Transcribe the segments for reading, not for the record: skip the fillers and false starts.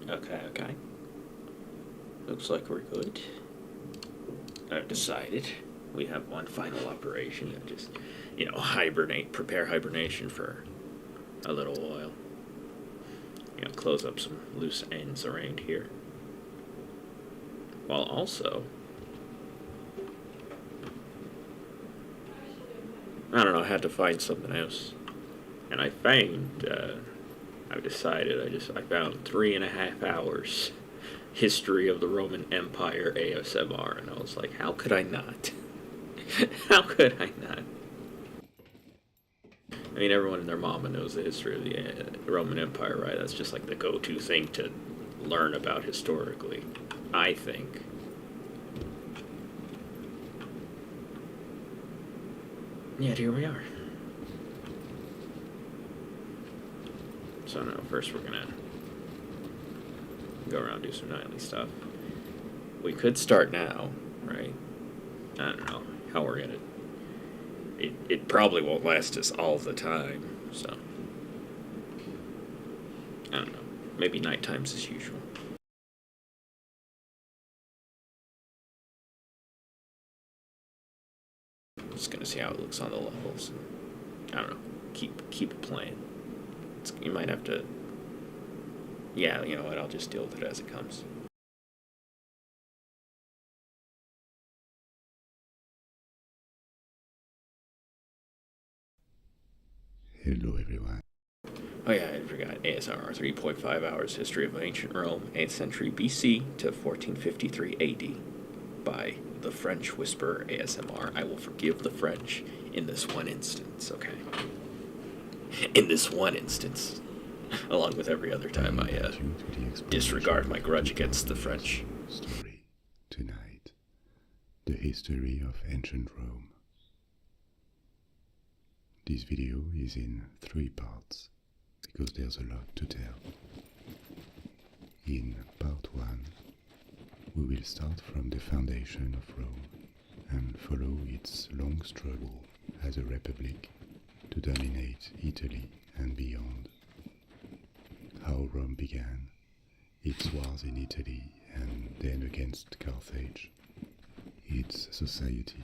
Okay. Looks like we're good. I've decided we have one final operation and just, prepare hibernation for a little while. Close up some loose ends around here. While also, I don't know, I had to find something else. And I found, I found 3.5 hours history of the Roman Empire ASMR, and I was like, how could I not? How could I not? I mean, everyone and their mama knows the history of the Roman Empire, right? That's just like the go-to thing to learn about historically, I think. Yet here we are. So no, first we're gonna go around and do some nightly stuff. We could start now, right? I don't know how we're gonna. It probably won't last us all the time, so I don't know. Maybe night times as usual. Just gonna see how it looks on the levels. I don't know. Keep it playing. You might have to. Yeah, you know what? I'll just deal with it as it comes. Hello everyone. Oh yeah, I forgot. ASMR 3.5 hours history of ancient Rome, 8th century BC to 1453 AD by the French whisperer ASMR. I will forgive the French in this one instance, okay? In this one instance. Along with every other time I disregard my grudge against the French. Story tonight. The history of ancient Rome. This video is in 3 parts because there's a lot to tell. In part 1, we will start from the foundation of Rome and follow its long struggle as a republic to dominate Italy and beyond. How Rome began, its wars in Italy and then against Carthage, its society,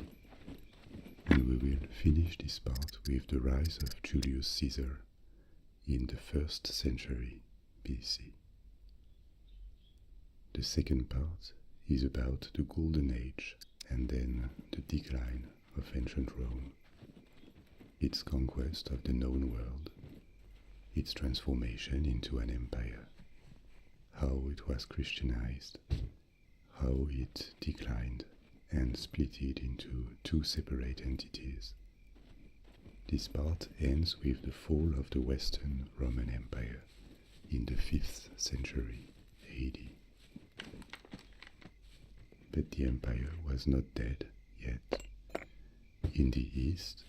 and we will finish this part with the rise of Julius Caesar in the 1st century BC. The second part is about the Golden Age and then the decline of ancient Rome, its conquest of the known world, its transformation into an empire, how it was Christianized, how it declined and split it into 2 separate entities. This part ends with the fall of the Western Roman Empire in the 5th century AD. But the empire was not dead yet. In the east,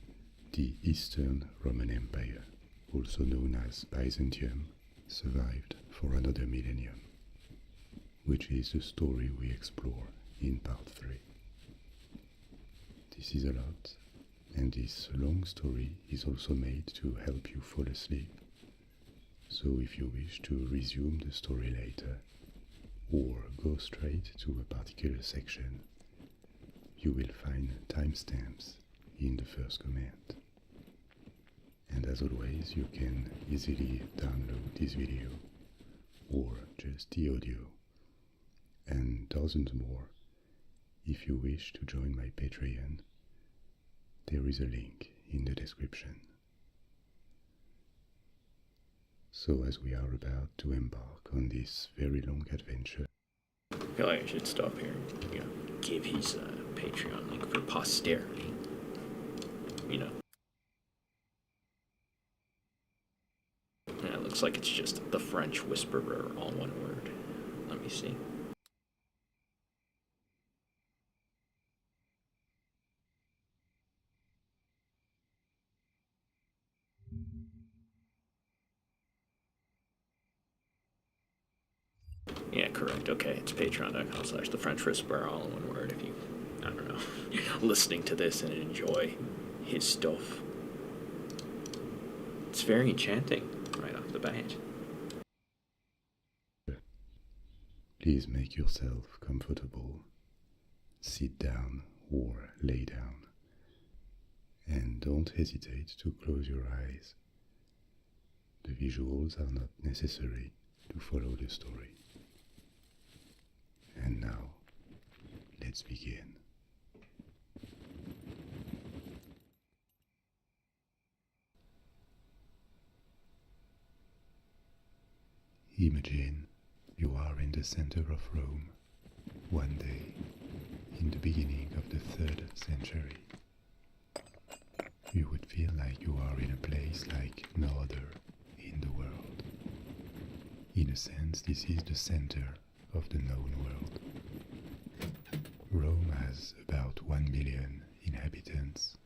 the Eastern Roman Empire, also known as Byzantium, survived for another millennium, which is the story we explore in part 3. This is a lot, and this long story is also made to help you fall asleep. So if you wish to resume the story later, or go straight to a particular section, you will find timestamps in the first comment. And as always, you can easily download this video, or just the audio, and dozens more if you wish to join my Patreon. There is a link in the description. So as we are about to embark on this very long adventure, I feel like I should stop here and give his Patreon link for posterity. Yeah, it looks like it's just the French whisperer, all one word. Let me see. Yeah, correct. Okay, it's patreon.com/the French whisperer, all in one word. If you, I don't know, listening to this and enjoy his stuff. It's very enchanting right off the bat. Please make yourself comfortable. Sit down or lay down. And don't hesitate to close your eyes. The visuals are not necessary to follow the story. And now, let's begin. Imagine you are in the center of Rome, one day in the beginning of the 3rd century. You would feel like you are in a place like no other in the world. In a sense, this is the center of the known world. Rome has about 1 million inhabitants.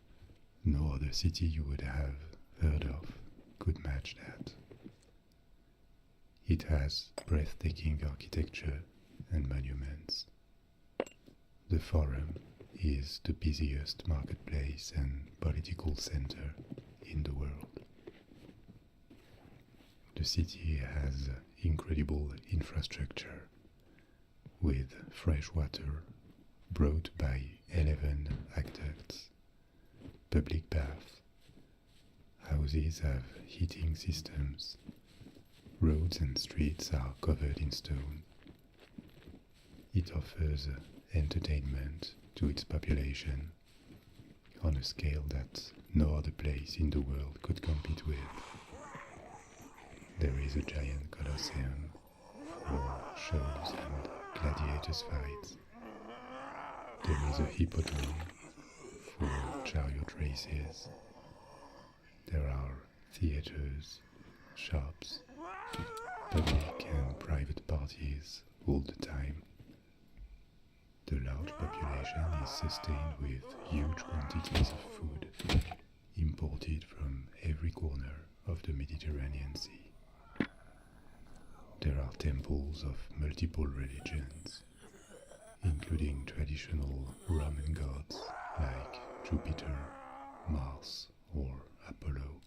No other city you would have heard of could match that. It has breathtaking architecture and monuments. The Forum is the busiest marketplace and political center in the world. The city has incredible infrastructure with fresh water brought by 11 aqueducts, public baths, houses have heating systems, roads and streets are covered in stone. It offers entertainment to its population on a scale that no other place in the world could compete with. There is a giant colosseum for shows and gladiators fights. There is a hippodrome for chariot races. There are theaters, shops, public and private parties all the time. The large population is sustained with huge quantities of food imported from every corner of the Mediterranean Sea. There are temples of multiple religions, including traditional Roman gods like Jupiter, Mars, or Apollo,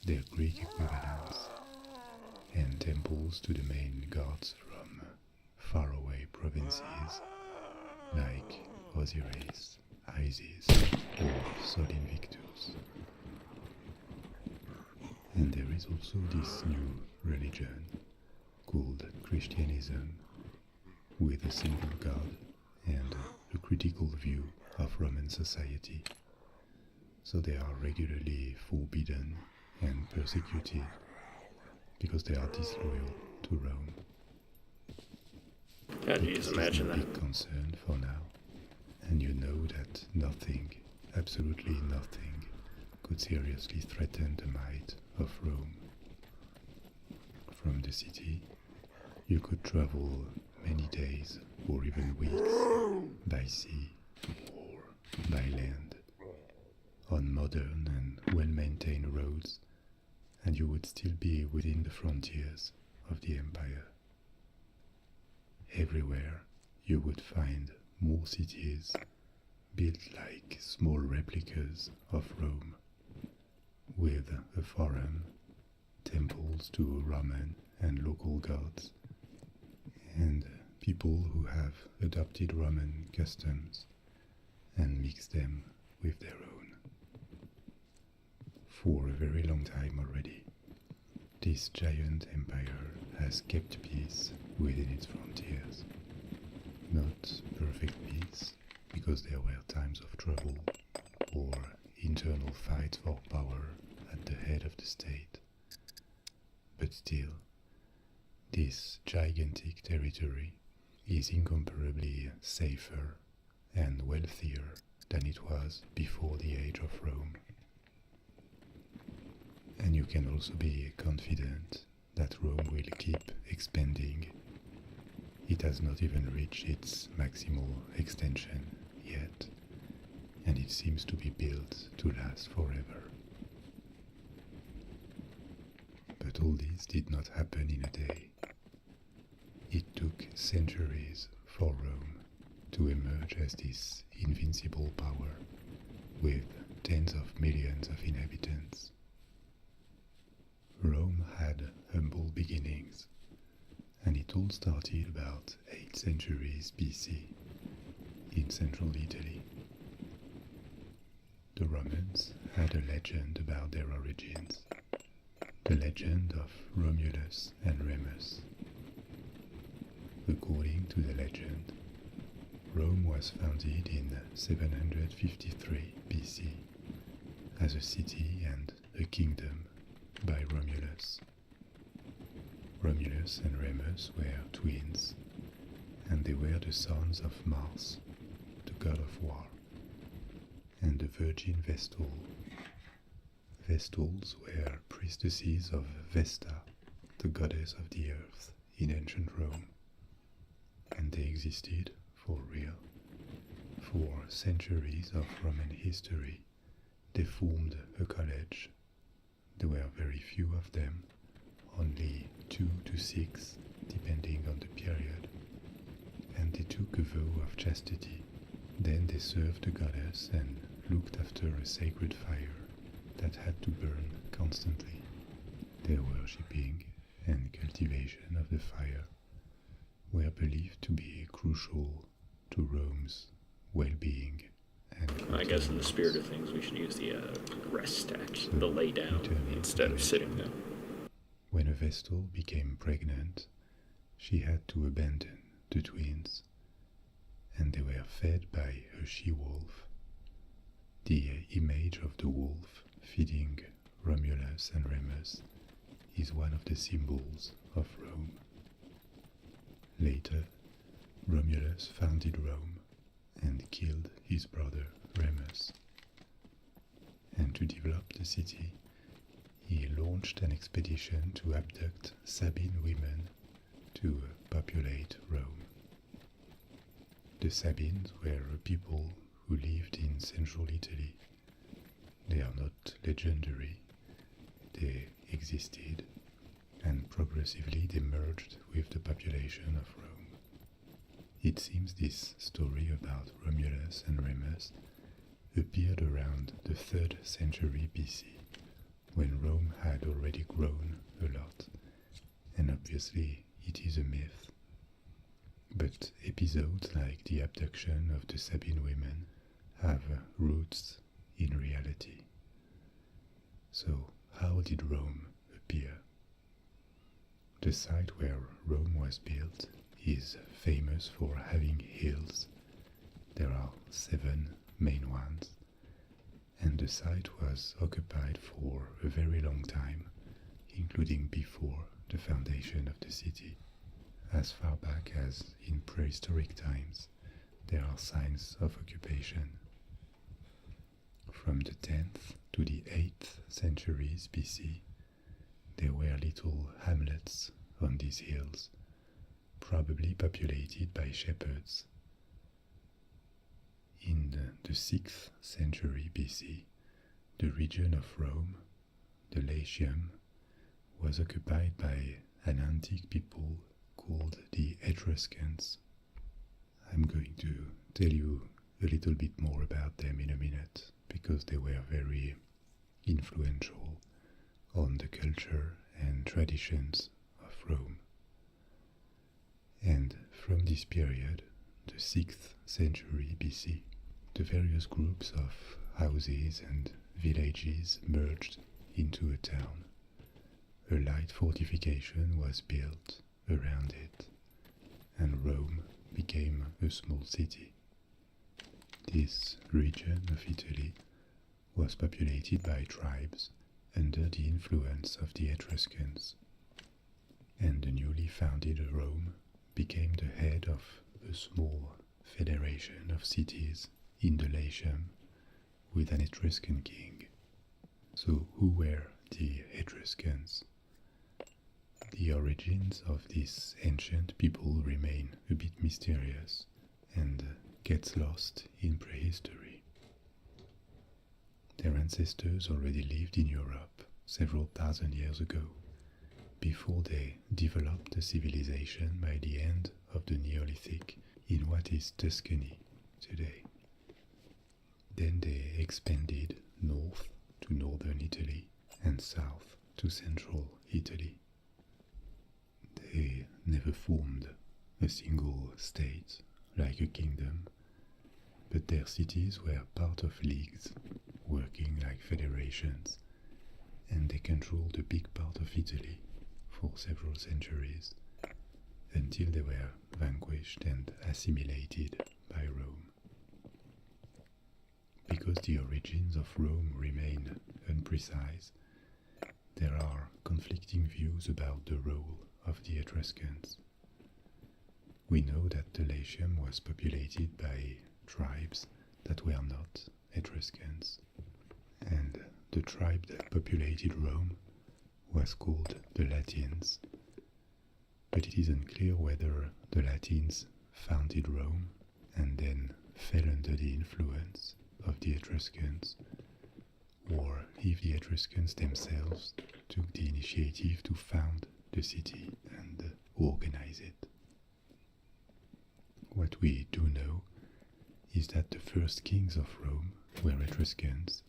their Greek equivalents, and temples to the main gods from faraway provinces like Osiris, Isis, or Sol Invictus. And there is also this new religion called Christianism, with a single god and a critical view of Roman society. So they are regularly forbidden and persecuted because they are disloyal to Rome. God, you just imagine that. This is a big concern for now, and you know that nothing, absolutely nothing, could seriously threaten the might of Rome. From the city, you could travel many days or even weeks by sea or by land on modern and well-maintained roads, and you would still be within the frontiers of the empire. Everywhere you would find more cities built like small replicas of Rome, with a forum, temples to Roman and local gods, and people who have adopted Roman customs and mixed them with their own. For a very long time already, this giant empire has kept peace within its frontiers. Not perfect peace, because there were times of trouble or internal fights for power at the head of the state. But still, this gigantic territory is incomparably safer and wealthier than it was before the age of Rome. And you can also be confident that Rome will keep expanding. It has not even reached its maximal extension yet, and it seems to be built to last forever. But all this did not happen in a day. It took centuries for Rome to emerge as this invincible power with tens of millions of inhabitants. Rome had humble beginnings, and it all started about 8 centuries BC in central Italy. The Romans had a legend about their origins, the legend of Romulus and Remus. According to the legend, Rome was founded in 753 BC as a city and a kingdom by Romulus. Romulus and Remus were twins, and they were the sons of Mars, the god of war, and the virgin Vestal. Vestals were priestesses of Vesta, the goddess of the earth in ancient Rome, and they existed for real. For centuries of Roman history, they formed a college. There were very few of them, only 2 to 6, depending on the period, and they took a vow of chastity. Then they served the goddess and looked after a sacred fire that had to burn constantly. Their worshipping and cultivation of the fire were believed to be crucial to Rome's well-being. And I guess in the spirit of things, we should use the rest action, the lay down, instead of sitting down. When a Vestal became pregnant, she had to abandon the twins, and they were fed by a she-wolf. The image of the wolf feeding Romulus and Remus is one of the symbols of Rome. Later, Romulus founded Rome and killed his brother Remus. And to develop the city, he launched an expedition to abduct Sabine women to populate Rome. The Sabines were a people who lived in central Italy. They are not legendary, they existed, and progressively they merged with the population of Rome. It seems this story about Romulus and Remus appeared around the 3rd century BC, when Rome had already grown a lot, and obviously it is a myth. But episodes like the abduction of the Sabine women have roots in reality. So, how did Rome appear? The site where Rome was built is famous for having hills. There are 7 main ones, and the site was occupied for a very long time, including before the foundation of the city. As far back as in prehistoric times, there are signs of occupation. From the 10th to the 8th centuries BC, there were little hamlets on these hills, probably populated by shepherds. In the 6th century BC, the region of Rome, the Latium, was occupied by an antique people called the Etruscans. I'm going to tell you a little bit more about them in a minute, because they were very influential on the culture and traditions of Rome. And from this period, the 6th century BC, the various groups of houses and villages merged into a town. A light fortification was built around it, and Rome became a small city. This region of Italy was populated by tribes under the influence of the Etruscans, and the newly founded Rome became the head of a small federation of cities in the Latium with an Etruscan king. So who were the Etruscans? The origins of this ancient people remain a bit mysterious and gets lost in prehistory. Their ancestors already lived in Europe several thousand years ago, before they developed a civilization by the end of the Neolithic in what is Tuscany today. Then they expanded north to northern Italy and south to central Italy. They never formed a single state like a kingdom, but their cities were part of leagues, working like federations, and they controlled a big part of Italy for several centuries, until they were vanquished and assimilated by Rome. Because the origins of Rome remain imprecise, there are conflicting views about the role of the Etruscans. We know that the Latium was populated by tribes that were not Etruscans, and the tribe that populated Rome was called the Latins. But it is unclear whether the Latins founded Rome and then fell under the influence of the Etruscans, or if the Etruscans themselves took the initiative to found the city and organize it. What we do know is that the first kings of Rome were Etruscans,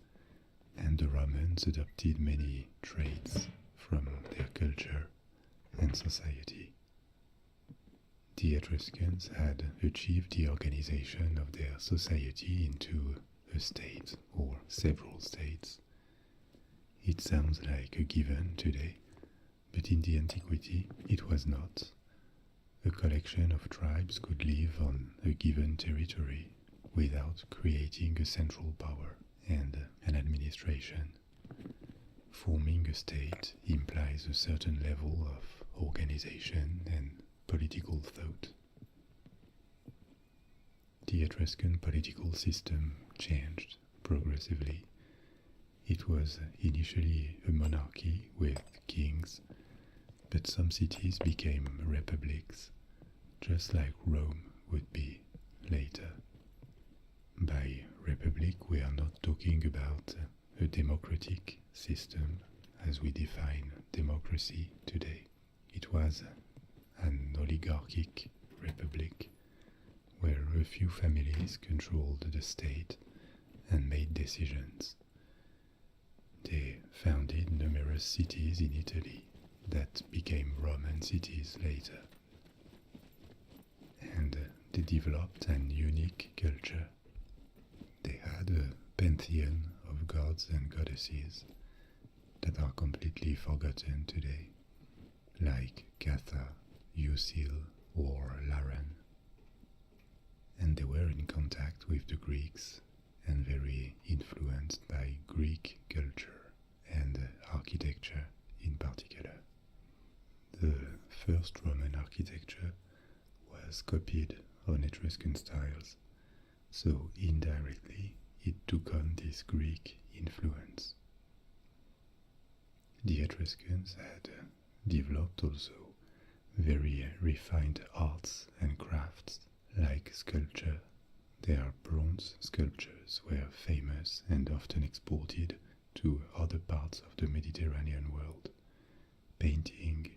and the Romans adopted many traits from their culture and society. The Etruscans had achieved the organization of their society into a state or several states. It sounds like a given today, but in the antiquity it was not. A collection of tribes could live on a given territory without creating a central power and an administration. Forming a state implies a certain level of organization and political thought. The Etruscan political system changed progressively. It was initially a monarchy with kings, but some cities became republics, just like Rome would be later. By republic, we are not talking about a democratic system as we define democracy today. It was an oligarchic republic where a few families controlled the state and made decisions. They founded numerous cities in Italy that became Roman cities later. And they developed an unique culture. They had a pantheon of gods and goddesses that are completely forgotten today, like Catha, Usil, or Laran. And they were in contact with the Greeks and very influenced by Greek culture and architecture in particular. The first Roman architecture was copied on Etruscan styles, so indirectly it took on this Greek influence. The Etruscans had developed also very refined arts and crafts like sculpture. Their bronze sculptures were famous and often exported to other parts of the Mediterranean world, painting,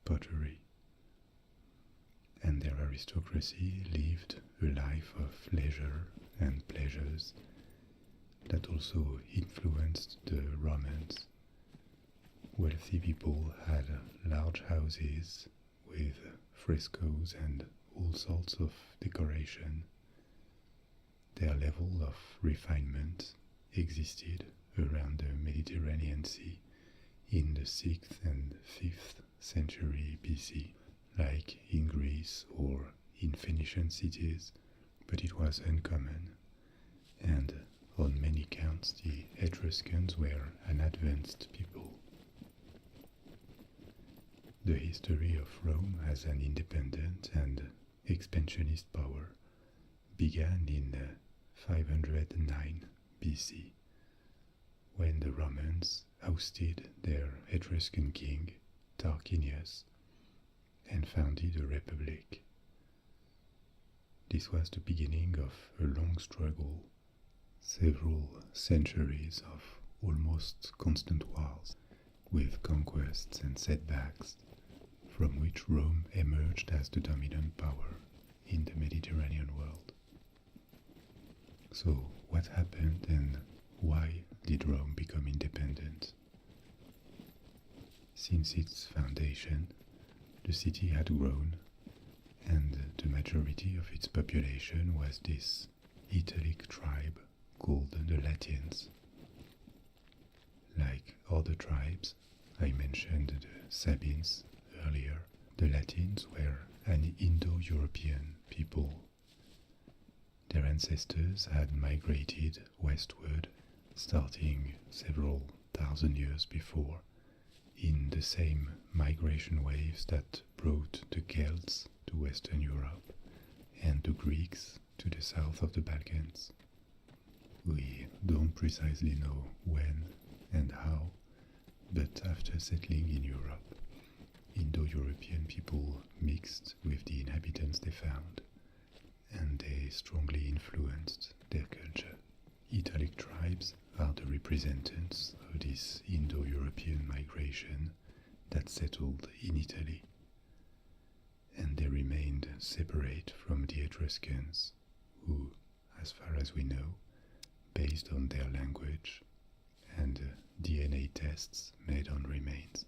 pottery. And their aristocracy lived a life of leisure and pleasures that also influenced the Romans. Wealthy people had large houses with frescoes and all sorts of decoration. Their level of refinement existed around the Mediterranean Sea in the 6th and 5th century BC, like in Greece or in Phoenician cities, but it was uncommon, and on many counts the Etruscans were an advanced people. The history of Rome as an independent and expansionist power began in 509 BC, when the Romans ousted their Etruscan king, Tarquinius, and founded a republic. This was the beginning of a long struggle, several centuries of almost constant wars, with conquests and setbacks, from which Rome emerged as the dominant power in the Mediterranean world. So, what happened and why did Rome become independent? Since its foundation, the city had grown, and the majority of its population was this Italic tribe called the Latins. Like other tribes, I mentioned the Sabines earlier, the Latins were an Indo-European people. Their ancestors had migrated westward, starting several thousand years before, in the same migration waves that brought the Celts to Western Europe and the Greeks to the south of the Balkans. We don't precisely know when and how, but after settling in Europe, Indo-European people mixed with the inhabitants they found, and they strongly influenced their culture. Italic tribes are the representatives of this Indo-European migration that settled in Italy, and they remained separate from the Etruscans, who, as far as we know, based on their language and DNA tests made on remains,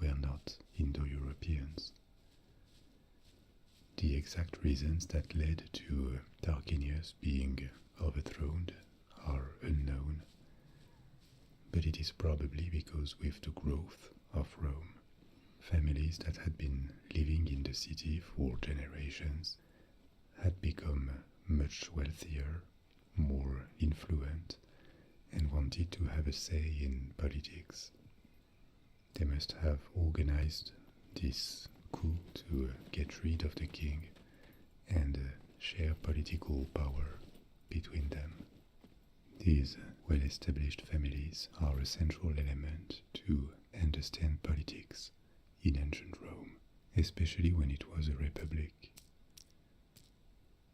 were not Indo-Europeans. The exact reasons that led to Tarquinius being overthrown are unknown, but it is probably because with the growth of Rome, families that had been living in the city for generations had become much wealthier, more influent, and wanted to have a say in politics. They must have organized this coup to get rid of the king and share political power between them. These well-established families are a central element to understand politics in ancient Rome, especially when it was a republic.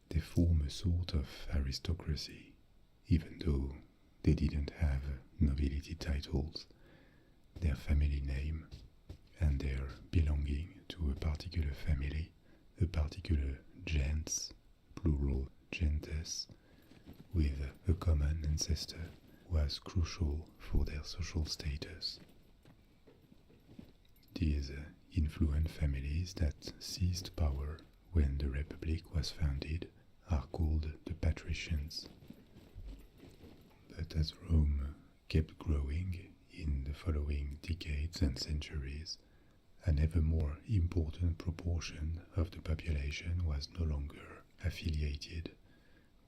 They form a sort of aristocracy, even though they didn't have nobility titles. Their family name and their belonging to a particular family, a particular gens, plural gentes, with a common ancestor, was crucial for their social status. These influent families that seized power when the Republic was founded are called the patricians. But as Rome kept growing in the following decades and centuries, an ever more important proportion of the population was no longer affiliated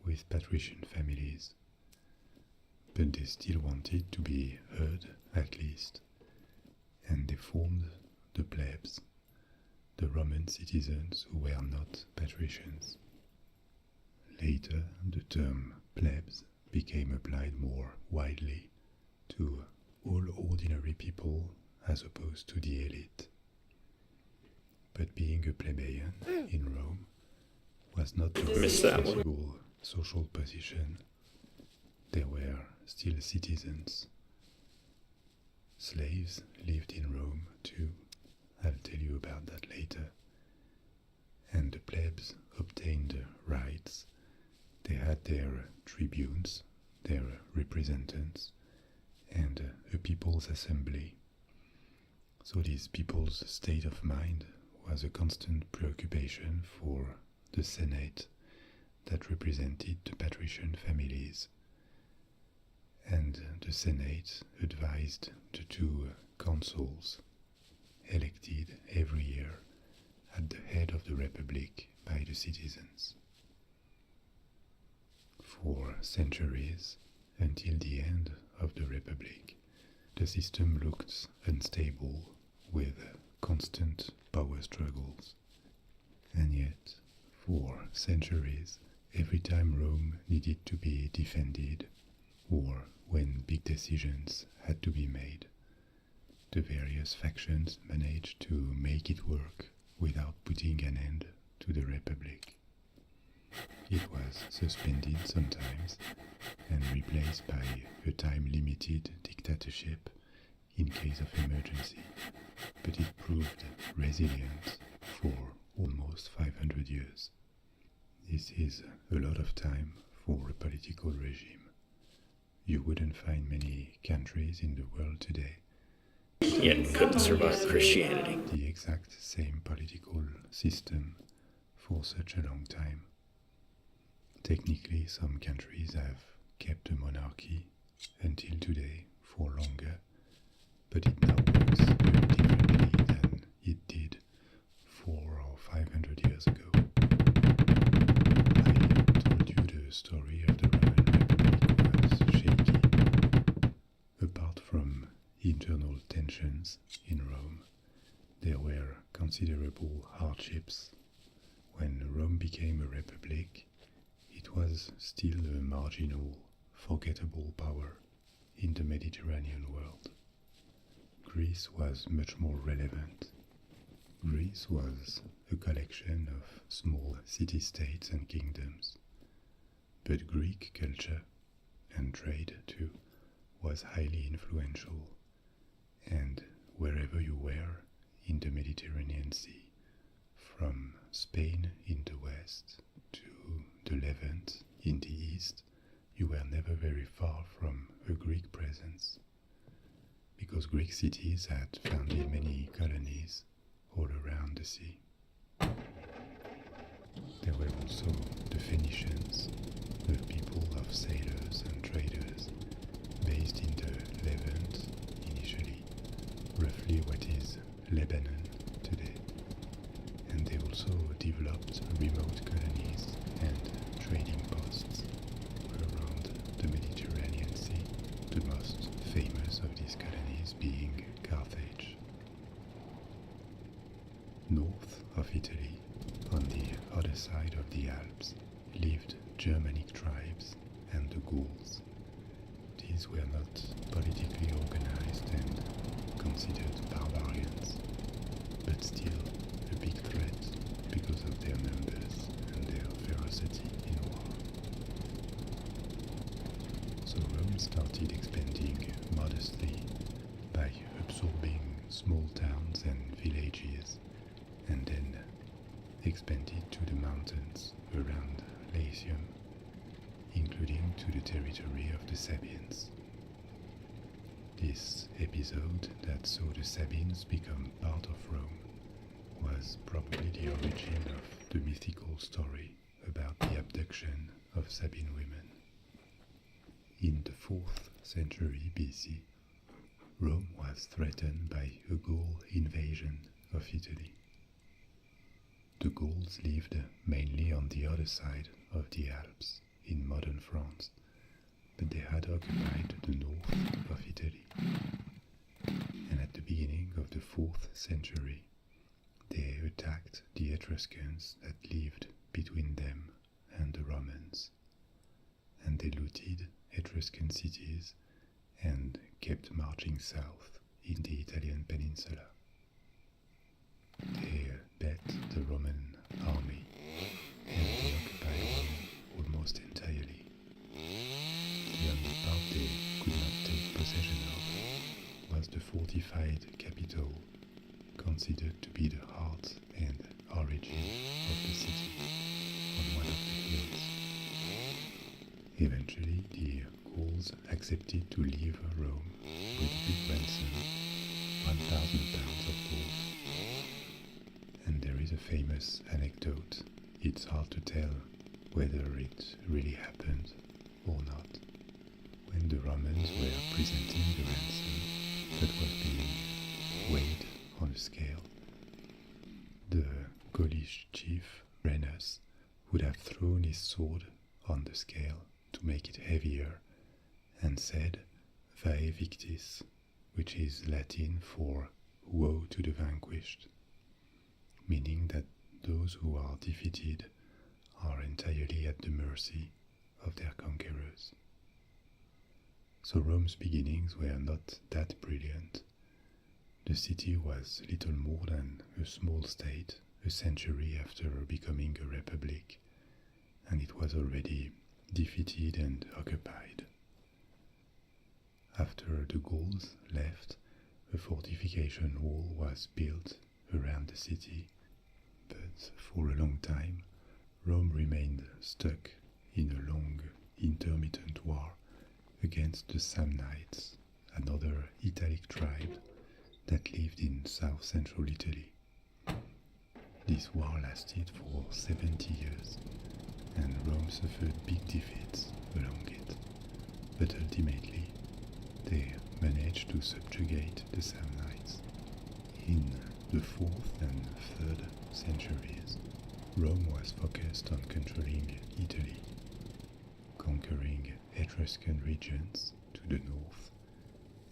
with patrician families. But they still wanted to be heard, at least, and they formed the plebs, the Roman citizens who were not patricians. Later, the term plebs became applied more widely to all ordinary people as opposed to the elite. But being a plebeian in Rome was not the possible social position. There were still citizens. Slaves lived in Rome too. I'll tell you about that later. And the plebs obtained rights. They had their tribunes, their representatives, and a people's assembly. So this people's state of mind was a constant preoccupation for the Senate that represented the patrician families. And the Senate advised the two consuls, elected every year at the head of the Republic by the citizens. For centuries, until the end of the Republic, the system looked unstable with constant power struggles. And yet, for centuries, every time Rome needed to be defended, or when big decisions had to be made, the various factions managed to make it work without putting an end to the Republic. It was suspended sometimes and replaced by a time-limited dictatorship in case of emergency, but it proved resilient for almost 500 years. This is a lot of time for a political regime. You wouldn't find many countries in the world today yet couldn't survive Christianity. The exact same political system for such a long time. Technically, some countries have kept a monarchy until today for longer, but it now works very differently than it did 400 or 500 years ago. I told you the story of the Roman Republic was shaky. Apart from internal tensions in Rome, there were considerable hardships. When Rome became a republic, it was still a marginal, forgettable power in the Mediterranean world. Greece was much more relevant. Greece was a collection of small city-states and kingdoms. But Greek culture, and trade too, was highly influential, and wherever you were in the Mediterranean Sea, from Spain in the west to the Levant in the east, you were never very far from a Greek presence, because Greek cities had founded many colonies all around the sea. There were also the Phoenicians, the people of sailors and traders, based in the Levant initially, roughly what is Lebanon today. And they also developed remote colonies and trading posts around the Mediterranean Sea, the most famous of these colonies being Carthage. North of Italy, on the other side of the Alps, lived Germanic tribes and the Gauls. These were not politically organized and considered barbarians, but still a big threat because of their numbers and their ferocity in war. So Rome started expanding modestly by absorbing small towns and villages, and then expanded to the mountains around Latium, including to the territory of the Sabines. This episode that saw the Sabines become part of Rome was probably the origin of the mythical story about the abduction of Sabine women. In the 4th century BC, Rome was threatened by a Gaul invasion of Italy. The Gauls lived mainly on the other side of the Alps in modern France, but they had occupied the north of Italy. And at the beginning of the 4th century, they attacked the Etruscans that lived between them and the Romans, and they looted Etruscan cities and kept marching south in the Italian peninsula. They bet the Roman army and they occupied Rome almost entirely. The only part they could not take possession of was the fortified capital, considered to be the heart and origin of the city on one of the hills. Eventually, the Gauls accepted to leave Rome with a big ransom, 1,000 pounds of gold. And there is a famous anecdote. It's hard to tell whether it really happened or not. When the Romans were presenting the ransom that was being weighed on a scale, the Gaulish chief Brennus would have thrown his sword on the scale to make it heavier and said Vae victis, which is Latin for woe to the vanquished, meaning that those who are defeated are entirely at the mercy of their conquerors. So Rome's beginnings were not that brilliant. The city was little more than a small state a century after becoming a republic, and it was already defeated and occupied. After the Gauls left, a fortification wall was built around the city, but for a long time Rome remained stuck in a long, intermittent war against the Samnites, another Italic tribe that lived in south-central Italy. This war lasted for 70 years, and Rome suffered big defeats along it, but ultimately they managed to subjugate the Samnites. In the 4th and 3rd centuries, Rome was focused on controlling Italy, conquering Etruscan regions to the north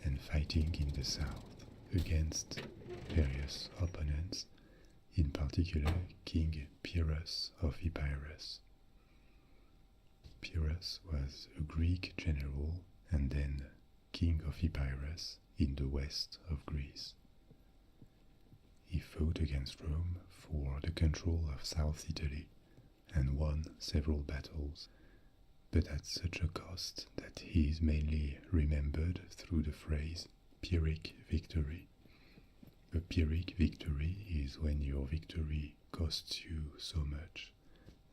and fighting in the south against various opponents, in particular King Pyrrhus of Epirus. Pyrrhus was a Greek general and then king of Epirus in the west of Greece. He fought against Rome for the control of South Italy and won several battles, but at such a cost that he is mainly remembered through the phrase Pyrrhic victory. A Pyrrhic victory is when your victory costs you so much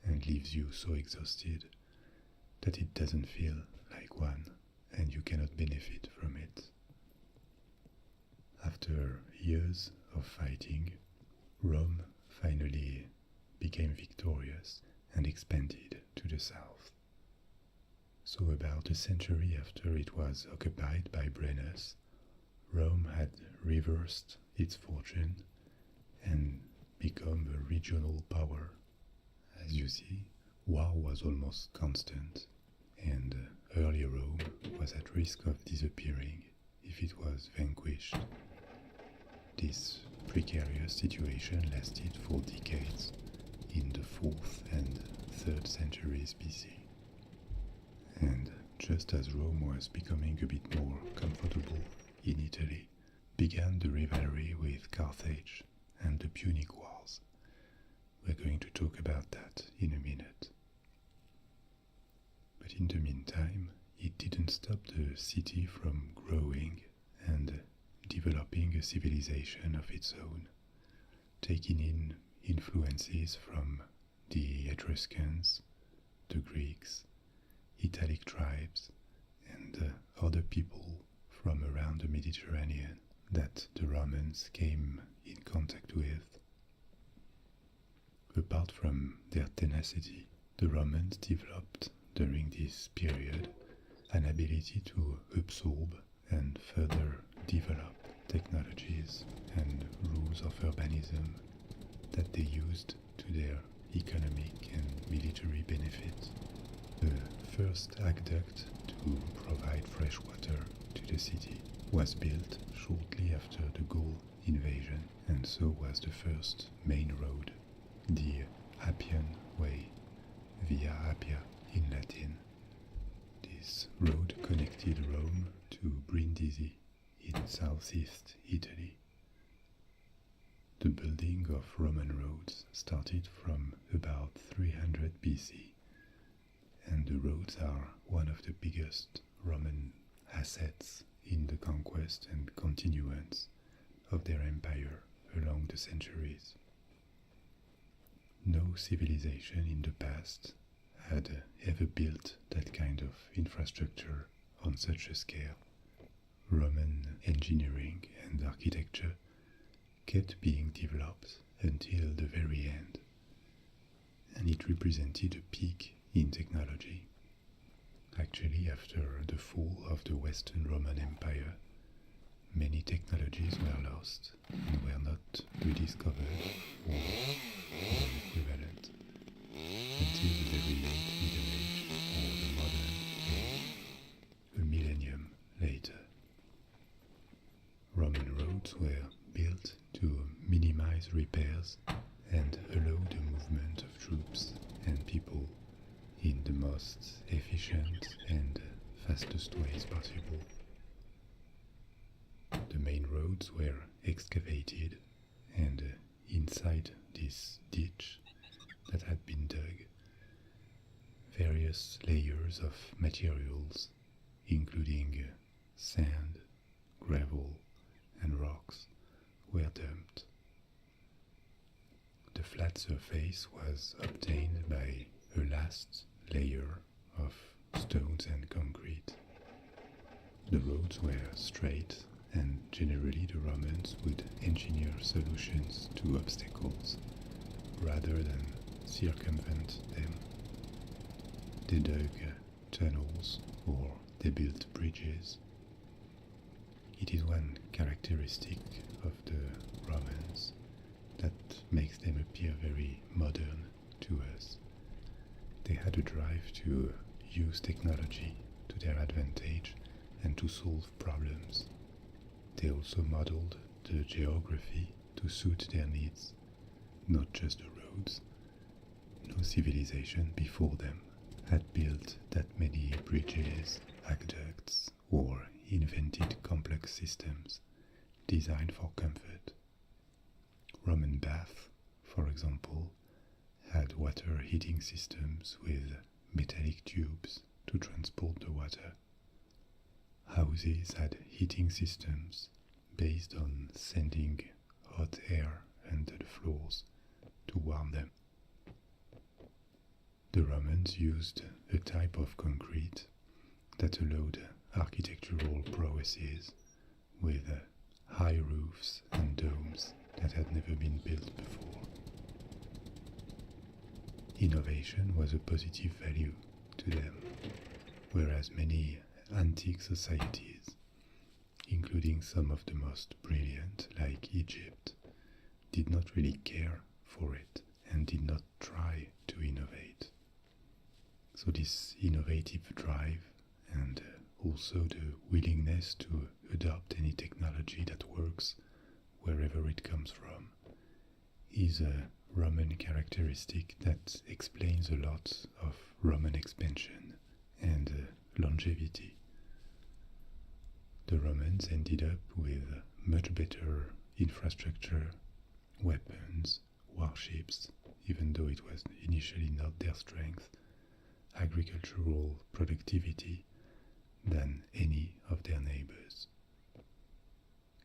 and leaves you so exhausted that it doesn't feel like one and you cannot benefit from it. After years of fighting, Rome finally became victorious and expanded to the south. So about a century after it was occupied by Brennus, Rome had reversed its fortune and become a regional power. As you see, war was almost constant, and early Rome was at risk of disappearing if it was vanquished. This precarious situation lasted for decades in the 4th and 3rd centuries BC. And just as Rome was becoming a bit more comfortable in Italy, began the rivalry with Carthage and the Punic Wars. We're going to talk about that in a minute. But in the meantime, it didn't stop the city from growing and developing a civilization of its own, taking in influences from the Etruscans, the Greeks, Italic tribes, and other people from around the Mediterranean that the Romans came in contact with. Apart from their tenacity, the Romans developed during this period an ability to absorb and further develop technologies and rules of urbanism that they used to their economic and military benefit. The first aqueduct to provide fresh water to the city was built shortly after the Gaul invasion, and so was the first main road, the Appian Way, Via Appia in Latin. This road connected Rome to Brindisi in southeast Italy. The building of Roman roads started from about 300 BC, and the roads are one of the biggest Roman assets in the conquest and continuance of their empire along the centuries. No civilization in the past had ever built that kind of infrastructure on such a scale. Roman engineering and architecture kept being developed until the very end, and it represented a peak in technology. Actually, after the fall of the Western Roman Empire, many technologies were lost and were not rediscovered or equivalent until the very late Middle Age or the modern age, a millennium later. Roman roads were built to minimize repairs and allow the movement of troops and people in the most efficient and fastest ways possible. The main roads were excavated, and inside this ditch that had been dug, various layers of materials, including sand, gravel, and rocks, were dumped. The flat surface was obtained by a last layer of stones and concrete. The roads were straight and generally the Romans would engineer solutions to obstacles rather than circumvent them. They dug tunnels or they built bridges. It is one characteristic of the Romans that makes them appear very modern to us. They had a drive to use technology to their advantage and to solve problems. They also modeled the geography to suit their needs, not just the roads. No civilization before them had built that many bridges, aqueducts, or invented complex systems designed for comfort. Roman baths, for example, had water heating systems with metallic tubes to transport the water. Houses had heating systems based on sending hot air under the floors to warm them. The Romans used a type of concrete that allowed architectural prowesses with high roofs and domes that had never been built before. Innovation was a positive value to them, whereas many antique societies, including some of the most brilliant like Egypt, did not really care for it and did not try to innovate. So this innovative drive and also the willingness to adopt any technology that works wherever it comes from is a Roman characteristic that explains a lot of Roman expansion and longevity. The Romans ended up with much better infrastructure, weapons, warships, even though it was initially not their strength, agricultural productivity than any of their neighbors.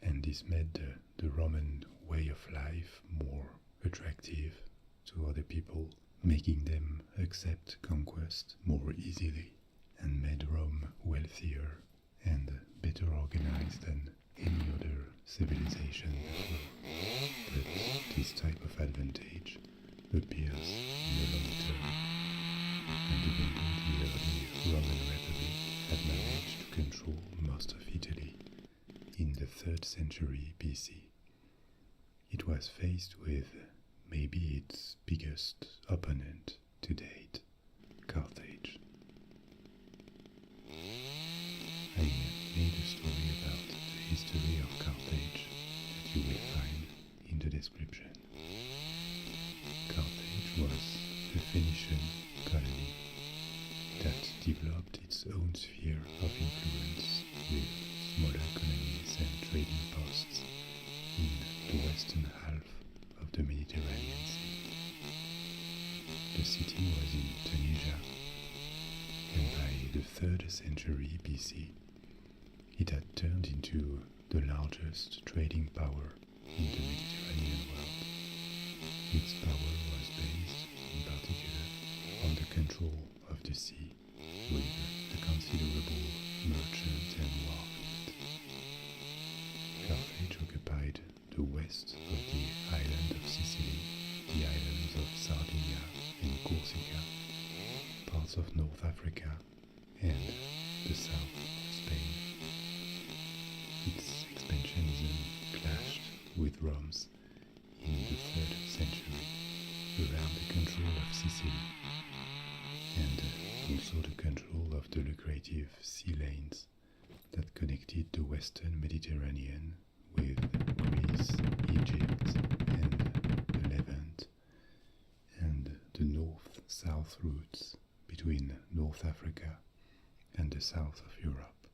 And this made the Roman way of life more attractive to other people, making them accept conquest more easily, and made Rome wealthier and better organized than any other civilization before. But this type of advantage appears in the long term, and even though the early Roman Republic had managed to control most of Italy in the 3rd century BC, it was faced with maybe its biggest opponent to date, Carthage. I made a story about the history of Carthage that you will find in the description. Carthage was a Phoenician colony that developed its own sphere of influence with smaller colonies and trading posts in the western half of the Mediterranean Sea. The city was in Tunisia, and by the 3rd century BC, it had turned into the largest trading power in the Mediterranean world. Its power was based, in particular, on the control of the sea, with a considerable merchant and war fleet. Carthage occupied the west of the island of Sicily, the islands of Sardinia and Corsica, parts of North Africa, and the south of Spain. Its expansionism clashed with Rome's in the 3rd century around the control of Sicily and also the control of the lucrative sea lanes that connected the western Mediterranean with Greece, Egypt, and the Levant, and the north-south routes between North Africa and the south of Europe.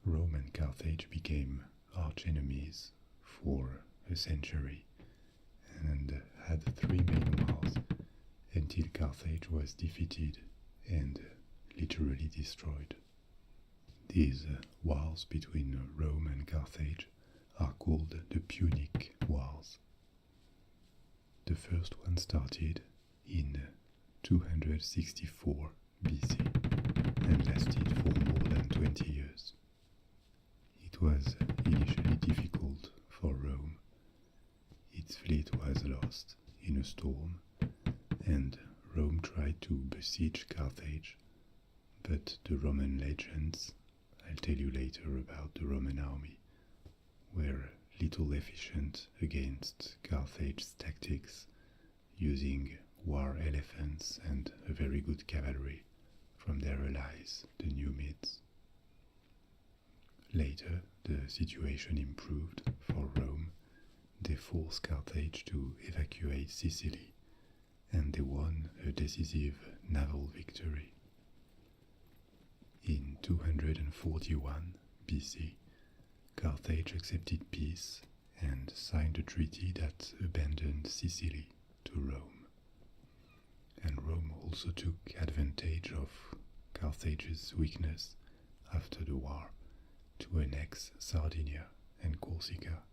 Rome and Carthage became arch-enemies for a century and had 3 main wars until Carthage was defeated and literally destroyed. These wars between Rome and Carthage are called the Punic Wars. The first one started in 264 BC and lasted for more than 20 years. besiege Carthage, but the Roman legends, I'll tell you later about the Roman army, were little efficient against Carthage's tactics, using war elephants and a very good cavalry from their allies, the Numids. Later, the situation improved for Rome. They forced Carthage to evacuate Sicily, and they won a decisive naval victory. In 241 BC, Carthage accepted peace and signed a treaty that abandoned Sicily to Rome. And Rome also took advantage of Carthage's weakness after the war to annex Sardinia and Corsica.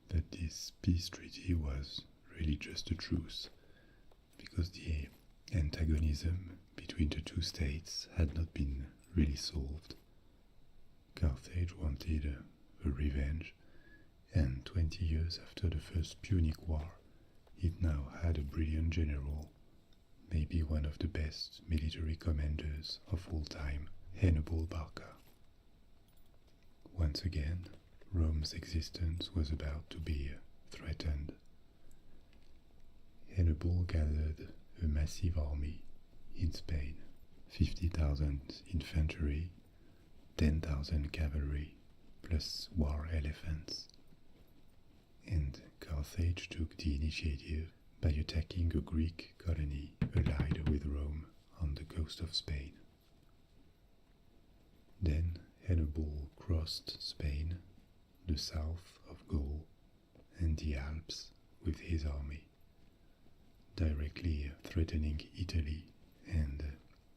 But this peace treaty was really just a truce, because the antagonism between the two states had not been really solved. Carthage wanted a revenge, and 20 years after the First Punic War, it now had a brilliant general, maybe one of the best military commanders of all time, Hannibal Barca. Once again, Rome's existence was about to be threatened. Hannibal gathered a massive army in Spain, 50,000 infantry, 10,000 cavalry, plus war elephants. And Carthage took the initiative by attacking a Greek colony allied with Rome on the coast of Spain. Then Hannibal crossed Spain, the south of Gaul, and the Alps with his army, directly threatening Italy and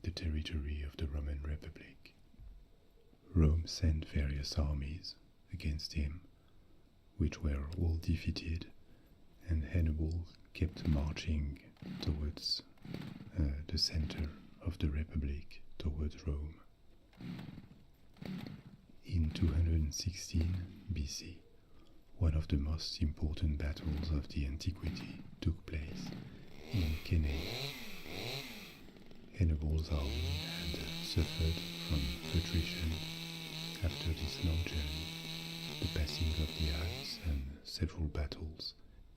the territory of the Roman Republic. Rome sent various armies against him, which were all defeated, and Hannibal kept marching towards the center of the Republic, towards Rome. In 216 BC, one of the most important battles of the antiquity took place in Cannae. Hannibal's army had suffered from attrition after this long journey, the passing of the Alps and several battles.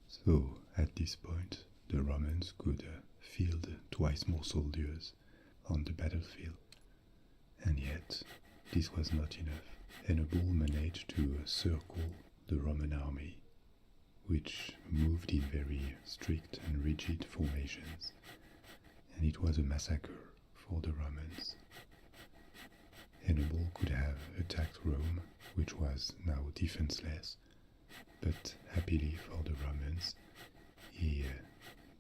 So at this point, the Romans could field twice more soldiers on the battlefield. And yet, this was not enough. Hannibal managed to circle the Roman army, which moved in very strict and rigid formations, and it was a massacre for the Romans. Hannibal could have attacked Rome, which was now defenseless, but happily for the Romans, he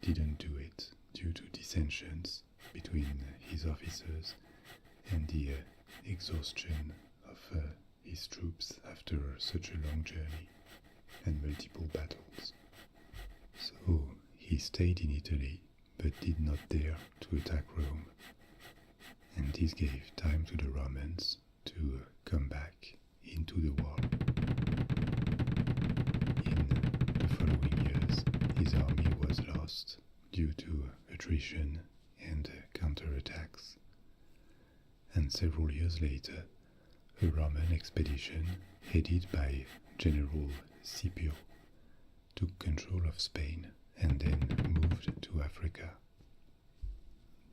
didn't do it due to dissensions between his officers and the exhaustion of his troops after such a long journey and multiple battles. So he stayed in Italy but did not dare to attack Rome, and this gave time to the Romans to come back into the war. In the following years, his army was lost due to attrition and counterattacks, and several years later, a Roman expedition headed by General Scipio took control of Spain and then moved to Africa.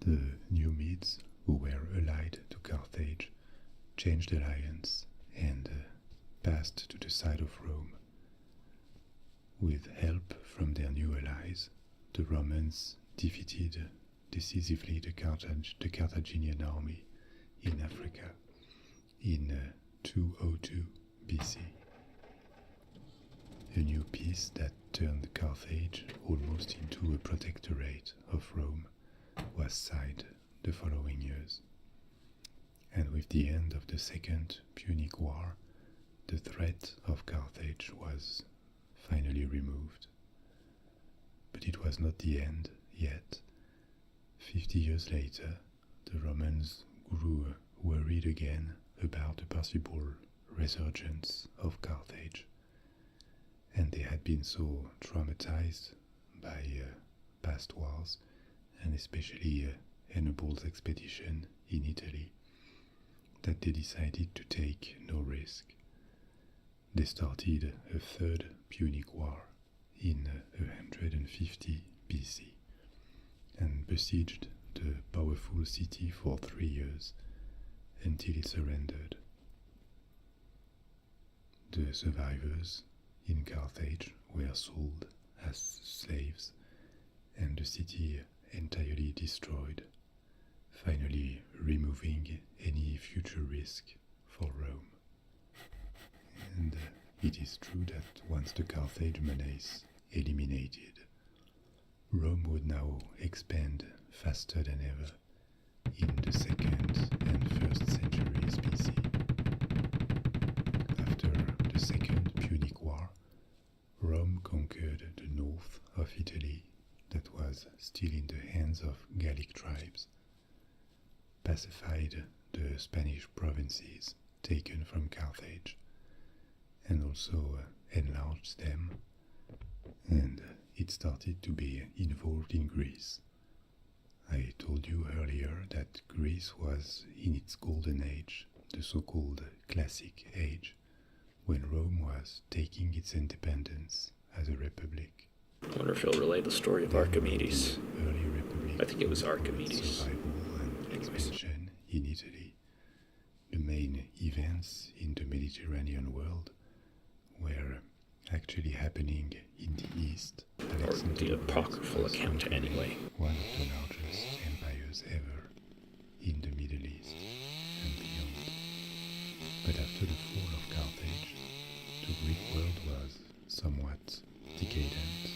The Numids, who were allied to Carthage, changed alliance and passed to the side of Rome. With help from their new allies, the Romans defeated decisively the Carthaginian army in Africa in 202 BC. A new peace that turned Carthage almost into a protectorate of Rome was signed the following years. And with the end of the Second Punic War, the threat of Carthage was finally removed. But it was not the end yet. 50 years later, the Romans grew worried again about a possible resurgence of Carthage, and they had been so traumatized by past wars, and especially Hannibal's expedition in Italy that they decided to take no risk. They started a third Punic War in 150 BC and besieged the powerful city for 3 years until it surrendered. The survivors in Carthage were sold as slaves and the city entirely destroyed, finally removing any future risk for Rome. And it is true that once the Carthage menace eliminated, Rome would now expand faster than ever in the 2nd and 1st centuries BC. After the Second Punic War, Rome conquered the north of Italy that was still in the hands of Gallic tribes, pacified the Spanish provinces taken from Carthage, and also enlarged them, and it started to be involved in Greece. I told you earlier that Greece was in its golden age, the so-called Classic Age, when Rome was taking its independence as a republic. I wonder if he'll relay the story of Archimedes. Early republic, I think it was Archimedes. survival and expansion in Italy. The main events in the Mediterranean world were actually happening in the east. Or the apocryphal account anyway. One of the largest empires ever in the Middle East and beyond. But after the fall of Carthage, the Greek world was somewhat decadent.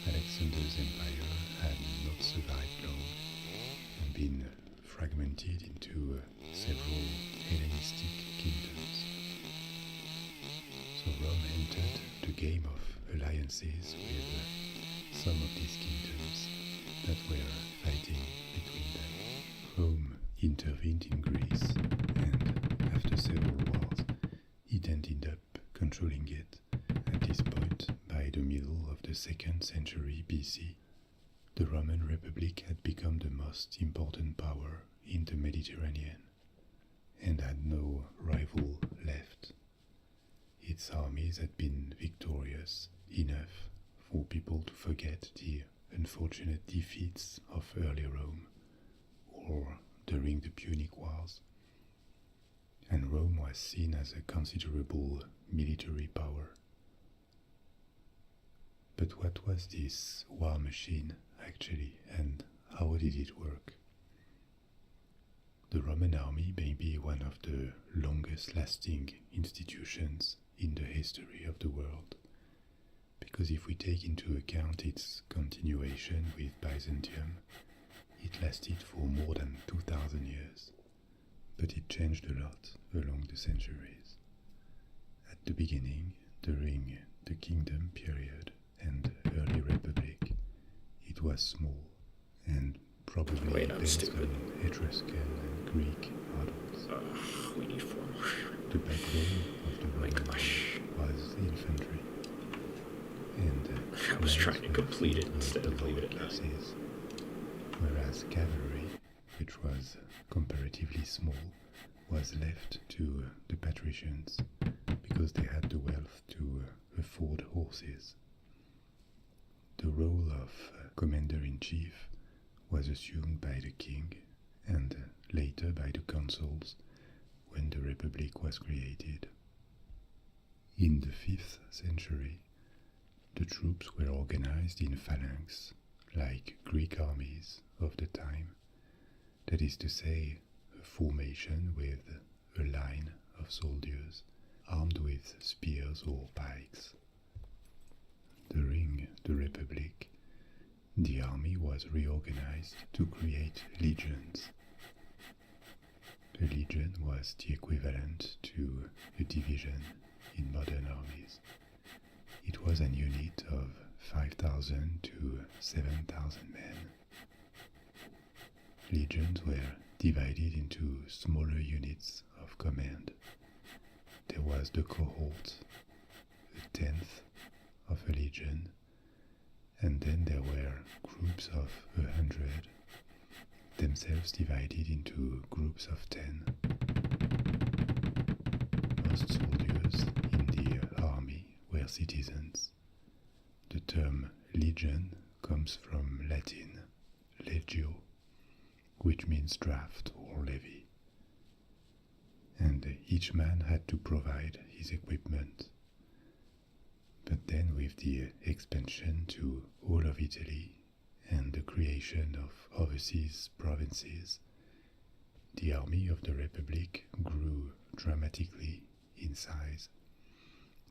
Alexander's empire had not survived long and been fragmented into several Hellenistic kingdoms. So Rome entered the game of alliances with some of these kingdoms that were fighting between them. Rome intervened in Greece, and after several wars, it ended up controlling it at this point by the middle of the 2nd century BC. The Roman Republic had become the most important power in the Mediterranean and had no rival left. Its armies had been victorious enough for people to forget the unfortunate defeats of early Rome or during the Punic Wars, and Rome was seen as a considerable military power. But what was this war machine actually, and how did it work? The Roman army may be one of the longest lasting institutions in the history of the world, because if we take into account its continuation with Byzantium, it lasted for more than 2,000 years, but it changed a lot along the centuries. At the beginning, during the Kingdom period and early Republic, it was small and probably based on Etruscan and Greek models. We need 4 more. The backbone of the Roman army was infantry, and I was trying to complete it instead of leave it at that. Whereas cavalry, which was comparatively small, was left to the patricians because they had the wealth to afford horses. The role of commander-in-chief was assumed by the king and later by the consuls when the Republic was created. In the 5th century, the troops were organized in phalanx, like Greek armies of the time, that is to say, a formation with a line of soldiers armed with spears or pikes. During the Republic, the army was reorganized to create legions. A legion was the equivalent to a division in modern armies. It was an unit of 5,000 to 7,000 men. Legions were divided into smaller units of command. There was the cohort, a tenth of a legion, and then there were groups of 100, themselves divided into groups of 10. Most soldiers in the army were citizens. The term legion comes from Latin legio, which means draft or levy. And each man had to provide his equipment. But then, with the expansion to all of Italy and the creation of overseas provinces, the army of the Republic grew dramatically in size.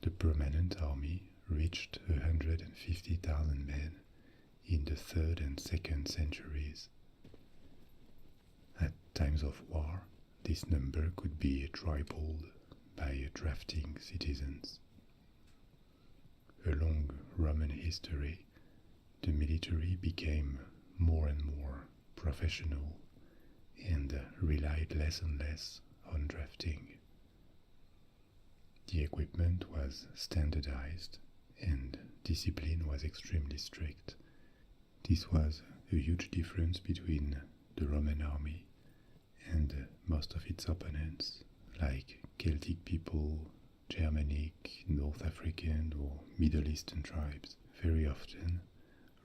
The permanent army reached 150,000 men in the 3rd and 2nd centuries. At times of war, this number could be tripled by drafting citizens. Along Roman history, the military became more and more professional and relied less and less on drafting. The equipment was standardized and discipline was extremely strict. This was a huge difference between the Roman army and most of its opponents, like Celtic people, Germanic, North African or Middle Eastern tribes. Very often,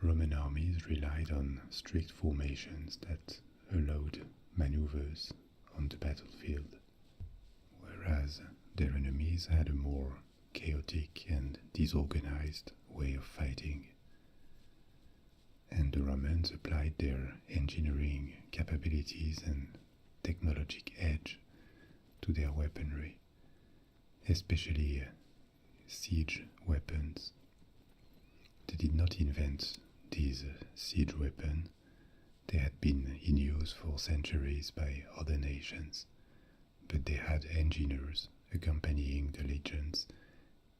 Roman armies relied on strict formations that allowed maneuvers on the battlefield, whereas their enemies had a more chaotic and disorganized way of fighting. And the Romans applied their engineering capabilities and technologic edge to their weaponry, especially siege weapons. They did not invent these siege weapons. They had been in use for centuries by other nations, but they had engineers accompanying the legions,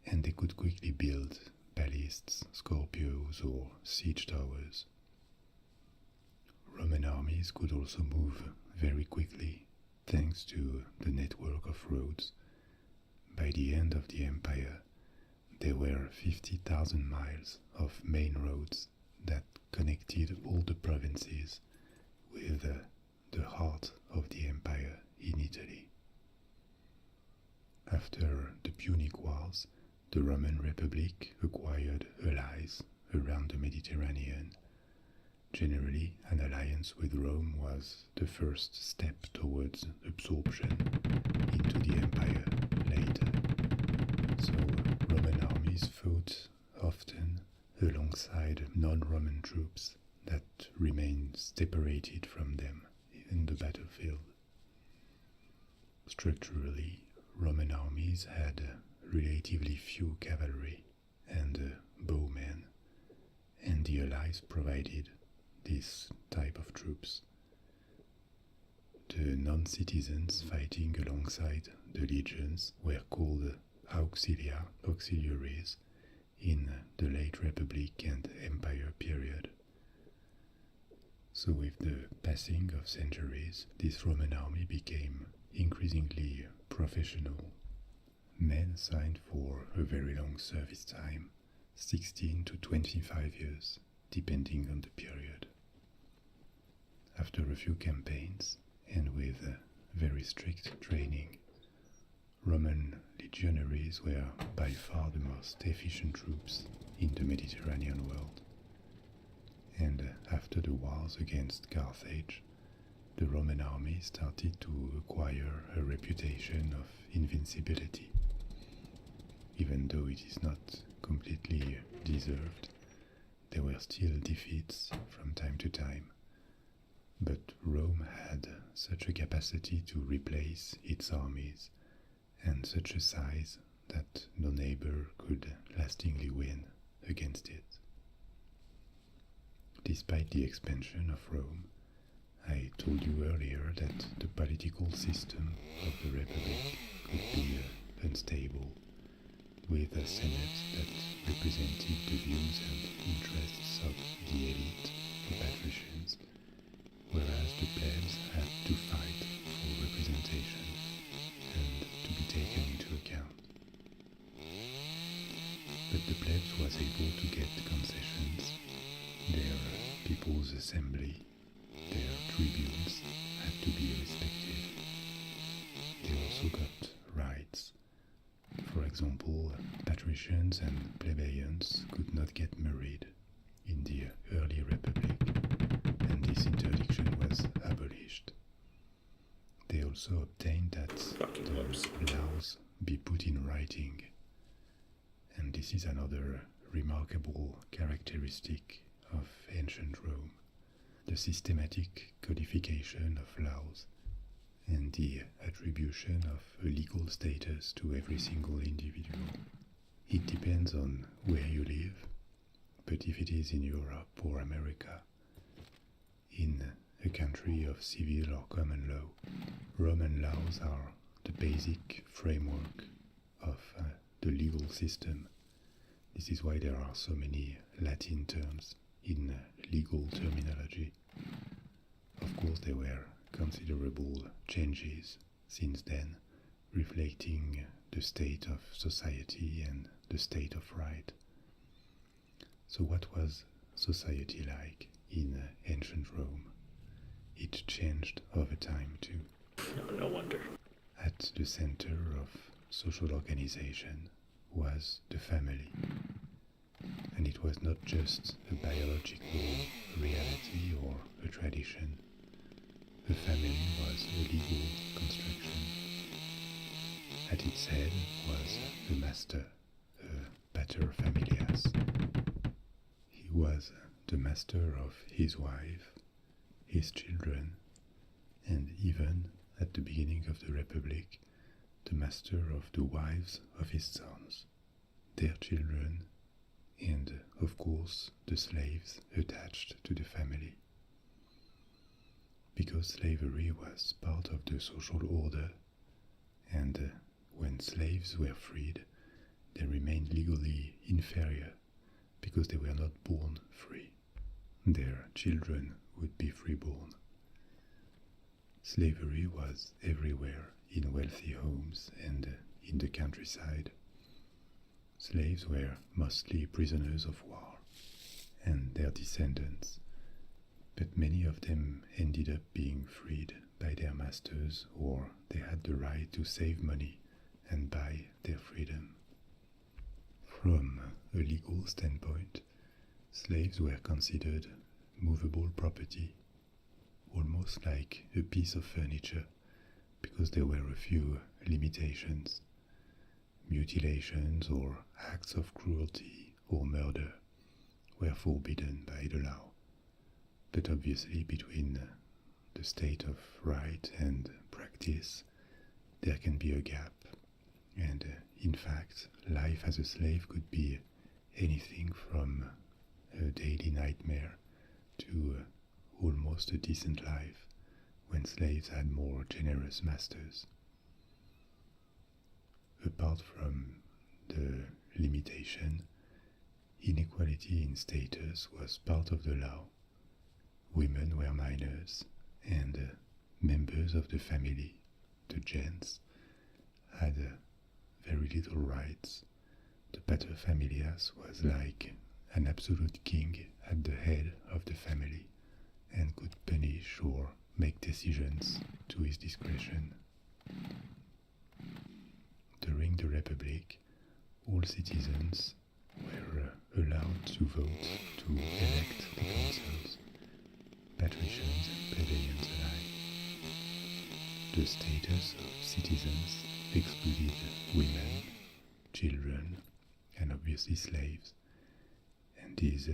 and they could quickly build ballists, scorpios, or siege towers. Roman armies could also move very quickly thanks to the network of roads. By the end of the empire, there were 50,000 miles of main roads that connected all the provinces with the heart of the empire in Italy. After the Punic Wars, the Roman Republic acquired allies around the Mediterranean. Generally, an alliance with Rome was the first step towards absorption into the empire later. So Roman armies fought often alongside non-Roman troops that remained separated from them in the battlefield. Structurally, Roman armies had relatively few cavalry and bowmen, and the allies provided this type of troops. The non-citizens fighting alongside the legions were called auxiliaries in the late Republic and Empire period. So with the passing of centuries, this Roman army became increasingly professional. Men signed for a very long service time, 16 to 25 years, depending on the period. After a few campaigns, and with very strict training, Roman legionaries were by far the most efficient troops in the Mediterranean world. And after the wars against Carthage, the Roman army started to acquire a reputation of invincibility. Even though it is not completely deserved, there were still defeats from time to time. But Rome had such a capacity to replace its armies and such a size that no neighbor could lastingly win against it. Despite the expansion of Rome, I told you earlier that the political system of the Republic could be unstable, with a Senate that represented the views and interests of the elite, the patricians, whereas the plebs had to fight for representation and to be taken into account. But the plebs was able to get concessions, their people's assembly, their tribunes had to be respected. They also got rights. For example, patricians and plebeians could not get married in the early republic, and this interdiction was abolished. They also obtained that the laws be put in writing, and this is another remarkable characteristic of ancient Rome, the systematic codification of laws and the attribution of a legal status to every single individual. It depends on where you live, but if it is in Europe or America, in a country of civil or common law, Roman laws are the basic framework of the legal system. This is why there are so many Latin terms in legal terminology. Of course, there were considerable changes since then, reflecting the state of society and the state of right. So what was society like in ancient Rome? It changed over time too. No wonder. At the center of social organization was the family. And it was not just a biological reality or a tradition. The family was a legal construction. At its head was the master, a pater familias. He was the master of his wife, his children, and even at the beginning of the Republic, the master of the wives of his sons, their children, and of course the slaves attached to the family. Because slavery was part of the social order, and when slaves were freed, they remained legally inferior because they were not born free. Their children would be freeborn. Slavery was everywhere in wealthy homes and in the countryside. Slaves were mostly prisoners of war and their descendants, but many of them ended up being freed by their masters, or they had the right to save money and buy their freedom. From a legal standpoint, slaves were considered movable property, almost like a piece of furniture, because there were a few limitations. Mutilations or acts of cruelty or murder were forbidden by the law. But obviously between the state of right and practice, there can be a gap. And in fact, life as a slave could be anything from a daily nightmare to almost a decent life when slaves had more generous masters. Apart from the limitation, inequality in status was part of the law. Women were minors, and members of the family, the gens, had very little rights. The paterfamilias was like an absolute king at the head of the family and could punish or make decisions to his discretion. During the Republic, all citizens were allowed to vote to elect the councils, patricians and plebeians alike. The status of citizens excluded women, children, and obviously slaves, and these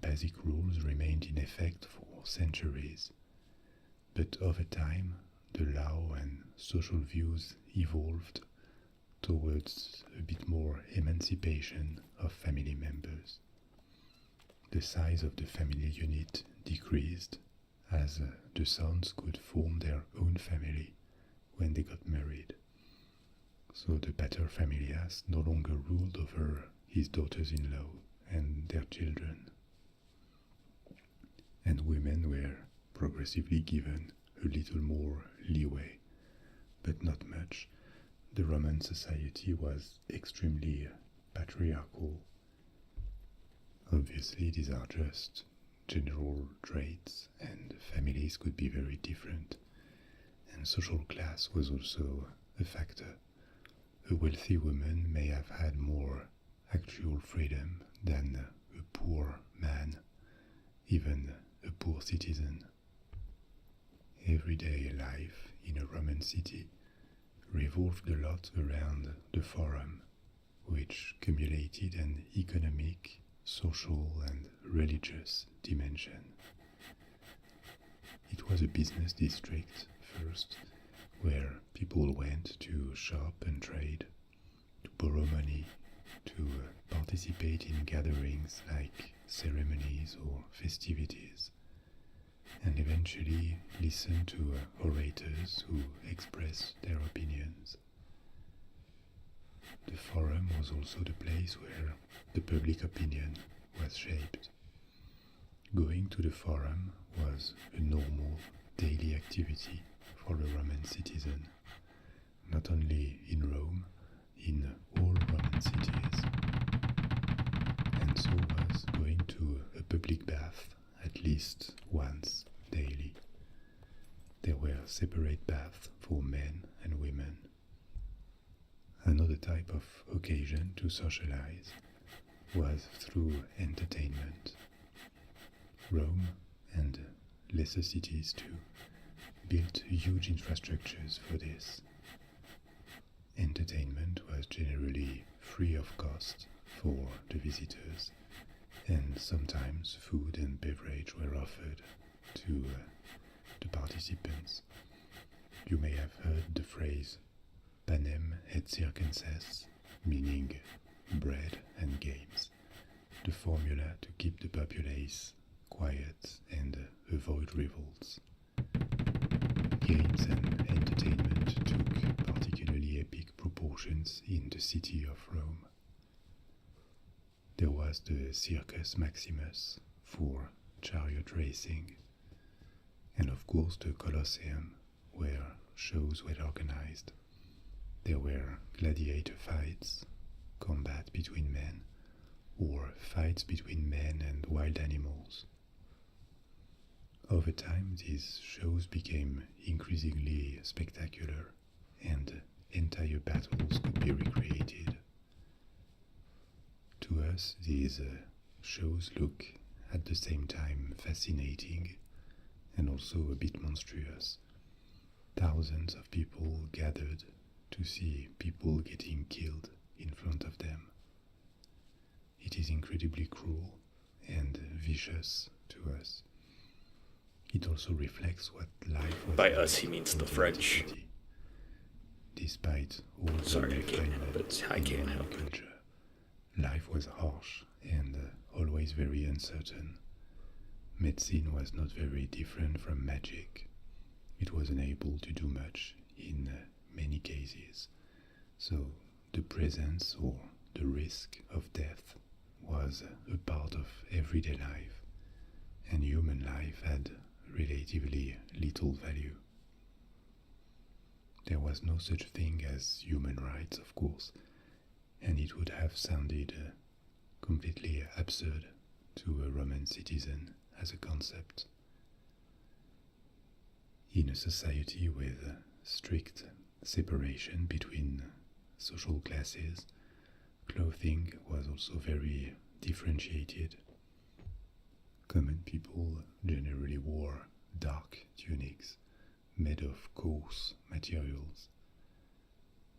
basic rules remained in effect for centuries. But over time, the law and social views evolved towards a bit more emancipation of family members. The size of the family unit decreased as the sons could form their own family when they got married. So the paterfamilias no longer ruled over his daughters-in-law and their children. And women were progressively given a little more leeway, but not much. The Roman society was extremely patriarchal. Obviously, these are just general traits, and families could be very different, and social class was also a factor. A wealthy woman may have had more actual freedom than a poor man, even a poor citizen. Everyday life in a Roman city revolved a lot around the forum, which cumulated an economic, social, and religious dimension. It was a business district first, where people went to shop and trade, to borrow money, to participate in gatherings like ceremonies or festivities, and eventually listen to orators who expressed their opinions. The forum was also the place where the public opinion was shaped. Going to the forum was a normal daily activity for a Roman citizen, not only in Rome, in all Roman cities. And so was going to a public bath at least once daily. There were separate baths for men and women. Another type of occasion to socialize was through entertainment. Rome, and lesser cities too, built huge infrastructures for this. Entertainment was generally free of cost for the visitors, and sometimes food and beverage were offered to the participants. You may have heard the phrase panem et circenses, meaning bread and games, the formula to keep the populace quiet and avoid revolts. Games and entertainment took particularly epic proportions in the city of Rome. There was the Circus Maximus for chariot racing, and of course the Colosseum, where shows were organized. There were gladiator fights, combat between men, or fights between men and wild animals. Over time, these shows became increasingly spectacular, and entire battles could be recreated. To us, these shows look at the same time fascinating and also a bit monstrous. Thousands of people gathered to see people getting killed in front of them. It is incredibly cruel and vicious to us. It also reflects what life was. By us, he means the French. Despite all the Sorry, I can't help it. Culture, life was harsh and always very uncertain. Medicine was not very different from magic. It was unable to do much in many cases. So the presence or the risk of death was a part of everyday life, and human life had relatively little value. There was no such thing as human rights, of course, and it would have sounded completely absurd to a Roman citizen as a concept. In a society with strict separation between social classes, clothing was also very differentiated. Common people generally wore dark tunics made of coarse materials.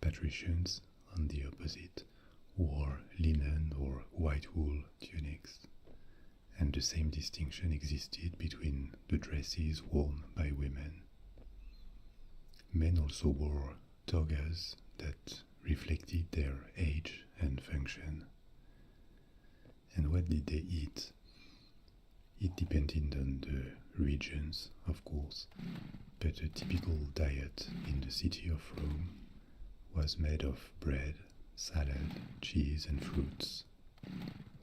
Patricians, on the opposite, wore linen or white wool tunics, and the same distinction existed between the dresses worn by women. Men also wore togas that reflected their age and function. And what did they eat? It depended on the regions, of course, but a typical diet in the city of Rome was made of bread, salad, cheese and fruits,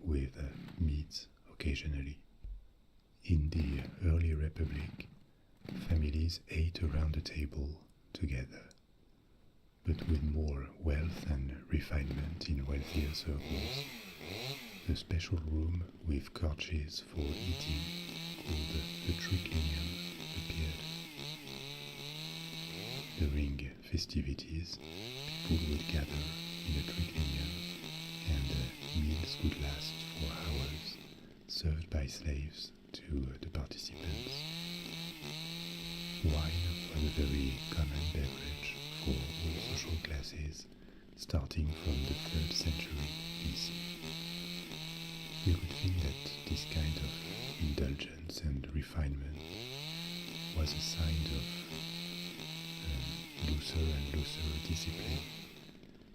with meat occasionally. In the early Republic, families ate around the table together, but with more wealth and refinement in wealthier circles. a special room with couches for eating called the triclinium appeared. During festivities, people would gather in the triclinium, and meals could last for hours, served by slaves to the participants. Wine was a very common beverage for all social classes, starting from the 3rd century BC. You could think that this kind of indulgence and refinement was a sign of looser and looser discipline,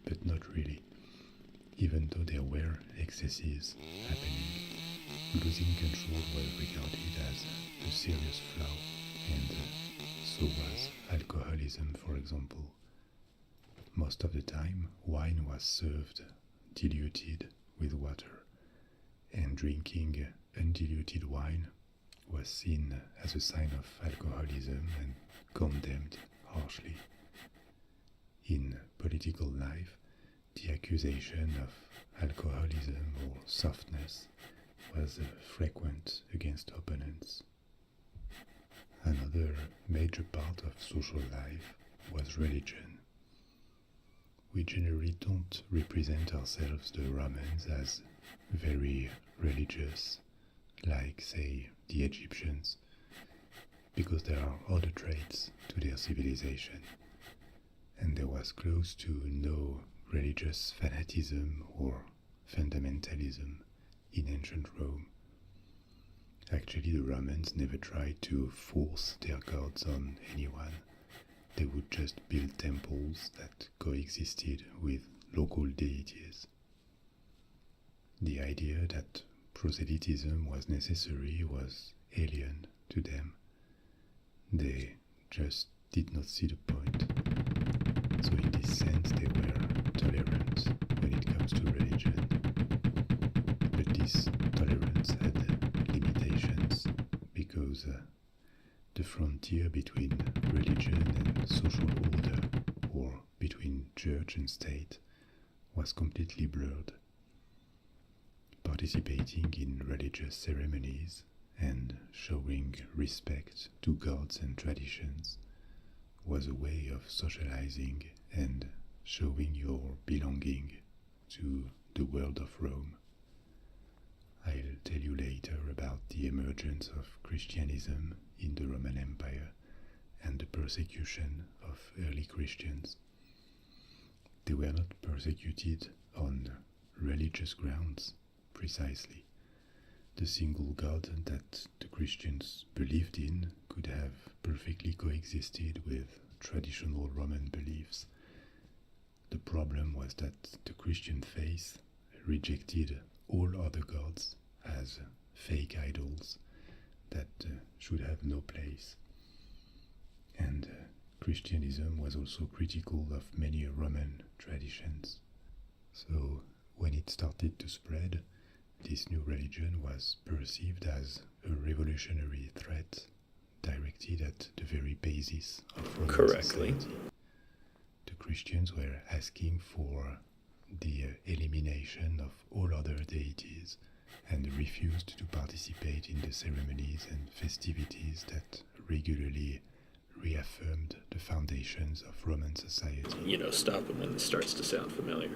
but not really. Even though there were excesses happening, losing control was regarded as a serious flaw, and so was alcoholism, for example. Most of the time, wine was served diluted with water, and drinking undiluted wine was seen as a sign of alcoholism and condemned harshly. In political life, the accusation of alcoholism or softness was frequent against opponents. Another major part of social life was religion. We generally don't represent ourselves, the Romans, as very religious, like, say, the Egyptians, because there are other traits to their civilization, and there was close to no religious fanaticism or fundamentalism in ancient Rome. Actually, the Romans never tried to force their gods on anyone. They would just build temples that coexisted with local deities. The idea that proselytism was necessary was alien to them. They just did not see the point. So in this sense they were tolerant when it comes to religion. But this tolerance had limitations because the frontier between religion and social order, or between church and state, was completely blurred. Participating in religious ceremonies and showing respect to gods and traditions was a way of socializing and showing your belonging to the world of Rome. I'll tell you later about the emergence of Christianism in the Roman Empire and the persecution of early Christians. They were not persecuted on religious grounds, precisely. The single God that the Christians believed in could have perfectly coexisted with traditional Roman beliefs. The problem was that the Christian faith rejected all other gods as fake idols that should have no place. And Christianism was also critical of many Roman traditions. So when it started to spread, this new religion was perceived as a revolutionary threat directed at the very basis of Roman society. The Christians were asking for the elimination of all other deities and refused to participate in the ceremonies and festivities that regularly reaffirmed the foundations of Roman society. Stop them when this starts to sound familiar.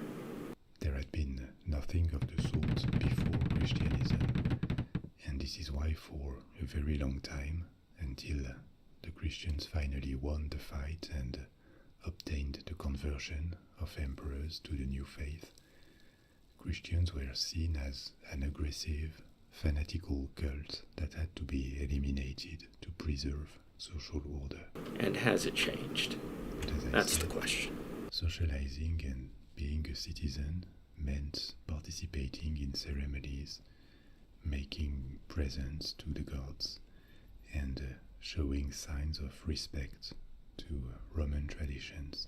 There had been nothing of the sort before Christianism, and this is why for a very long time, until the Christians finally won the fight and obtained the conversion of emperors to the new faith, Christians were seen as an aggressive, fanatical cult that had to be eliminated to preserve social order. And has it changed? That's the question. Socializing and being a citizen meant participating in ceremonies, making presents to the gods, and showing signs of respect to Roman traditions.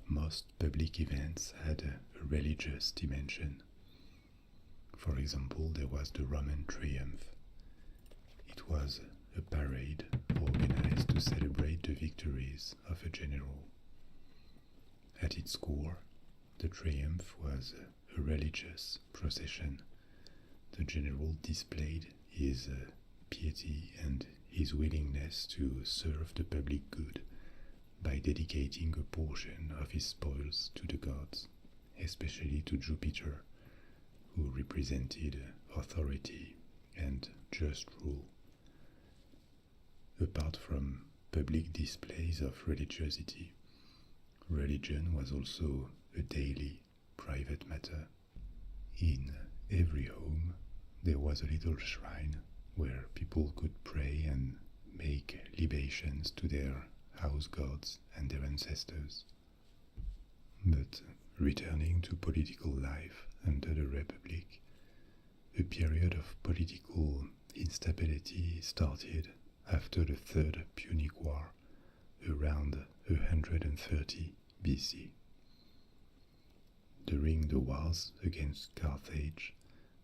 Most public events had a religious dimension. For example, there was the Roman Triumph. It was a parade organized to celebrate the victories of a general. At its core, the triumph was a religious procession. The general displayed his piety and his willingness to serve the public good by dedicating a portion of his spoils to the gods, especially to Jupiter, who represented authority and just rule. Apart from public displays of religiosity, religion was also a daily, private matter. In every home, there was a little shrine where people could pray and make libations to their house gods and their ancestors. But returning to political life under the Republic, a period of political instability started after the Third Punic War around 130 BC. During the wars against Carthage,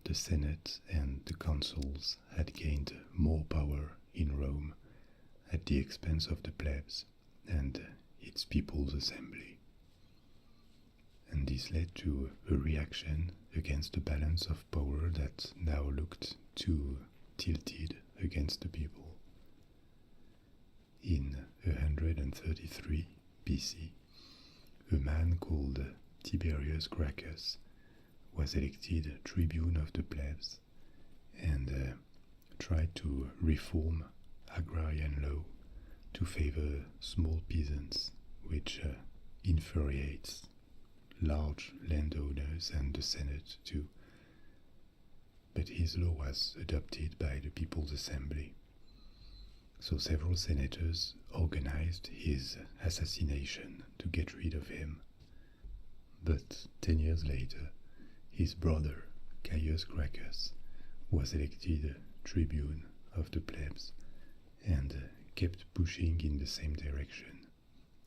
the Senate and the consuls had gained more power in Rome at the expense of the plebs and its people's assembly. And this led to a reaction against the balance of power that now looked too tilted against the people. In 133 BC, a man called Tiberius Gracchus was elected tribune of the plebs and tried to reform agrarian law to favor small peasants, which infuriates large landowners and the Senate too. But his law was adopted by the People's Assembly. So several senators organized his assassination to get rid of him. But 10 years later, his brother, Caius Gracchus, was elected tribune of the plebs and kept pushing in the same direction.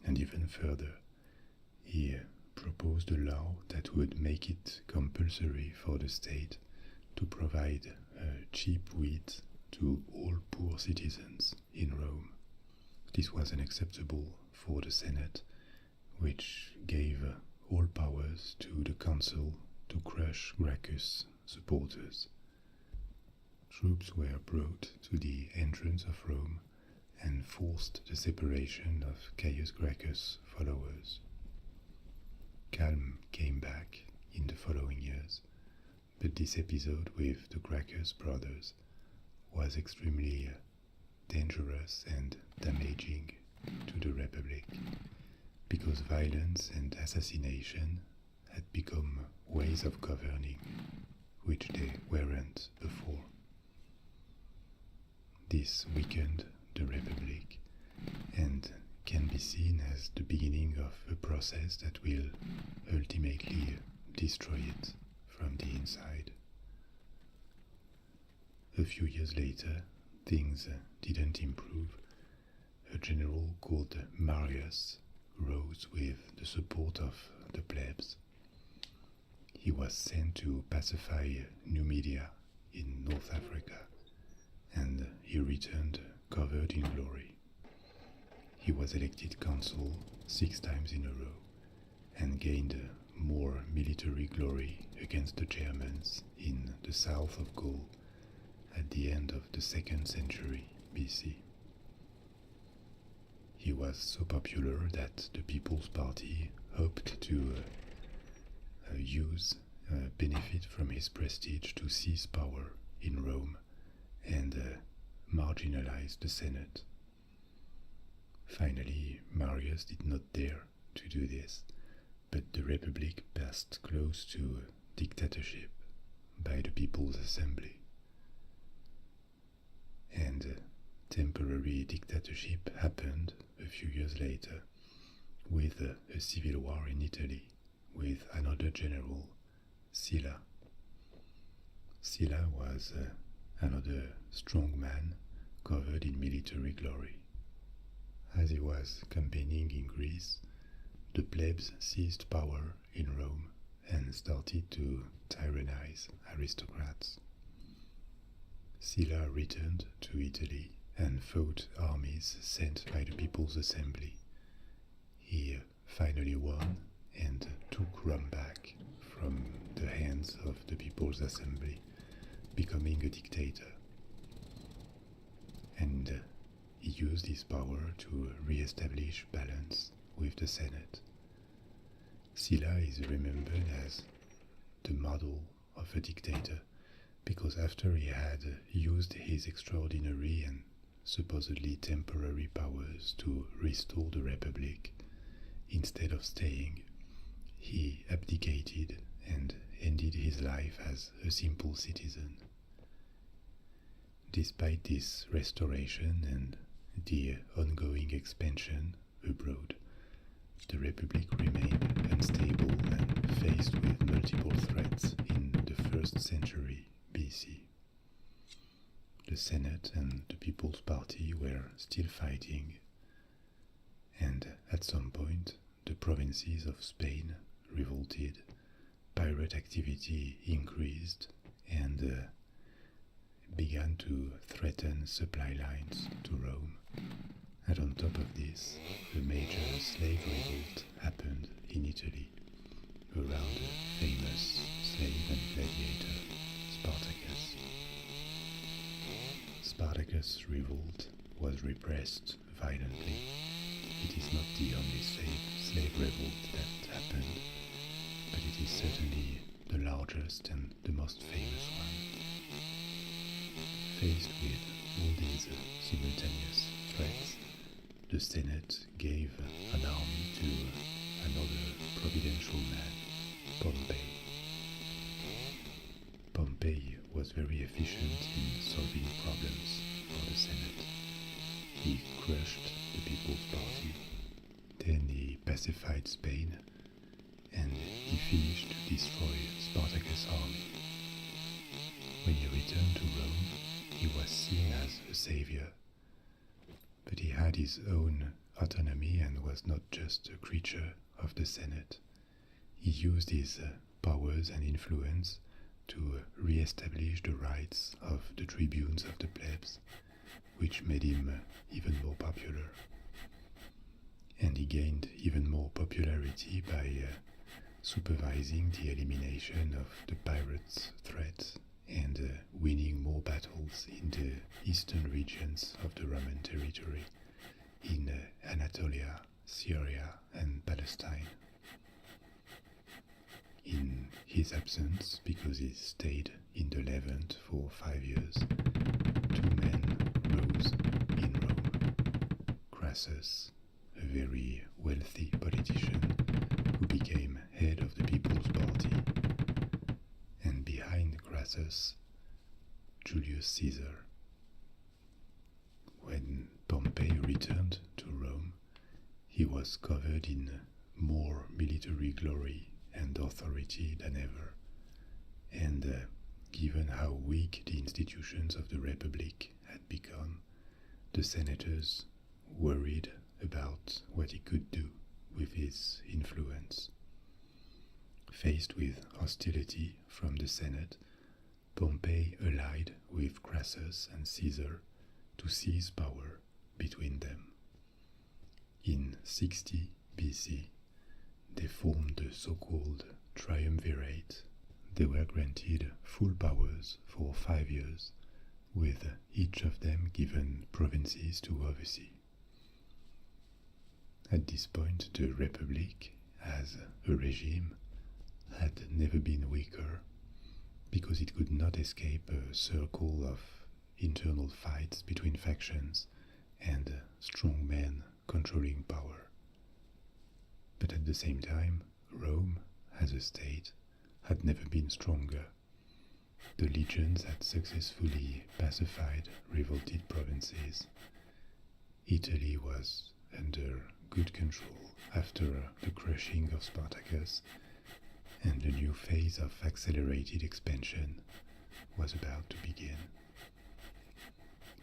And even further, he proposed a law that would make it compulsory for the state to provide cheap wheat to all poor citizens in Rome. This was unacceptable for the Senate, which gave all powers to the consul to crush Gracchus' supporters. Troops were brought to the entrance of Rome and forced the separation of Caius Gracchus' followers. Calm came back in the following years, but this episode with the Gracchus brothers was extremely dangerous and damaging to the Republic, because violence and assassination had become ways of governing which they weren't before. This weakened the Republic and can be seen as the beginning of a process that will ultimately destroy it from the inside. A few years later, things didn't improve. A general called Marius rose with the support of the plebs. He was sent to pacify Numidia in North Africa, and he returned covered in glory. He was elected consul 6 times in a row and gained more military glory against the Germans in the south of Gaul at the end of the 2nd century BC. He was so popular that the People's Party hoped to benefit from his prestige to seize power in Rome and marginalize the Senate. Finally, Marius did not dare to do this, but the Republic passed close to dictatorship by the People's Assembly. And temporary dictatorship happened a few years later with a civil war in Italy with another general, Sylla. Sylla was another strong man covered in military glory. As he was campaigning in Greece, the plebs seized power in Rome and started to tyrannize aristocrats. Sylla returned to Italy and fought armies sent by the People's Assembly. He finally won and took Rome back from the People's Assembly, becoming a dictator. And he used his power to re-establish balance with the Senate. Sylla is remembered as the model of a dictator because after he had used his extraordinary and supposedly temporary powers to restore the Republic, instead of staying, he abdicated and ended his life as a simple citizen. Despite this restoration and the ongoing expansion abroad, the Republic remained unstable and faced with multiple threats in the 1st century BC. The Senate and the People's Party were still fighting, and at some point the provinces of Spain revolted, pirate activity increased, and began to threaten supply lines to Rome. And on top of this, a major slave revolt happened in Italy around the famous slave and gladiator Spartacus. Spartacus' revolt was repressed violently. It is not the only slave revolt that happened, but it is certainly the largest and the most famous one. Faced with all these simultaneous threats, the Senate gave an army to another providential man, Pompey. Pompey was very efficient in solving problems for the Senate. He crushed the People's Party, then he pacified Spain, and he finished to destroy Spartacus' army. When he returned to Rome, he was seen as a savior, but he had his own autonomy and was not just a creature of the Senate. He used his powers and influence to re-establish the rights of the tribunes of the plebs, which made him even more popular. And he gained even more popularity by supervising the elimination of the pirates' threat and winning more battles in the eastern regions of the Roman territory, in Anatolia, Syria, and Palestine. In his absence, because he stayed in the Levant for 5 years, 2 men rose in Rome. Crassus, a very wealthy politician who became head of the People's Party, and behind Crassus, Julius Caesar. When Pompey returned to Rome, he was covered in more military glory and authority than ever, and given how weak the institutions of the Republic had become, the senators worried about what he could do with his influence. Faced with hostility from the Senate, Pompey allied with Crassus and Caesar to seize power between them. In 60 BC, they formed the so-called triumvirate. They were granted full powers for 5 years, with each of them given provinces to oversee. At this point, the Republic, as a regime, had never been weaker, because it could not escape a circle of internal fights between factions and strong men controlling power. But at the same time, Rome, as a state, had never been stronger. The legions had successfully pacified revolted provinces. Italy was under good control after the crushing of Spartacus, and a new phase of accelerated expansion was about to begin.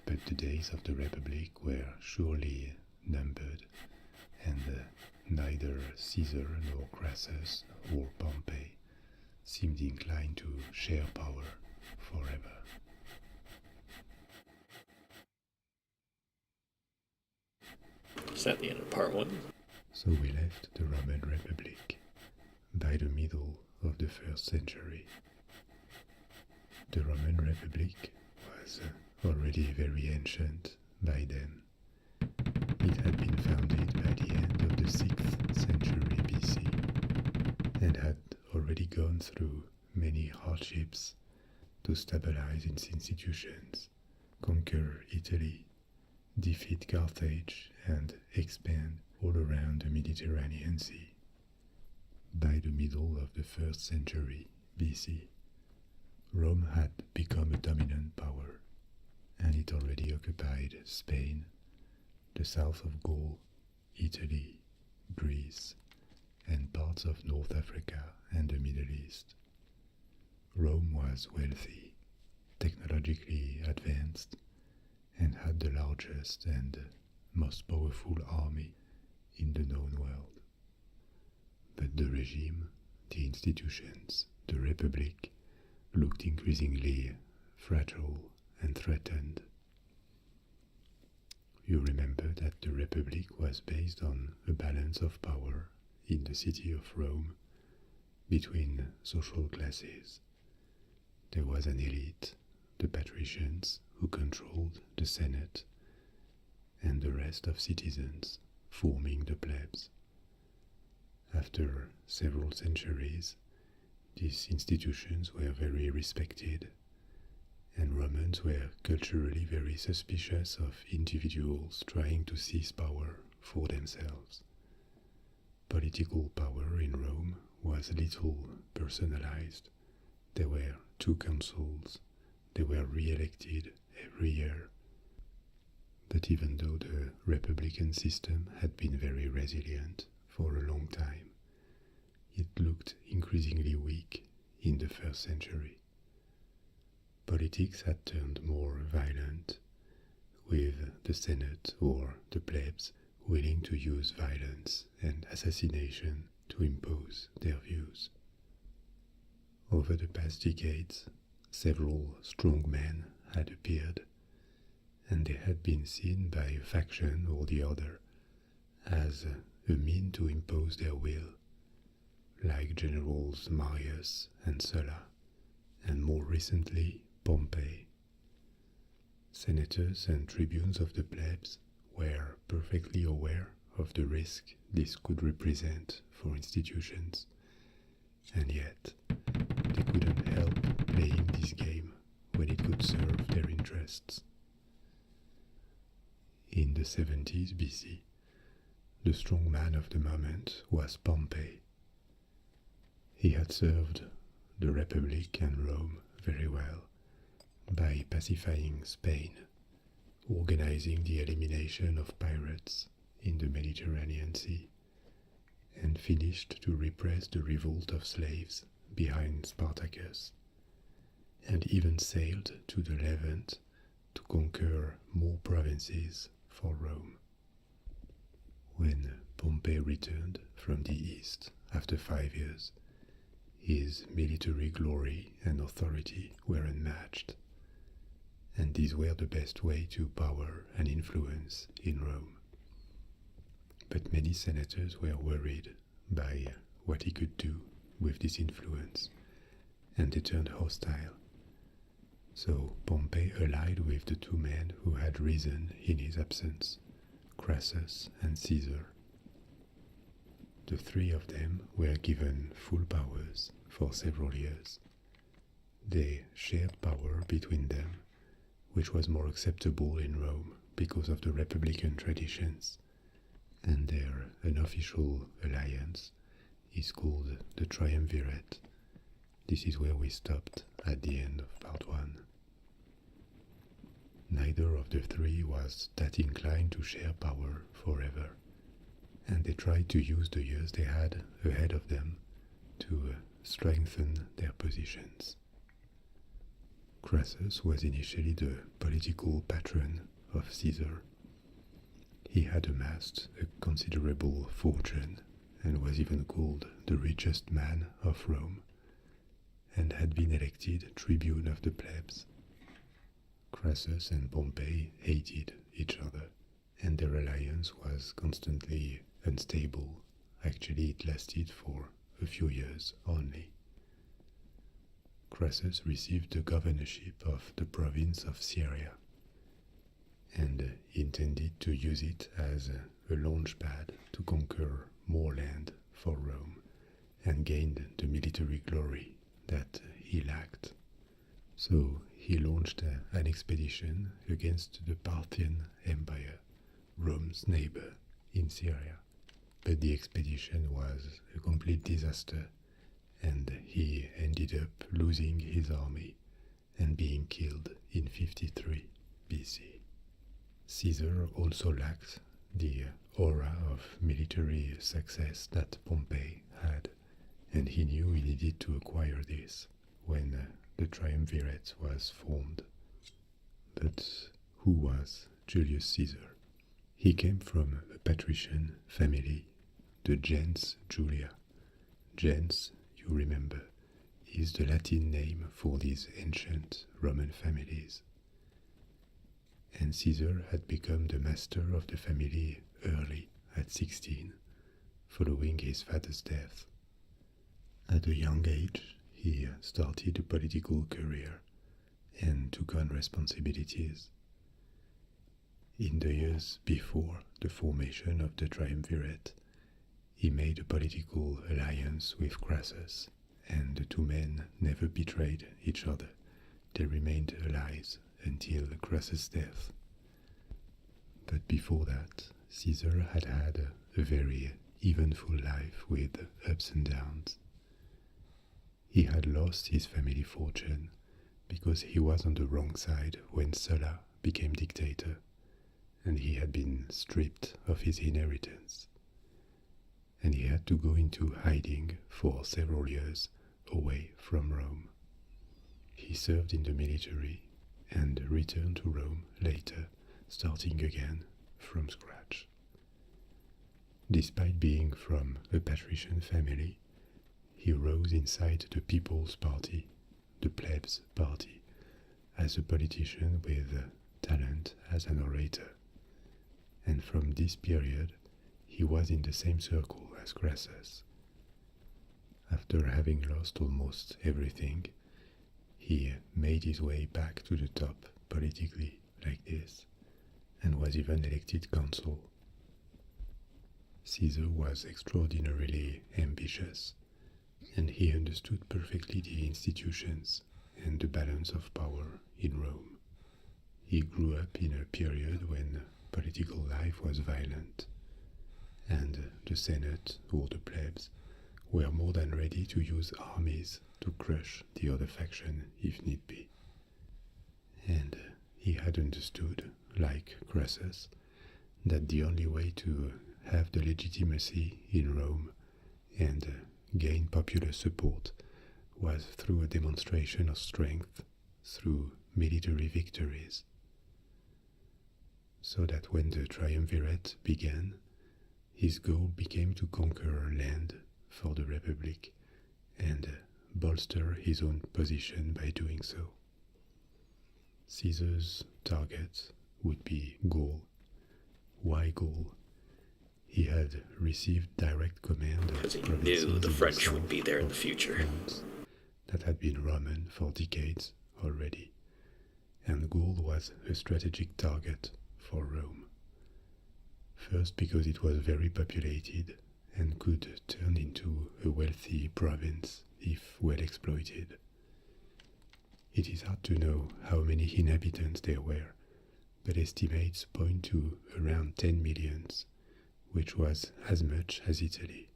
But the days of the Republic were surely numbered, and neither Caesar nor Crassus or Pompey seemed inclined to share power forever. Is that the end of part 1? So we left the Roman Republic by the middle of the 1st century. the Roman Republic was already very ancient by then. It had been founded by the end of the 6th century BC and had already gone through many hardships to stabilize its institutions, conquer Italy, defeat Carthage, and expand all around the Mediterranean Sea. By the middle of the 1st century BC, Rome had become a dominant power, and it already occupied Spain, the south of Gaul, Italy, Greece, and parts of North Africa and the Middle East. Rome was wealthy, technologically advanced, and had the largest and most powerful army in the known world. But the regime, the institutions, the republic looked increasingly fragile and threatened. You remember that the republic was based on a balance of power in the city of Rome between social classes. There was an elite, the patricians, who controlled the Senate, and the rest of citizens forming the plebs. After several centuries, these institutions were very respected, and Romans were culturally very suspicious of individuals trying to seize power for themselves. Political power in Rome was little personalized. There were 2 consuls, they were re-elected every year. But even though the republican system had been very resilient for a long time, it looked increasingly weak in the 1st century. Politics had turned more violent, with the Senate or the plebs willing to use violence and assassination to impose their views. Over the past decades, several strong men had appeared, and they had been seen by a faction or the other as a mean to impose their will, like generals Marius and Sulla, and more recently Pompey. Senators and tribunes of the plebs were perfectly aware of the risk this could represent for institutions, and yet they couldn't help playing this game when it could serve their interests. In the 70s BC, the strong man of the moment was Pompey. He had served the Republic and Rome very well by pacifying Spain, organizing the elimination of pirates in the Mediterranean Sea, and finished to repress the revolt of slaves behind Spartacus, and even sailed to the Levant to conquer more provinces for Rome. When Pompey returned from the east after 5 years, his military glory and authority were unmatched, and these were the best way to power and influence in Rome. But many senators were worried by what he could do with this influence, and they turned hostile. So Pompey allied with the 2 men who had risen in his absence, Crassus and Caesar. The 3 of them were given full powers for several years. They shared power between them, which was more acceptable in Rome because of the republican traditions, and their unofficial alliance is called the Triumvirate. This is where we stopped at the end of part 1. Neither of the 3 was that inclined to share power forever, and they tried to use the years they had ahead of them to strengthen their positions. Crassus was initially the political patron of Caesar. He had amassed a considerable fortune and was even called the richest man of Rome, and had been elected tribune of the plebs. Crassus and Pompey hated each other, and their alliance was constantly unstable. Actually, it lasted for a few years only. Crassus received the governorship of the province of Syria and intended to use it as a launchpad to conquer more land for Rome and gain the military glory that he lacked. So he launched an expedition against the Parthian Empire, Rome's neighbor in Syria. But the expedition was a complete disaster, and he ended up losing his army and being killed in 53 BC. Caesar also lacked the aura of military success that Pompey had, and he knew he needed to acquire this when the triumvirate was formed. But who was Julius Caesar? He came from a patrician family, the gens Julia. Gens, you remember, is the Latin name for these ancient Roman families. And Caesar had become the master of the family early, at 16, following his father's death. At a young age, he started a political career and took on responsibilities. In the years before the formation of the triumvirate, he made a political alliance with Crassus, and the two men never betrayed each other. They remained allies until Crassus' death. But before that, Caesar had had a very eventful life with ups and downs. He had lost his family fortune because he was on the wrong side when Sulla became dictator, and he had been stripped of his inheritance. And he had to go into hiding for several years away from Rome. He served in the military and returned to Rome later, starting again from scratch. Despite being from a patrician family, he rose inside the People's Party, the plebs' party, as a politician with talent as an orator. And from this period, he was in the same circle as Crassus. After having lost almost everything, he made his way back to the top politically like this, and was even elected consul. Caesar was extraordinarily ambitious, and he understood perfectly the institutions and the balance of power in Rome. He grew up in a period when political life was violent, and the Senate or the plebs were more than ready to use armies to crush the other faction if need be. And he had understood, like Crassus, that the only way to have the legitimacy in Rome and gain popular support was through a demonstration of strength, through military victories. So that when the triumvirate began, his goal became to conquer land for the Republic and bolster his own position by doing so. Caesar's target would be Gaul. Why Gaul? He had received direct command of because he knew the French would be there in the future. That had been Roman for decades already, and Gaul was a strategic target for Rome. First because it was very populated and could turn into a wealthy province if well exploited. It is hard to know how many inhabitants there were, but estimates point to around 10 millions, which was as much as Italy.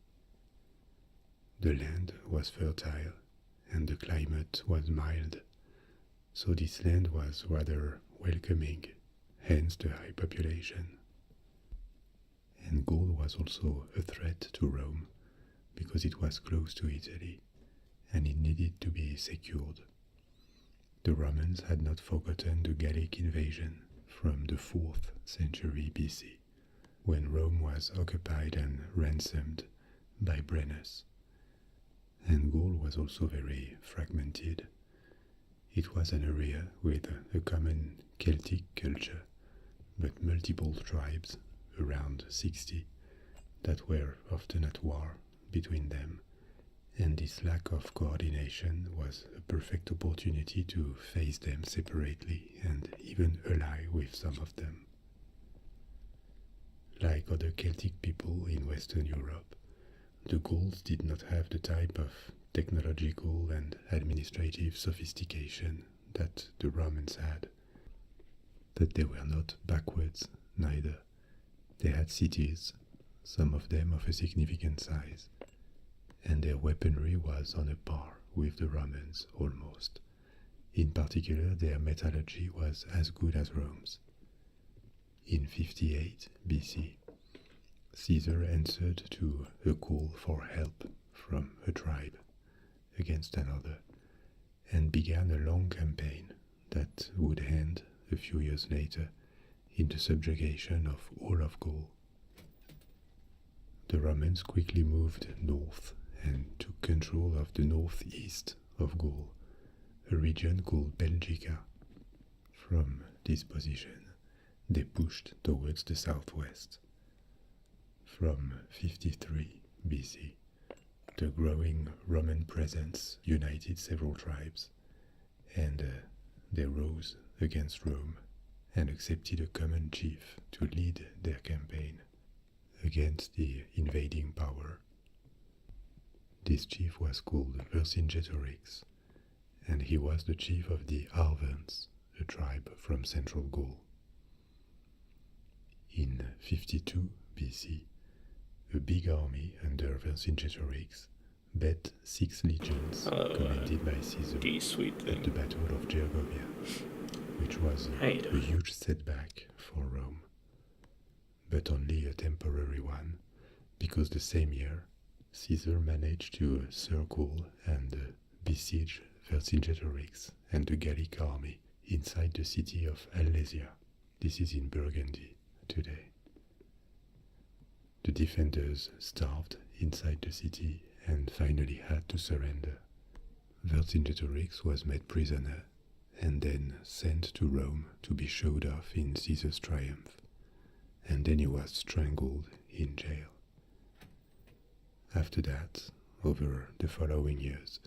The land was fertile and the climate was mild, so this land was rather welcoming, hence the high population. And Gaul was also a threat to Rome because it was close to Italy and it needed to be secured. The Romans had not forgotten the Gallic invasion from the 4th century BC, when Rome was occupied and ransomed by Brennus. And Gaul was also very fragmented. It was an area with a common Celtic culture, but multiple tribes, around 60, that were often at war between them, and this lack of coordination was a perfect opportunity to face them separately and even ally with some of them. Like other Celtic people in Western Europe, the Gauls did not have the type of technological and administrative sophistication that the Romans had. But they were not backwards neither. They had cities, some of them of a significant size, and their weaponry was on a par with the Romans almost. In particular, their metallurgy was as good as Rome's. In 58 BC, Caesar answered to a call for help from a tribe against another, and began a long campaign that would end a few years later in the subjugation of all of Gaul. The Romans quickly moved north and took control of the northeast of Gaul, a region called Belgica. From this position, they pushed towards the southwest. From 53 BC, the growing Roman presence united several tribes, and they rose against Rome and accepted a common chief to lead their campaign against the invading power. This chief was called Vercingetorix, and he was the chief of the Arverns, a tribe from central Gaul. In 52 BC, a big army under Vercingetorix bet 6 legions commanded by Caesar at the Battle of Gergovia, which was a huge setback for Rome, but only a temporary one, because the same year Caesar managed to circle and besiege Vercingetorix and the Gallic army inside the city of Alesia. This is in Burgundy today. The defenders starved inside the city and finally had to surrender. Vercingetorix was made prisoner and then sent to Rome to be showed off in Caesar's triumph, and then he was strangled in jail. After that, over the following years,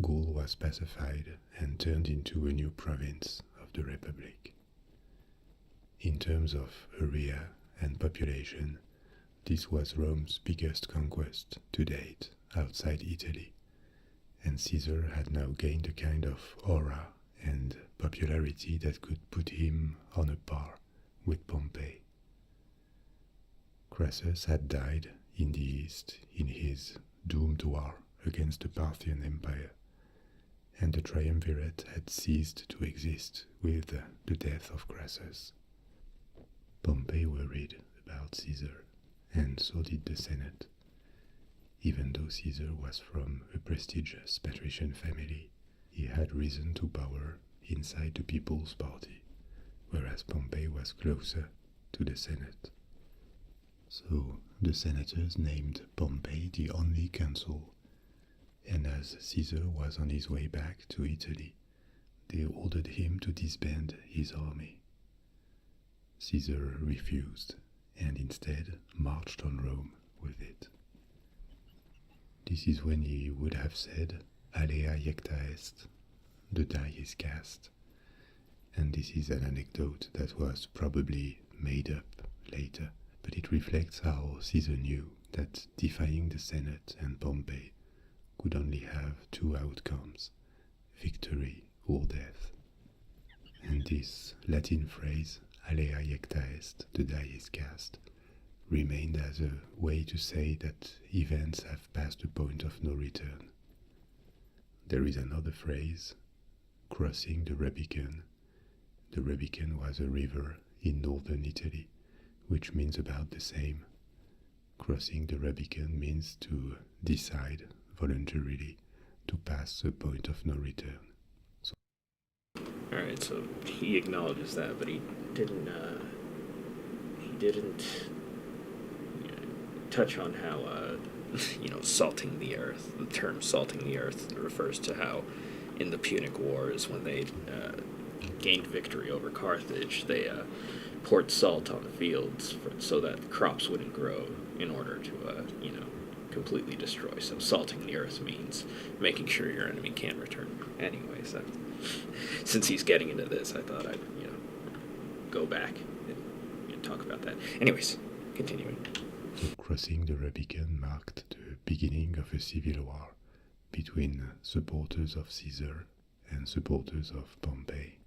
Gaul was pacified and turned into a new province of the Republic. In terms of area and population, this was Rome's biggest conquest to date outside Italy, and Caesar had now gained a kind of aura and popularity that could put him on a par with Pompey. Crassus had died in the east in his doomed war against the Parthian Empire, and the triumvirate had ceased to exist with the death of Crassus. Pompey worried about Caesar, and so did the Senate. Even though Caesar was from a prestigious patrician family, he had risen to power inside the People's Party, whereas Pompey was closer to the Senate. So the senators named Pompey the only consul, and as Caesar was on his way back to Italy, they ordered him to disband his army. Caesar refused, and instead marched on Rome with it. This is when he would have said, "Alea iecta est," the die is cast, and this is an anecdote that was probably made up later, but it reflects how Caesar knew that defying the Senate and Pompey could only have two outcomes, victory or death. And this Latin phrase, "Alea iecta est," the die is cast, remained as a way to say that events have passed the point of no return. There is another phrase, crossing the Rubicon. The Rubicon was a river in northern Italy, which means about the same. Crossing the Rubicon means to decide voluntarily to pass the point of no return. Alright, so he acknowledges that, but he didn't touch on how, salting the earth, the term salting the earth refers to how in the Punic Wars, when they gained victory over Carthage, they poured salt on the fields so that crops wouldn't grow in order to, completely destroy. So salting the earth means making sure your enemy can't return. Anyways, since he's getting into this, I thought I'd go back and talk about that. Anyways, continuing. So crossing the Rubicon marked the beginning of a civil war between supporters of Caesar and supporters of Pompey.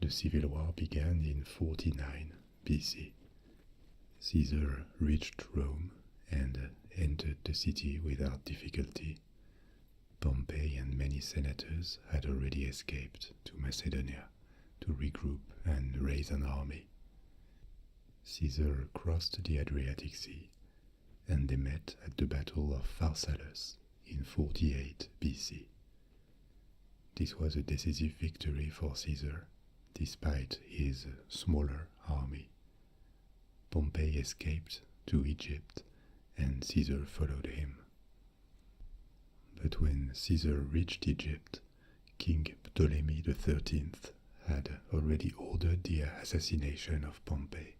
The civil war began in 49 BC. Caesar reached Rome and entered the city without difficulty. Pompey and many senators had already escaped to Macedonia to regroup and raise an army. Caesar crossed the Adriatic Sea, and they met at the Battle of Pharsalus in 48 BC. This was a decisive victory for Caesar, despite his smaller army. Pompey escaped to Egypt, and Caesar followed him. But when Caesar reached Egypt, King Ptolemy XIII had already ordered the assassination of Pompey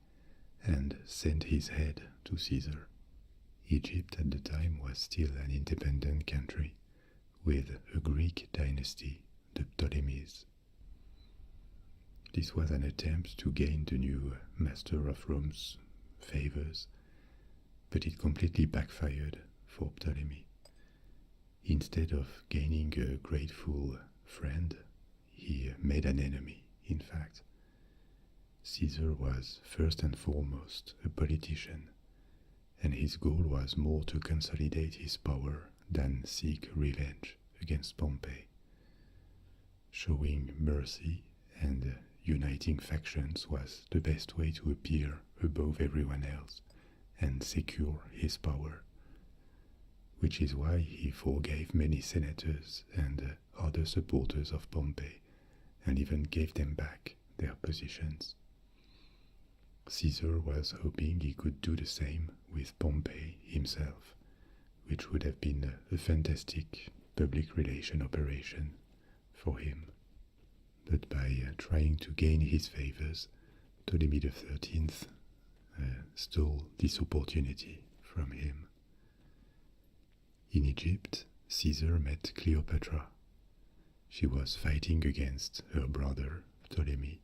and sent his head to Caesar. Egypt at the time was still an independent country with a Greek dynasty, the Ptolemies. This was an attempt to gain the new master of Rome's favors, but it completely backfired for Ptolemy. Instead of gaining a grateful friend, he made an enemy, in fact. Caesar was first and foremost a politician, and his goal was more to consolidate his power than seek revenge against Pompey. Showing mercy and uniting factions was the best way to appear above everyone else and secure his power, which is why he forgave many senators and other supporters of Pompey and even gave them back their positions. Caesar was hoping he could do the same with Pompey himself, which would have been a fantastic public relation operation for him. But by trying to gain his favors, Ptolemy XIII stole this opportunity from him. In Egypt, Caesar met Cleopatra. She was fighting against her brother Ptolemy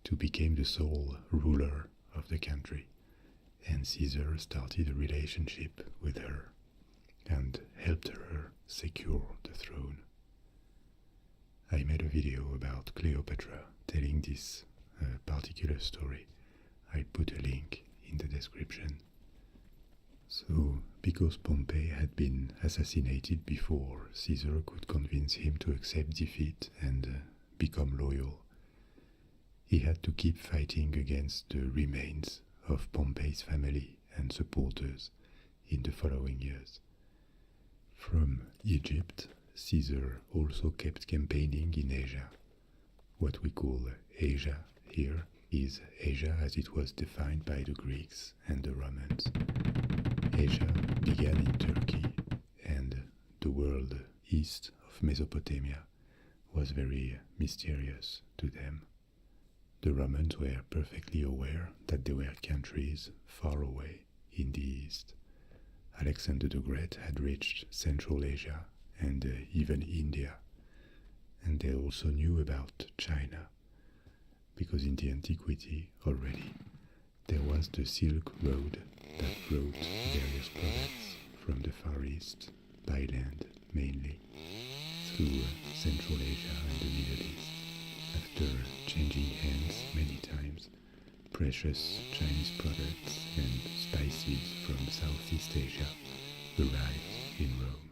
to become the sole ruler of the country, and Caesar started a relationship with her and helped her secure the throne. I made a video about Cleopatra telling this particular story. I put a link in the description. So, because Pompey had been assassinated before Caesar could convince him to accept defeat and become loyal, he had to keep fighting against the remains of Pompey's family and supporters in the following years. From Egypt, Caesar also kept campaigning in Asia. What we call Asia here is Asia as it was defined by the Greeks and the Romans. Asia began in Turkey, and the world east of Mesopotamia was very mysterious to them. The Romans were perfectly aware that there were countries far away in the east. Alexander the Great had reached Central Asia and even India, and they also knew about China, because in the antiquity already there was the Silk Road that brought various products from the Far East by land mainly through Central Asia and the Middle East. After changing hands many times, precious Chinese products and spices from Southeast Asia arrived in Rome.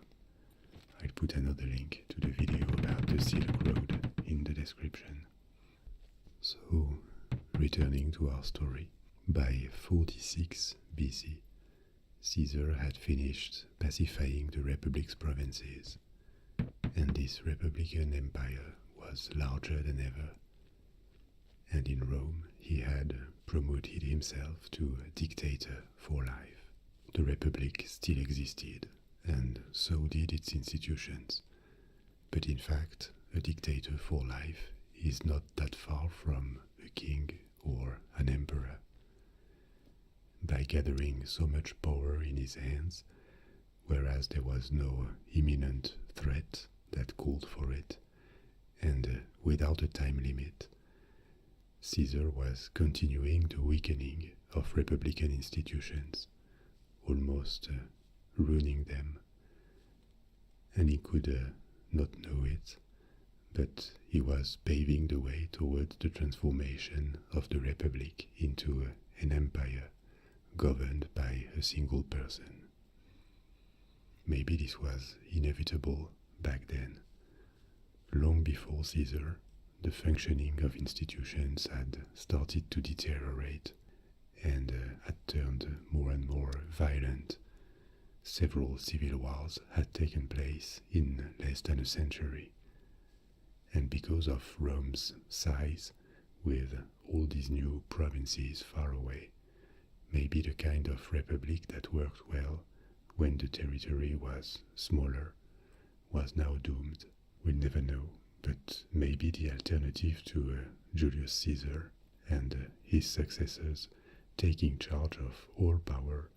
I'll put another link to the video about the Silk Road in the description. So, returning to our story, by 46 BC, Caesar had finished pacifying the Republic's provinces, and this Republican empire was larger than ever. And in Rome, he had promoted himself to a dictator for life. The Republic still existed, and so did its institutions. But in fact, a dictator for life is not that far from a king or an emperor. by gathering so much power in his hands, whereas there was no imminent threat that called for it, and without a time limit, Caesar was continuing the weakening of republican institutions, almost ruining them. And he could not know it, but he was paving the way towards the transformation of the republic into an empire governed by a single person. Maybe this was inevitable back then. Long before Caesar, the functioning of institutions had started to deteriorate and had turned more and more violent. Several civil wars had taken place in less than a century. And because of Rome's size, with all these new provinces far away, maybe the kind of republic that worked well when the territory was smaller was now doomed. We'll never know, but maybe the alternative to Julius Caesar and his successors taking charge of all power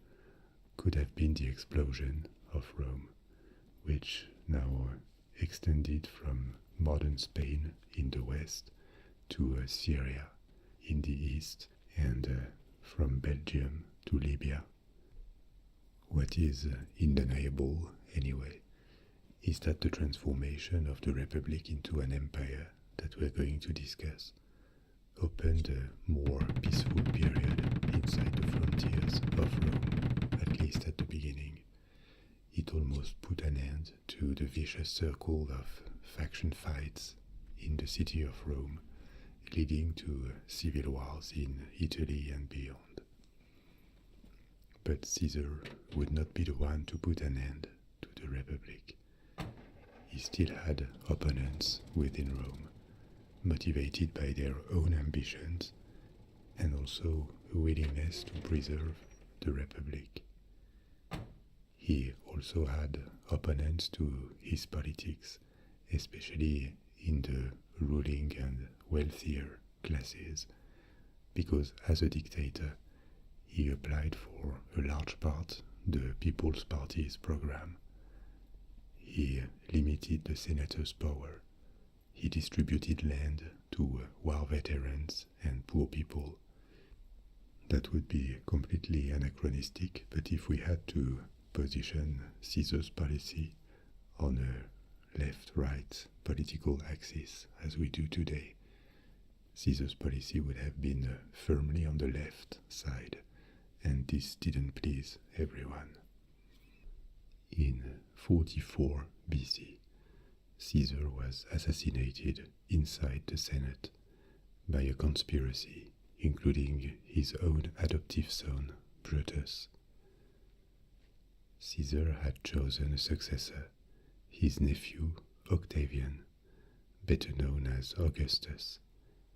could have been the explosion of Rome, which now extended from modern Spain in the west to Syria in the east, and from Belgium to Libya. What is undeniable, anyway, is that the transformation of the Republic into an empire that we're going to discuss opened a more peaceful period inside the frontiers of Rome, at least at the beginning. It almost put an end to the vicious circle of faction fights in the city of Rome, leading to civil wars in Italy and beyond. But Caesar would not be the one to put an end to the Republic. He still had opponents within Rome, motivated by their own ambitions and also a willingness to preserve the Republic. He also had opponents to his politics, especially in the ruling and wealthier classes, because as a dictator, he applied for a large part the People's Party's program. He limited the senator's power. He distributed land to war veterans and poor people. That would be completely anachronistic, but if we had to position Caesar's policy on a left-right political axis as we do today, Caesar's policy would have been firmly on the left side, and this didn't please everyone. In 44 BC, Caesar was assassinated inside the Senate by a conspiracy including his own adoptive son, Brutus. Caesar had chosen a successor, his nephew Octavian, better known as Augustus,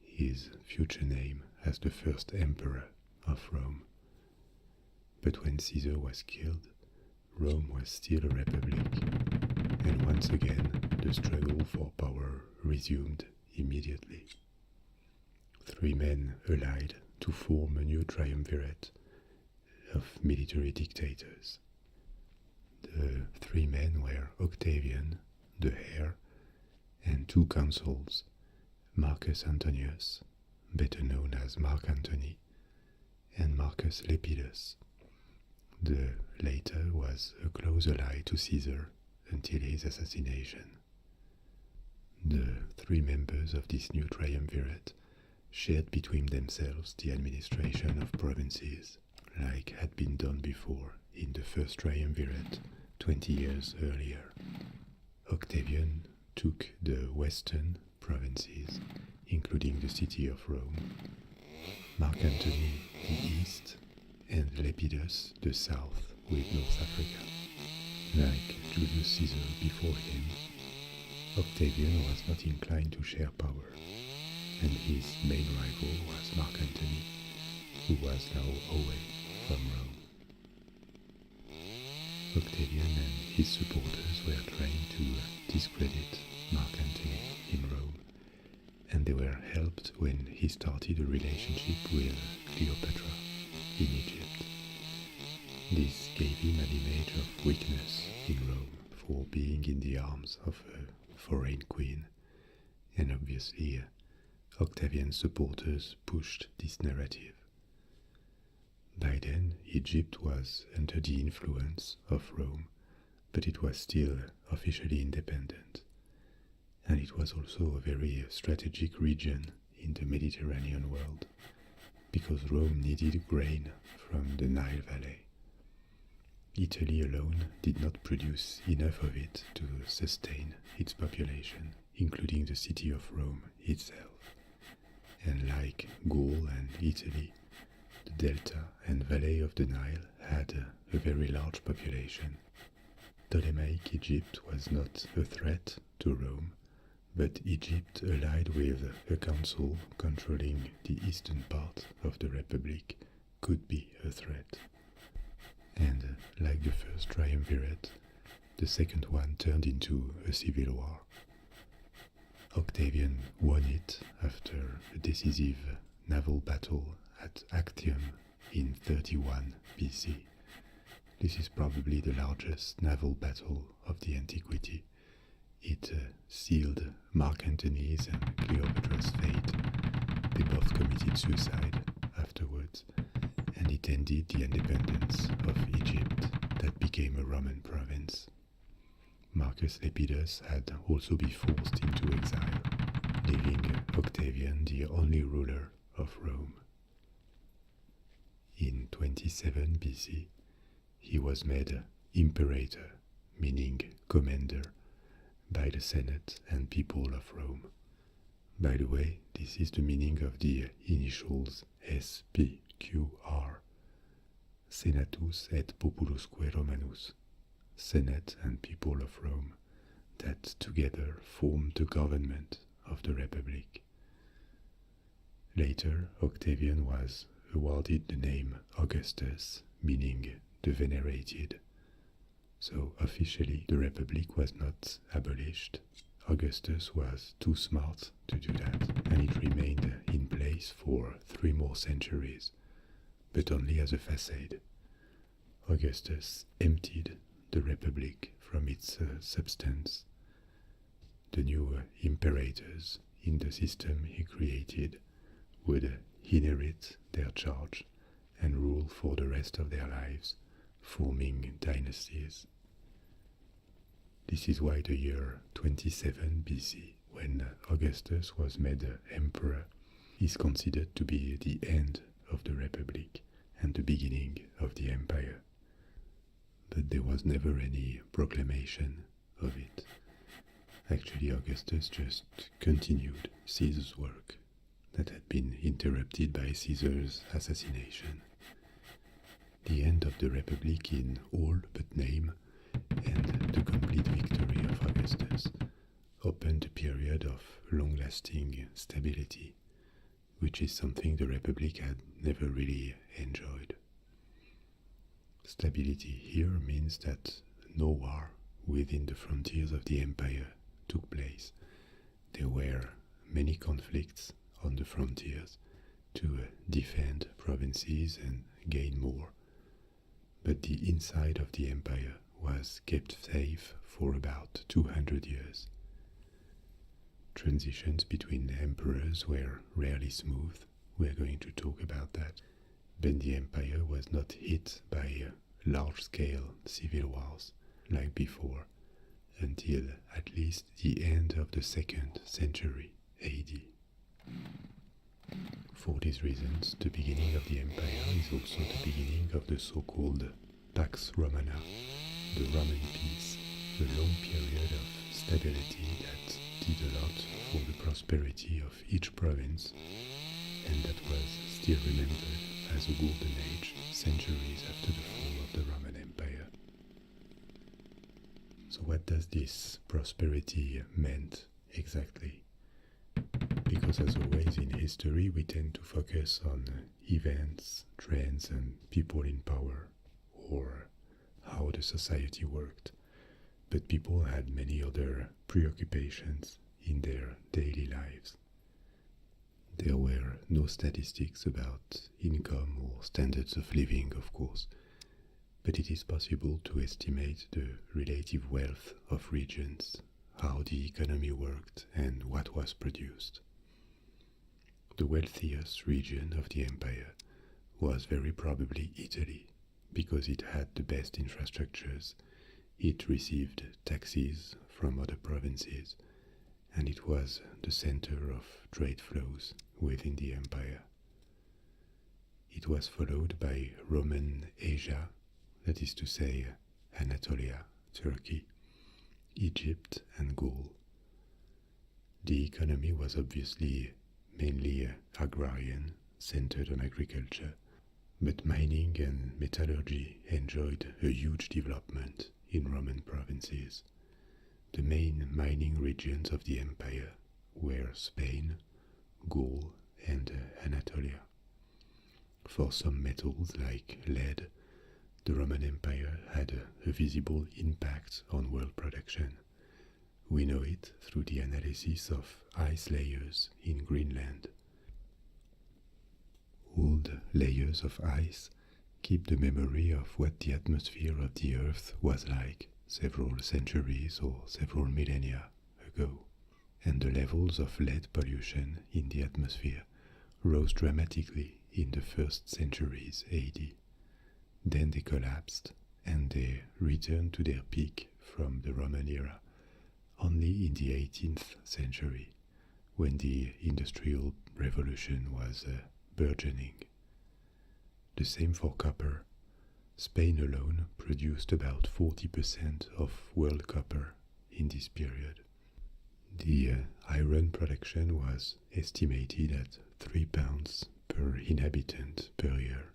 his future name as the first emperor of Rome. But when Caesar was killed, Rome was still a republic, and once again the struggle for power resumed immediately. Three men allied to form a new triumvirate of military dictators. The three men were Octavian, the heir, and two consuls, Marcus Antonius, better known as Mark Antony, and Marcus Lepidus. The latter was a close ally to Caesar until his assassination. The three members of this new triumvirate shared between themselves the administration of provinces, like had been done before in the first triumvirate 20 years earlier. Octavian took the western provinces, including the city of Rome, Mark Antony the east, and Lepidus the south with North Africa. Like Julius Caesar before him, Octavian was not inclined to share power, and his main rival was Mark Antony, who was now away from Rome. Octavian and his supporters were trying to discredit Mark Antony in Rome, and they were helped when he started a relationship with Cleopatra in Egypt. This gave him an image of weakness in Rome for being in the arms of a foreign queen, and obviously Octavian's supporters pushed this narrative. By then, Egypt was under the influence of Rome, but it was still officially independent. And it was also a very strategic region in the Mediterranean world, because Rome needed grain from the Nile Valley. Italy alone did not produce enough of it to sustain its population, including the city of Rome itself. And like Gaul and Italy, the delta and valley of the Nile had a very large population. Ptolemaic Egypt was not a threat to Rome, but Egypt allied with a council controlling the eastern part of the Republic could be a threat. And like the first triumvirate, the second one turned into a civil war. Octavian won it after a decisive naval battle at Actium in 31 BC. This is probably the largest naval battle of the antiquity. It sealed Mark Antony's and Cleopatra's fate. They both committed suicide afterwards, and it ended the independence of Egypt that became a Roman province. Marcus Lepidus had also been forced into exile, leaving Octavian the only ruler of Rome. In 27 BC, he was made imperator, meaning commander, by the Senate and people of Rome. By the way, this is the meaning of the initials SPQR, Senatus et Populusque Romanus, Senate and people of Rome, that together formed the government of the Republic. Later, Octavian was awarded the name Augustus, meaning the venerated. So officially the Republic was not abolished. Augustus was too smart to do that, and it remained in place for 3 more centuries, but only as a facade. Augustus emptied the Republic from its substance. The new imperators in the system he created would inherit their charge and rule for the rest of their lives, forming dynasties. This is why the year 27 BC, when Augustus was made emperor, is considered to be the end of the Republic and the beginning of the empire. But there was never any proclamation of it. Actually, Augustus just continued Caesar's work that had been interrupted by Caesar's assassination. The end of the Republic in all but name and the complete victory of Augustus opened a period of long-lasting stability, which is something the Republic had never really enjoyed. Stability here means that no war within the frontiers of the empire took place. There were many conflicts on the frontiers to defend provinces and gain more, but the inside of the empire was kept safe for about 200 years. Transitions between emperors were rarely smooth, we're going to talk about that, but the empire was not hit by large-scale civil wars like before until at least the end of the 2nd century AD. For these reasons, the beginning of the empire is also the beginning of the so-called Pax Romana, the Roman peace, a long period of stability that did a lot for the prosperity of each province, and that was still remembered as a golden age centuries after the fall of the Roman Empire. So what does this prosperity meant exactly? Because as always in history we tend to focus on events, trends and people in power, or how the society worked, but people had many other preoccupations in their daily lives. There were no statistics about income or standards of living, of course, but it is possible to estimate the relative wealth of regions, how the economy worked, and what was produced. The wealthiest region of the empire was very probably Italy, because it had the best infrastructures, it received taxes from other provinces, and it was the center of trade flows within the empire. It was followed by Roman Asia, that is to say, Anatolia, Turkey, Egypt, and Gaul. The economy was obviously mainly agrarian, centered on agriculture, but mining and metallurgy enjoyed a huge development in Roman provinces. The main mining regions of the empire were Spain, Gaul, and Anatolia. For some metals like lead, the Roman Empire had a visible impact on world production. We know it through the analysis of ice layers in Greenland. Old layers of ice keep the memory of what the atmosphere of the Earth was like several centuries or several millennia ago, and the levels of lead pollution in the atmosphere rose dramatically in the first centuries AD. Then they collapsed, and they returned to their peak from the Roman era only in the 18th century, when the Industrial Revolution was burgeoning. The same for copper. Spain alone produced about 40% of world copper in this period. The iron production was estimated at 3 pounds per inhabitant per year.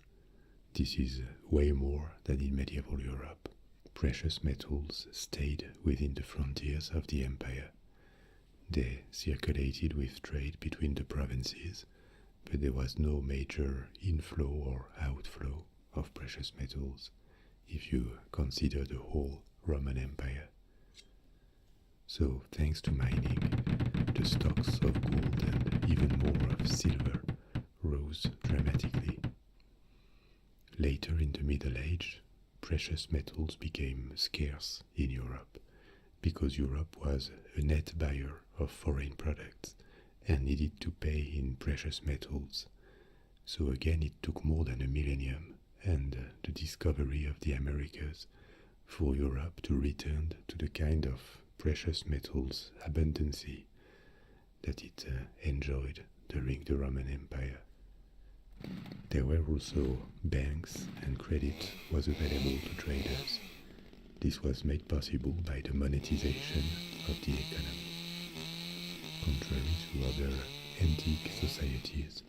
This is way more than in medieval Europe. Precious metals stayed within the frontiers of the empire. They circulated with trade between the provinces, but there was no major inflow or outflow of precious metals if you consider the whole Roman Empire. So, thanks to mining, the stocks of gold and even more of silver rose dramatically. Later in the Middle Age, precious metals became scarce in Europe because Europe was a net buyer of foreign products and needed to pay in precious metals. So again, it took more than a millennium and the discovery of the Americas for Europe to return to the kind of precious metals abundancy that it enjoyed during the Roman Empire. There were also banks, and credit was available to traders. This was made possible by the monetization of the economy. Contrary to other antique societies,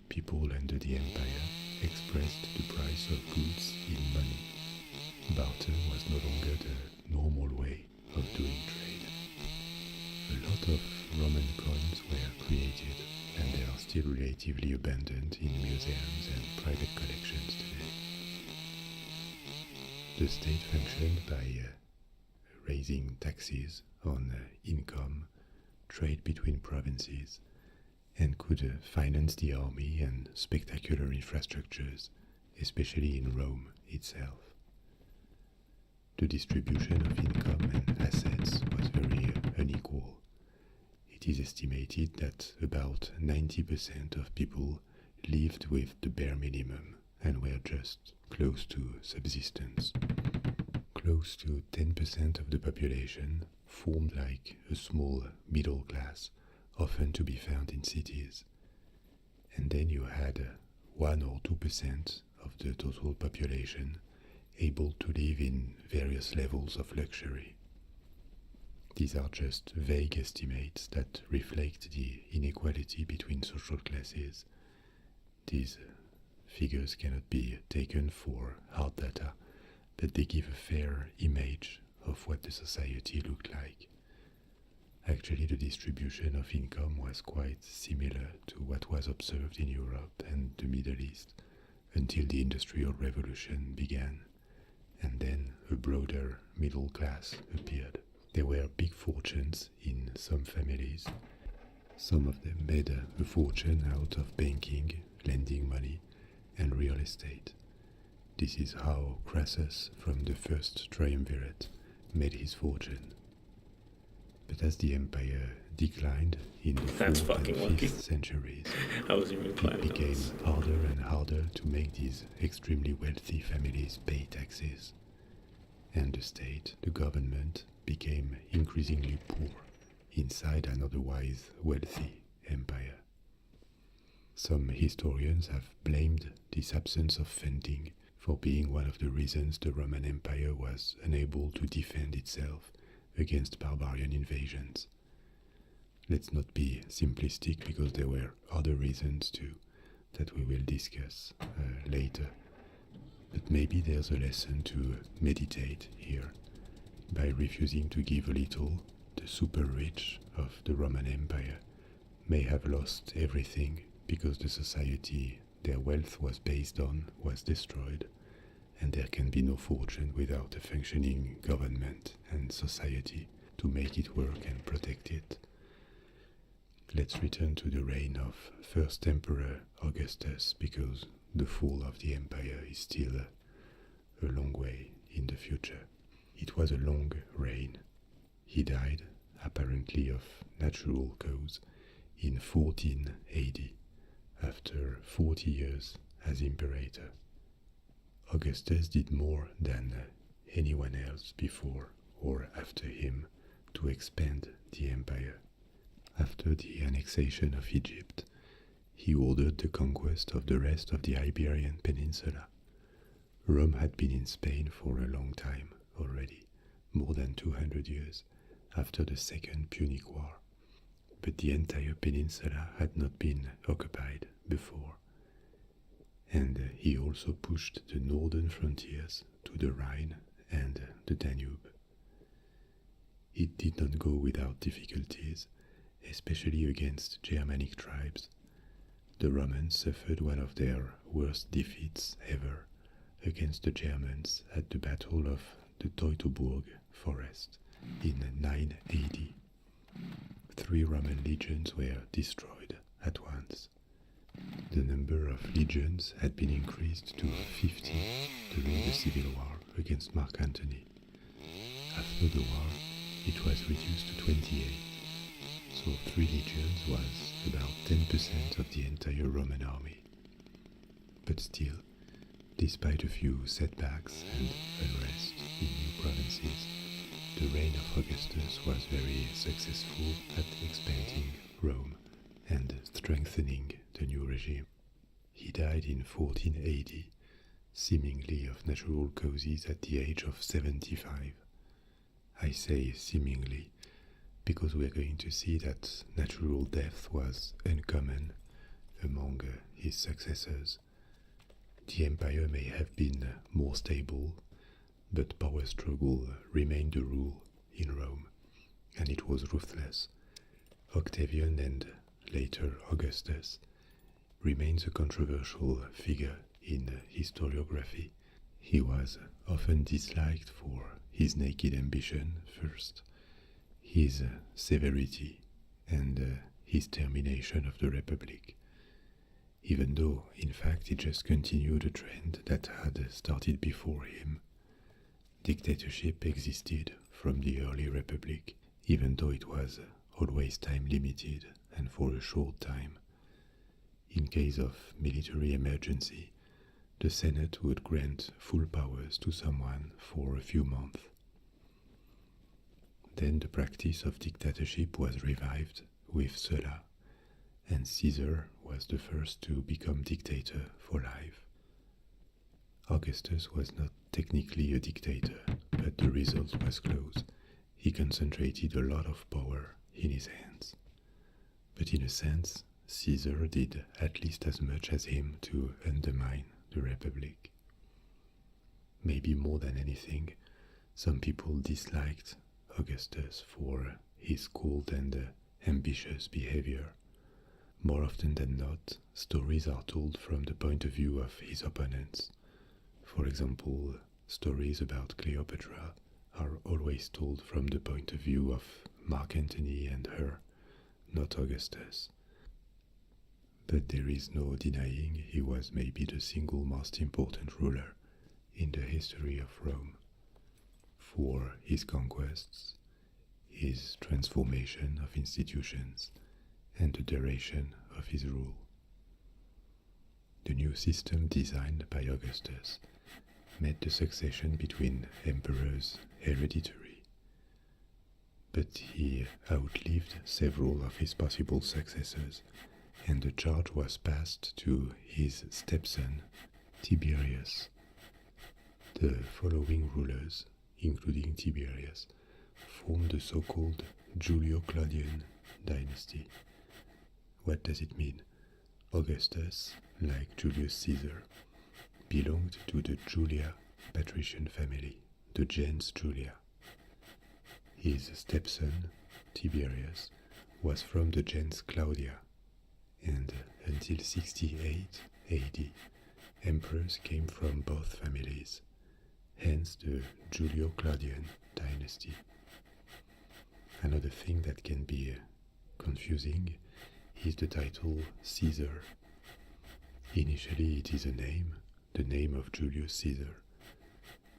people under the empire expressed the price of goods in money. Barter was no longer the normal way of doing trade. A lot of Roman coins were created, and they are still relatively abundant in museums and private collections today. The state functioned by raising taxes on income, trade between provinces, and could finance the army and spectacular infrastructures, especially in Rome itself. The distribution of income and assets was very unequal. It is estimated that about 90% of people lived with the bare minimum and were just close to subsistence. Close to 10% of the population formed like a small middle class, often to be found in cities. And then you had 1 or 2% of the total population able to live in various levels of luxury. These are just vague estimates that reflect the inequality between social classes. These figures cannot be taken for hard data, but they give a fair image of what the society looked like. Actually, the distribution of income was quite similar to what was observed in Europe and the Middle East until the Industrial Revolution began, and then a broader middle class appeared. There were big fortunes in some families. Some of them made a fortune out of banking, lending money, and real estate. this is how Crassus from the first triumvirate made his fortune. But as the empire declined in the 4th and 5th centuries, it became harder and harder to make these extremely wealthy families pay taxes. And the state, the government, became increasingly poor inside an otherwise wealthy empire. Some historians have blamed this absence of funding for being one of the reasons the Roman Empire was unable to defend itself against barbarian invasions. Let's not be simplistic, because there were other reasons too that we will discuss later. But maybe there's a lesson to meditate here. By refusing to give a little, the super rich of the Roman Empire may have lost everything because the society their wealth was based on was destroyed, and there can be no fortune without a functioning government and society to make it work and protect it. Let's return to the reign of first Emperor Augustus, because the fall of the empire is still a long way in the future. It was a long reign. He died, apparently of natural cause, in 14 AD, after 40 years as imperator. Augustus did more than anyone else before or after him to expand the empire. After the annexation of Egypt, he ordered the conquest of the rest of the Iberian Peninsula. Rome had been in Spain for a long time already, more than 200 years after the Second Punic War, but the entire peninsula had not been occupied before. And he also pushed the northern frontiers to the Rhine and the Danube. It did not go without difficulties, especially against Germanic tribes. The Romans suffered one of their worst defeats ever against the Germans at the Battle of the Teutoburg Forest in 9 AD. 3 Roman legions were destroyed at once. The number of legions had been increased to 50 during the Civil War against Mark Antony. After the war, it was reduced to 28, so 3 legions was about 10% of the entire Roman army. But still, despite a few setbacks and unrest in new provinces, the reign of Augustus was very successful at expanding Rome and strengthening the new regime. He died in 14 AD, seemingly of natural causes at the age of 75. I say seemingly because we are going to see that natural death was uncommon among his successors. The empire may have been more stable, but power struggle remained the rule in Rome, and it was ruthless. Octavian and later Augustus remains a controversial figure in historiography. He was often disliked for his naked ambition first, his severity, and his termination of the Republic, even though in fact he just continued a trend that had started before him. Dictatorship existed from the early Republic, even though it was always time limited and for a short time. In case of military emergency, the Senate would grant full powers to someone for a few months. Then the practice of dictatorship was revived with Sulla, and Caesar was the first to become dictator for life. Augustus was not technically a dictator, but the result was close. He concentrated a lot of power in his hands. But in a sense, Caesar did at least as much as him to undermine the Republic. Maybe more than anything, some people disliked Augustus for his cold and ambitious behavior. More often than not, stories are told from the point of view of his opponents. For example, stories about Cleopatra are always told from the point of view of Mark Antony and her, not Augustus. But there is no denying he was maybe the single most important ruler in the history of Rome for his conquests, his transformation of institutions, and the duration of his rule. The new system designed by Augustus made the succession between emperors hereditary, but he outlived several of his possible successors, and the charge was passed to his stepson Tiberius. The following rulers, including Tiberius, formed the so-called Julio-Claudian dynasty. What does it mean? Augustus, like Julius Caesar, belonged to the Julia patrician family, the gens Julia. His stepson, Tiberius, was from the gens Claudia, and until 68 AD, emperors came from both families, hence the Julio-Claudian dynasty. Another thing that can be confusing is the title Caesar. Initially it is a name, the name of Julius Caesar,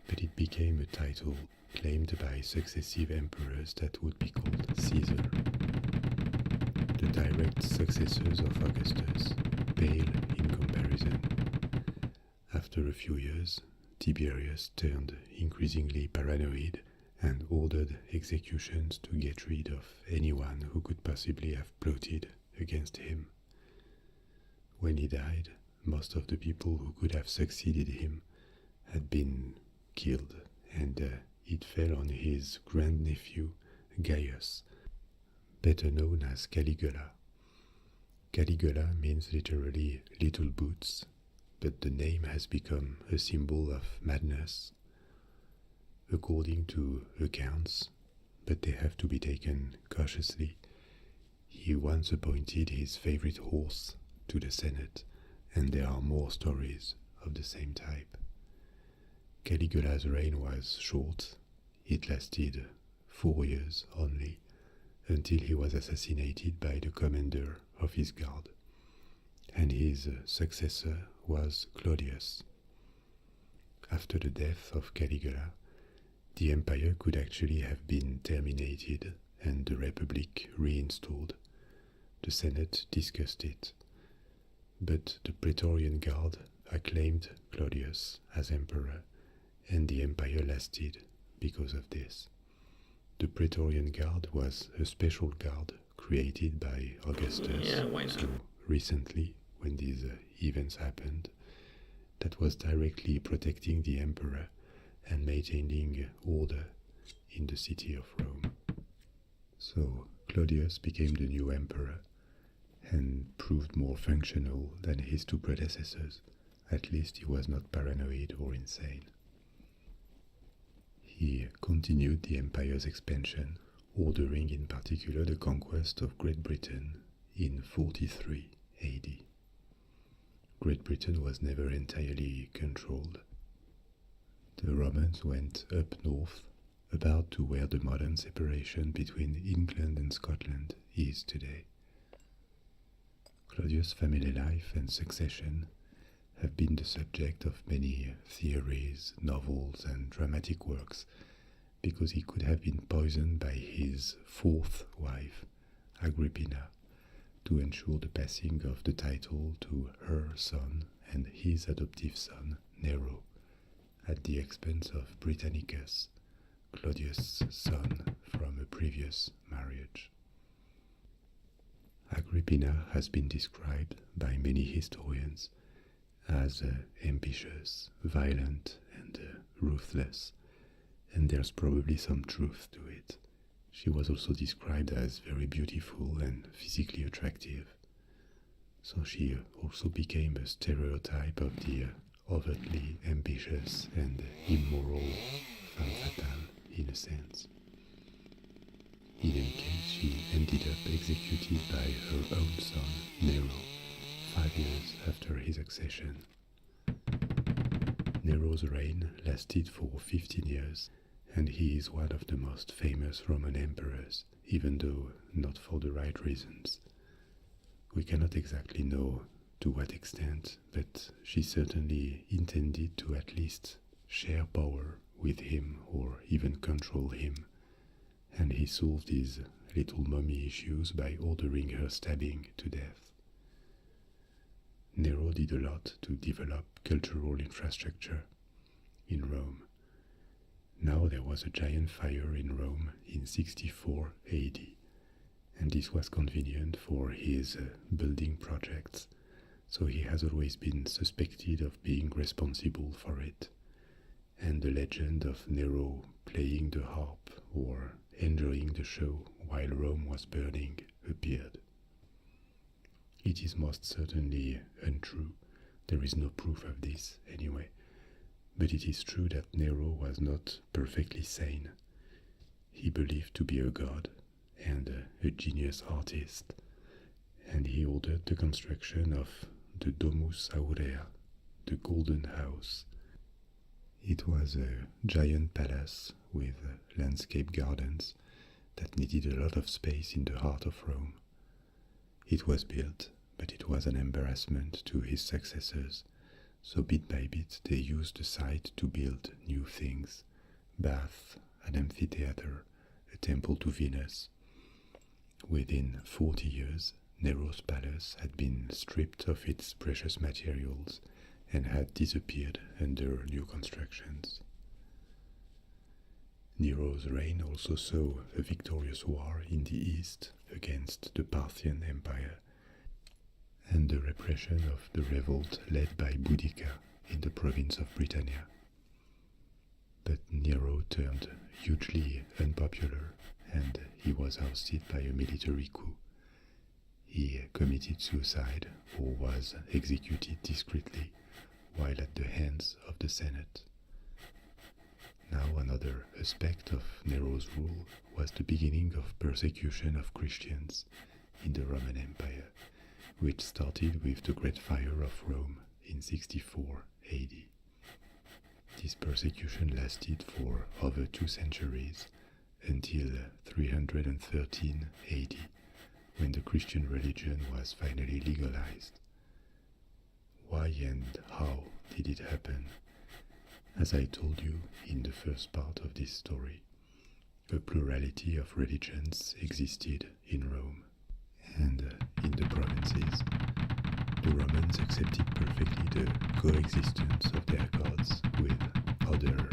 but it became a title claimed by successive emperors that would be called Caesar. The direct successors of Augustus pale in comparison. After a few years, Tiberius turned increasingly paranoid and ordered executions to get rid of anyone who could possibly have plotted against him. When he died, most of the people who could have succeeded him had been killed, and it fell on his grandnephew Gaius, better known as Caligula. Caligula means literally little boots, but the name has become a symbol of madness. According to accounts, but they have to be taken cautiously, he once appointed his favorite horse to the Senate, and there are more stories of the same type. Caligula's reign was short. It lasted 4 years only, until he was assassinated by the commander of his guard, and his successor was Claudius. After the death of Caligula, the empire could actually have been terminated and the republic reinstalled. The Senate discussed it, but the Praetorian Guard acclaimed Claudius as emperor, and the empire lasted because of this. The Praetorian Guard was a special guard created by Augustus. Yeah, why not? So recently, when these events happened, that was directly protecting the emperor and maintaining order in the city of Rome. So Claudius became the new emperor and proved more functional than his two predecessors. At least he was not paranoid or insane. He continued the empire's expansion, ordering in particular the conquest of Great Britain in 43 AD. Great Britain was never entirely controlled. The Romans went up north, about to where the modern separation between England and Scotland is today. Claudius' family life and succession have been the subject of many theories, novels, and dramatic works, because he could have been poisoned by his fourth wife, Agrippina, to ensure the passing of the title to her son and his adoptive son, Nero, at the expense of Britannicus, Claudius' son from a previous marriage. Agrippina has been described by many historians as ambitious, violent, and ruthless, and there's probably some truth to it. She was also described as very beautiful and physically attractive, so she also became a stereotype of the overtly ambitious and immoral femme fatale, in a sense. In any case, she ended up executed by her own son, Nero, 5 years after his accession. Nero's reign lasted for 15 years, and he is one of the most famous Roman emperors, even though not for the right reasons. We cannot exactly know to what extent, but she certainly intended to at least share power with him or even control him, and he solved his little mummy issues by ordering her stabbing to death. Nero did a lot to develop cultural infrastructure in Rome. Now there was a giant fire in Rome in 64 AD, and this was convenient for his building projects, so he has always been suspected of being responsible for it, and the legend of Nero playing the harp or enjoying the show while Rome was burning appeared. It is most certainly untrue, there is no proof of this anyway, but it is true that Nero was not perfectly sane. He believed to be a god and a genius artist, and he ordered the construction of the Domus Aurea, the Golden House. It was a giant palace with landscape gardens that needed a lot of space in the heart of Rome. It was built, but it was an embarrassment to his successors, so bit by bit they used the site to build new things: baths, an amphitheater, a temple to Venus. Within 40 years, Nero's palace had been stripped of its precious materials and had disappeared under new constructions. Nero's reign also saw a victorious war in the east against the Parthian Empire and the repression of the revolt led by Boudica in the province of Britannia. But Nero turned hugely unpopular and he was ousted by a military coup. He committed suicide or was executed discreetly while at the hands of the Senate. Now another aspect of Nero's rule was the beginning of persecution of Christians in the Roman Empire, which started with the Great Fire of Rome in 64 AD. This persecution lasted for over 2 centuries until 313 AD, when the Christian religion was finally legalized. Why and how did it happen? As I told you in the first part of this story, a plurality of religions existed in Rome, and in the provinces, the Romans accepted perfectly the coexistence of their gods with other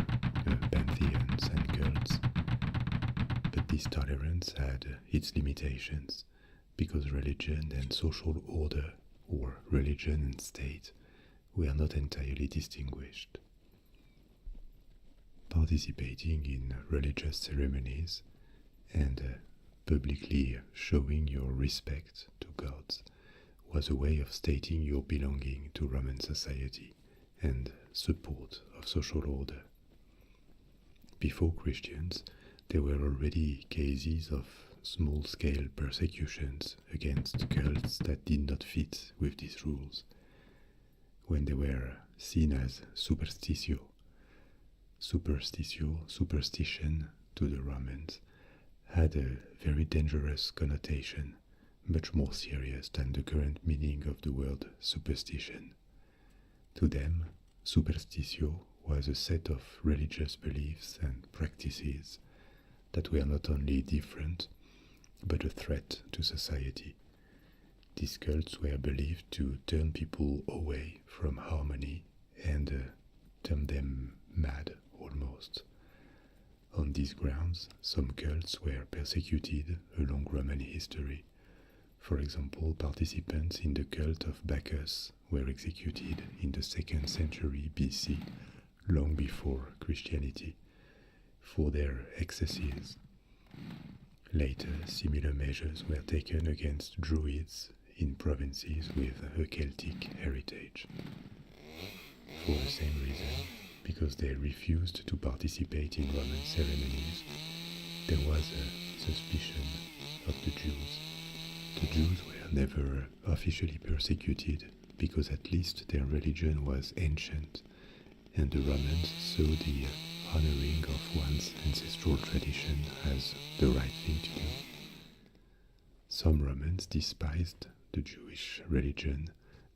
pantheons and cults. But this tolerance had its limitations, because religion and social order, or religion and state, were not entirely distinguished. Participating in religious ceremonies and publicly showing your respect to gods was a way of stating your belonging to Roman society and support of social order. Before Christians, there were already cases of small-scale persecutions against cults that did not fit with these rules, when they were seen as superstitio. Superstition to the Romans, had a very dangerous connotation, much more serious than the current meaning of the word superstition. To them, superstitio was a set of religious beliefs and practices that were not only different, but a threat to society. These cults were believed to turn people away from harmony and turn them mad almost. On these grounds, some cults were persecuted along Roman history. For example, participants in the cult of Bacchus were executed in the 2nd century BC, long before Christianity, for their excesses. Later, similar measures were taken against Druids in provinces with a Celtic heritage. For the same reason, because they refused to participate in Roman ceremonies, there was a suspicion of the Jews. The Jews were never officially persecuted because at least their religion was ancient, and the Romans saw the honoring of one's ancestral tradition as the right thing to do. Some Romans despised the Jewish religion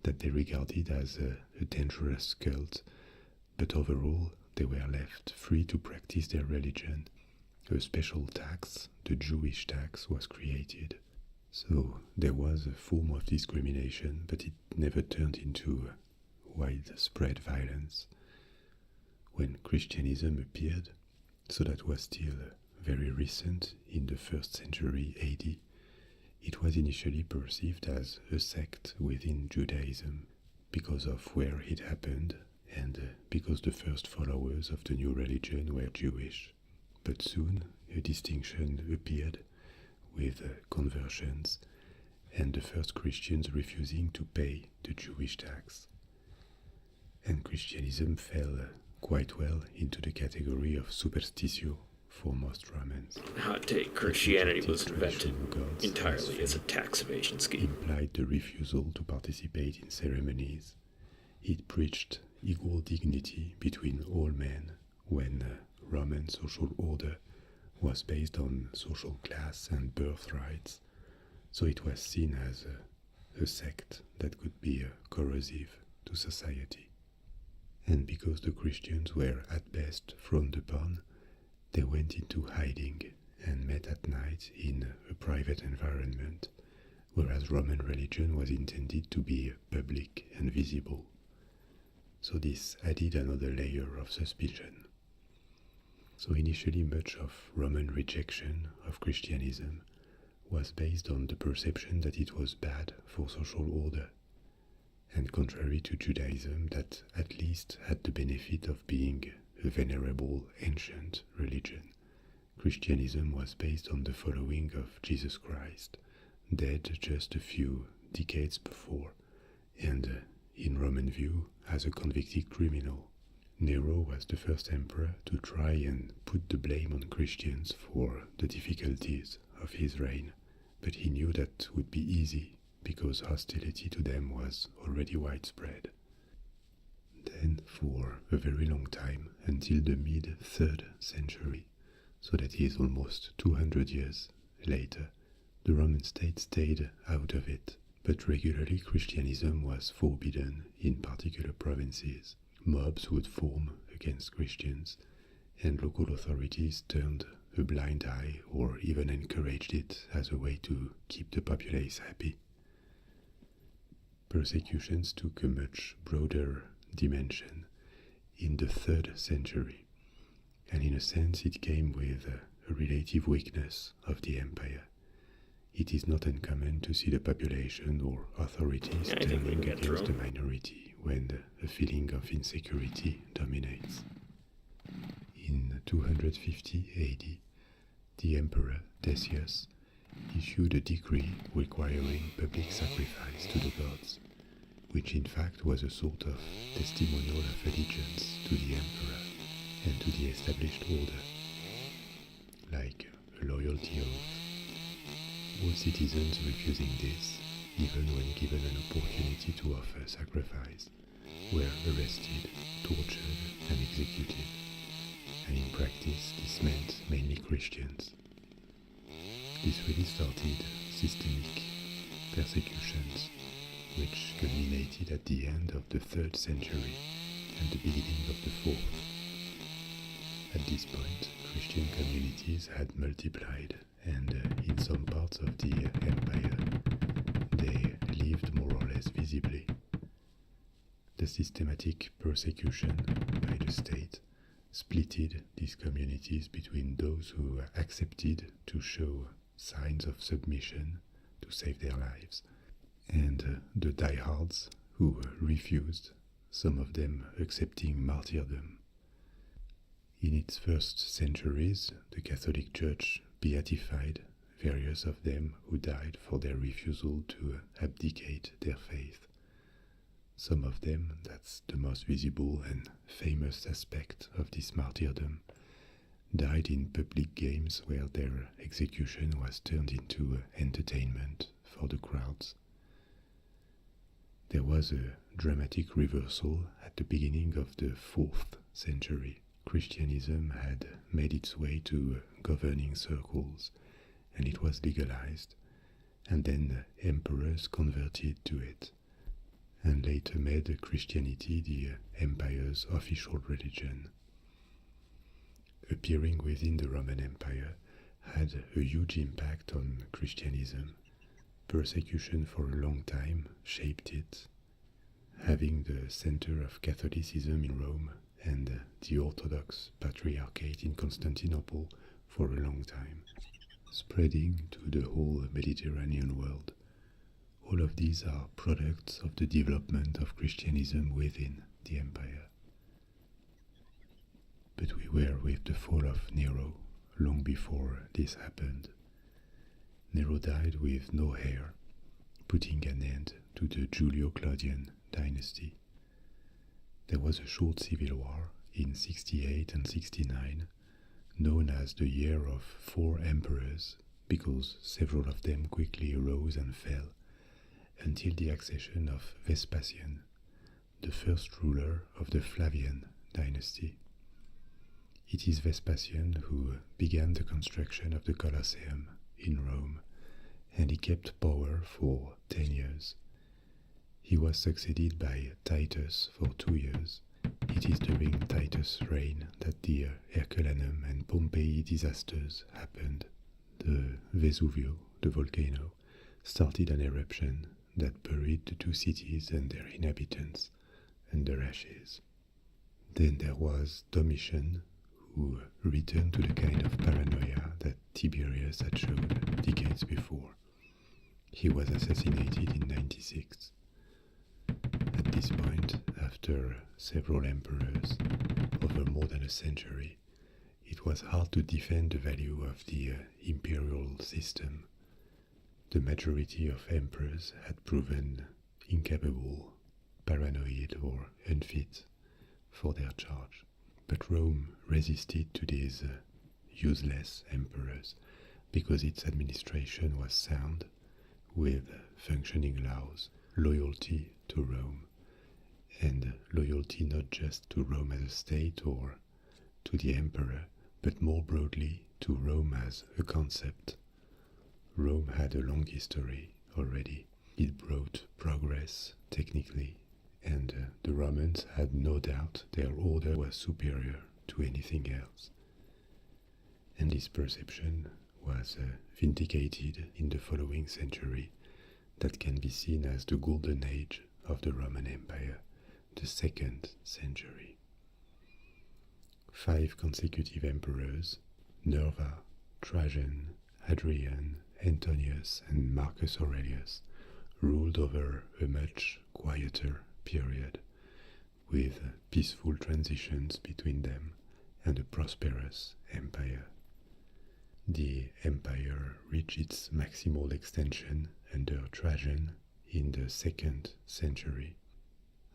that they regarded as a dangerous cult, but overall they were left free to practice their religion, a special tax, the Jewish tax, was created. So there was a form of discrimination, but it never turned into widespread violence. When Christianism appeared, so that was still very recent in the 1st century AD, it was initially perceived as a sect within Judaism because of where it happened and because the first followers of the new religion were Jewish. But soon a distinction appeared with conversions and the first Christians refusing to pay the Jewish tax. And Christianism fell quite well into the category of superstitio for most Romans. Hot take, Christianity was invented entirely as a tax evasion scheme. Implied the refusal to participate in ceremonies. It preached equal dignity between all men when Roman social order was based on social class and birthrights, so it was seen as a sect that could be corrosive to society. And because the Christians were at best frowned upon, they went into hiding and met at night in a private environment, whereas Roman religion was intended to be public and visible. So this added another layer of suspicion. So initially much of Roman rejection of Christianism was based on the perception that it was bad for social order, and contrary to Judaism that at least had the benefit of being a venerable ancient religion, Christianism was based on the following of Jesus Christ, dead just a few decades before, and in Roman view as a convicted criminal. Nero was the first emperor to try and put the blame on Christians for the difficulties of his reign, but he knew that would be easy because hostility to them was already widespread. Then, for a very long time, until the mid-3rd century, so that is almost 200 years later, the Roman state stayed out of it, but regularly Christianism was forbidden in particular provinces. Mobs would form against Christians, and local authorities turned a blind eye or even encouraged it as a way to keep the populace happy. Persecutions took a much broader dimension in the 3rd century, and in a sense it came with a relative weakness of the empire. It is not uncommon to see the population or authorities turning against the minority when a feeling of insecurity dominates. In 250 AD, the emperor Decius issued a decree requiring public sacrifice to the gods, which in fact was a sort of testimonial of allegiance to the emperor and to the established order, like a loyalty oath. All citizens refusing this, even when given an opportunity to offer sacrifice, were arrested, tortured, and executed, and in practice this meant mainly Christians. This really started systemic persecutions, which culminated at the end of the 3rd century and the beginning of the 4th. At this point, Christian communities had multiplied, and in some parts of the empire, they lived more or less visibly. The systematic persecution by the state splitted these communities between those who accepted to show signs of submission to save their lives, and the diehards who refused, some of them accepting martyrdom. In its first centuries, the Catholic Church beatified various of them who died for their refusal to abdicate their faith. Some of them, that's the most visible and famous aspect of this martyrdom, died in public games where their execution was turned into entertainment for the crowds. There was a dramatic reversal at the beginning of the 4th century. Christianism had made its way to governing circles, and it was legalized, and then emperors converted to it, and later made Christianity the empire's official religion. appearing within the Roman Empire had a huge impact on Christianism. Persecution for a long time shaped it, having the center of Catholicism in Rome and the Orthodox Patriarchate in Constantinople for a long time, spreading to the whole Mediterranean world. All of these are products of the development of Christianism within the empire. But we were with the fall of Nero long before this happened. Nero died with no heir, putting an end to the Julio-Claudian dynasty. There was a short civil war in 68 and 69, known as the Year of Four Emperors, because several of them quickly arose and fell, until the accession of Vespasian, the first ruler of the Flavian dynasty. It is Vespasian who began the construction of the Colosseum in Rome, and he kept power for 10 years. He was succeeded by Titus for 2 years. It is during Titus' reign that the Herculaneum and Pompeii disasters happened. The Vesuvio, the volcano, started an eruption that buried the two cities and their inhabitants under ashes. Then there was Domitian, who returned to the kind of paranoia that Tiberius had shown decades before. He was assassinated in 96. At this point, after several emperors over more than a century, it was hard to defend the value of the imperial system. The majority of emperors had proven incapable, paranoid, or unfit for their charge. But Rome resisted to these useless emperors because its administration was sound, with functioning laws, loyalty to Rome, and loyalty not just to Rome as a state or to the emperor, but more broadly to Rome as a concept. Rome had a long history already. It brought progress technically, and the Romans had no doubt their order was superior to anything else. And this perception was vindicated in the following century, that can be seen as the golden age of the Roman Empire, the 2nd century. 5 consecutive emperors, Nerva, Trajan, Hadrian, Antonius, and Marcus Aurelius, ruled over a much quieter period, with peaceful transitions between them and a prosperous empire. The empire reached its maximal extension under Trajan in the 2nd century.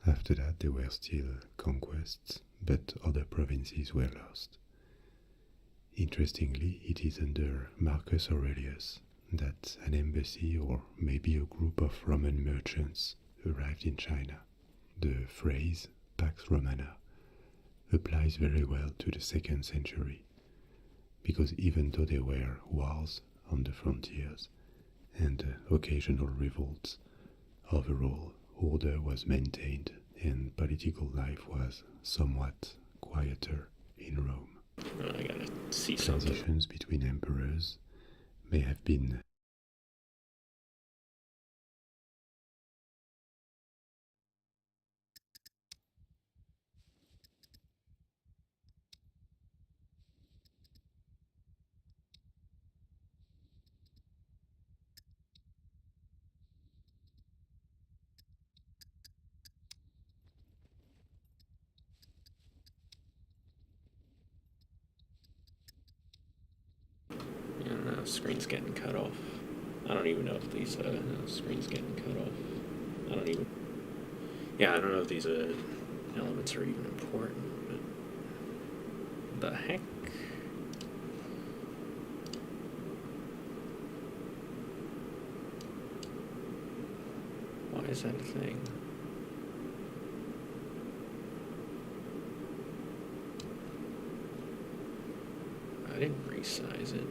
After that there were still conquests, but other provinces were lost. Interestingly, it is under Marcus Aurelius that an embassy or maybe a group of Roman merchants arrived in China. The phrase Pax Romana applies very well to the 2nd century, because even though there were wars on the frontiers and occasional revolts, overall order was maintained and political life was somewhat quieter in Rome. I gotta see something. Transitions between emperors may have been Yeah, no, screen's getting cut off. I don't even know if these, no, screen's getting cut off. I don't even, yeah, I don't know if these elements are even important, but the heck? Why is that a thing? I didn't resize it.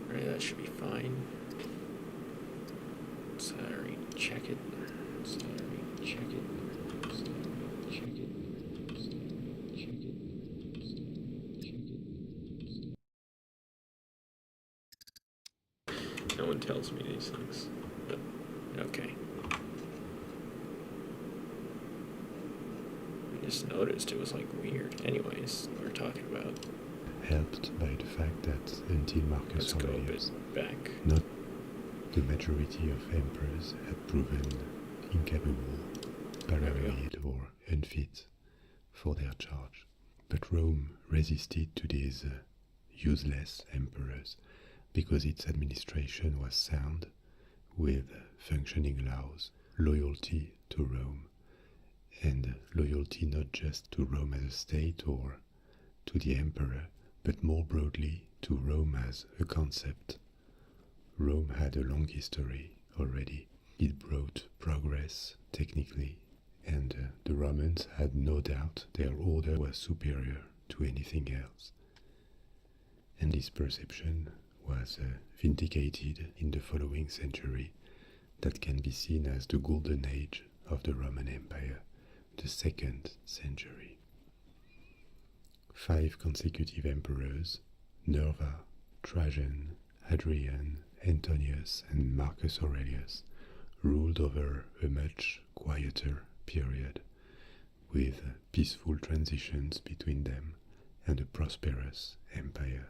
Alright, that should be fine. Check it. Story. Check it. Story. Check it. Story. Check it. Story. Check it. No one tells me these things. But okay. I just noticed it was like weird. Anyways, we're talking about. Helped by the fact that until Marcus Let's go a bit Aurelius, back. not the majority of emperors had proven incapable, paranoid, or unfit for their charge. But Rome resisted to these useless emperors because its administration was sound, with functioning laws, loyalty to Rome, and loyalty not just to Rome as a state or to the emperor, but more broadly to Rome as a concept. Rome had a long history already. It brought progress technically, and the Romans had no doubt their order was superior to anything else. And this perception was vindicated in the following century, that can be seen as the golden age of the Roman Empire, the 2nd century. 5 consecutive emperors, Nerva, Trajan, Hadrian, Antonius, and Marcus Aurelius, ruled over a much quieter period, with peaceful transitions between them and a prosperous empire.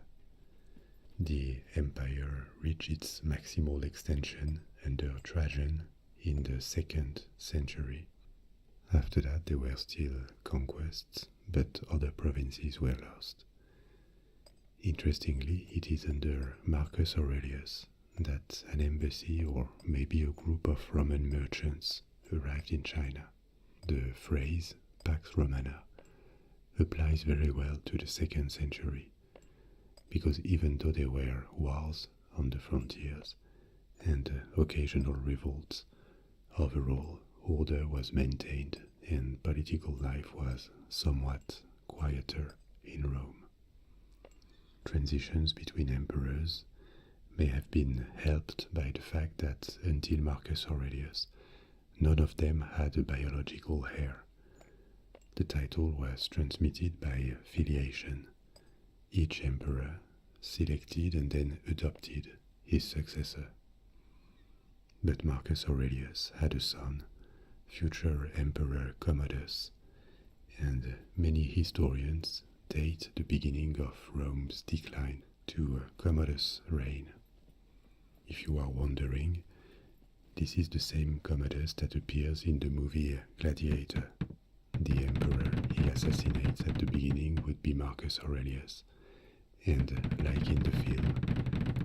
The empire reached its maximal extension under Trajan in the 2nd century. After that there were still conquests, but other provinces were lost. Interestingly, it is under Marcus Aurelius that an embassy or maybe a group of Roman merchants arrived in China. The phrase Pax Romana applies very well to the 2nd century, because even though there were wars on the frontiers and occasional revolts, overall order was maintained and political life was somewhat quieter in Rome. Transitions between emperors may have been helped by the fact that until Marcus Aurelius, none of them had a biological heir. The title was transmitted by filiation. Each emperor selected and then adopted his successor. But Marcus Aurelius had a son, future Emperor Commodus, and many historians date the beginning of Rome's decline to Commodus' reign. If you are wondering, this is the same Commodus that appears in the movie Gladiator. The emperor he assassinates at the beginning would be Marcus Aurelius, and like in the film,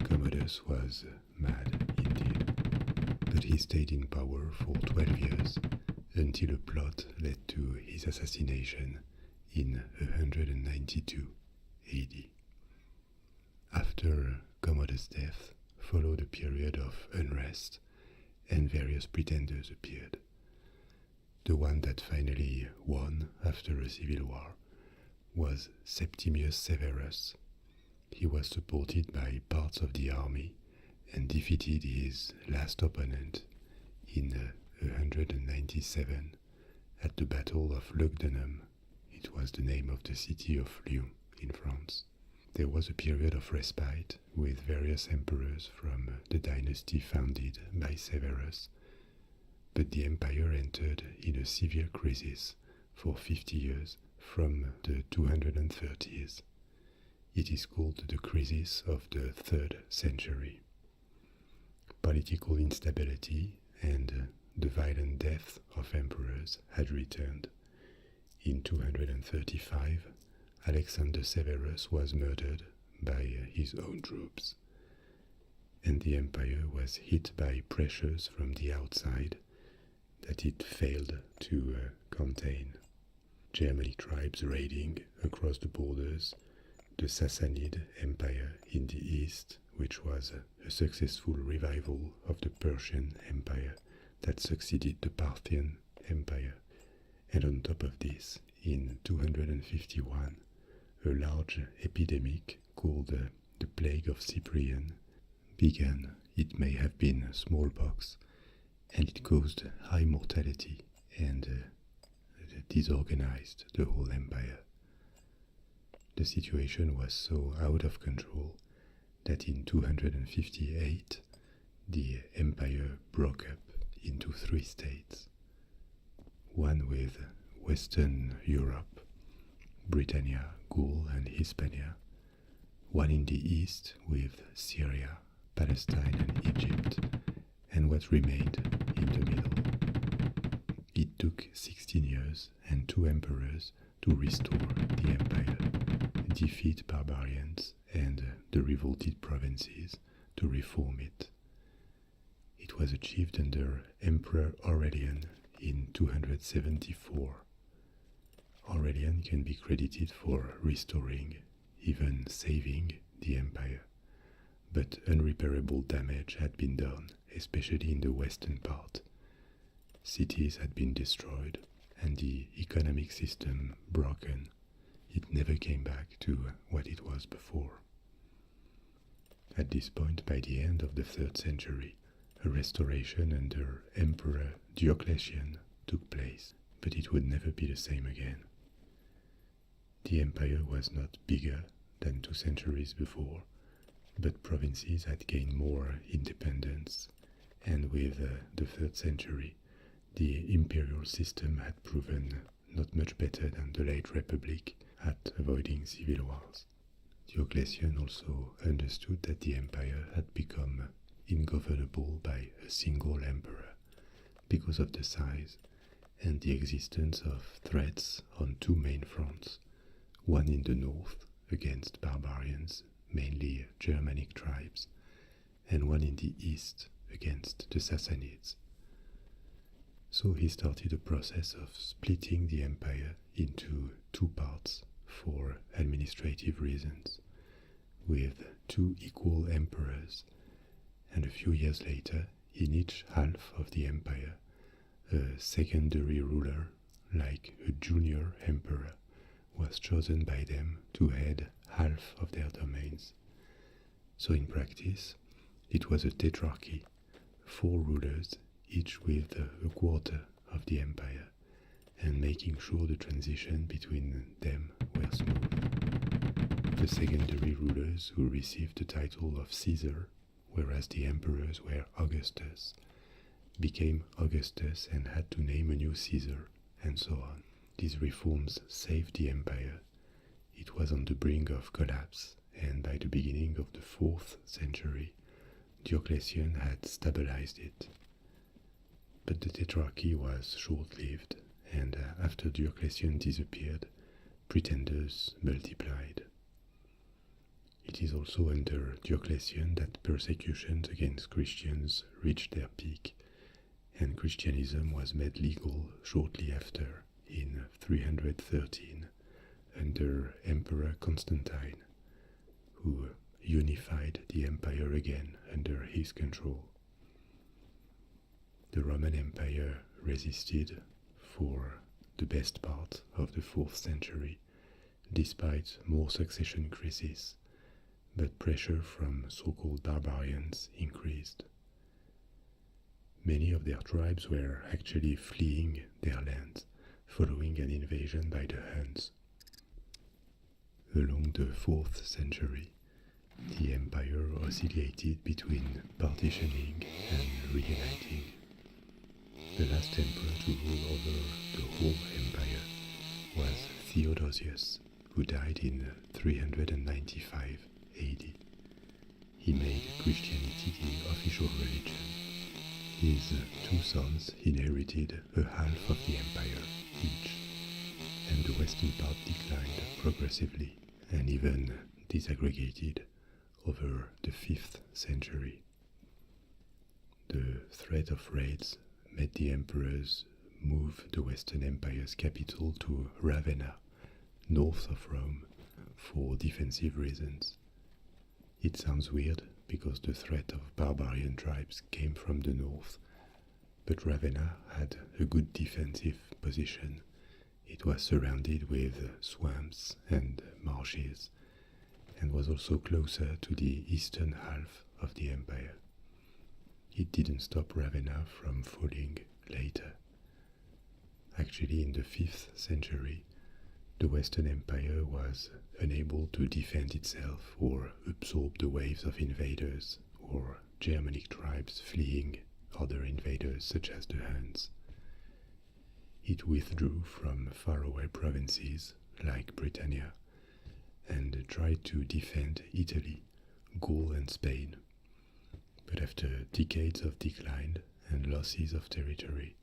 Commodus was mad indeed. But he stayed in power for 12 years, until a plot led to his assassination in 192 AD. After Commodus' death followed a period of unrest, and various pretenders appeared. The one that finally won after a civil war was Septimius Severus. He was supported by parts of the army and defeated his last opponent in 197 at the Battle of Lugdunum. It was the name of the city of Lyon in France. There was a period of respite with various emperors from the dynasty founded by Severus, but the empire entered in a severe crisis for 50 years from the 230s. It is called the crisis of the 3rd century. Political instability and the violent death of emperors had returned. In 235, Alexander Severus was murdered by his own troops, and the empire was hit by pressures from the outside that it failed to contain. Germanic tribes raiding across the borders, the Sassanid Empire in the east, which was a successful revival of the Persian Empire that succeeded the Parthian Empire, and on top of this, in 251, a large epidemic called the Plague of Cyprian began. It may have been smallpox, and it caused high mortality and disorganized the whole empire. The situation was so out of control that in 258 the empire broke up into three states, one with Western Europe, Britannia, Gaul, and Hispania, one in the east with Syria, Palestine, and Egypt, and what remained in the middle. It took 16 years and two emperors to restore the empire, defeat barbarians and the revolted provinces, to reform it. It was achieved under Emperor Aurelian in 274. Aurelian can be credited for restoring, even saving, the empire, but unrepairable damage had been done, especially in the western part. Cities had been destroyed and the economic system broken. It never came back to what it was before. At this point, by the end of the 3rd century, a restoration under Emperor Diocletian took place, but it would never be the same again. The empire was not bigger than 2 centuries before, but provinces had gained more independence, and with the 3rd century, the imperial system had proven not much better than the late Republic at avoiding civil wars. Diocletian also understood that the empire had become ungovernable by a single emperor because of the size and the existence of threats on two main fronts, one in the north against barbarians, mainly Germanic tribes, and one in the east against the Sassanids. So he started a process of splitting the empire into two parts for administrative reasons, with two equal emperors, and a few years later, in each half of the empire, a secondary ruler, like a junior emperor, was chosen by them to head half of their domains. So in practice, it was a tetrarchy, 4 rulers, each with a quarter of the empire, and making sure the transition between them were smooth. The secondary rulers who received the title of Caesar, whereas the emperors were Augustus, became Augustus and had to name a new Caesar, and so on. These reforms saved the empire. It was on the brink of collapse, and by the beginning of the 4th century, Diocletian had stabilized it. But the tetrarchy was short-lived, and after Diocletian disappeared, pretenders multiplied. It is also under Diocletian that persecutions against Christians reached their peak, and Christianism was made legal shortly after, in 313, under Emperor Constantine, who unified the empire again under his control. The Roman Empire resisted for the best part of the 4th century, despite more succession crises, but pressure from so-called barbarians increased. Many of their tribes were actually fleeing their lands following an invasion by the Huns. Along the 4th century, the empire oscillated between partitioning and reuniting. The last emperor to rule over the whole empire was Theodosius, who died in 395 AD. He made Christianity the official religion. His 2 sons inherited a half of the empire each, and the western part declined progressively and even disaggregated over the 5th century. The threat of raids made the emperors move the Western Empire's capital to Ravenna, north of Rome, for defensive reasons. It sounds weird because the threat of barbarian tribes came from the north, but Ravenna had a good defensive position. It was surrounded with swamps and marshes, and was also closer to the eastern half of the empire. it didn't stop Ravenna from falling later. Actually, in the 5th century, the Western Empire was unable to defend itself or absorb the waves of invaders or Germanic tribes fleeing other invaders such as the Huns. It withdrew from faraway provinces like Britannia and tried to defend Italy, Gaul and Spain. But after decades of decline and losses of territory,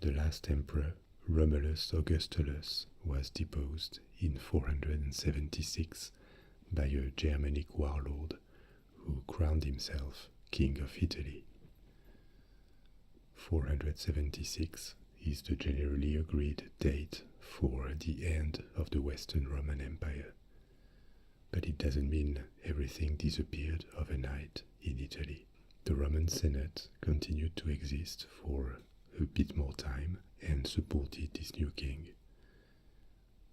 the last emperor, Romulus Augustulus, was deposed in 476 by a Germanic warlord who crowned himself King of Italy. 476 is the generally agreed date for the end of the Western Roman Empire. But it doesn't mean everything disappeared overnight in Italy. The Roman Senate continued to exist for a bit more time and supported this new king.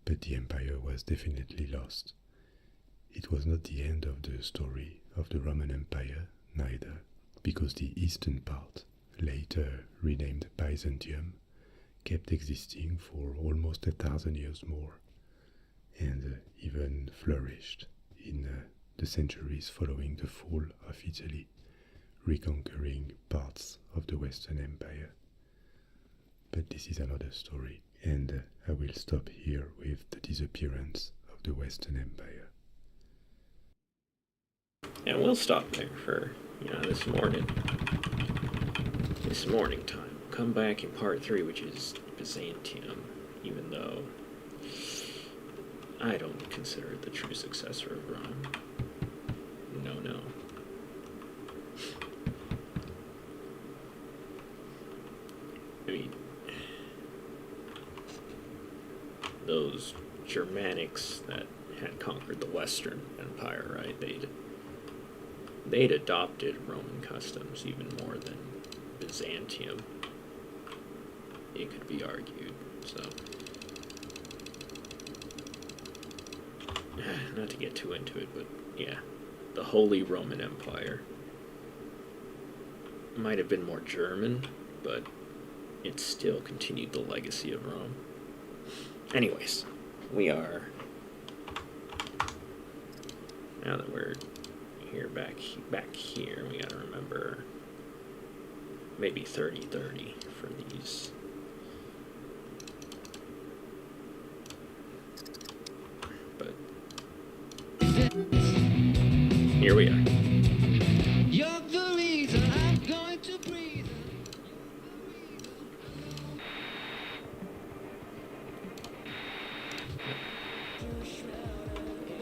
But the empire was definitely lost. It was not the end of the story of the Roman Empire, neither, because the eastern part, later renamed Byzantium, kept existing for almost 1,000 years more, and even flourished in the centuries following the fall of Italy, reconquering parts of the Western Empire. But this is another story, and I will stop here with the disappearance of the Western Empire. And we'll stop there for, this morning time. Come back in part 3, which is Byzantium, even though I don't consider it the true successor of Rome. No. I mean, those Germanics that had conquered the Western Empire, right? They'd adopted Roman customs even more than Byzantium, it could be argued. So, not to get too into it, but yeah, the Holy Roman Empire might have been more German, but it still continued the legacy of Rome. Anyways, we are, now that we're here back here, we gotta remember maybe 30-30 for these. But here we are. You're the reason I'm going to breathe.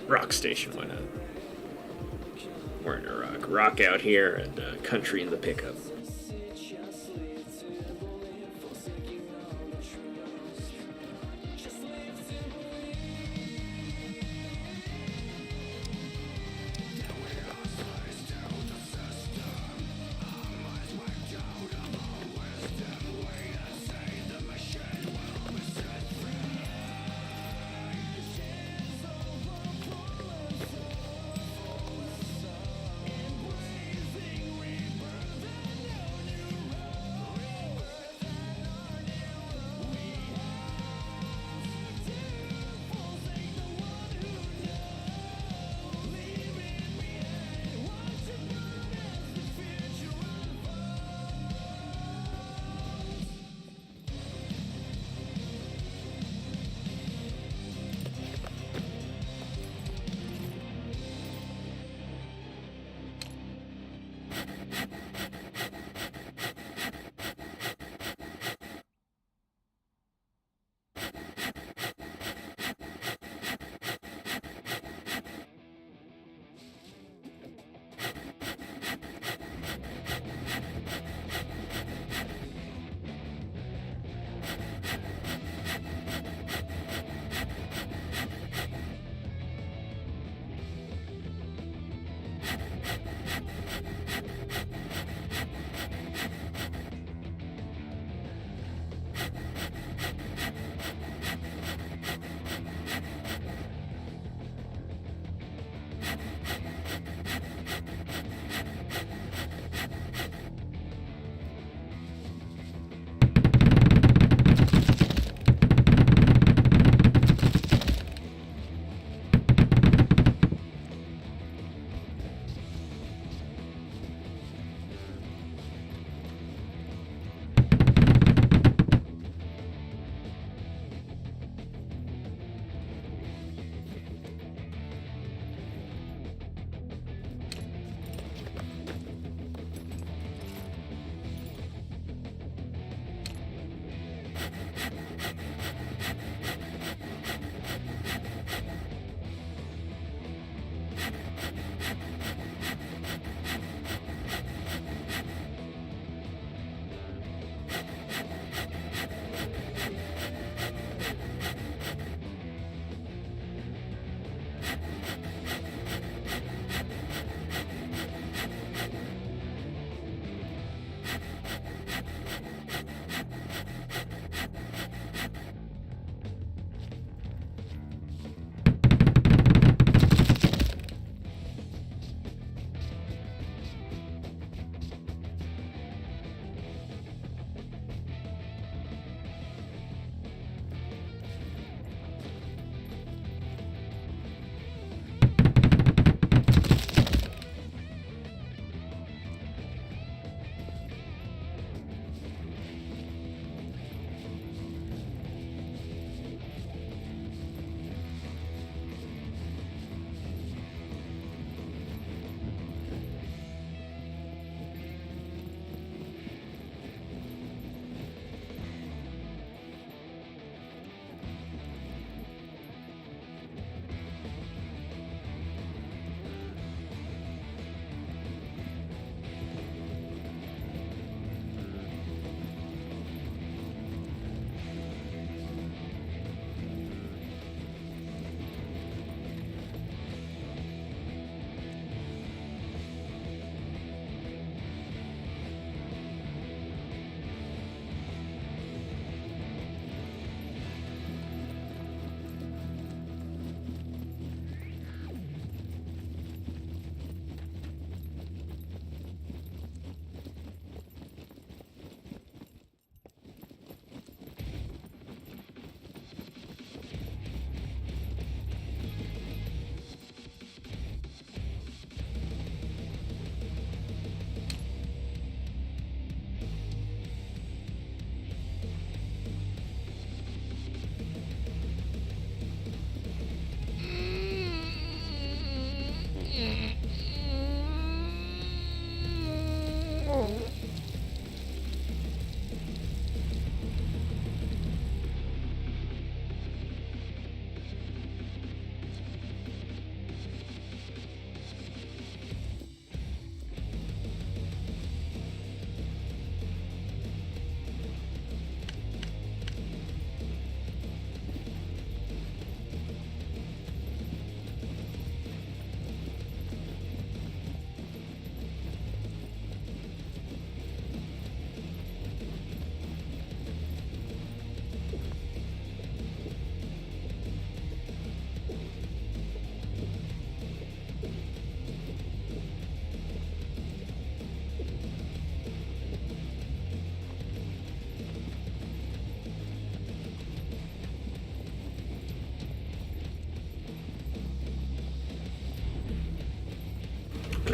Rock station, why not? We're in a rock out here and country in the pickup.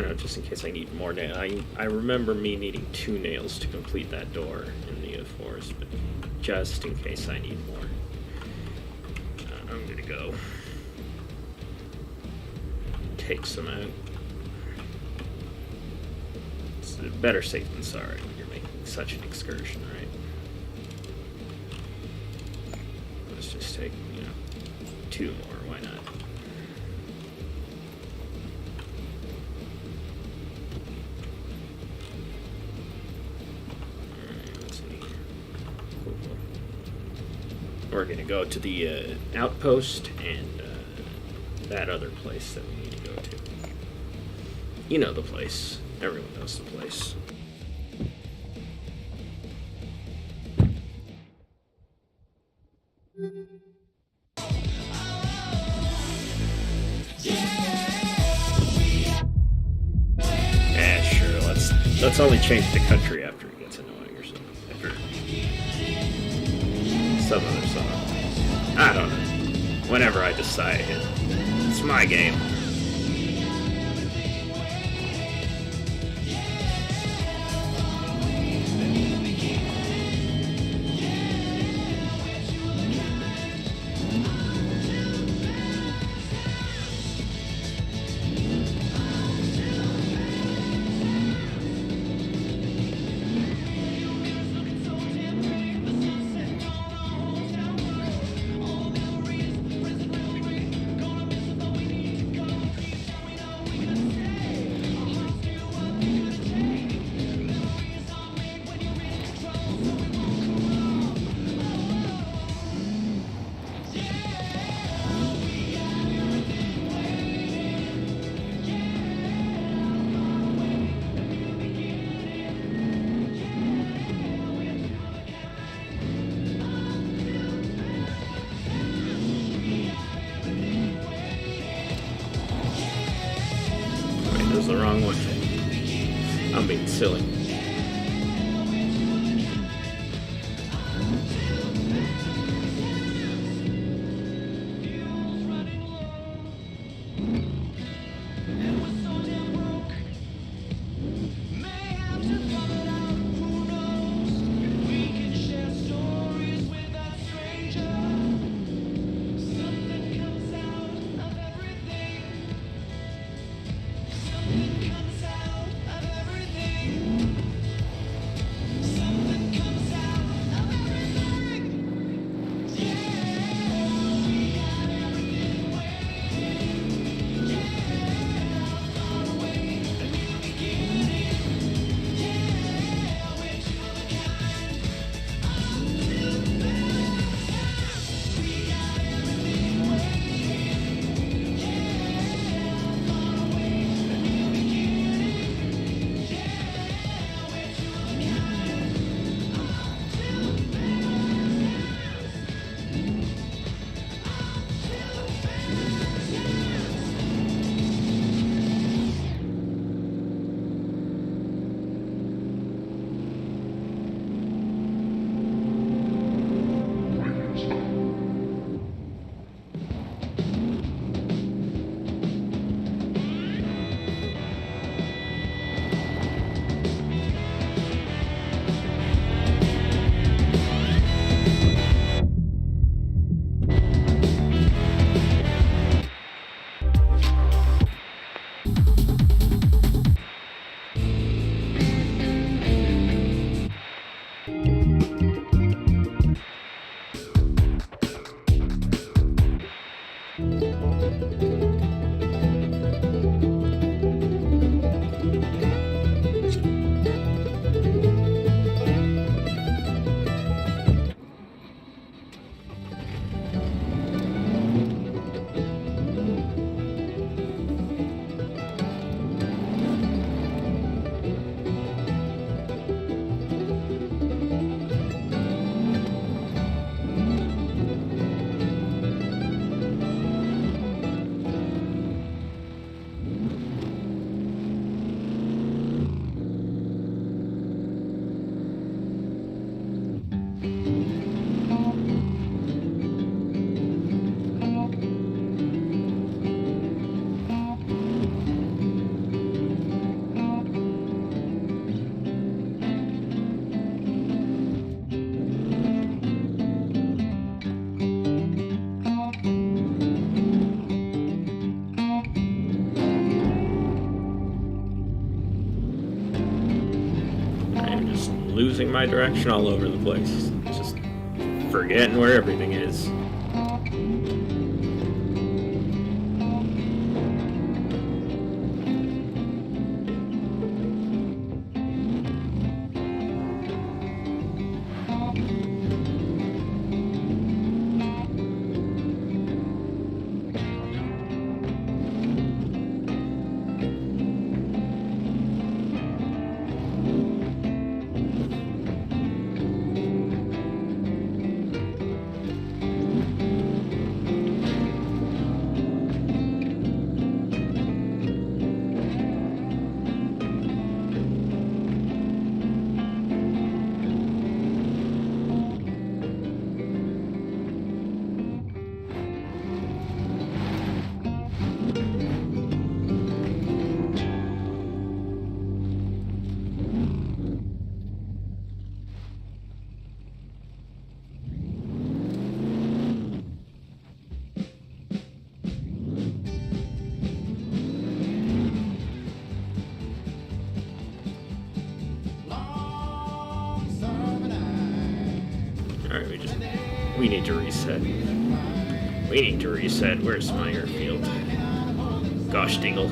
don't know, just in case I need more nails. I remember me needing 2 nails to complete that door in the forest, but just in case I need more. I'm gonna go take some out. It's better safe than sorry when you're making such an excursion, right? Let's just take, 2 more, why not? We're gonna go to the outpost and that other place that we need to go to. You know the place. Everyone knows the place. Yeah, sure. Let's only change the country after it gets annoying or something. After some other song. I don't know. Whenever I decide it. It's my game. The wrong one. I'm being silly. losing my direction all over the place. Just forgetting where everything is. Alright, we need to reset. We need to reset. Where's my airfield? Gosh dingle.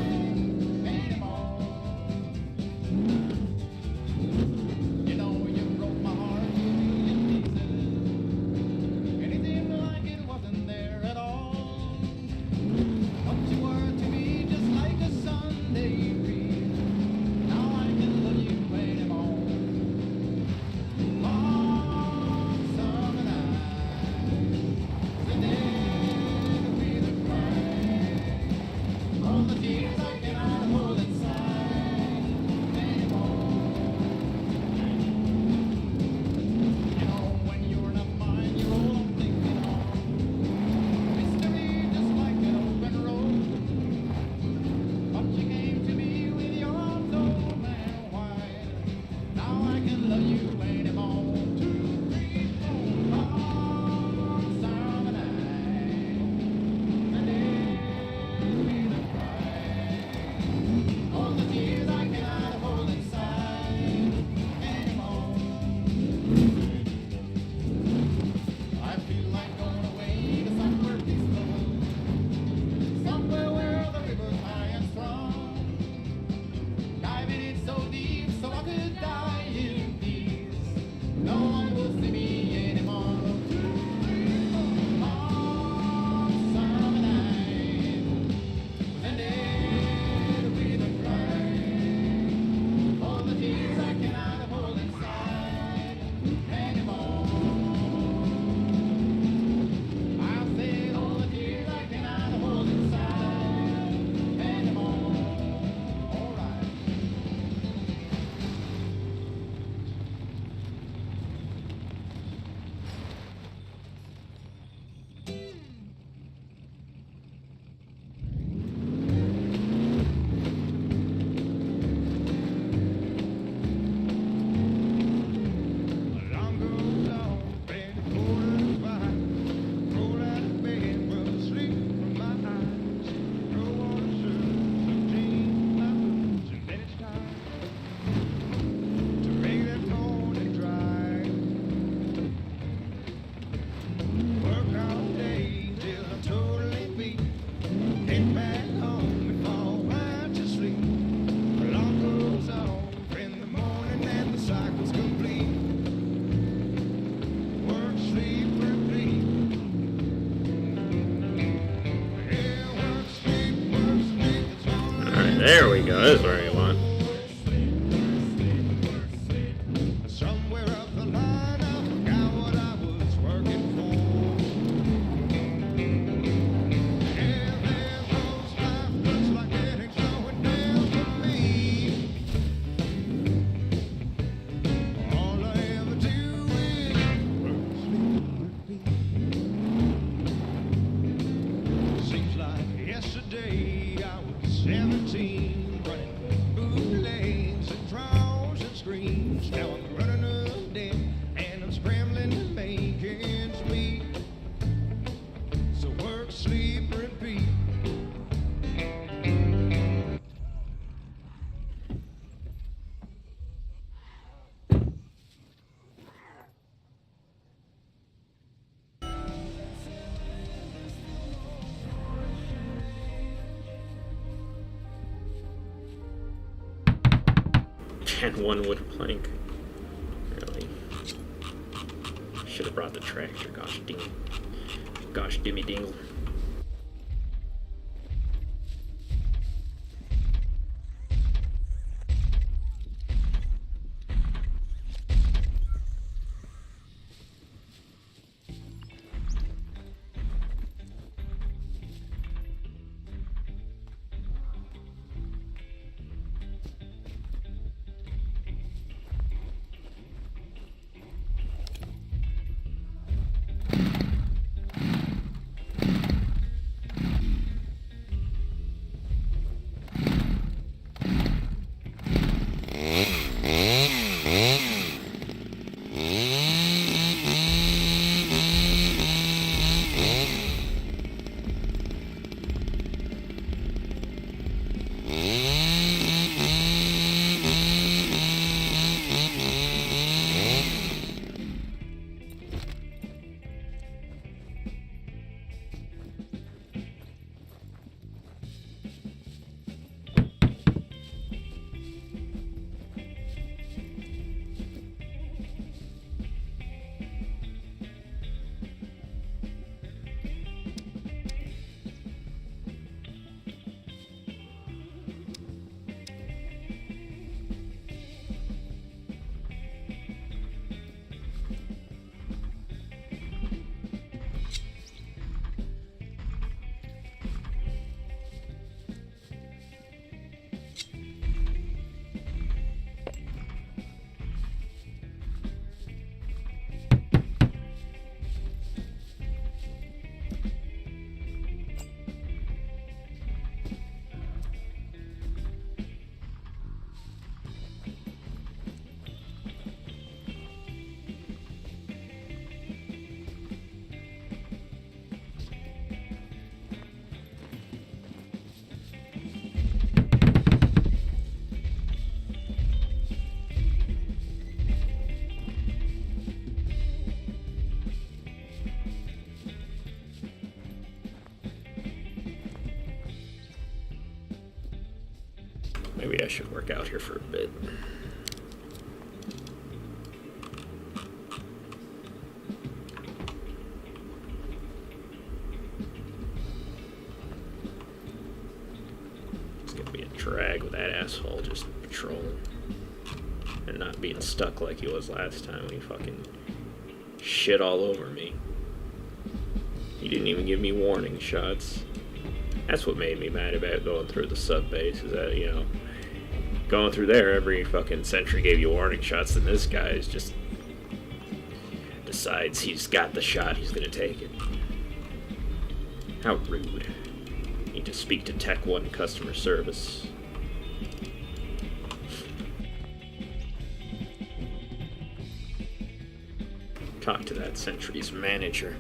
There we go, that's where you want. Somewhere up the line, I forgot what I was working for. And there goes life, looks like it ain't slowing down for me. All I ever do is work, sleep, repeat. Seems like yesterday I was 17, running And one wood plank. Really. Should have brought the tractor. Gosh ding. Gosh dimmy dingle. Maybe I should work out here for a bit. It's gonna be a drag with that asshole just patrolling. And not being stuck like he was last time when he fucking shit all over me. He didn't even give me warning shots. That's what made me mad about going through the sub base, is that, you know, going through there, every fucking sentry gave you warning shots, and this guy is just decides he's got the shot, he's gonna take it. How rude. Need to speak to Tech 1 customer service. Talk to that sentry's manager.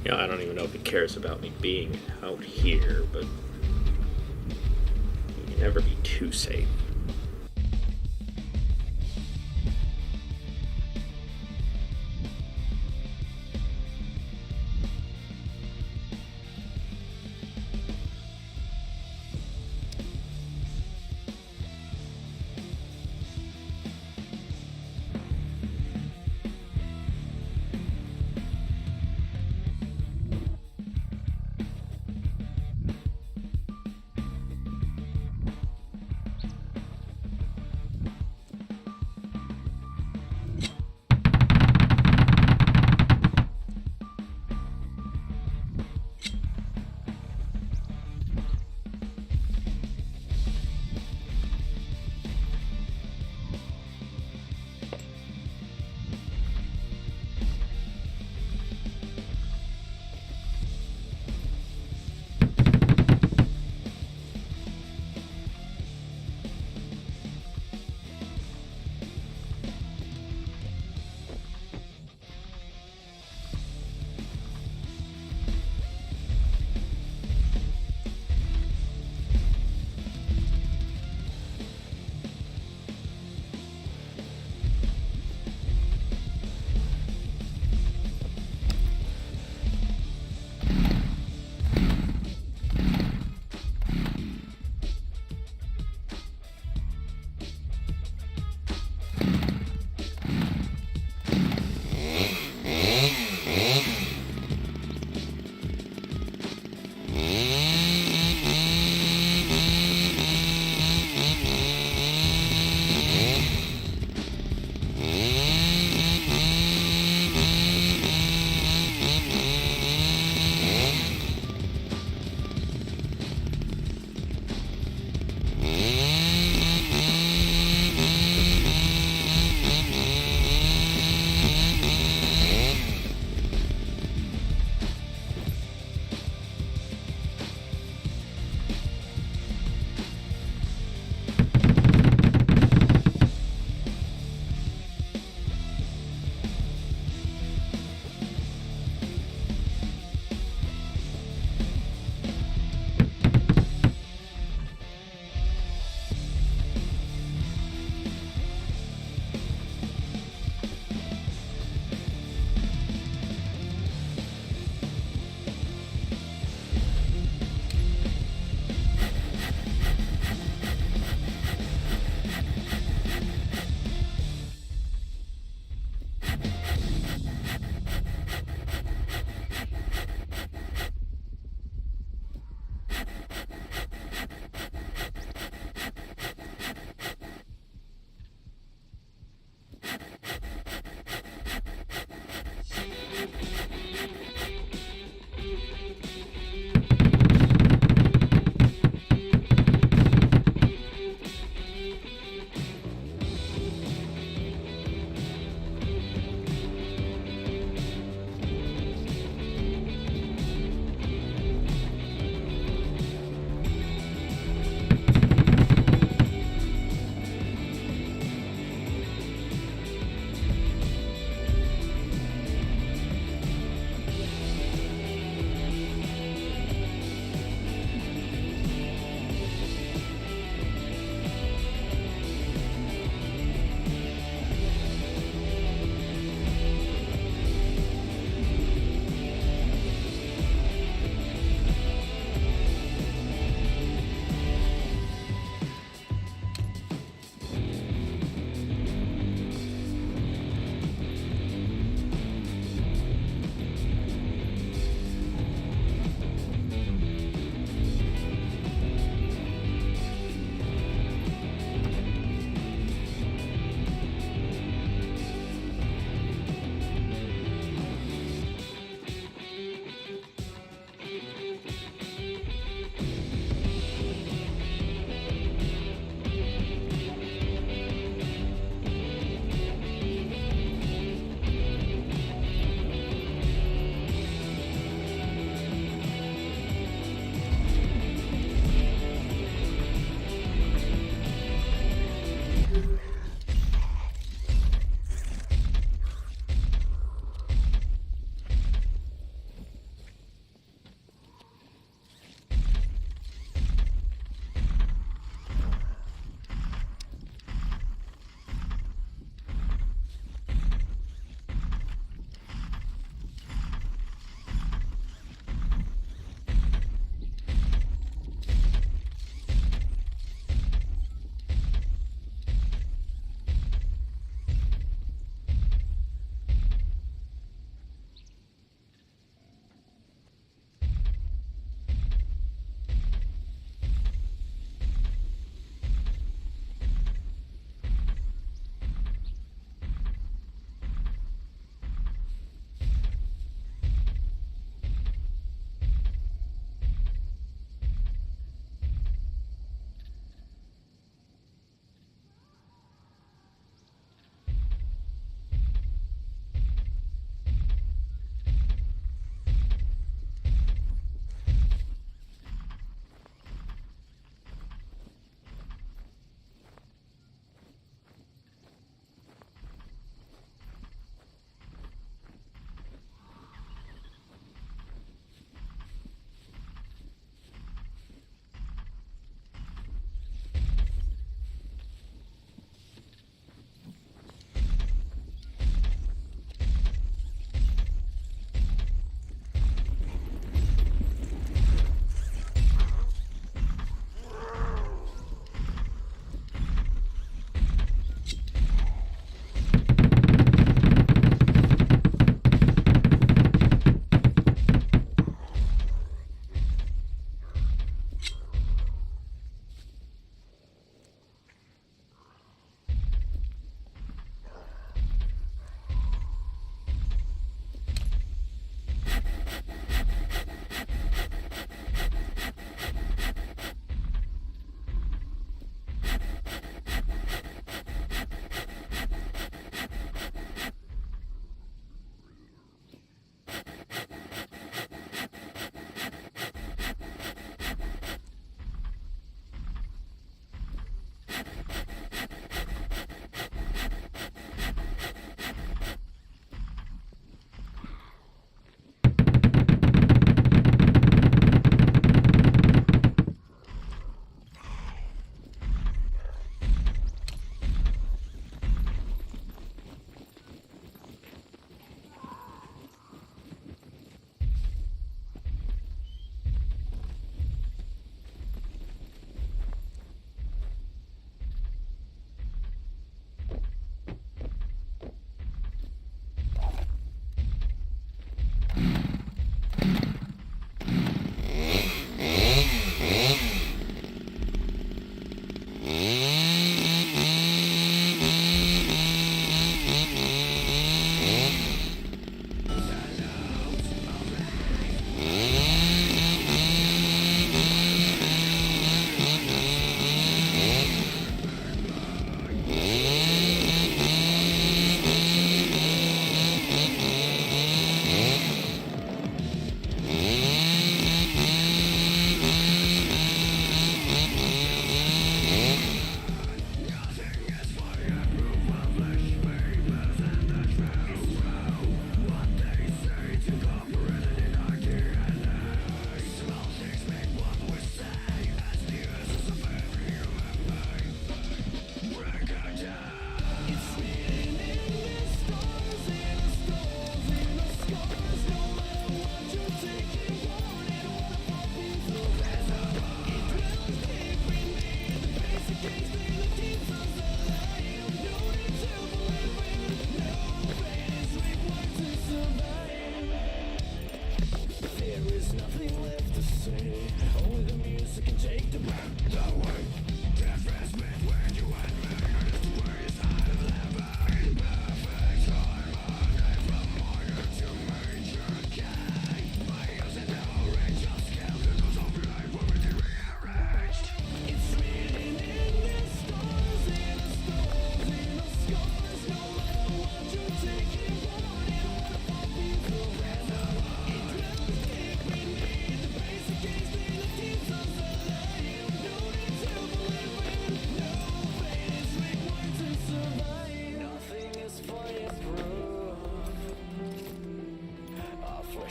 You know, I don't even know if he cares about me being out here, but you can never be too safe.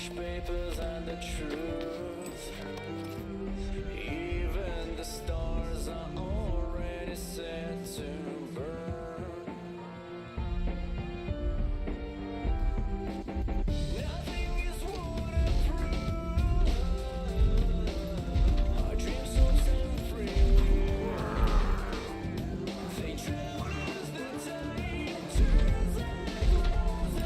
wash papers and the truth. Even the stars are already set to burn. Nothing is waterproof. Our dreams so free. They travel as the tide turns and closes.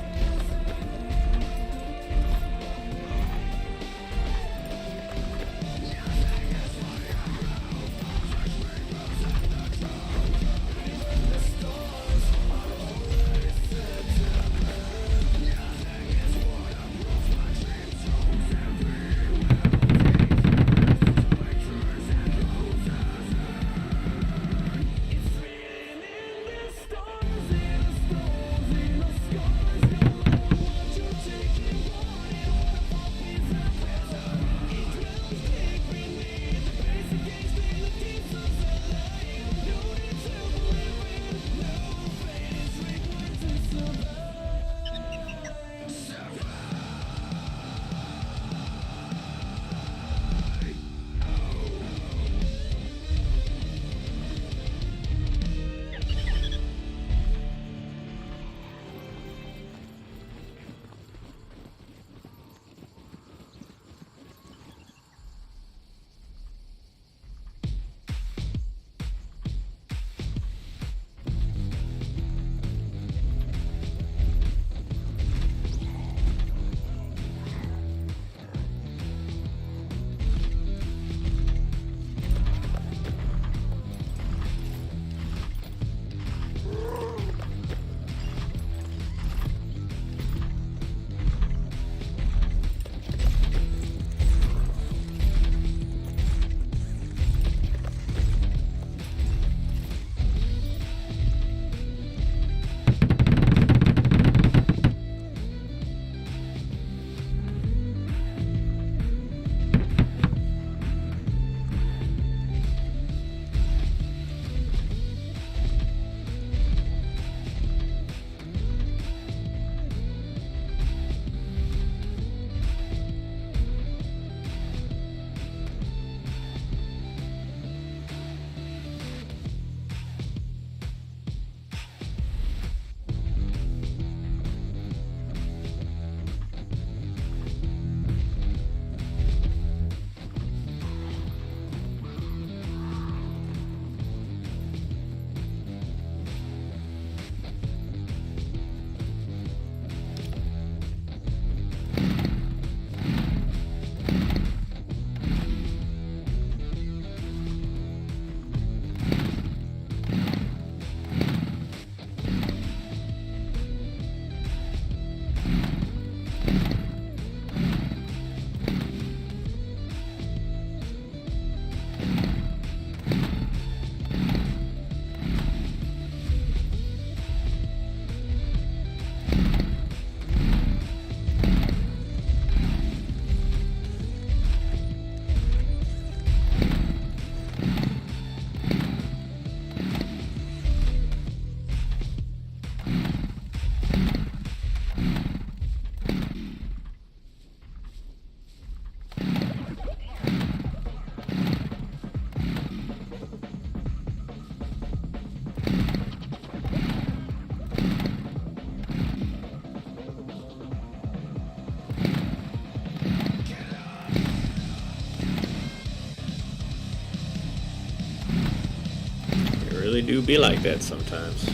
Really do be like that sometimes.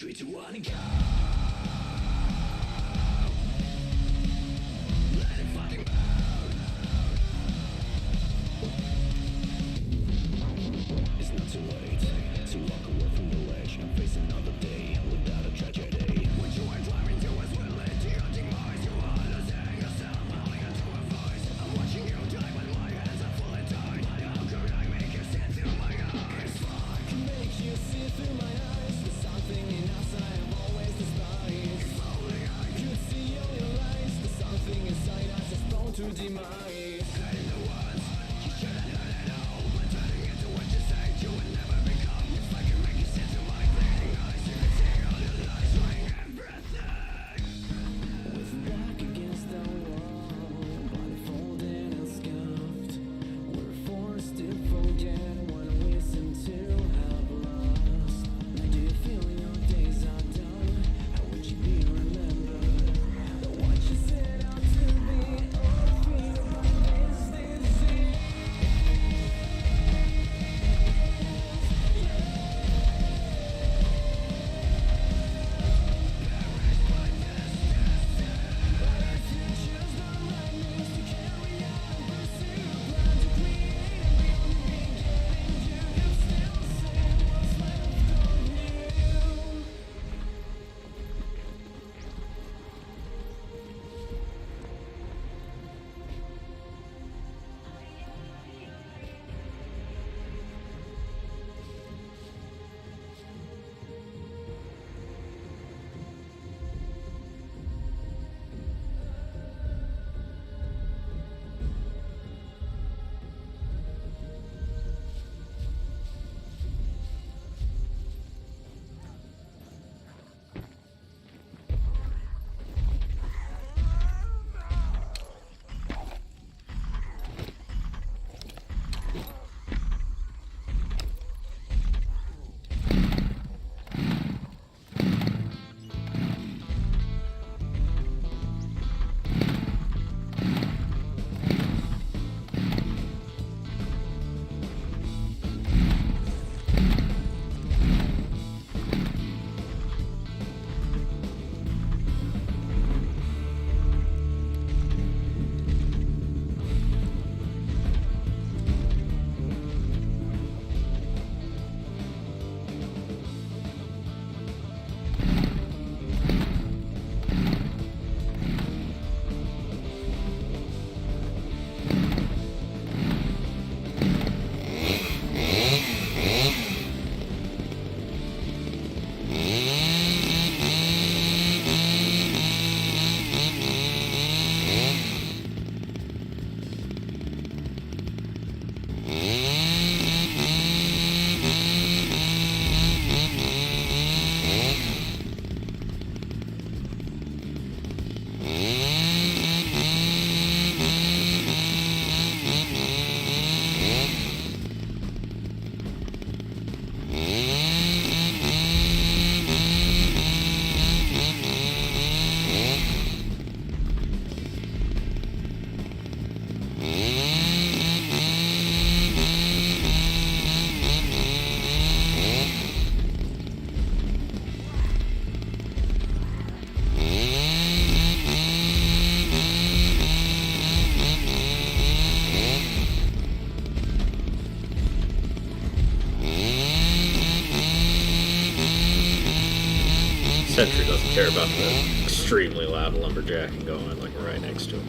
It's not too late to walk away from the ledge and face another day without a tragedy. What you are driving towards will lead to your demise. You are losing yourself, falling into a voice. I'm watching you die, but my hands are fully tied. How could I make you see through my eyes? I can make you see through my eyes. There's something in us I have always despised. If only I could see all your lies. There's something inside us that's prone to demise. Saying the words you shouldn't heard at all, but turning into what you say you would never become. If I can make you see through my bleeding eyes, you can see all your lies, doing everything. With back against the wall, body folded and scuffed, we're forced to forget what we seem to have lost. Now do you feel your days are done? How would you be remembered? What you set out to be, or feel about this disease? Sentry doesn't care about the extremely loud lumberjacking going on like right next to him.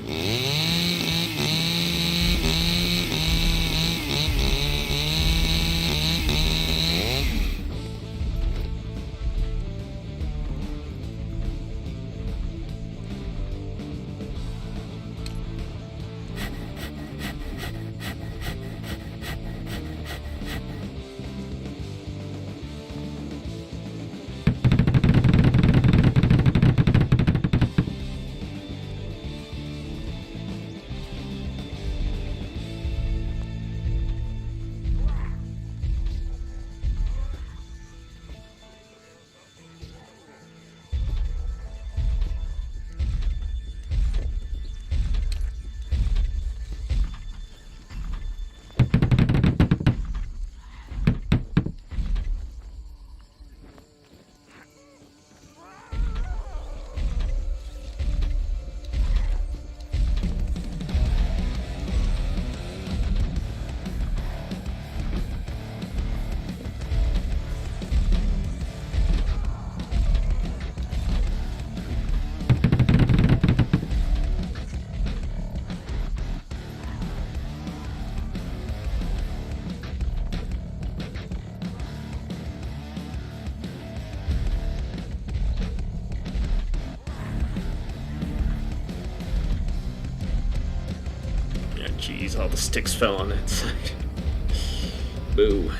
Jeez, all the sticks fell on that side. Boo.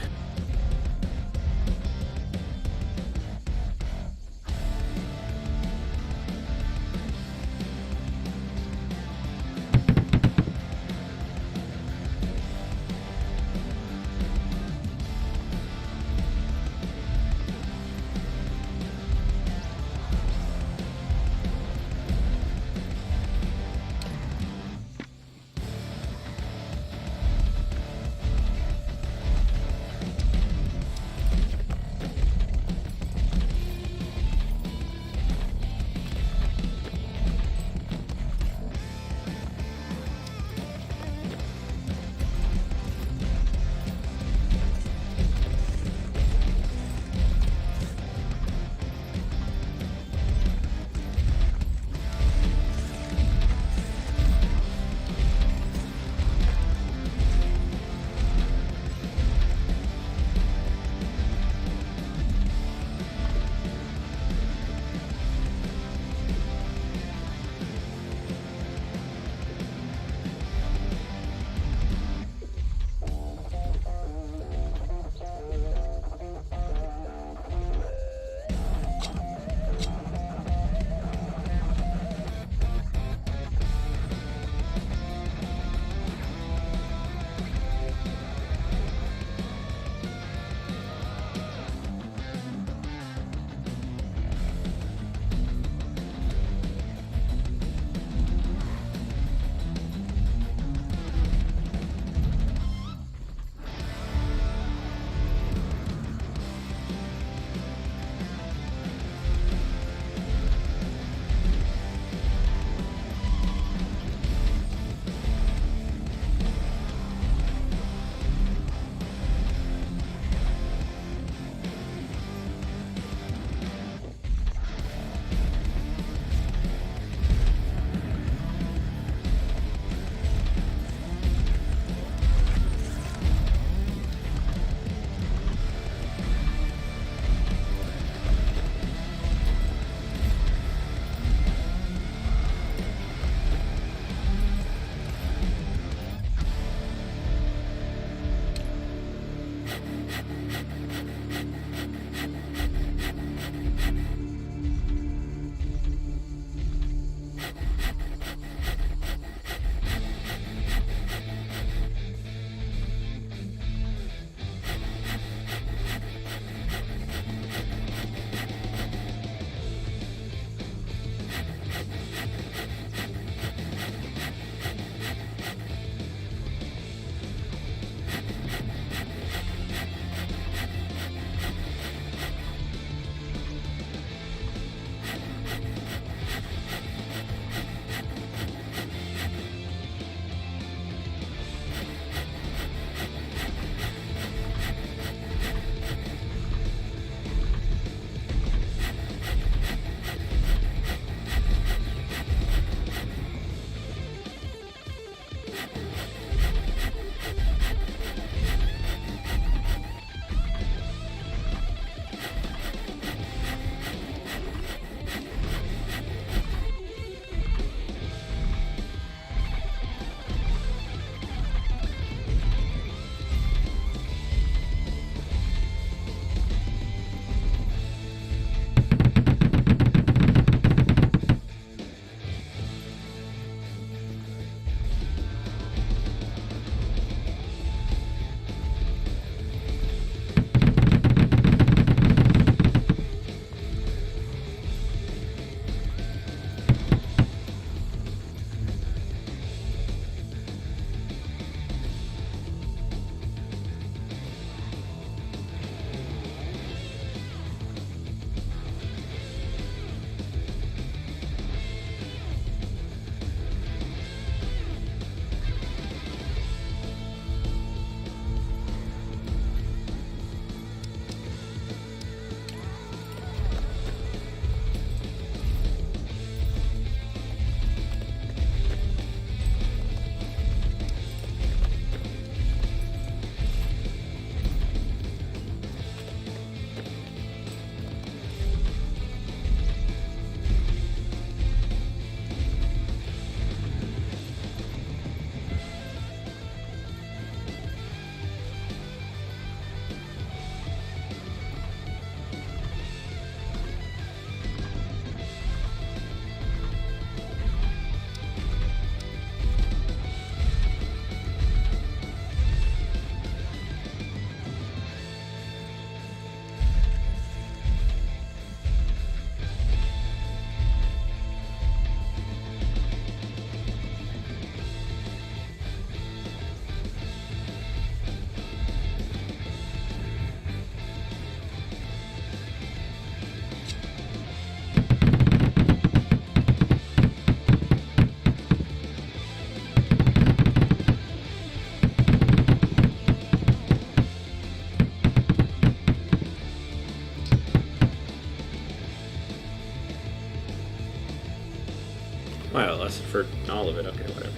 Well, that's for all of it. Okay, whatever.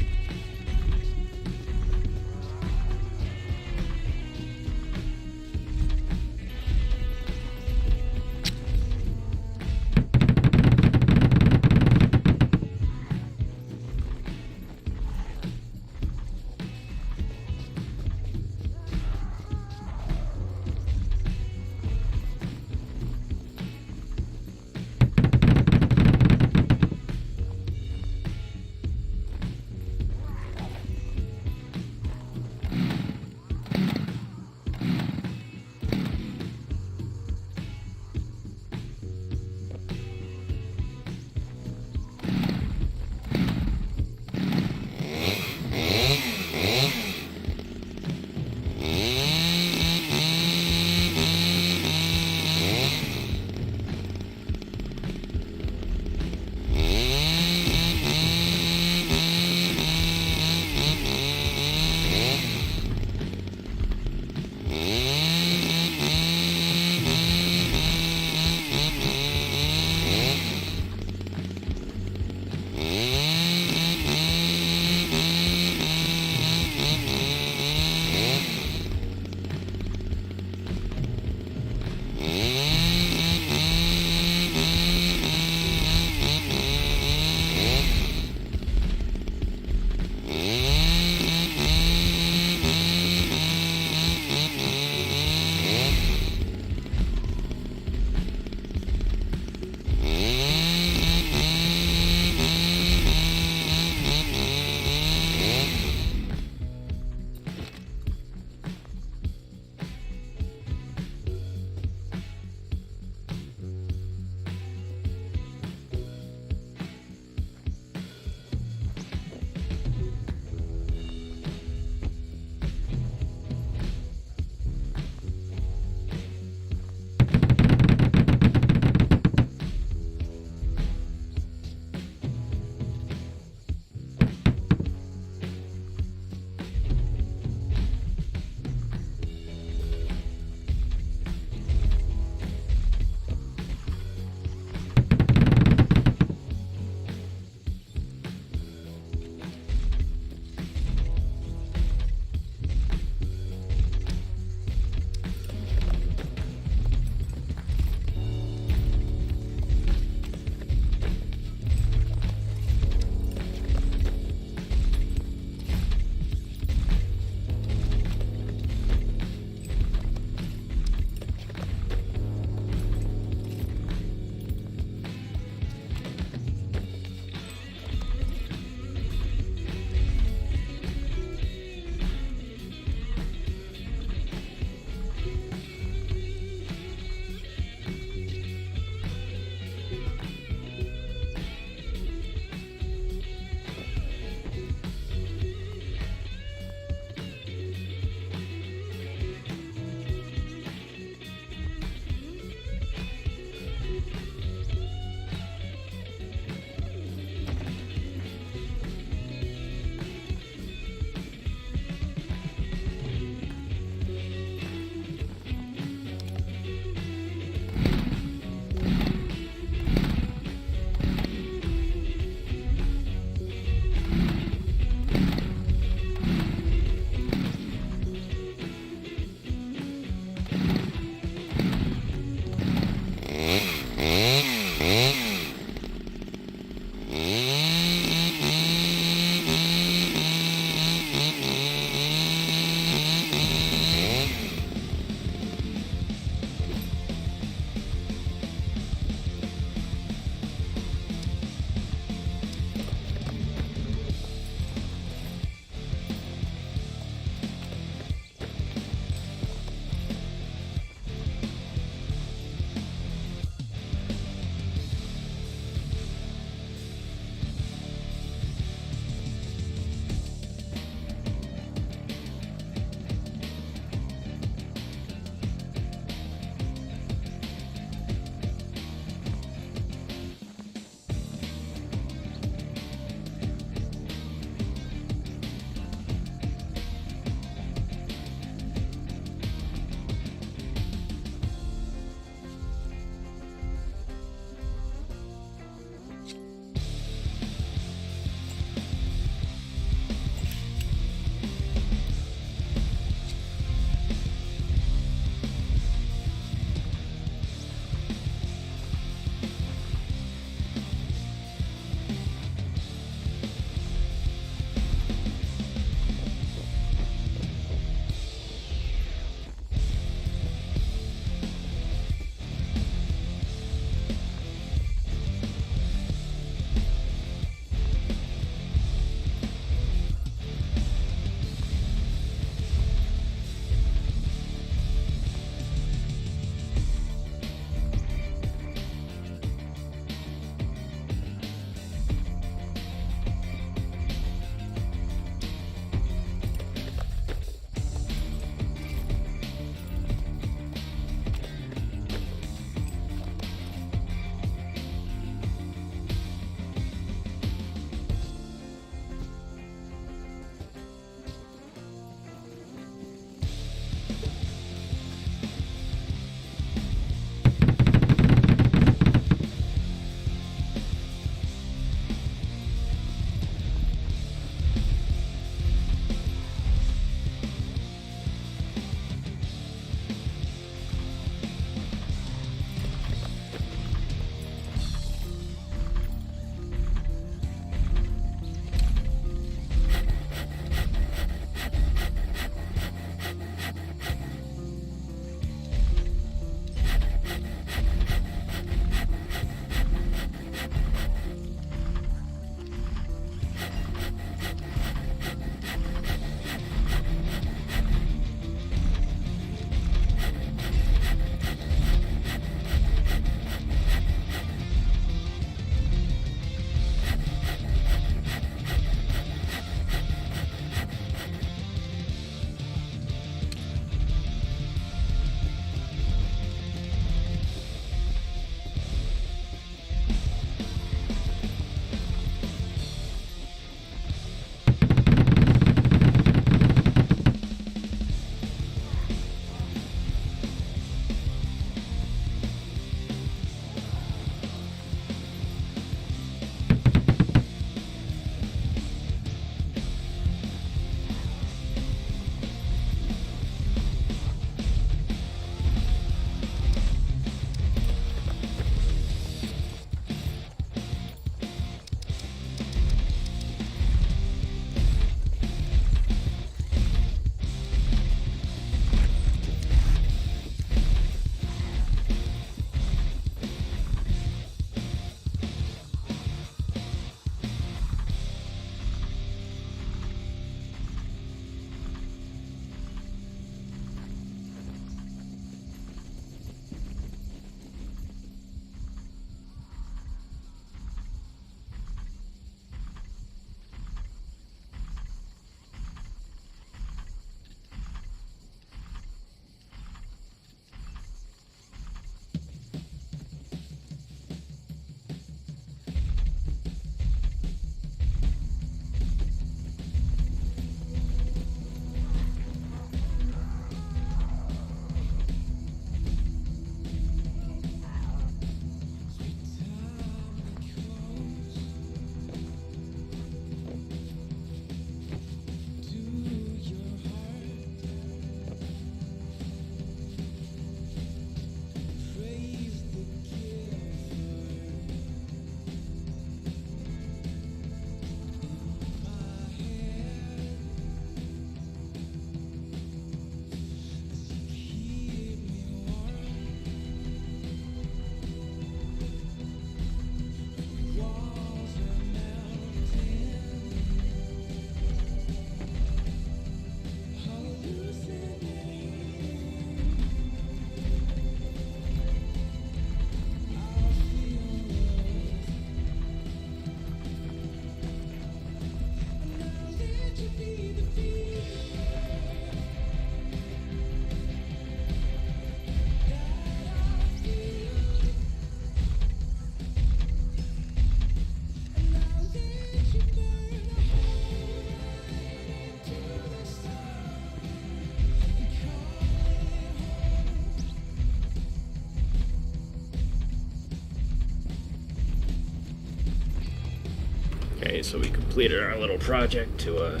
Okay, so we completed our little project to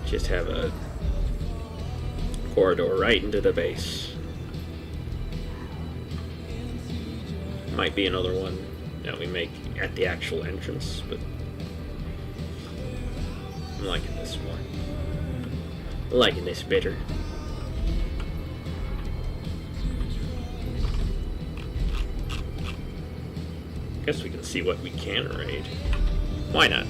just have a corridor right into the base. Might be another one that we make at the actual entrance, but I'm liking this more. I'm liking this better. Guess we can see what we can raid. Why not?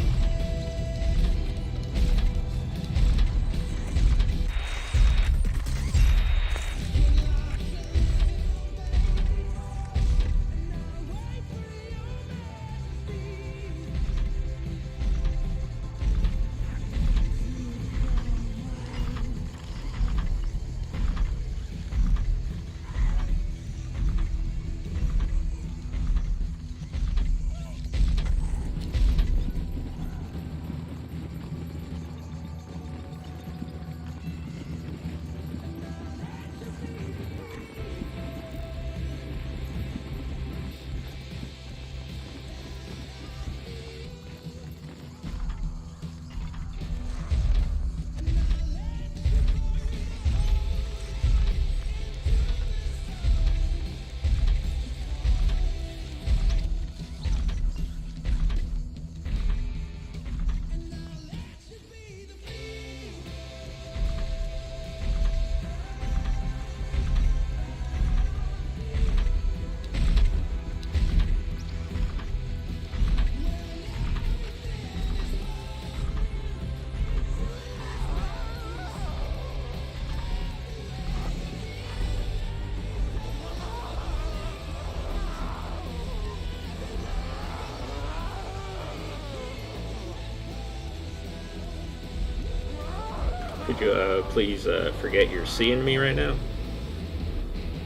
Could you please forget you're seeing me right now?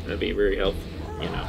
That'd be very helpful, you know.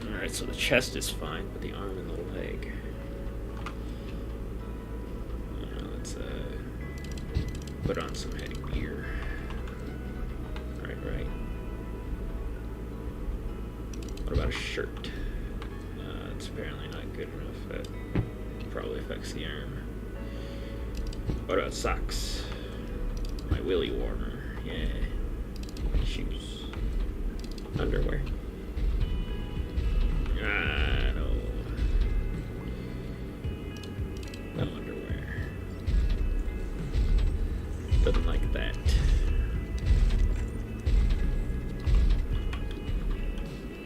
Alright, so the chest is fine, but the arm and the leg. Let's put on some headgear. Right. What about a shirt? It's apparently not good enough. That probably affects the arm. What about socks? My willy warmer. Yeah. Shoes. Underwear. No. No underwear. Doesn't like that.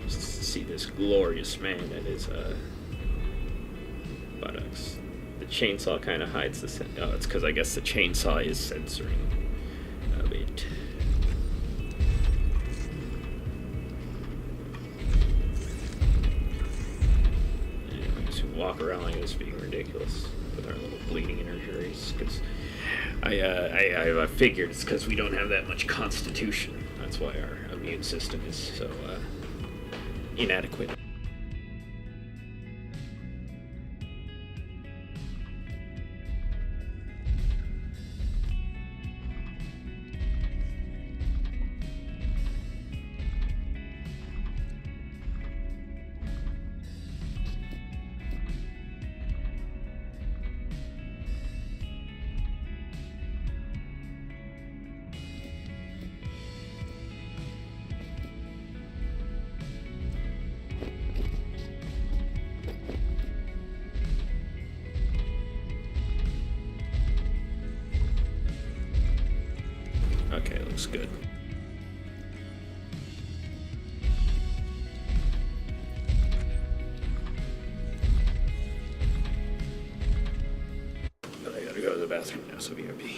Just see this glorious man at his buttocks. The chainsaw kind of hides the oh, it's because I guess the chainsaw is censoring a bit. Walk around like this being ridiculous with our little bleeding injuries, because I figured it's because we don't have that much constitution. That's why our immune system is so inadequate. looks good. But I gotta go to the bathroom now, so BRB.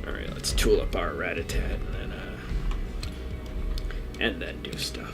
Alright, let's tool up our rat-a-tat and then do stuff.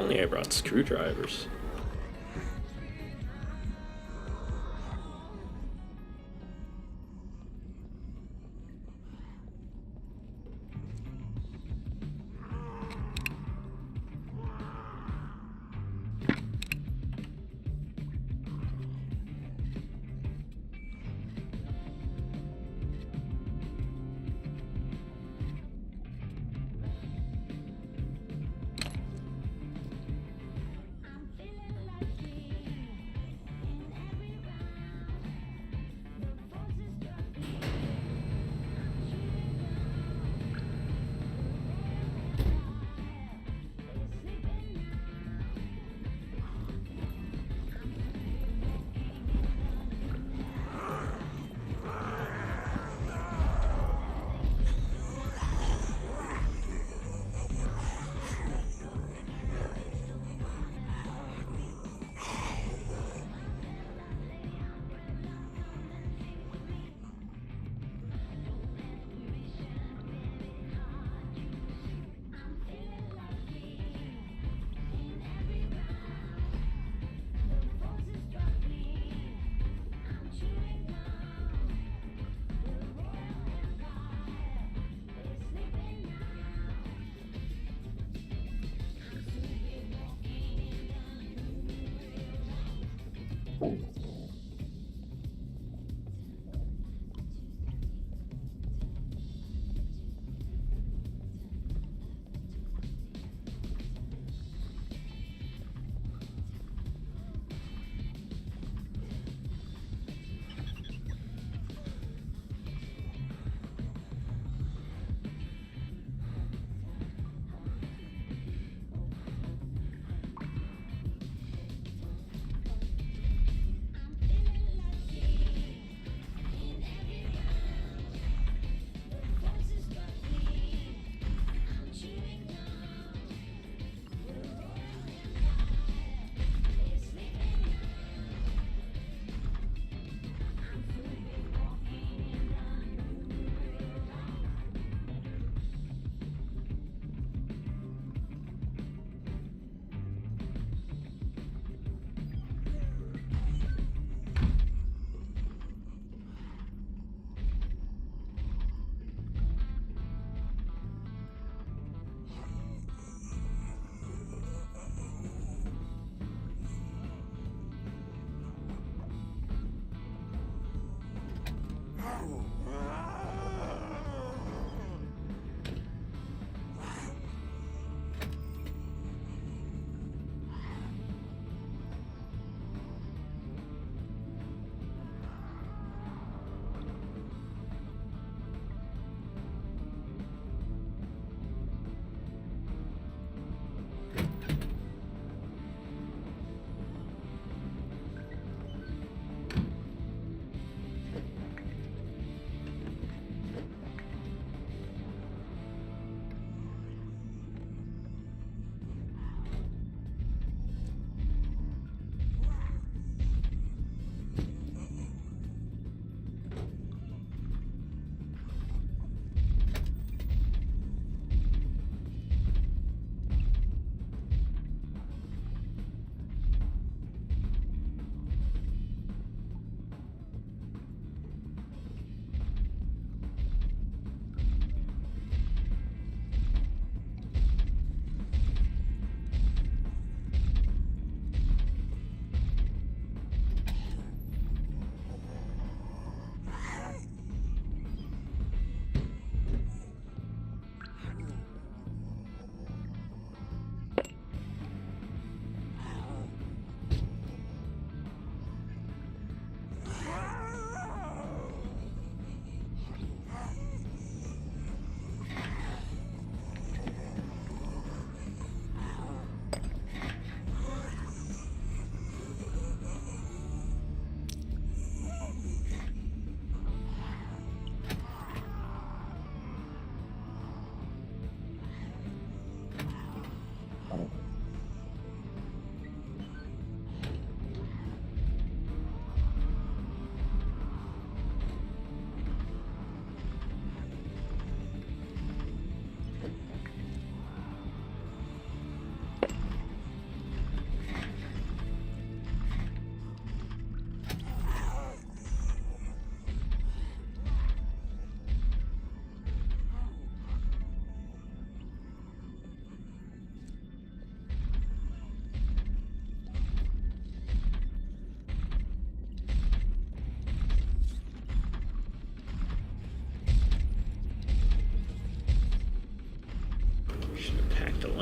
only I brought screwdrivers.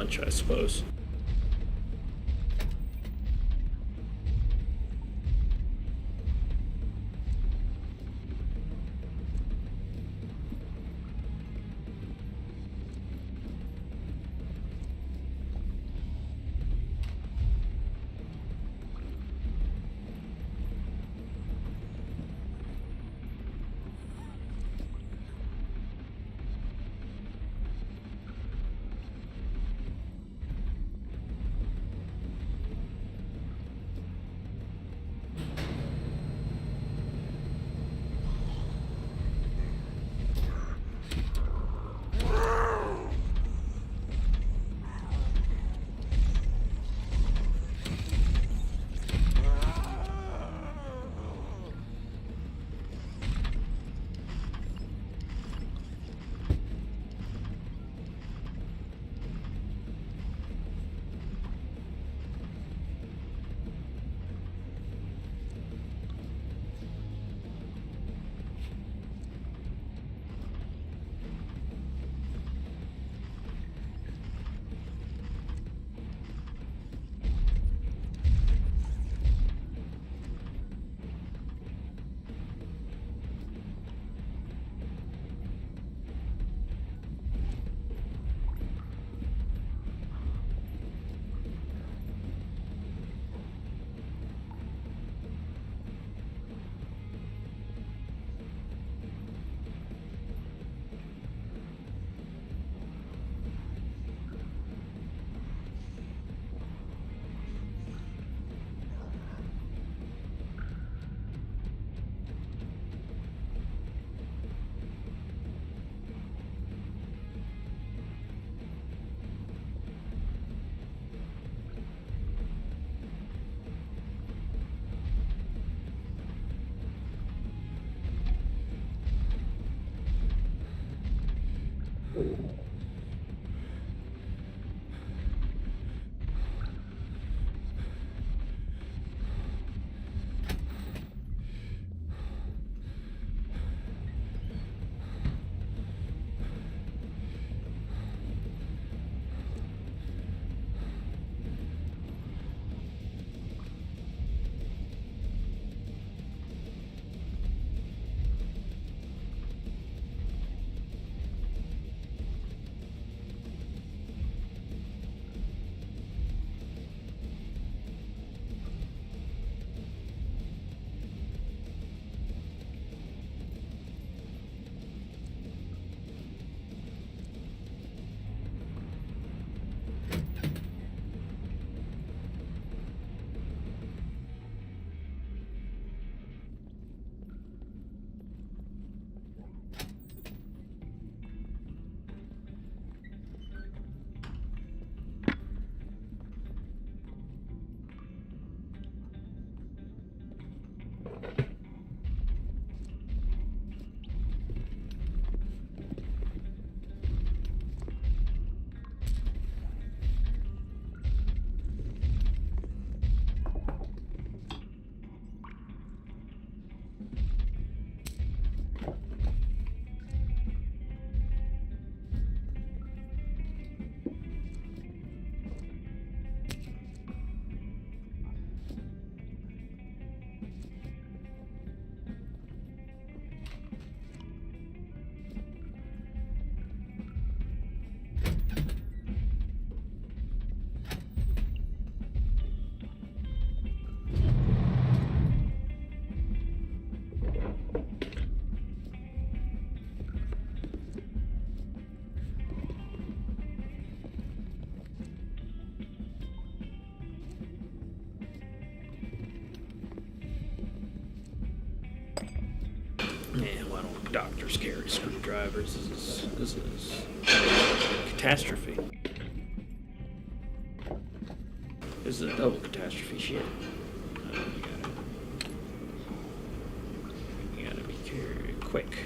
lunch, I suppose. Man, why don't doctors carry screwdrivers? This is catastrophe. This is a double catastrophe shit. You gotta be quick.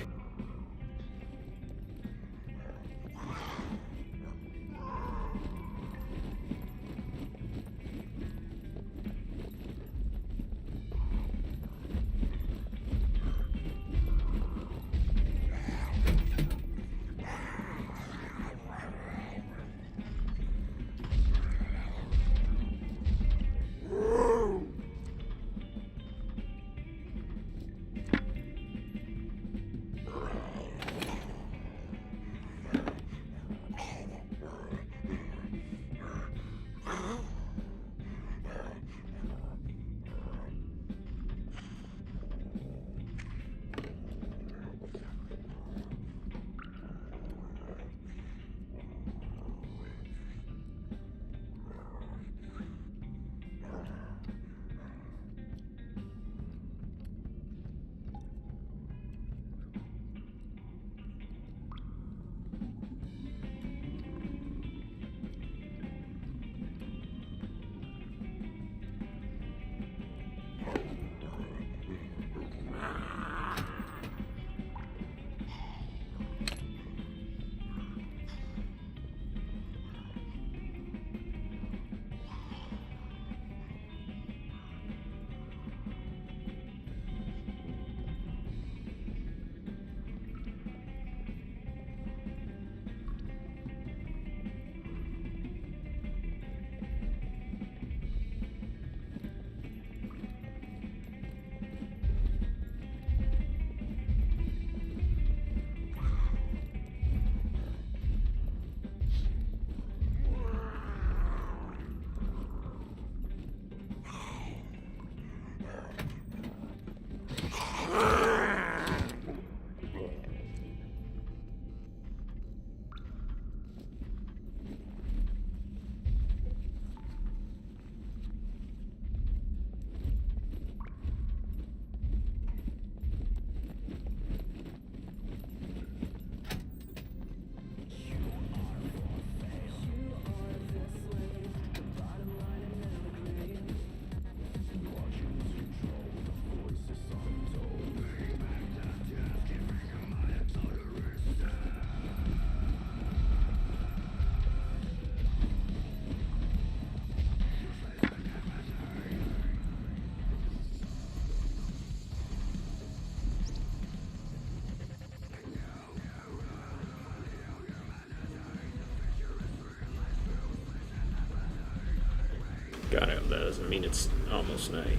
Shut up. That doesn't mean it's almost night.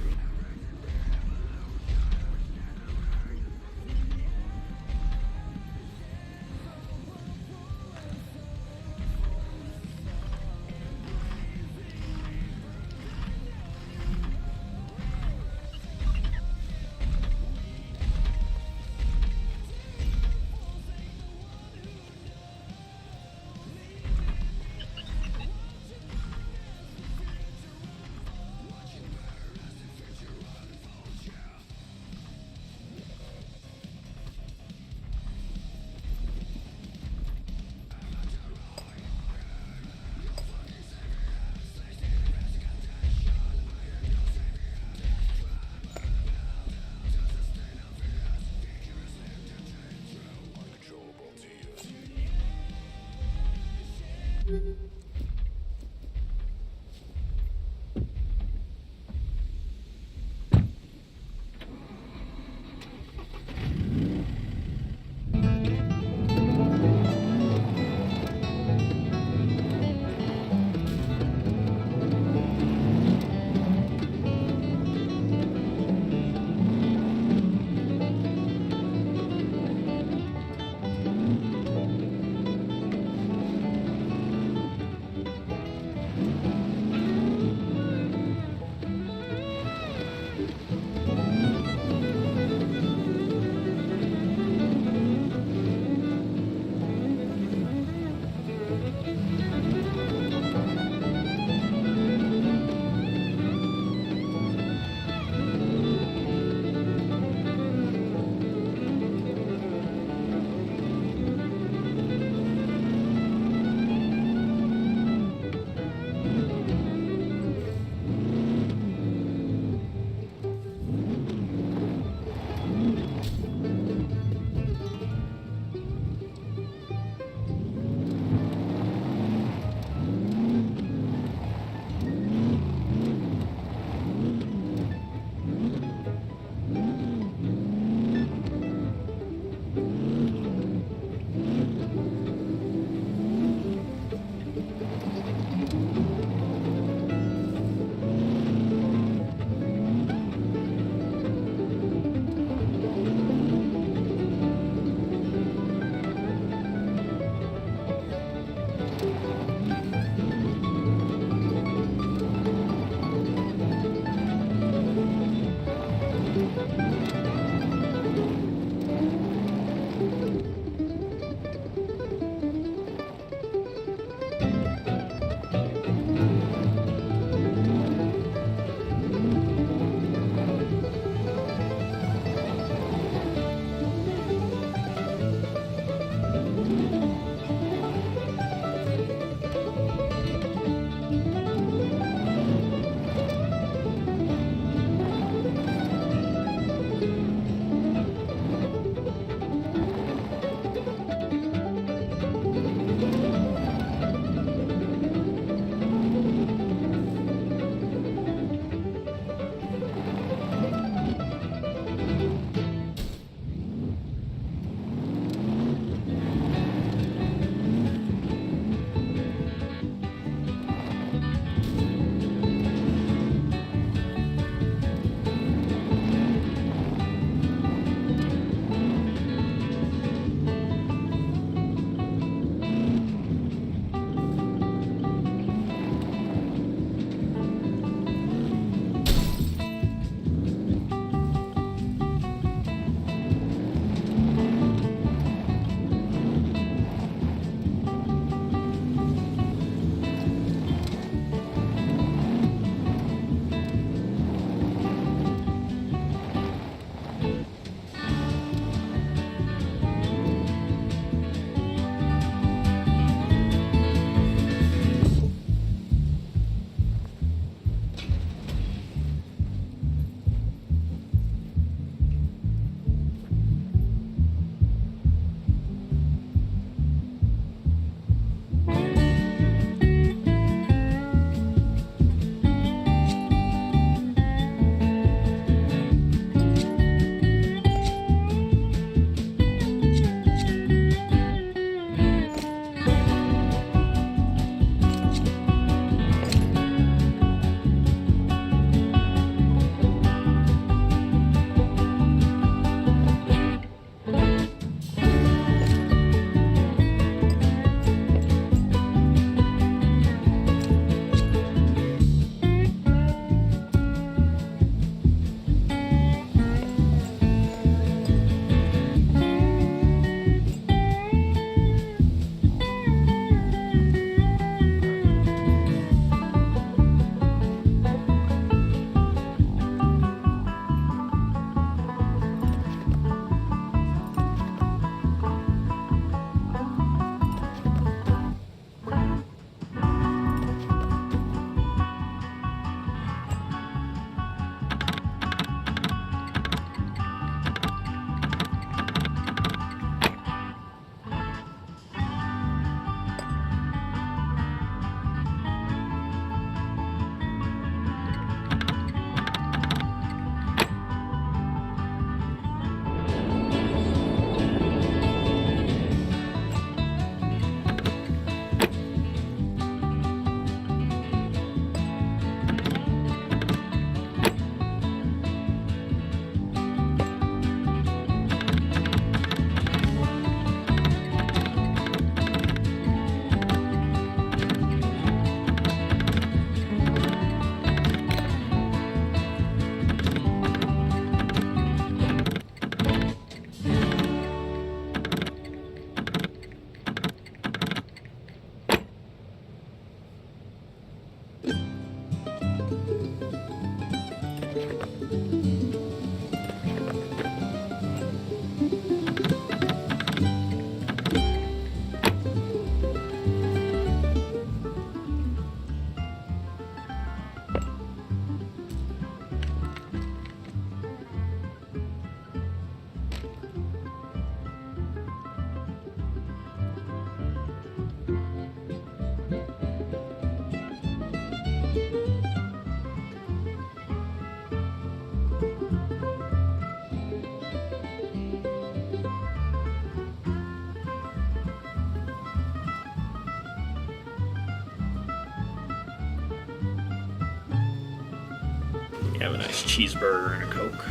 nice cheeseburger and a Coke.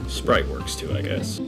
Sprite works too, I guess.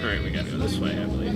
Alright, we gotta go this way, I believe.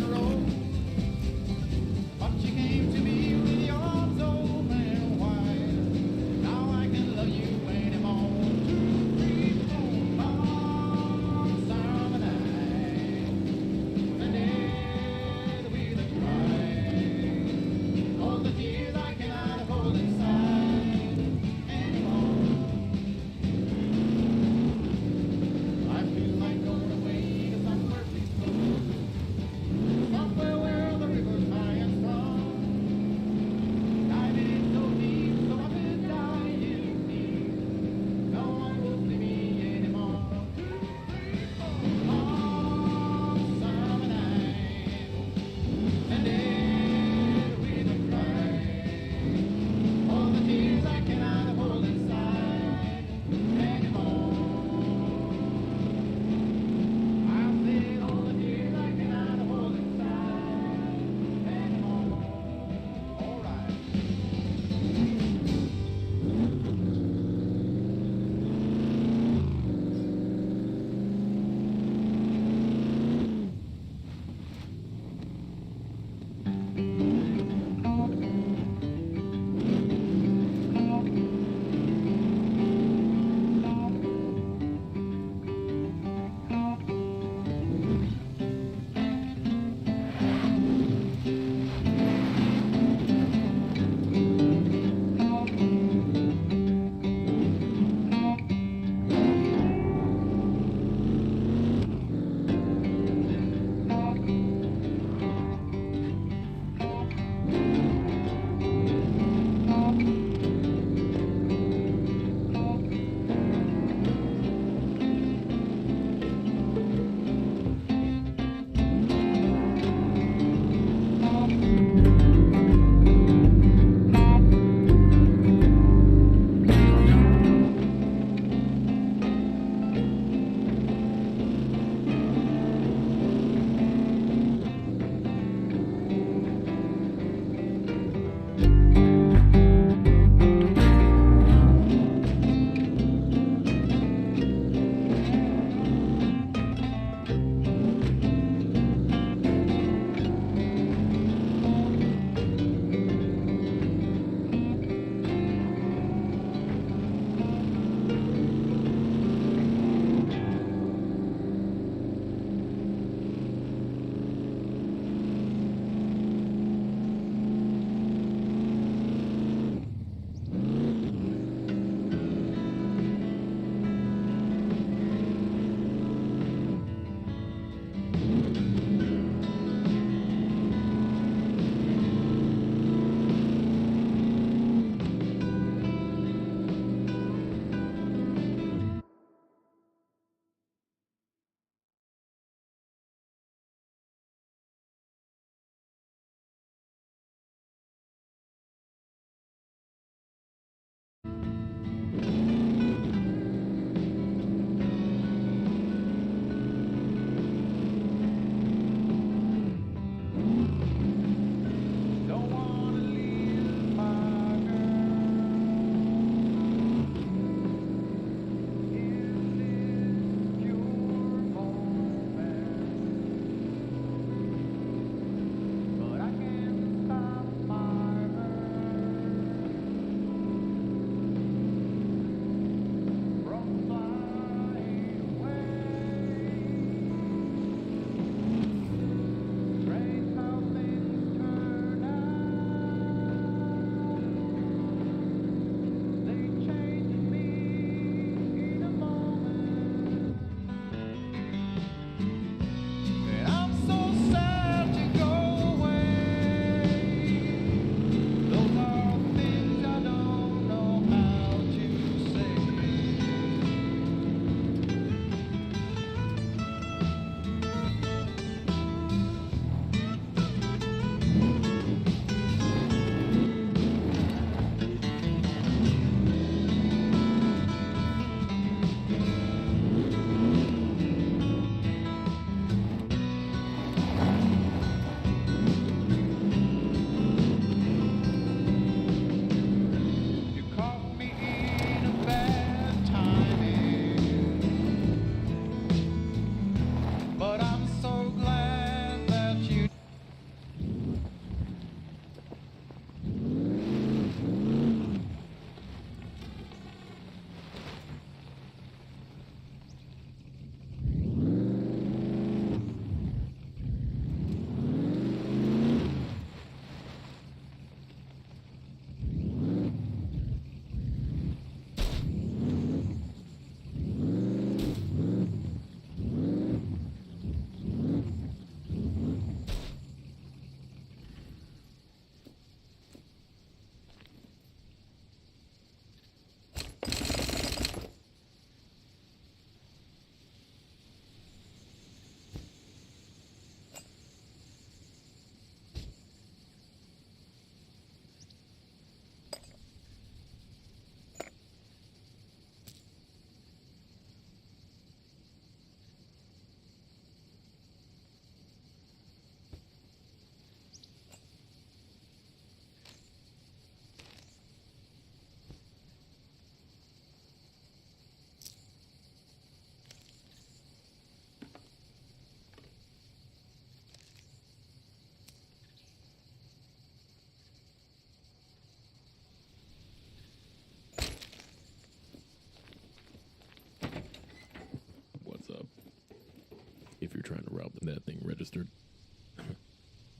registered.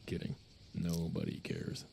Kidding. Nobody cares.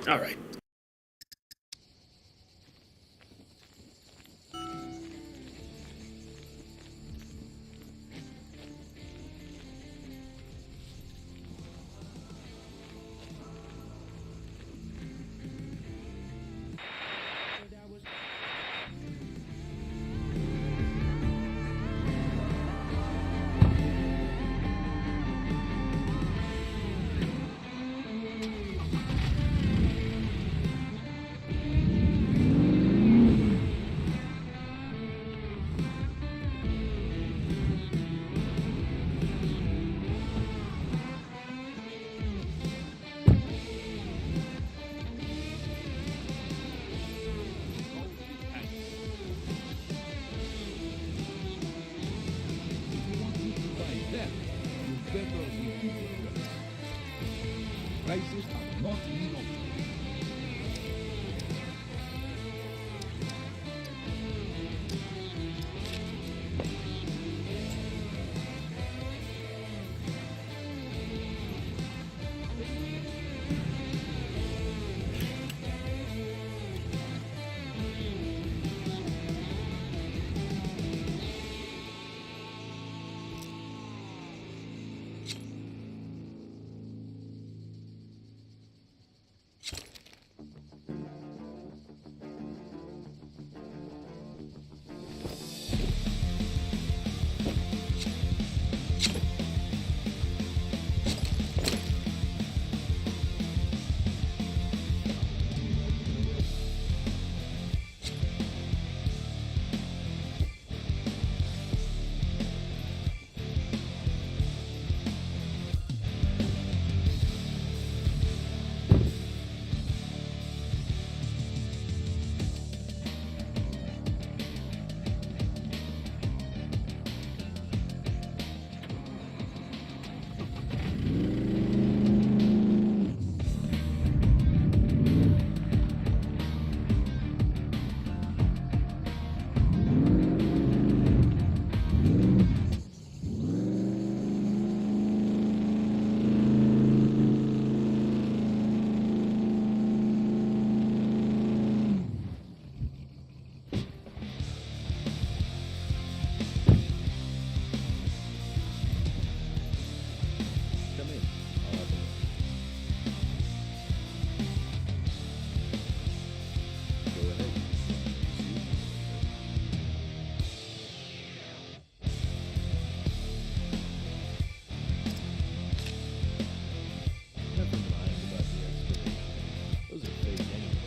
All right. Prices are not legal. Come in. I'll have a look. Go ahead. Never mind about the excavation. Those are fake anyway.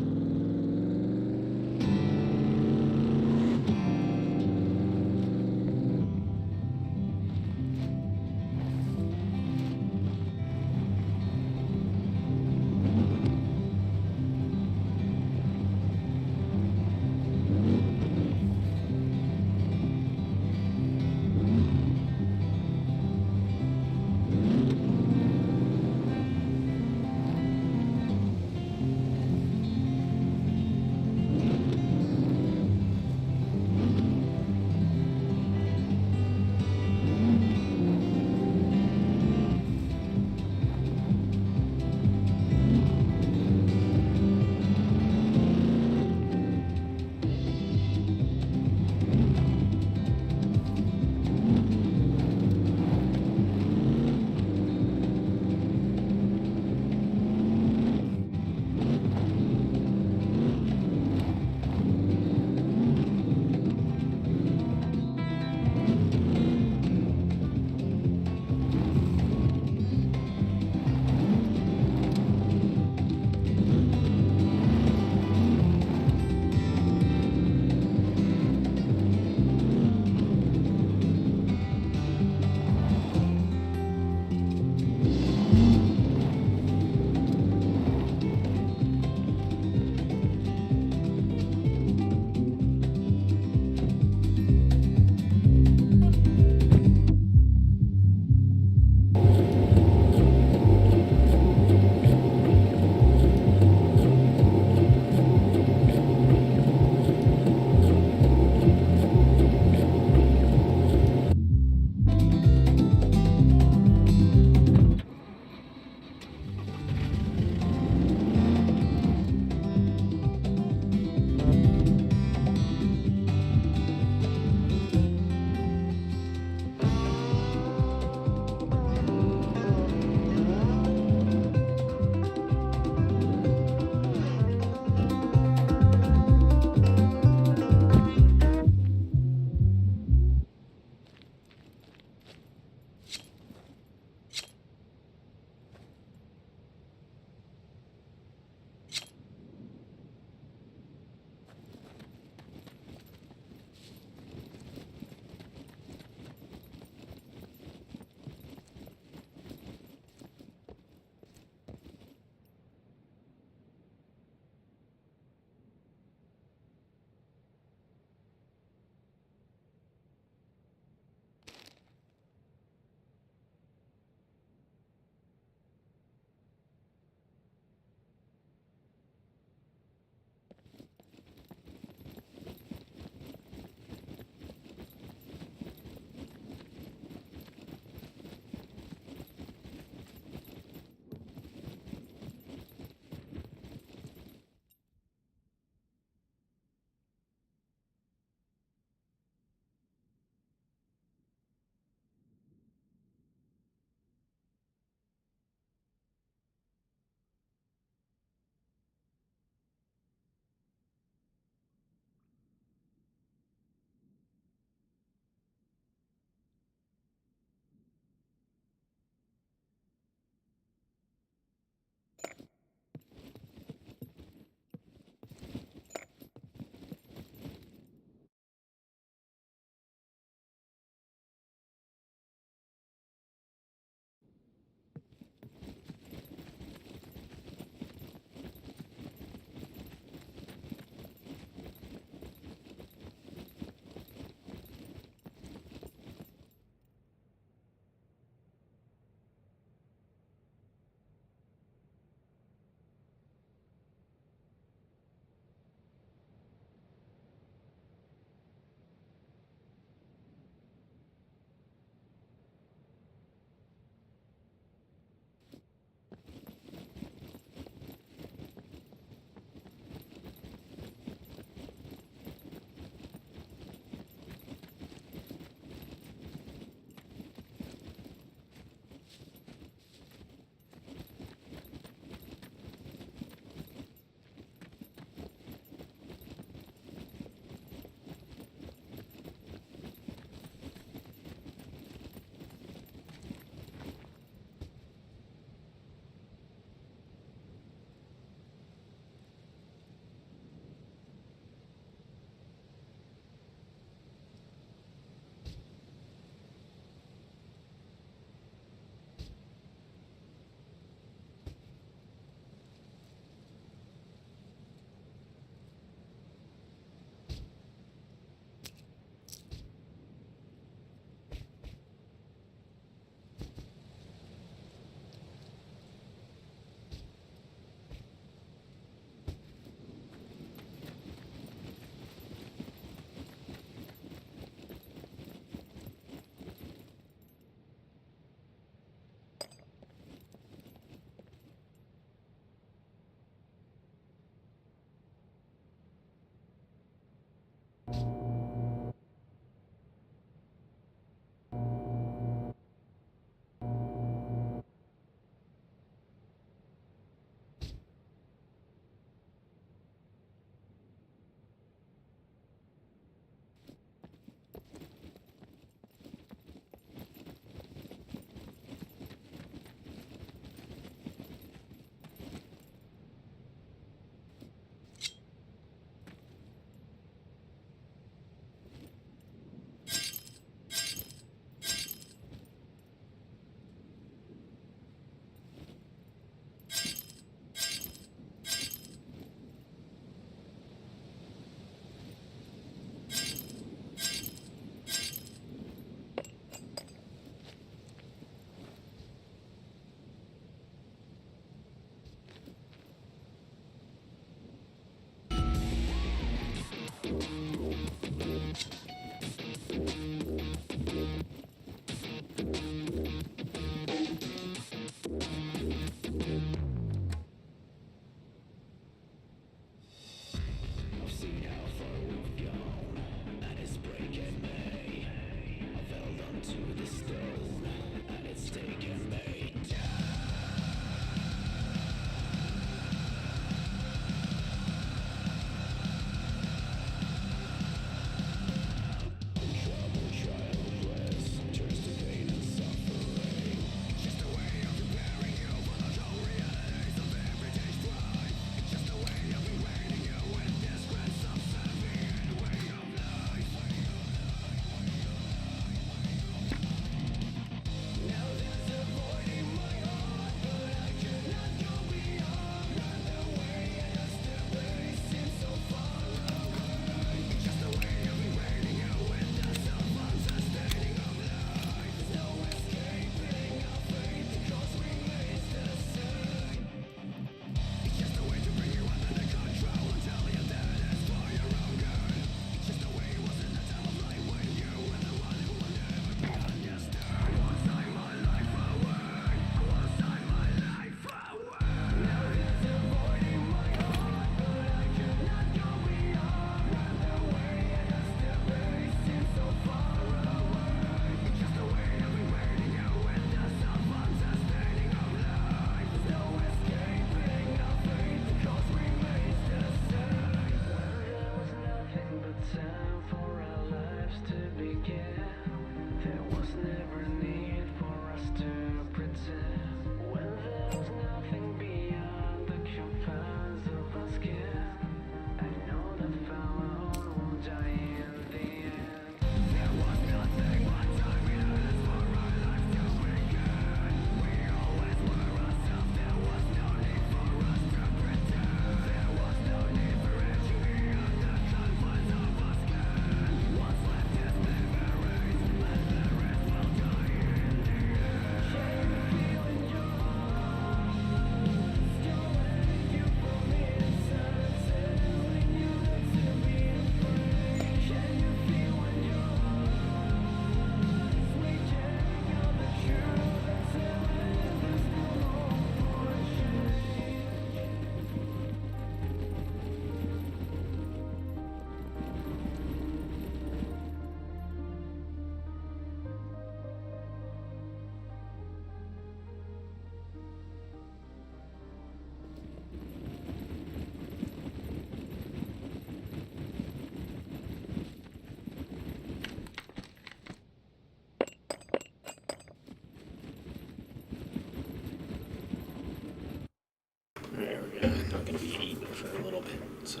I'm gonna be eating for a little bit, so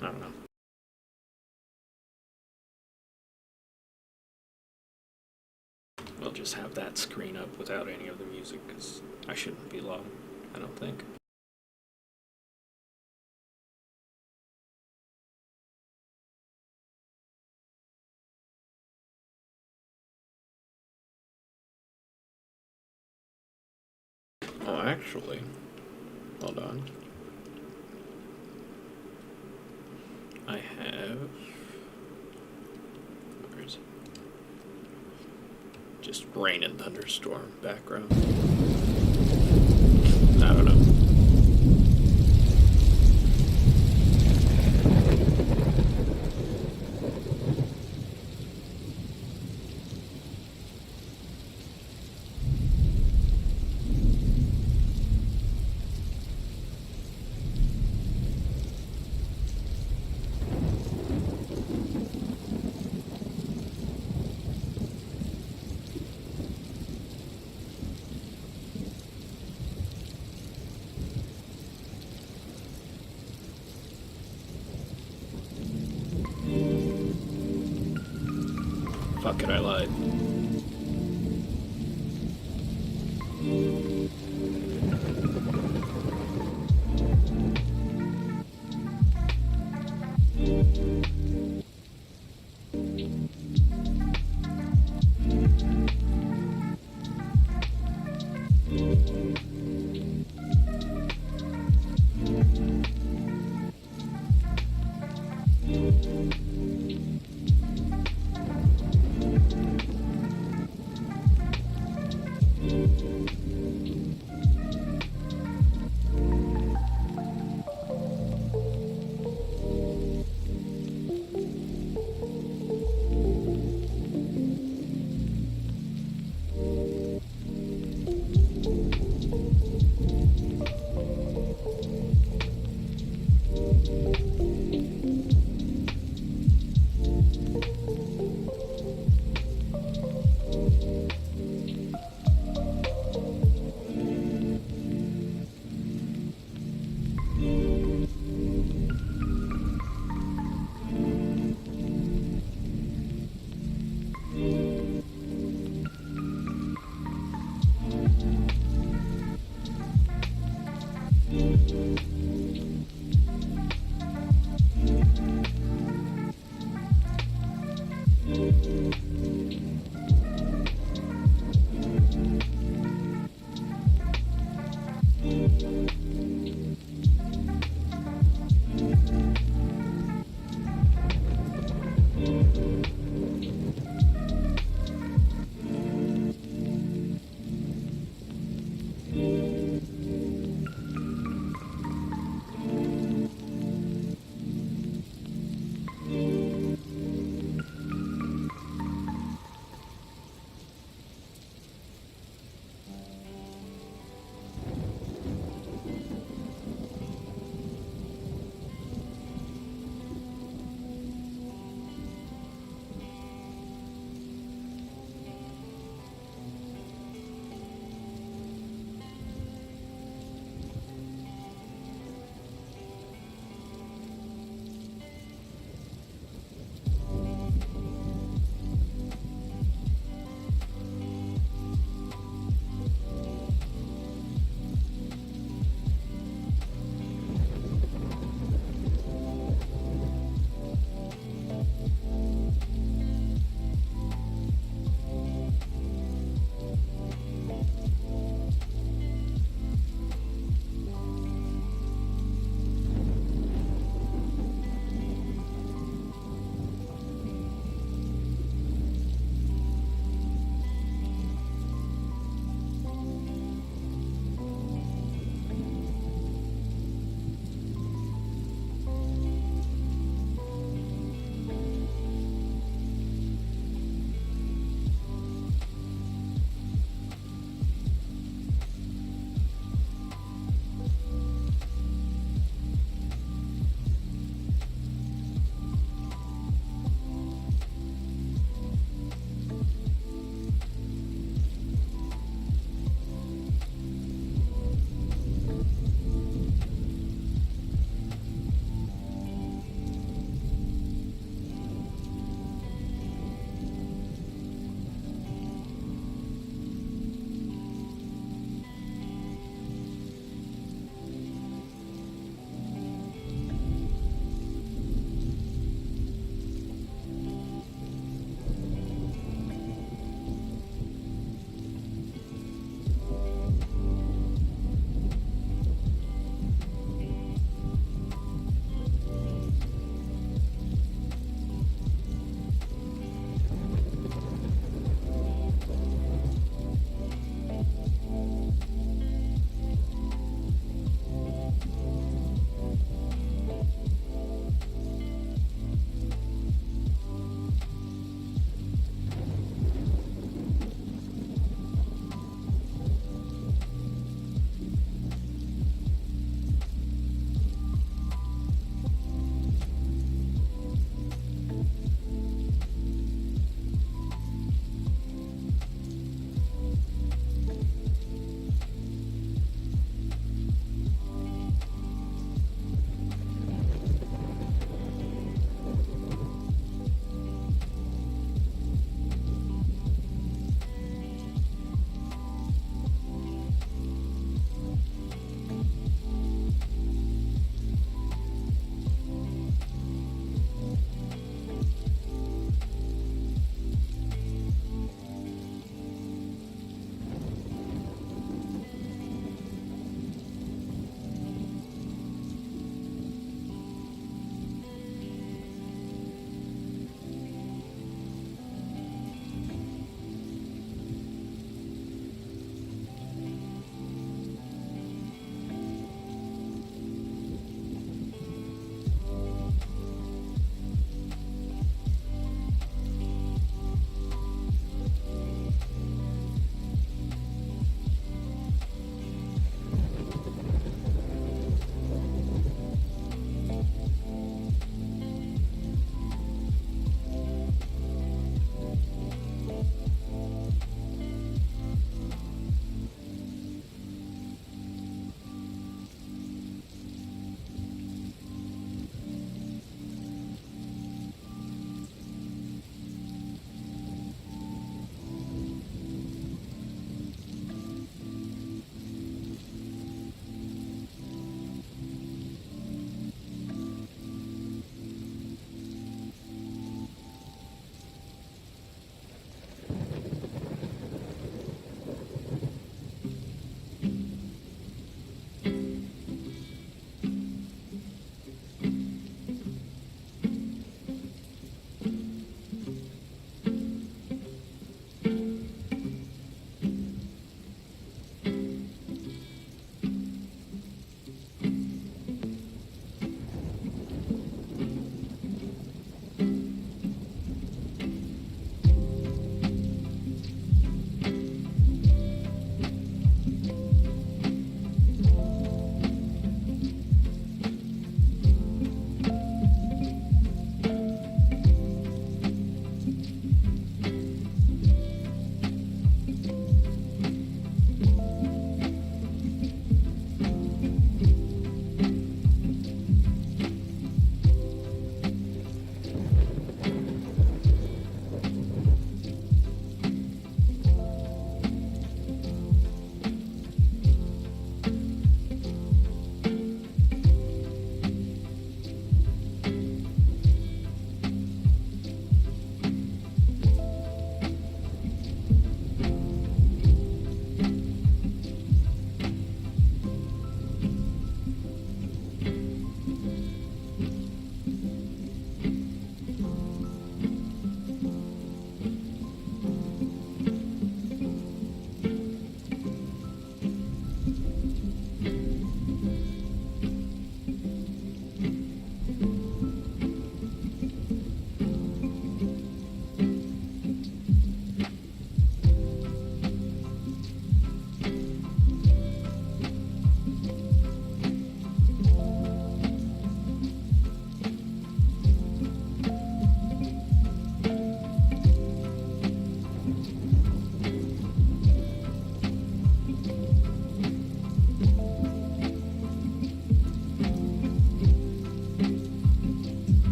I don't know. We'll just have that screen up without any of the music, because I shouldn't be long, I don't think. Oh, actually, hold on. I have. Where is it? Just rain and thunderstorm background. I don't know. Fuck it, I lied.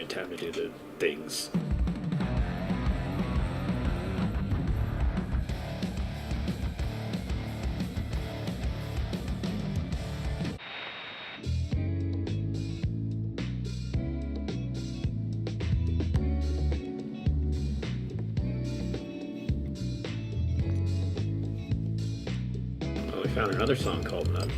time to do the things. Oh, we found another song called Nut.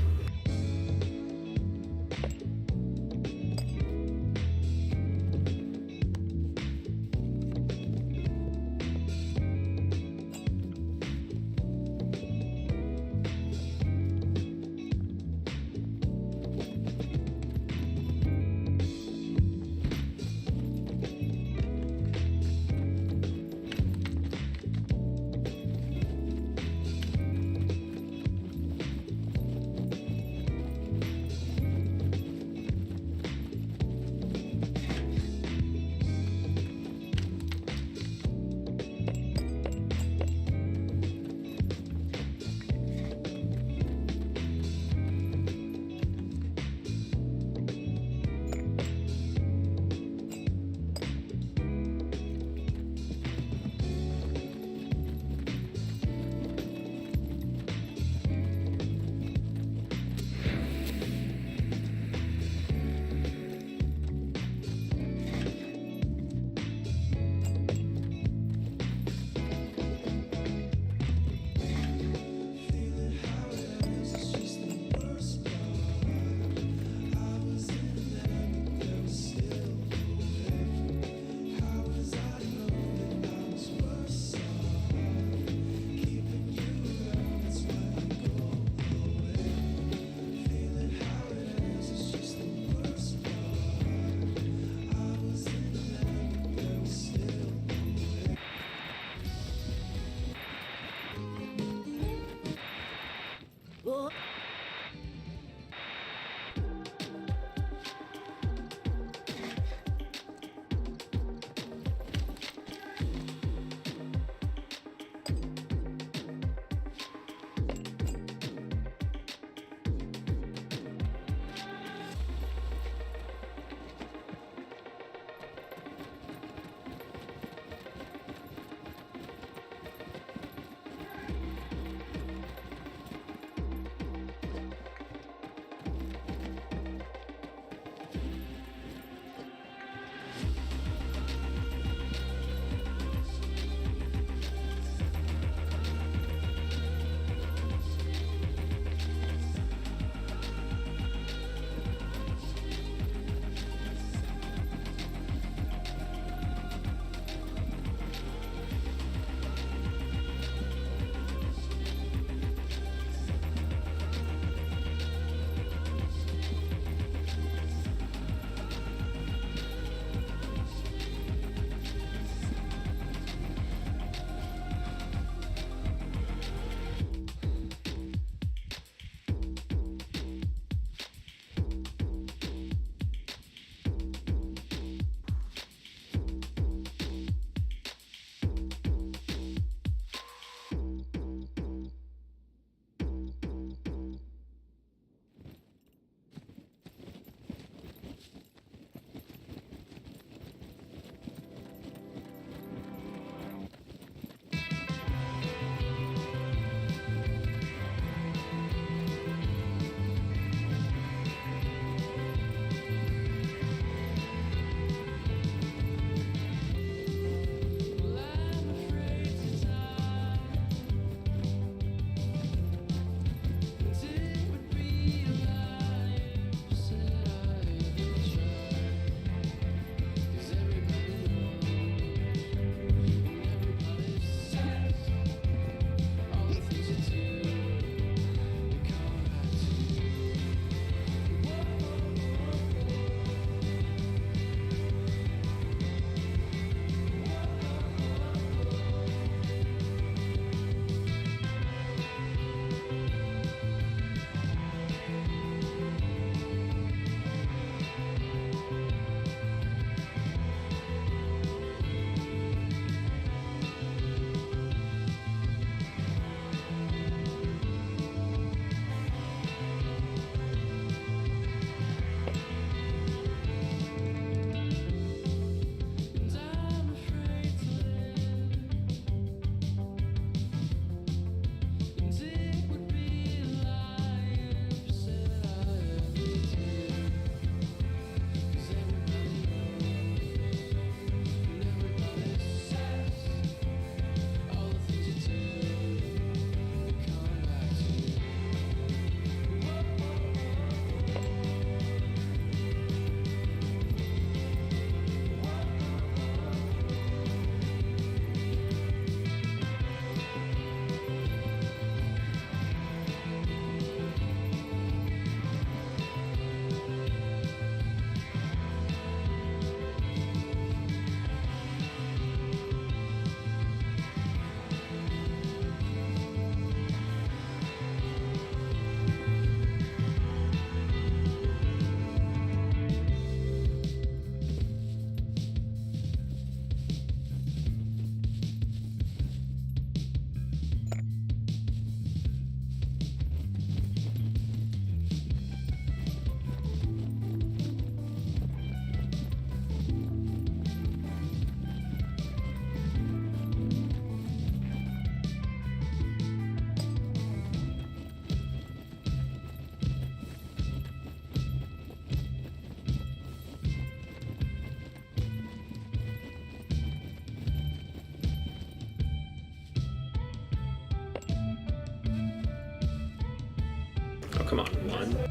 Oh, come on, one.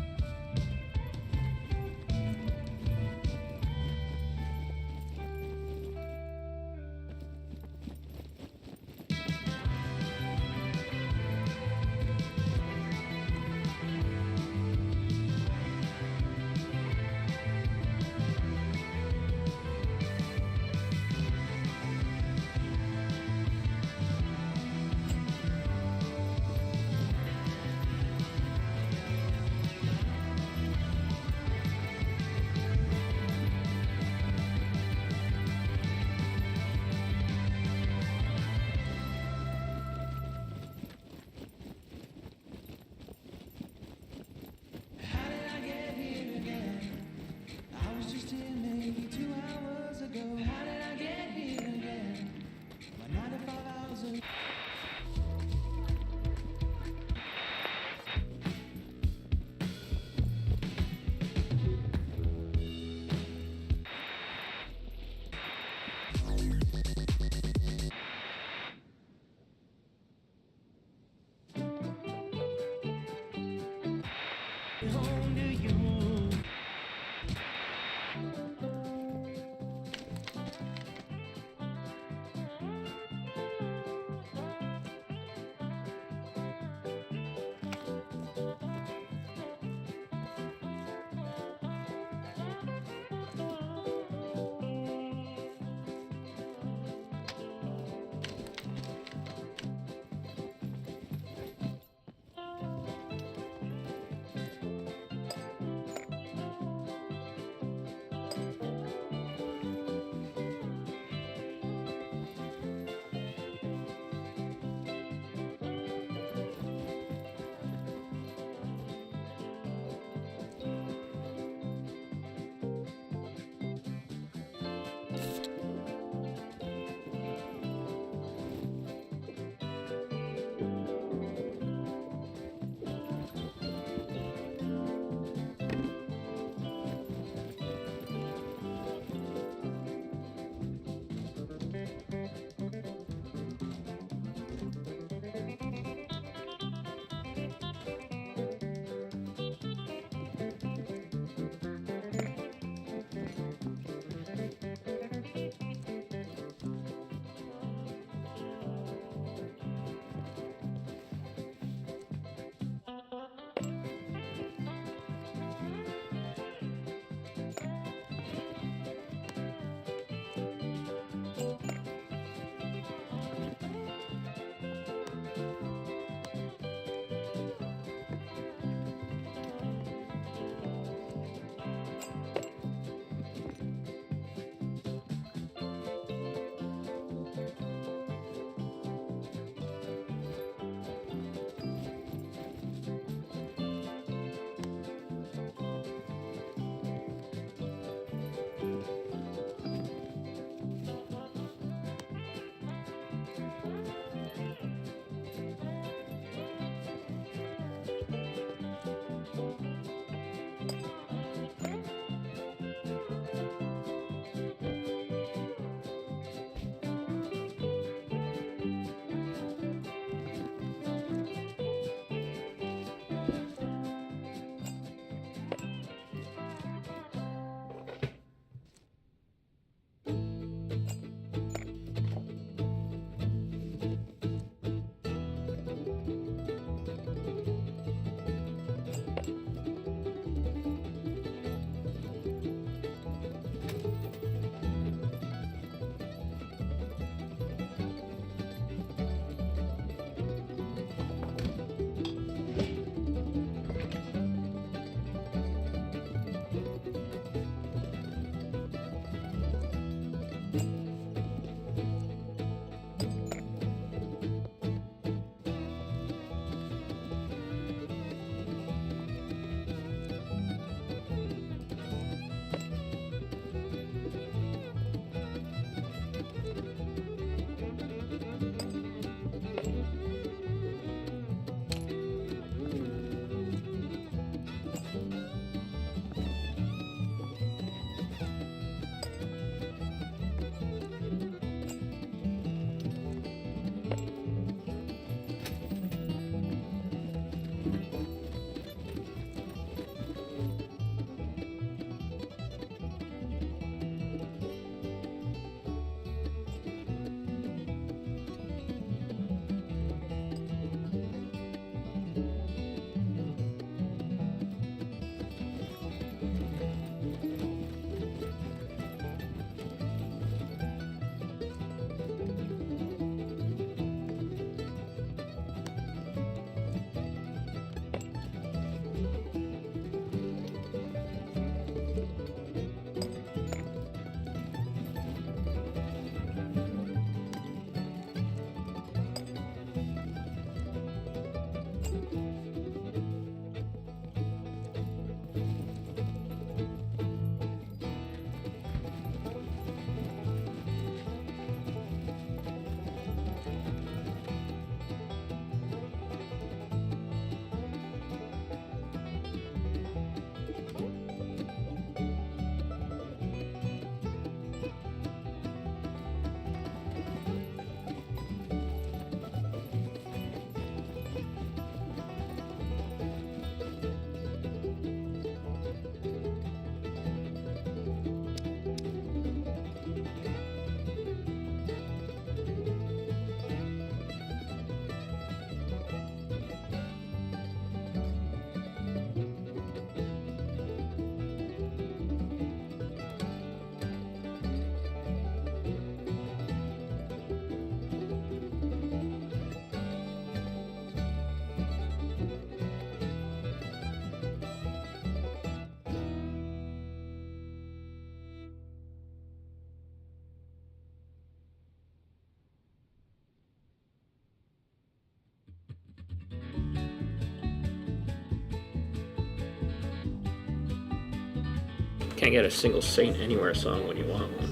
How did I get here again? I was just here maybe 2 hours ago. How did I get here again? My 95 hours ago. Home to you. Can't get a single Saint Anywhere song when you want one.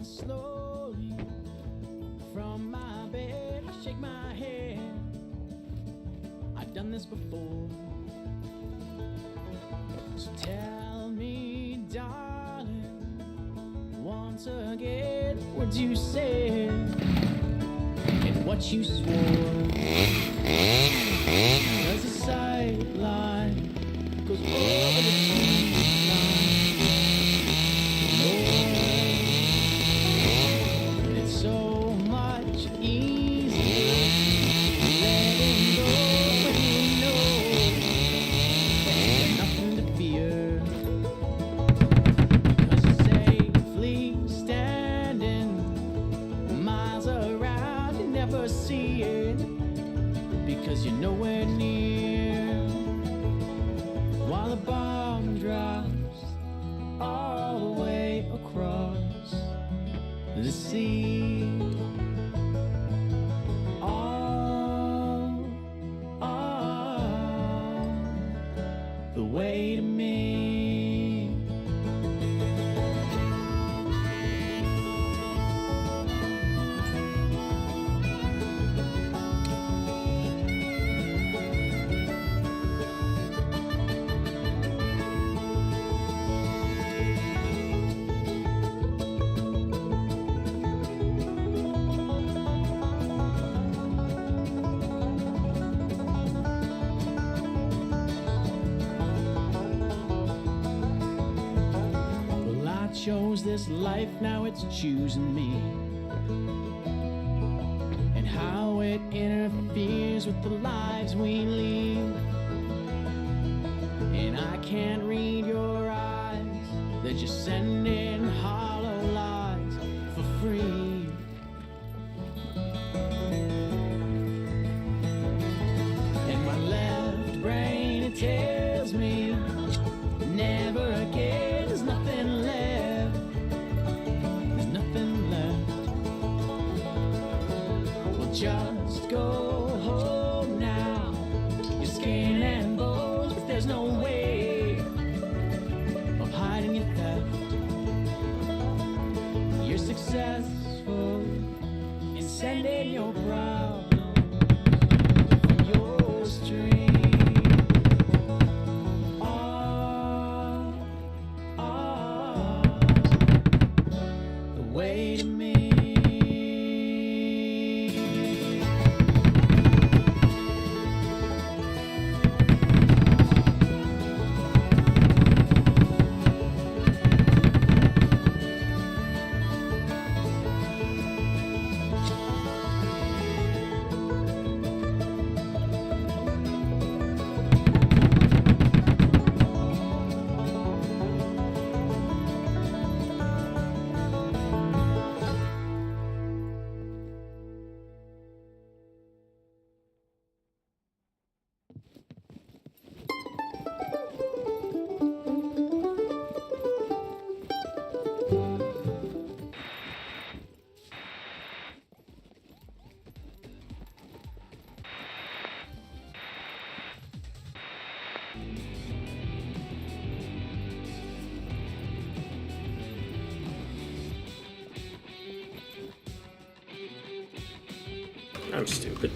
slowly from my bed. I shake my head. I've done this before. So tell me, darling, once again, words you said and what you swore. 'Cause the sideline goes over the finish line. And it's so much easier letting go when you know there's nothing to fear. 'Cause you're safely standing miles around, you never see it because you're nowhere near. While the bomb drops all the way across the sea, all the way to me. chose this life, now it's choosing me. And how it interferes with the lives we lead. And I can't read your eyes, they're just sending hollow lies for free. And my left brain, it tells me never again, there's nothing left. There's nothing left. Well, just go home now. Your skin and bones, but there's no way of hiding your theft. You're successful in sending your problems from your street. The way to me. I'm stupid.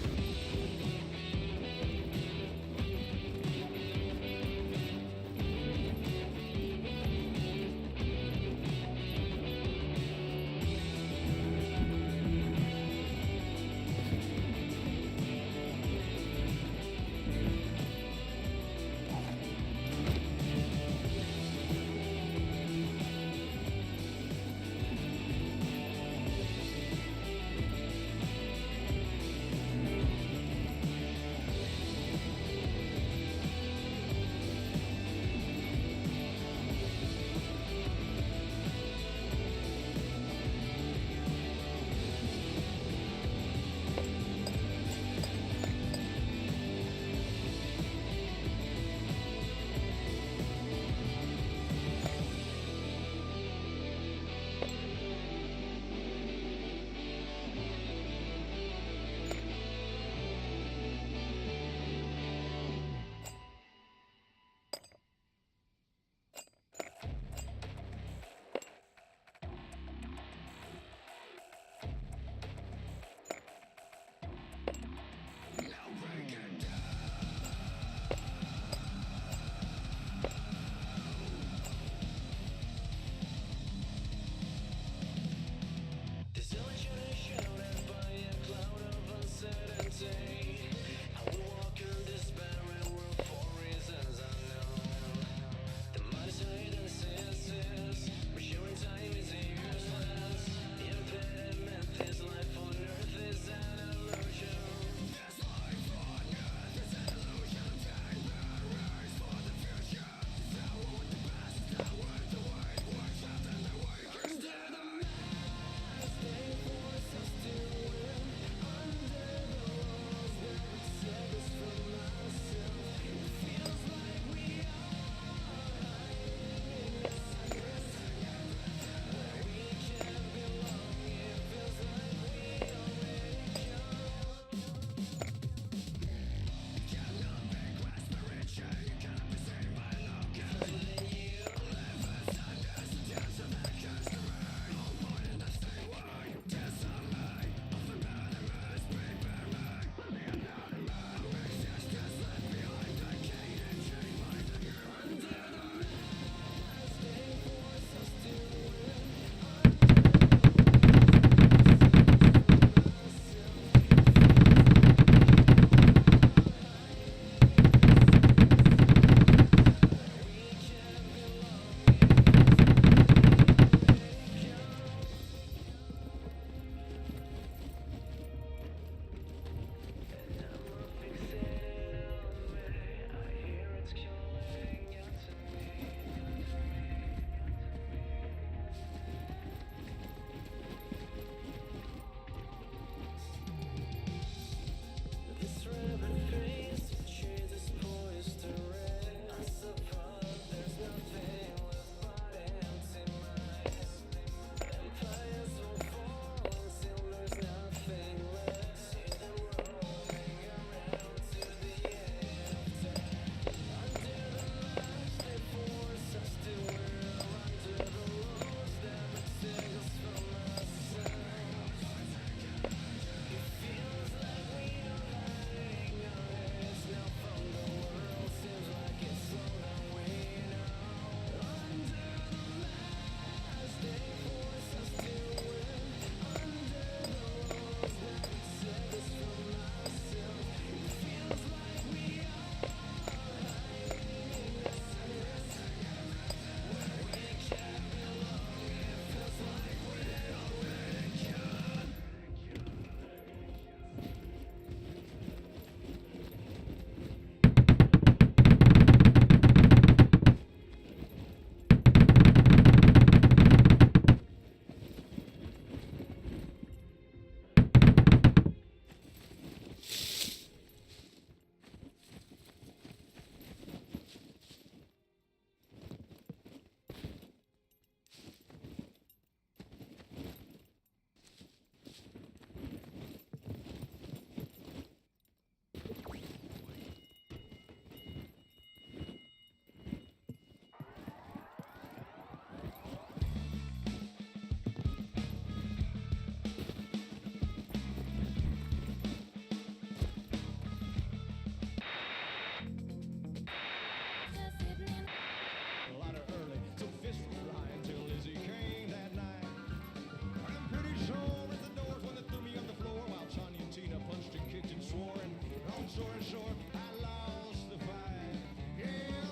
story short, I lost the fight. Yeah,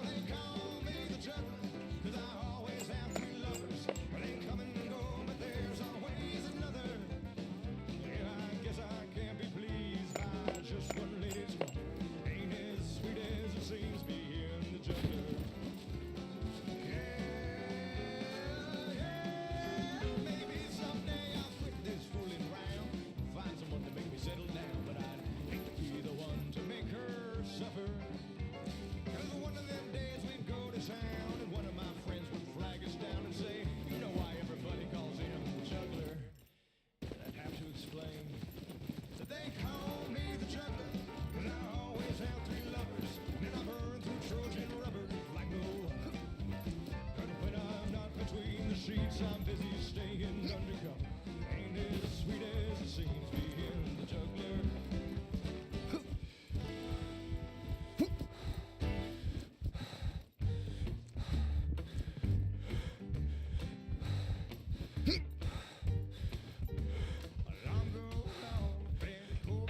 they call me the juggler, 'cause I always have three lovers. Well, they come and go, but there's always another. Yeah, I guess I can't be pleased by just one lady's love. Ain't as sweet as it seems being the juggler. Maybe someday I'll quit this fooling round, find someone to make me settle down, but I'd hate to be the one to make her suffer. 'Cause one of them days we'd go to town and one of my friends would flag us down and say, you know why everybody calls him the juggler? And I'd have to explain that they call me the juggler, 'cause I always have three lovers, and I burn through Trojan rubber like no. But when I'm not between the sheets, I'm busy staying undercover. Ain't as sweet as it seems being the juggler. Long ago, very cool.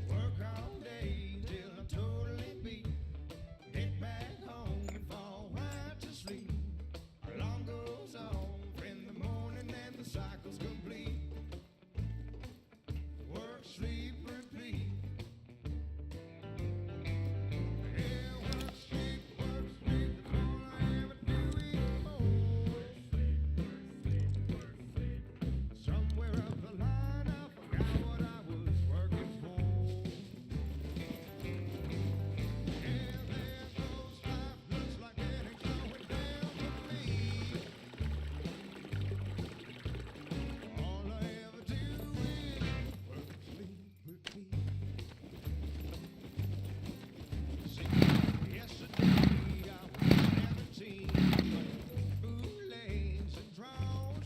Work all day till I'm totally beat. Get back home and fall right to sleep. Alarm goes off in the morning and the cycle's complete. Work, sleep, repeat. Yeah, work, sleep, that's all I ever do anymore. Somewhere up the line, I forgot what I was working for. Yeah, there goes life, looks like it ain't going down for me. All I ever do is work, sleep, repeat. See, yesterday I was 17, bootlegs and draws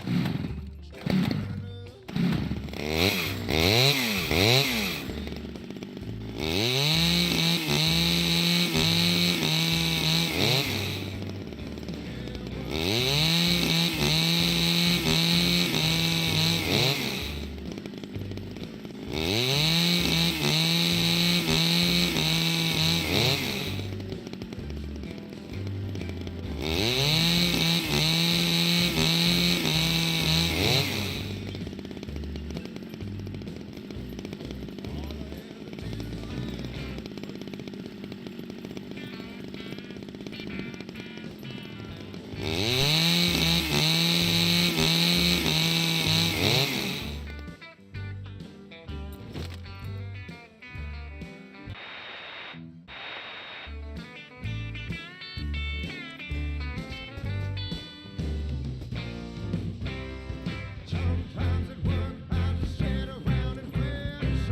Sometimes at work I just sit around and criticize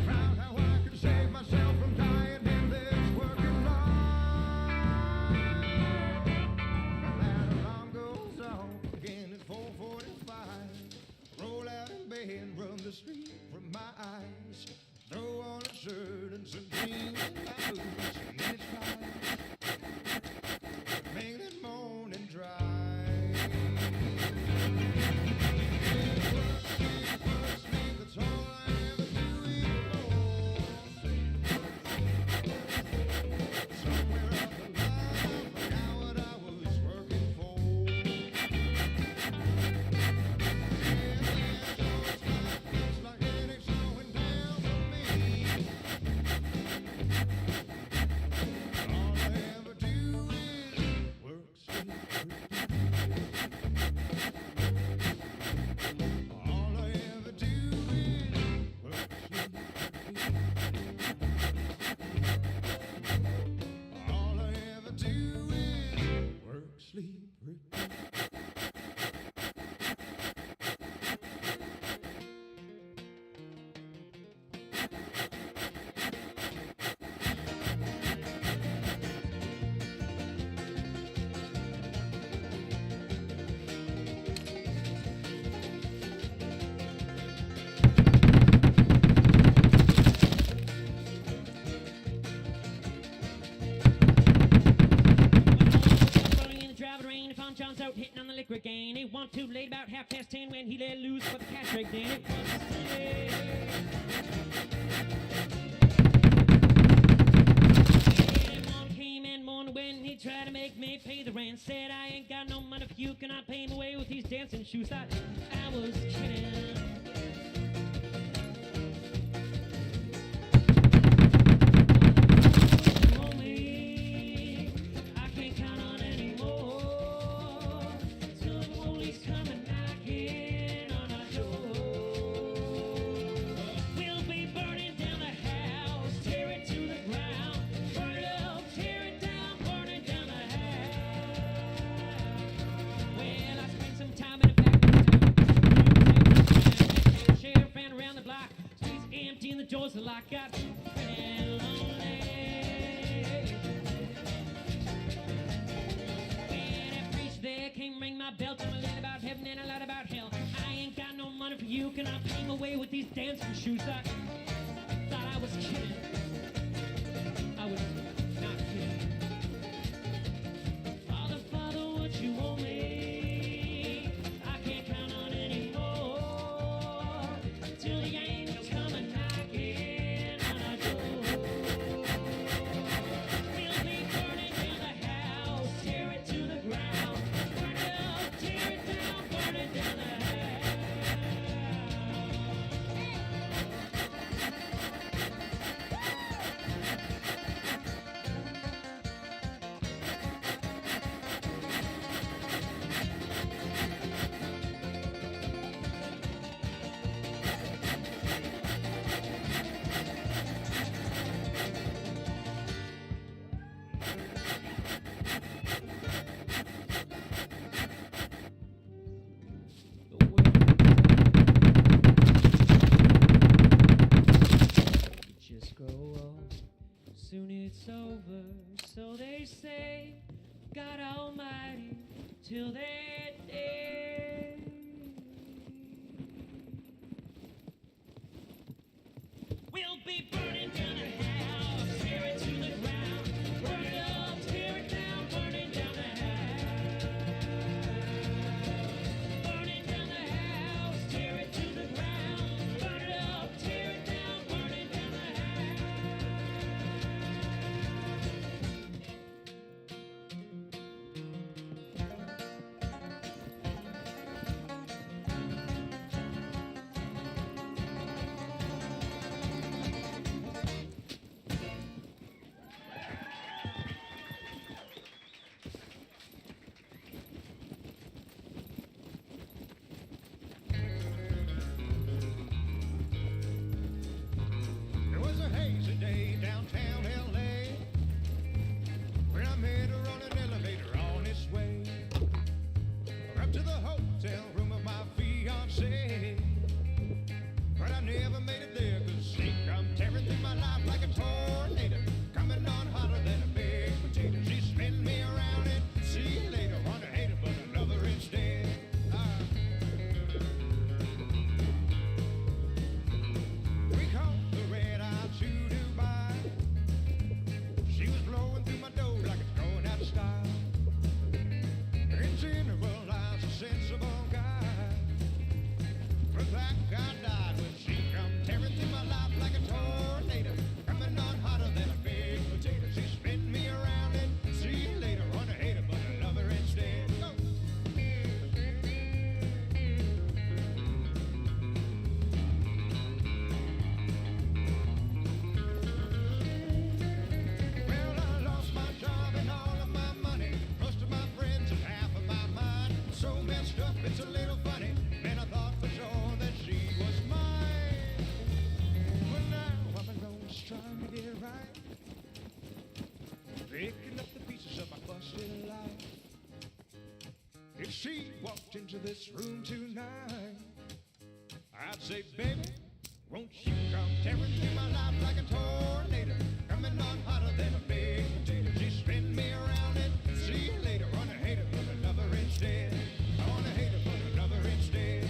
about how I can save myself from dying in this working life. That alarm goes off again at 4:45. Roll out in bed, run the street from my eyes. Throw on a shirt and some jeans and my boots, and then it's right. Make that morning drive. Work, sleep, that's all I ever do anymore. Somewhere up the line, I forgot what I was working for. Yeah, looks like it ain't slowing down for me. All I ever do is work, sleep, repeat. All I ever do is work, sleep, repeat. All I ever do is work, sleep, repeat. on too late, about 10:30 when he let loose for the cash break. Then it was too late. And one came and one went. He tried to make me pay the rent. Said I ain't got no money if you cannot pay me away with these dancing shoes. Thought I was kidding. Doors are locked up and lonely. When I preached there, came ring my bell, tell me a lot about heaven and a lot about hell. I ain't got no money for you, can I pay my way with these dancing shoes? I thought I was kidding. I was not kidding. Father, Father, what you owe me, I can't count on anymore till the angels come and knocking on our door. We'll be burning down the house, tear it to the ground, burn it up, tear it down, burn it down the house. Just grow old, soon it's over, so they say. God Almighty, till that day. We'll be burning down the house, tear it to the ground, burn it up, tear it down, burning down the house. Burning down the house, tear it to the ground, burn it up, tear it down, burning down the house. There was a hazy day downtown L.A. when I met her on an elevator on its way up to the hotel room of my fiancée. But I never made it there 'cause she come tearing through my life like a tornado, coming on hotter than a big potato. She spin me around and see you later. Want to hate her, but I love her instead. We caught the red eye to Dubai. She was blowing through my door like it's going out of style. In general, I was a sensible guy, but that guy died when she come tearing through my life like a tornado, coming on hotter than a big potato. She spin me around and see you later. Want to hate her, but I love her instead. Go. Well, I lost my job and all of my money, most of my friends and half of my mind. So messed up, it's a little funny. And I thought for sure that she was mine. But now I'm alone, just trying to get it right, picking up the pieces of my busted life. If she walked into this room tonight, I'd say, baby, won't you come tearing through my life like a tornado, coming on hotter than a big potato. She spin me around and see you later. Wanna hate her, but I love her instead. I wanna hate her, but I love her instead.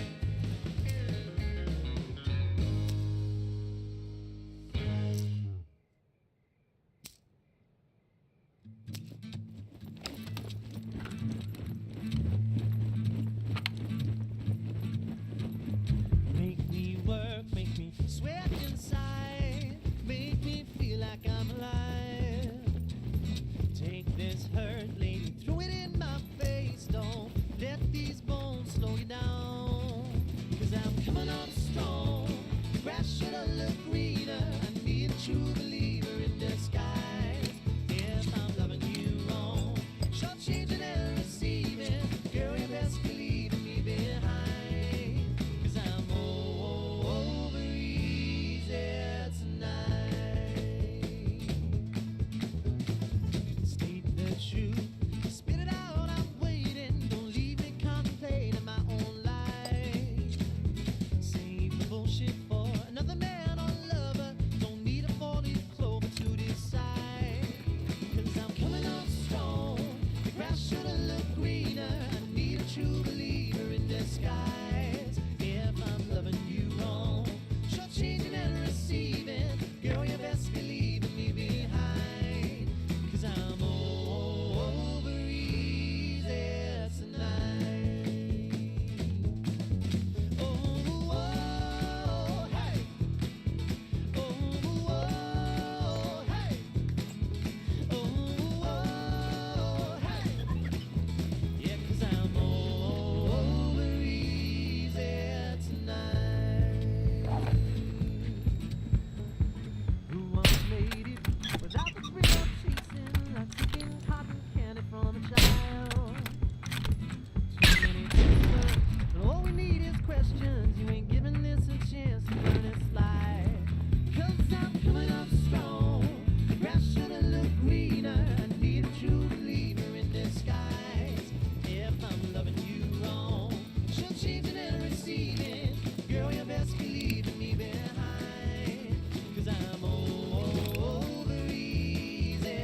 true believer in disguise. If I'm loving you wrong, shortchanging and receiving, girl, you best be leaving me behind. 'Cause I'm over easy tonight. State the truth, spit it out, I'm waiting. Don't leave me contemplating my own life. Save the bullshit for another man or lover. Don't need a 4-leaf clover to decide. 'Cause I'm coming on strong. The grass should've looked greener. I need a true believer in disguise. If I'm loving you wrong, shortchanging and receiving, girl, you best be leaving me behind. 'Cause I'm over easy tonight. Oh, hey. Oh, hey. Oh, hey. Yeah, 'cause I'm over easy tonight. Who once made it without the thrill of chasing, like taking cotton candy from a child? Too many answers, and all we need is questions. You ain't giving this a chance to learn its life. 'Cause I'm coming up strong. The grass should've looked greener. I need a true believer in disguise. If I'm loving you wrong, shortchanging and receiving, girl, you best be leaving me behind. 'Cause I'm over easy.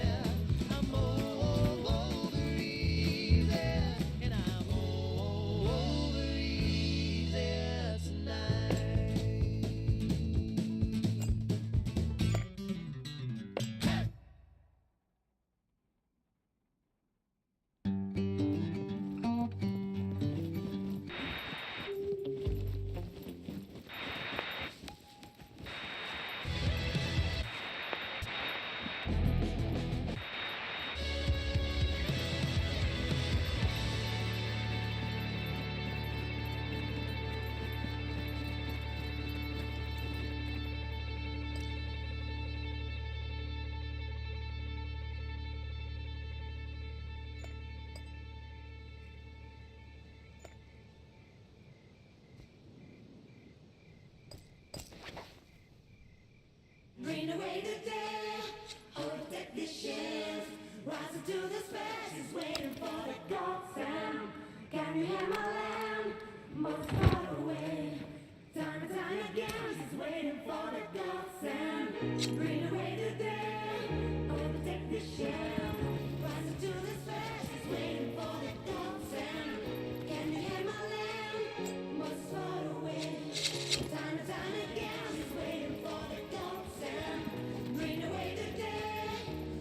I'm over easy. And I'm over easy tonight. Bring away the day, hold the dishes, rise to the specials, waiting for the gold sound. Can you hear my lamb? Most far away. Time and time again, she's waiting for the gold sound. Bring away the day, hold the dishes, rise to the specials, waiting for the gold sound. Can you hear my lamb? Most far away. Time and time again, she's waiting for the gold sound. Bring away the day,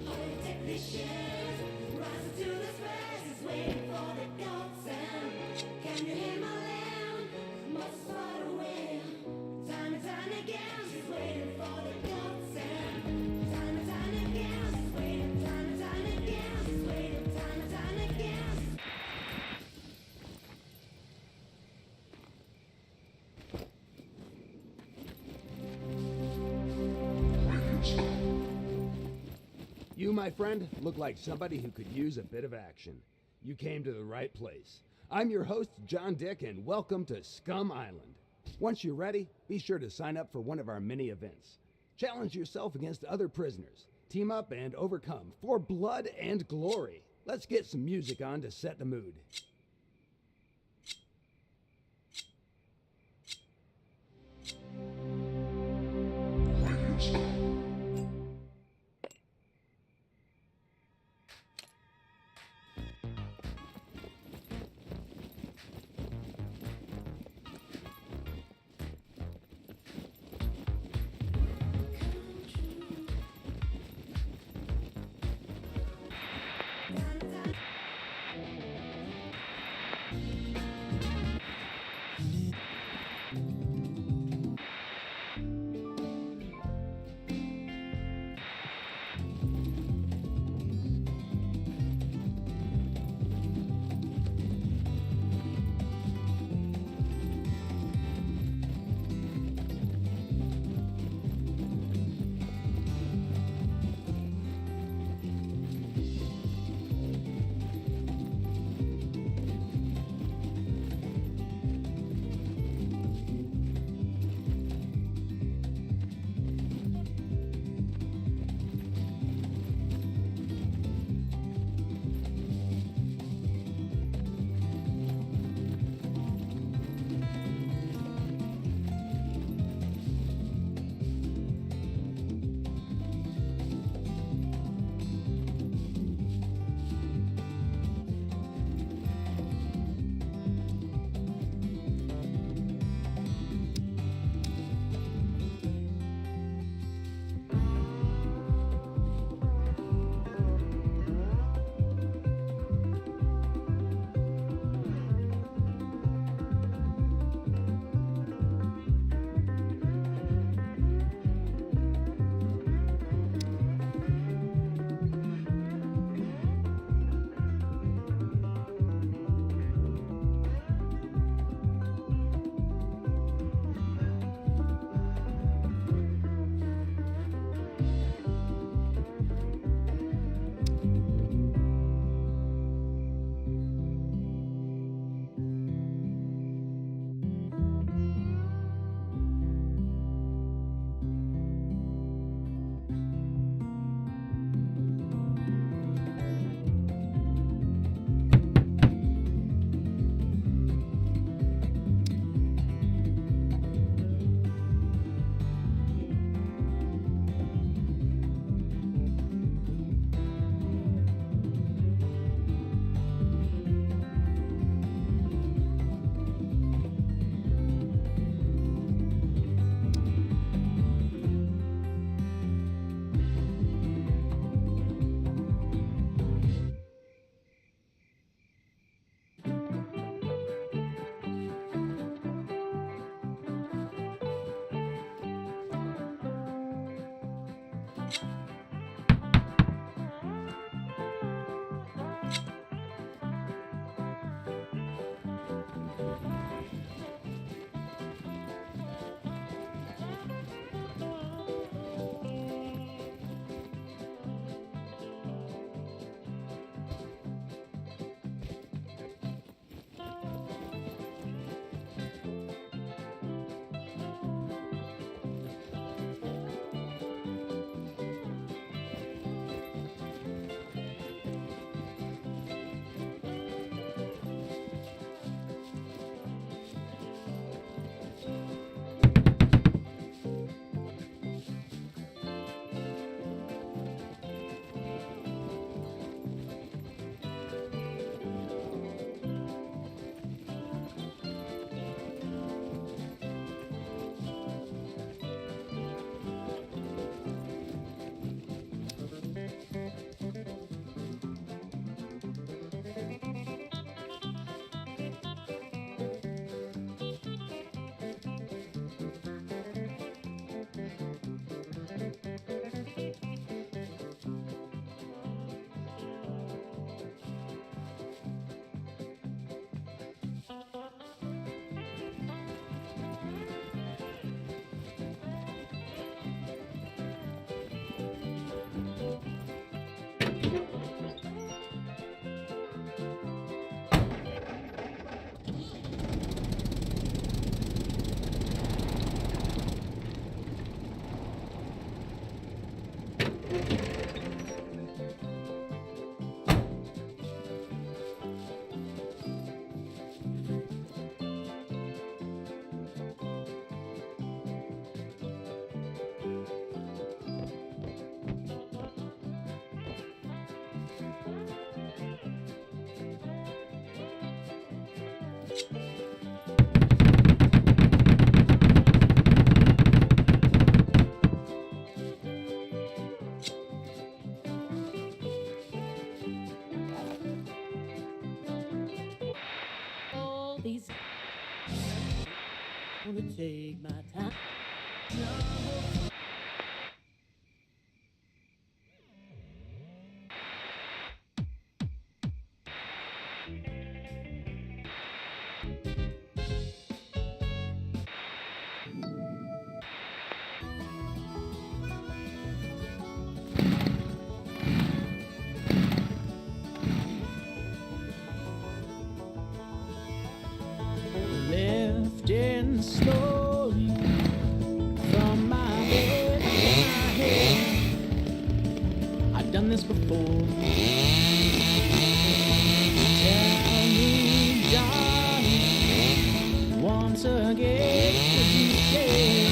hold the dishes, rise to the specials, waiting for the gold sound. Can you hear my lamb? Most far away. Time and time again, she's waiting for the gold sound. Time and time again, she's waiting. Time and time again, she's waiting. Time and time again. You, my friend, look like somebody who could use a bit of action. You came to the right place. I'm your host, John Dick, and welcome to Scum Island. Once you're ready, be sure to sign up for one of our mini events. Challenge yourself against other prisoners. Team up and overcome for blood and glory. Let's get some music on to set the mood. take my time. Lifting slowly from my bed to my head. I've done this before. Tell me, darling, once again, what you said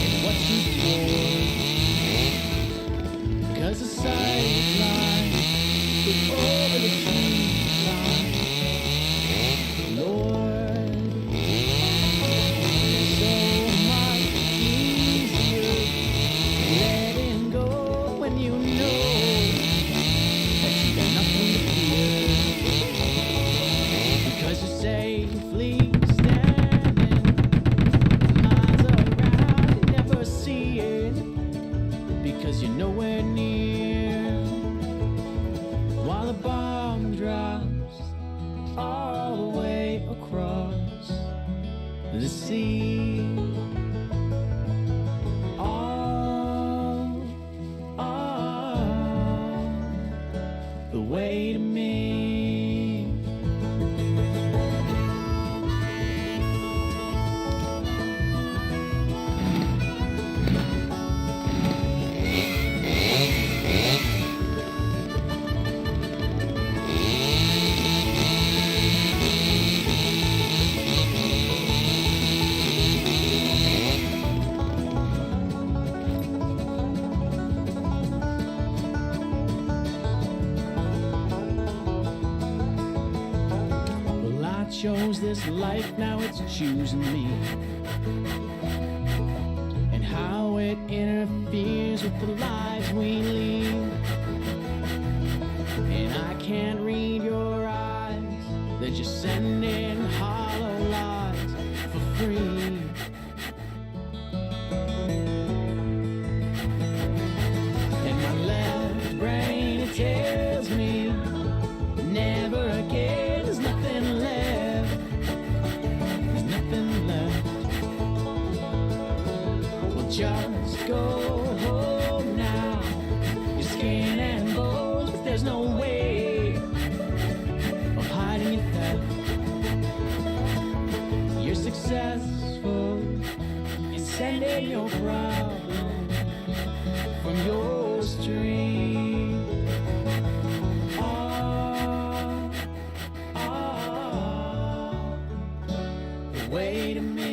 and what you wore. 'Cause the sideline is over the tree line. Lord, so much easier letting go when you know that you got nothing to fear. Because you're safely standing miles around and never seeing, because you're nowhere near. While the bomb drops all the way across the sea. All the way to me. Well, I chose this life, now it's choosing me. And how it interferes with the lives we lead. And I can't read your eyes, they're just sending hollow lies for free. And my left brain, it tells me never again, there's nothing left. There's nothing left. Well, just go home now. Your skin and bones, but there's no way of hiding your theft. You're successful in sending your problems from your stream. All the way to me.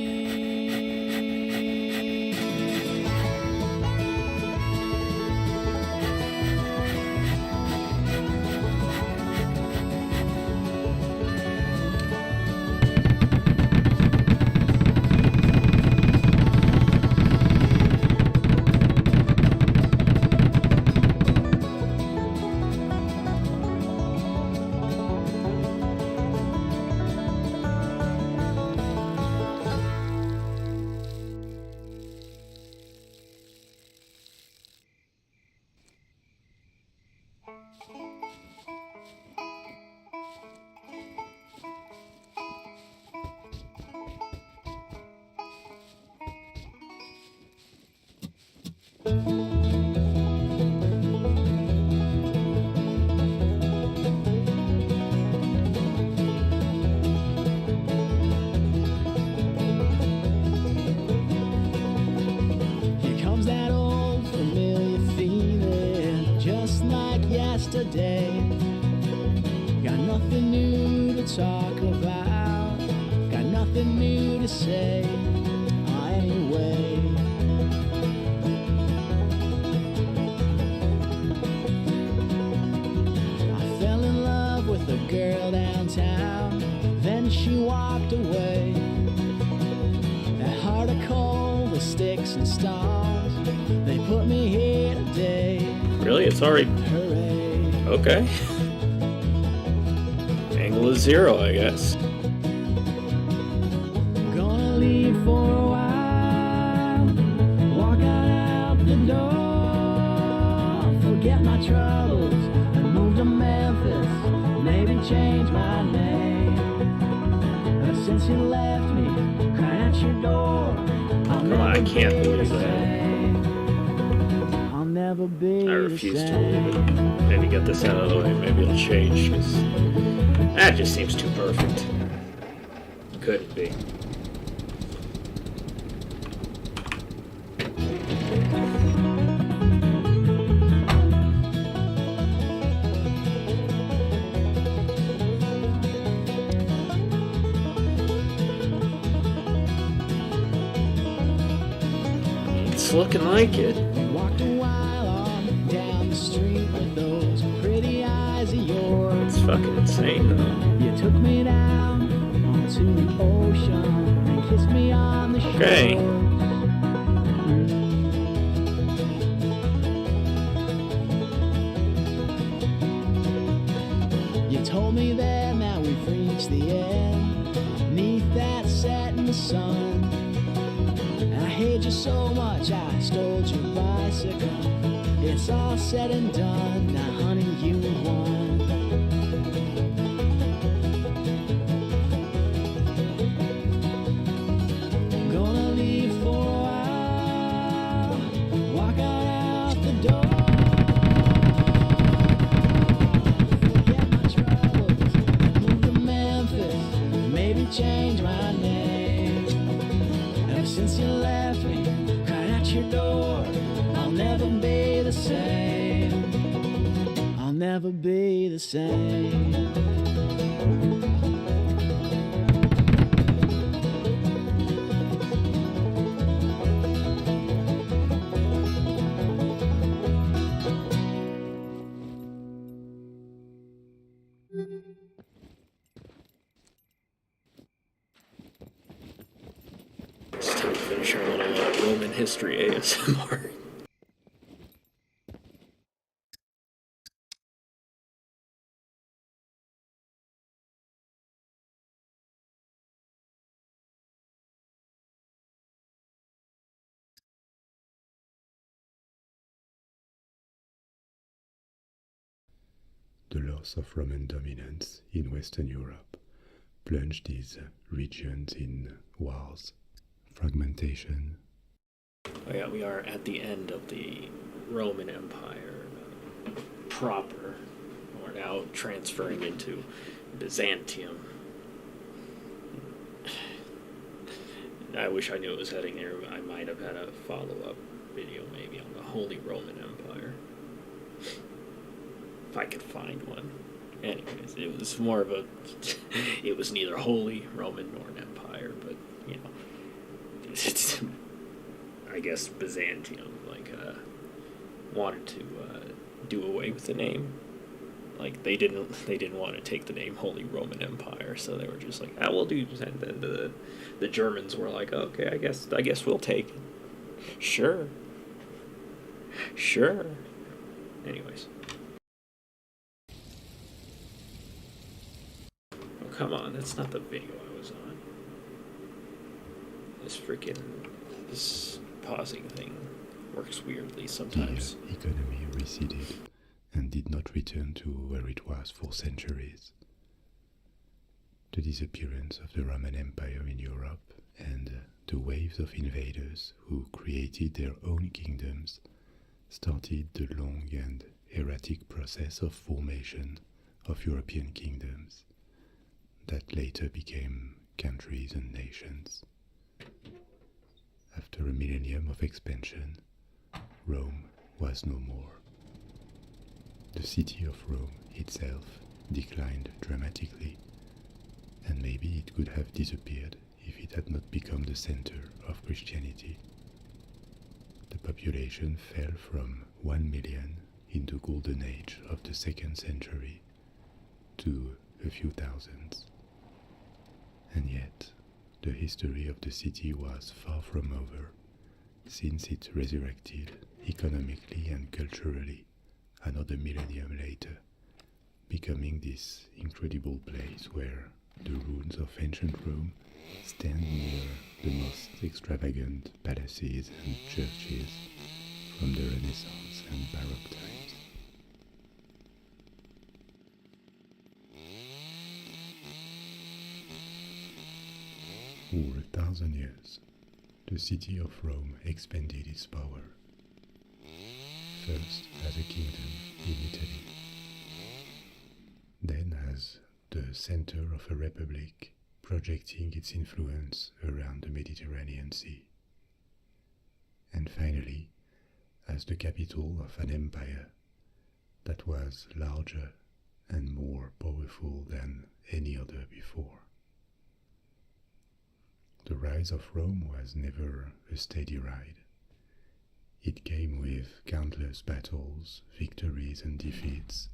Here comes that old familiar feeling, just like yesterday. Got nothing new to talk about, got nothing new to say. Anyway, I fell in love with a girl downtown, then she walked away. That heart of cold, the sticks and stones, they put me here today. Really? It's already... Hooray. Okay. Angle is 0, I guess. Gonna leave for a while. Walk out the door. Forget my troubles and move to Memphis. Maybe change my name. But since you left me, crying at your door, I'll Come on, I never can't be believe the that. same. I'll never be I the refuse to same. believe it. Maybe get this out of the way. Maybe it'll change. 'Cause that just seems too perfect. Couldn't be. It's looking like it. We walked a while on down the street with those pretty eyes of yours. It's fucking insane, though. You took me down onto the ocean and kissed me on the shore. Okay. You told me then that we've reached the end, neath that setting sun. I hate you so much, I stole your bicycle. It's all said and done, now honey, you won. Gonna leave for a while, walk out the door. Forget my troubles, move to Memphis, maybe change my name. Ever since you left me, crying at your door, I'll never be the same. I'll never be the same. It's time to finish our little Roman history ASMR. The loss of Roman dominance in Western Europe plunged these regions in wars, fragmentation, Oh yeah, we are at the end of the Roman Empire proper. We're now transferring into Byzantium. I wish I knew it was heading there. I might have had a follow-up video maybe on the Holy Roman Empire. If I could find one. Anyways, it was more of a... it was neither Holy Roman nor an empire, but, you know... It's, I guess Byzantium, wanted to do away with the name. Like, they didn't want to take the name Holy Roman Empire, so they were just like, we'll do... And then the Germans were like, okay, I guess we'll take it. Sure. Anyways. Oh, come on, that's not the video I was on. This pausing thing works weirdly sometimes. the economy receded and did not return to where it was for centuries. The disappearance of the Roman Empire in Europe and the waves of invaders who created their own kingdoms started the long and erratic process of formation of European kingdoms that later became countries and nations. After a millennium of expansion, Rome was no more. The city of Rome itself declined dramatically, and maybe it could have disappeared if it had not become the center of Christianity. The population fell from 1 million in the golden age of the 2nd century to a few thousands. And yet, the history of the city was far from over, since it resurrected economically and culturally another millennium later, becoming this incredible place where the ruins of ancient Rome stand near the most extravagant palaces and churches from the Renaissance and Baroque times. For 1,000 years, the city of Rome expanded its power, first as a kingdom in Italy, then as the center of a republic projecting its influence around the Mediterranean Sea, and finally as the capital of an empire that was larger and more powerful than any other before. The rise of Rome was never a steady ride. It came with countless battles, victories and defeats,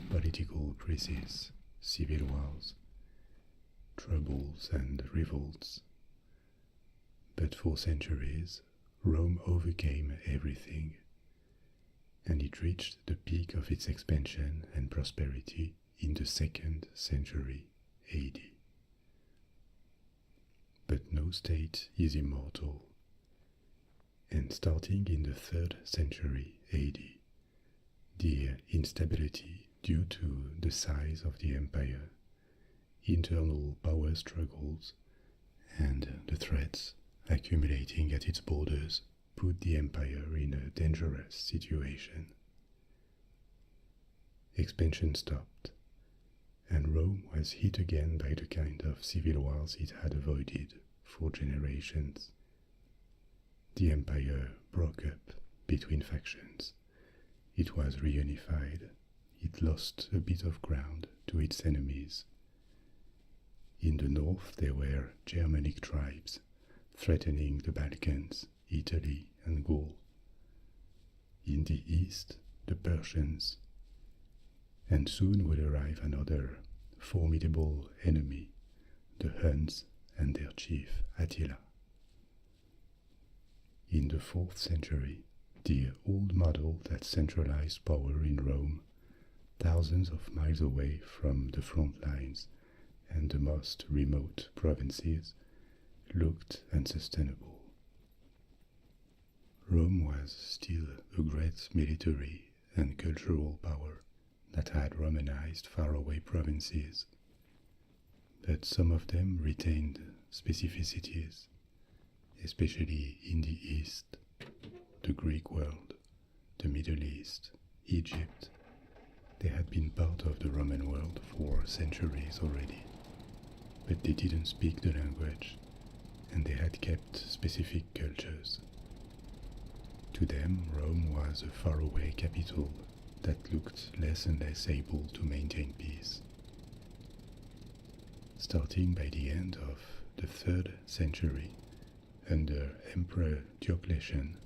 political crises, civil wars, troubles and revolts. But for centuries, Rome overcame everything, and it reached the peak of its expansion and prosperity in the 2nd century AD. But no state is immortal, and starting in the 3rd century AD, the instability due to the size of the empire, internal power struggles, and the threats accumulating at its borders put the empire in a dangerous situation. Expansion stopped, and Rome was hit again by the kind of civil wars it had avoided for generations. The empire broke up between factions. It was reunified. It lost a bit of ground to its enemies. In the north there were Germanic tribes threatening the Balkans, Italy and Gaul. In the east, the Persians. And soon would arrive another formidable enemy, the Huns and their chief Attila. In the 4th century, the old model that centralized power in Rome, thousands of miles away from the front lines and the most remote provinces, looked unsustainable. Rome was still a great military and cultural power that had Romanized faraway provinces, but some of them retained specificities, especially in the East, the Greek world, the Middle East, Egypt. They had been part of the Roman world for centuries already, but they didn't speak the language, and they had kept specific cultures. To them, Rome was a faraway capital that looked less and less able to maintain peace. Starting by the end of the 3rd century, under Emperor Diocletian,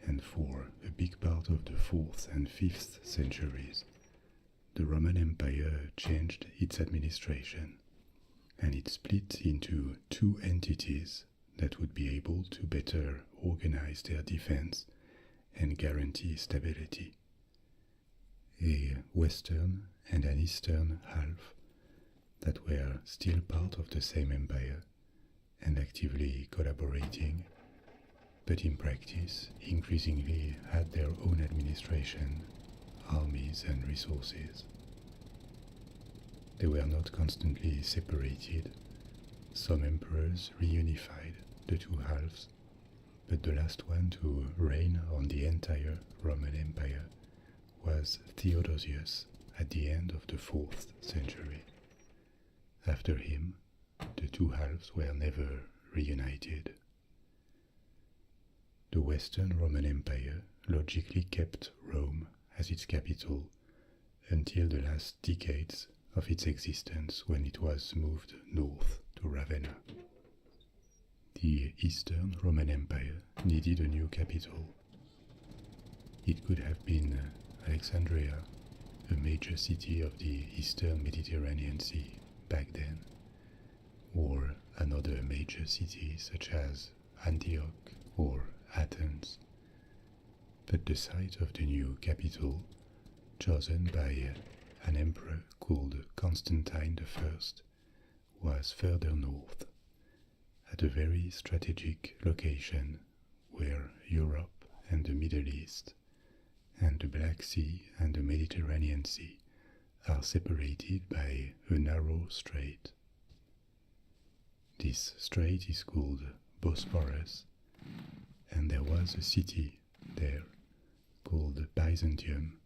and for a big part of the 4th and 5th centuries, the Roman Empire changed its administration, and it split into 2 entities that would be able to better organize their defense and guarantee stability. A western and an eastern half that were still part of the same empire and actively collaborating, but in practice increasingly had their own administration, armies and resources. They were not constantly separated. Some emperors reunified the 2 halves, but the last one to reign on the entire Roman Empire was Theodosius at the end of the 4th century. After him, the 2 halves were never reunited. The Western Roman Empire logically kept Rome as its capital until the last decades of its existence, when it was moved north to Ravenna. The Eastern Roman Empire needed a new capital. It could have been Alexandria, a major city of the Eastern Mediterranean Sea back then, or another major city such as Antioch or Athens. But the site of the new capital, chosen by an emperor called Constantine I, was further north, at a very strategic location where Europe and the Middle East and the Black Sea and the Mediterranean Sea are separated by a narrow strait. This strait is called Bosporus, and there was a city there called Byzantium,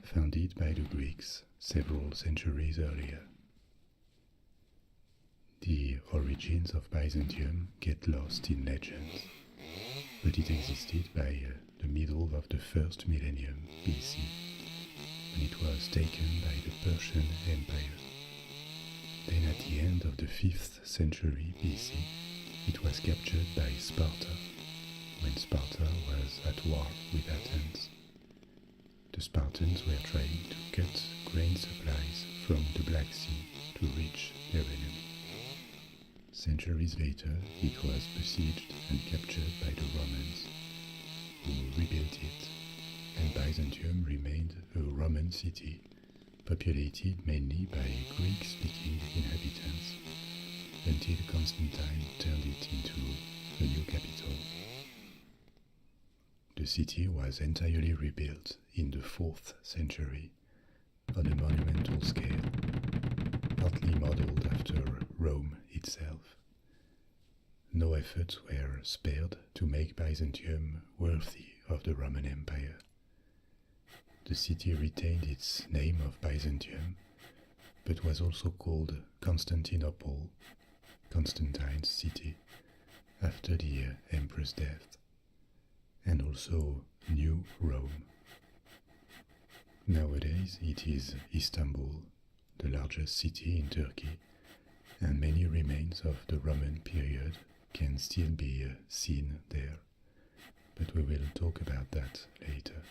founded by the Greeks several centuries earlier. The origins of Byzantium get lost in legends, but it existed by the middle of the first millennium BC, when it was taken by the Persian Empire. Then at the end of the 5th century BC, it was captured by Sparta, when Sparta was at war with Athens. The Spartans were trying to cut grain supplies from the Black Sea to reach their enemy. Centuries later, it was besieged and captured by the Romans, who rebuilt it, and Byzantium remained a Roman city, populated mainly by Greek-speaking inhabitants, until Constantine turned it into a new capital. The city was entirely rebuilt in the 4th century on a monumental scale, partly modeled after Rome itself. No efforts were spared to make Byzantium worthy of the Roman Empire. The city retained its name of Byzantium, but was also called Constantinople, Constantine's city, after the emperor's death, and also New Rome. Nowadays it is Istanbul, the largest city in Turkey, and many remains of the Roman period can still be seen there, but we will talk about that later.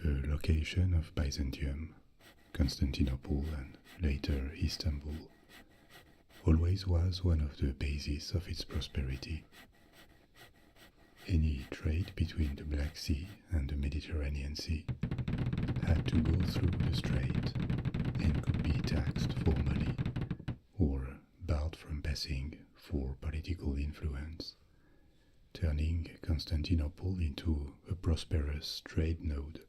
The location of Byzantium, Constantinople and later Istanbul, always was one of the bases of its prosperity. Any trade between the Black Sea and the Mediterranean Sea had to go through the strait and could be taxed for money or barred from passing for political influence, turning Constantinople into a prosperous trade node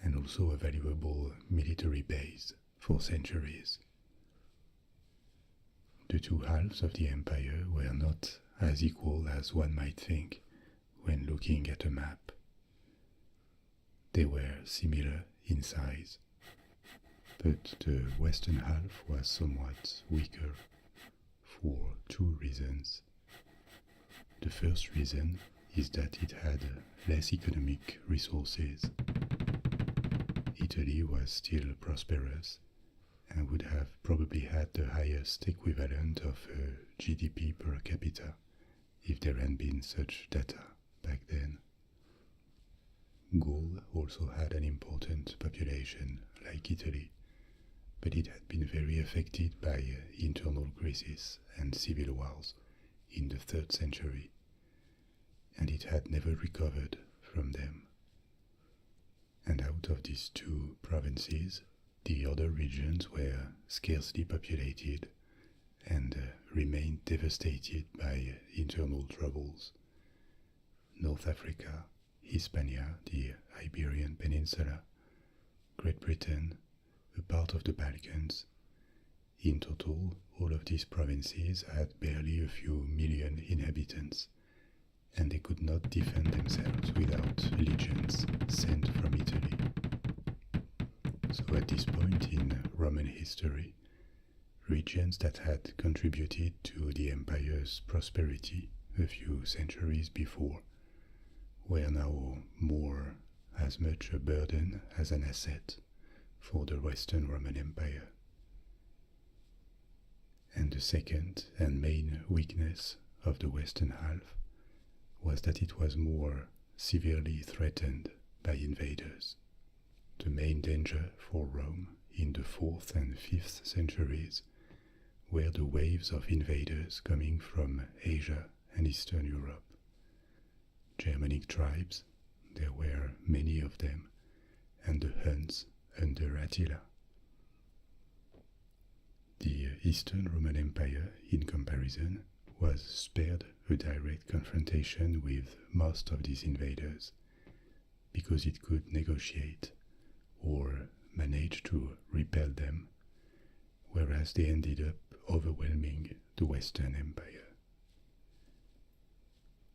and also a valuable military base for centuries. The two halves of the empire were not as equal as one might think when looking at a map. They were similar in size, but the western half was somewhat weaker for two reasons. The first reason is that it had less economic resources. Italy was still prosperous and would have probably had the highest equivalent of GDP per capita if there had been such data back then. Gaul also had an important population like Italy, but it had been very affected by internal crises and civil wars in the 3rd century, and it had never recovered from them. And out of these two provinces, the other regions were scarcely populated and remained devastated by internal troubles. North Africa, Hispania, the Iberian Peninsula, Great Britain, a part of the Balkans. In total, all of these provinces had barely a few million inhabitants, and they could not defend themselves without legions sent from Italy. So at this point in Roman history, regions that had contributed to the empire's prosperity a few centuries before were now more as much a burden as an asset for the Western Roman Empire. And the second and main weakness of the Western half was that it was more severely threatened by invaders. The main danger for Rome in the 4th and 5th centuries were the waves of invaders coming from Asia and Eastern Europe. Germanic tribes, there were many of them, and the Huns under Attila. The Eastern Roman Empire, in comparison, was spared a direct confrontation with most of these invaders because it could negotiate or manage to repel them, whereas they ended up overwhelming the Western Empire.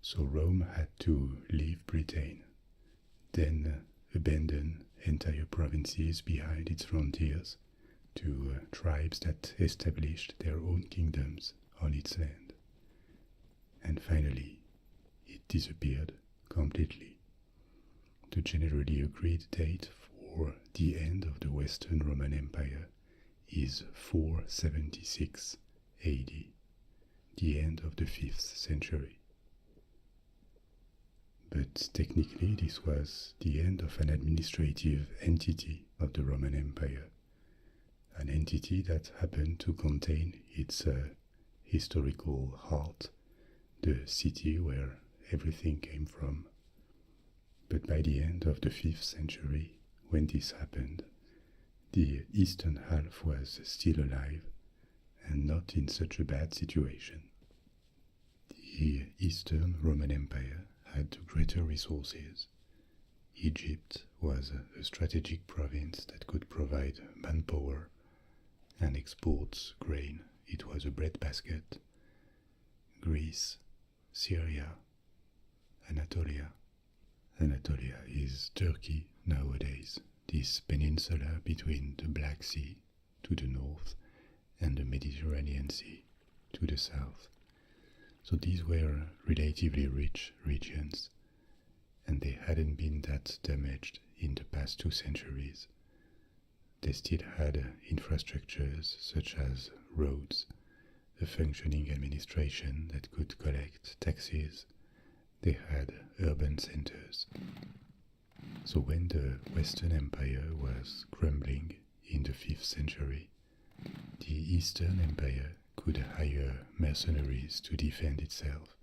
So Rome had to leave Britain, then abandon entire provinces behind its frontiers to tribes that established their own kingdoms on its land. And finally, it disappeared completely. The generally agreed date for the end of the Western Roman Empire is 476 AD, the end of the 5th century. But technically this was the end of an administrative entity of the Roman Empire, an entity that happened to contain its historical heart, the city where everything came from. But by the end of the 5th century, when this happened, the eastern half was still alive and not in such a bad situation. The Eastern Roman Empire had greater resources. Egypt was a strategic province that could provide manpower and exports grain. It was a breadbasket. Greece, Syria, Anatolia. Anatolia is Turkey nowadays, this peninsula between the Black Sea to the north and the Mediterranean Sea to the south. So these were relatively rich regions, and they hadn't been that damaged in the past 2 centuries. They still had infrastructures such as roads, a functioning administration that could collect taxes. They had urban centers. So when the Western Empire was crumbling in the 5th century, the Eastern Empire could hire mercenaries to defend itself,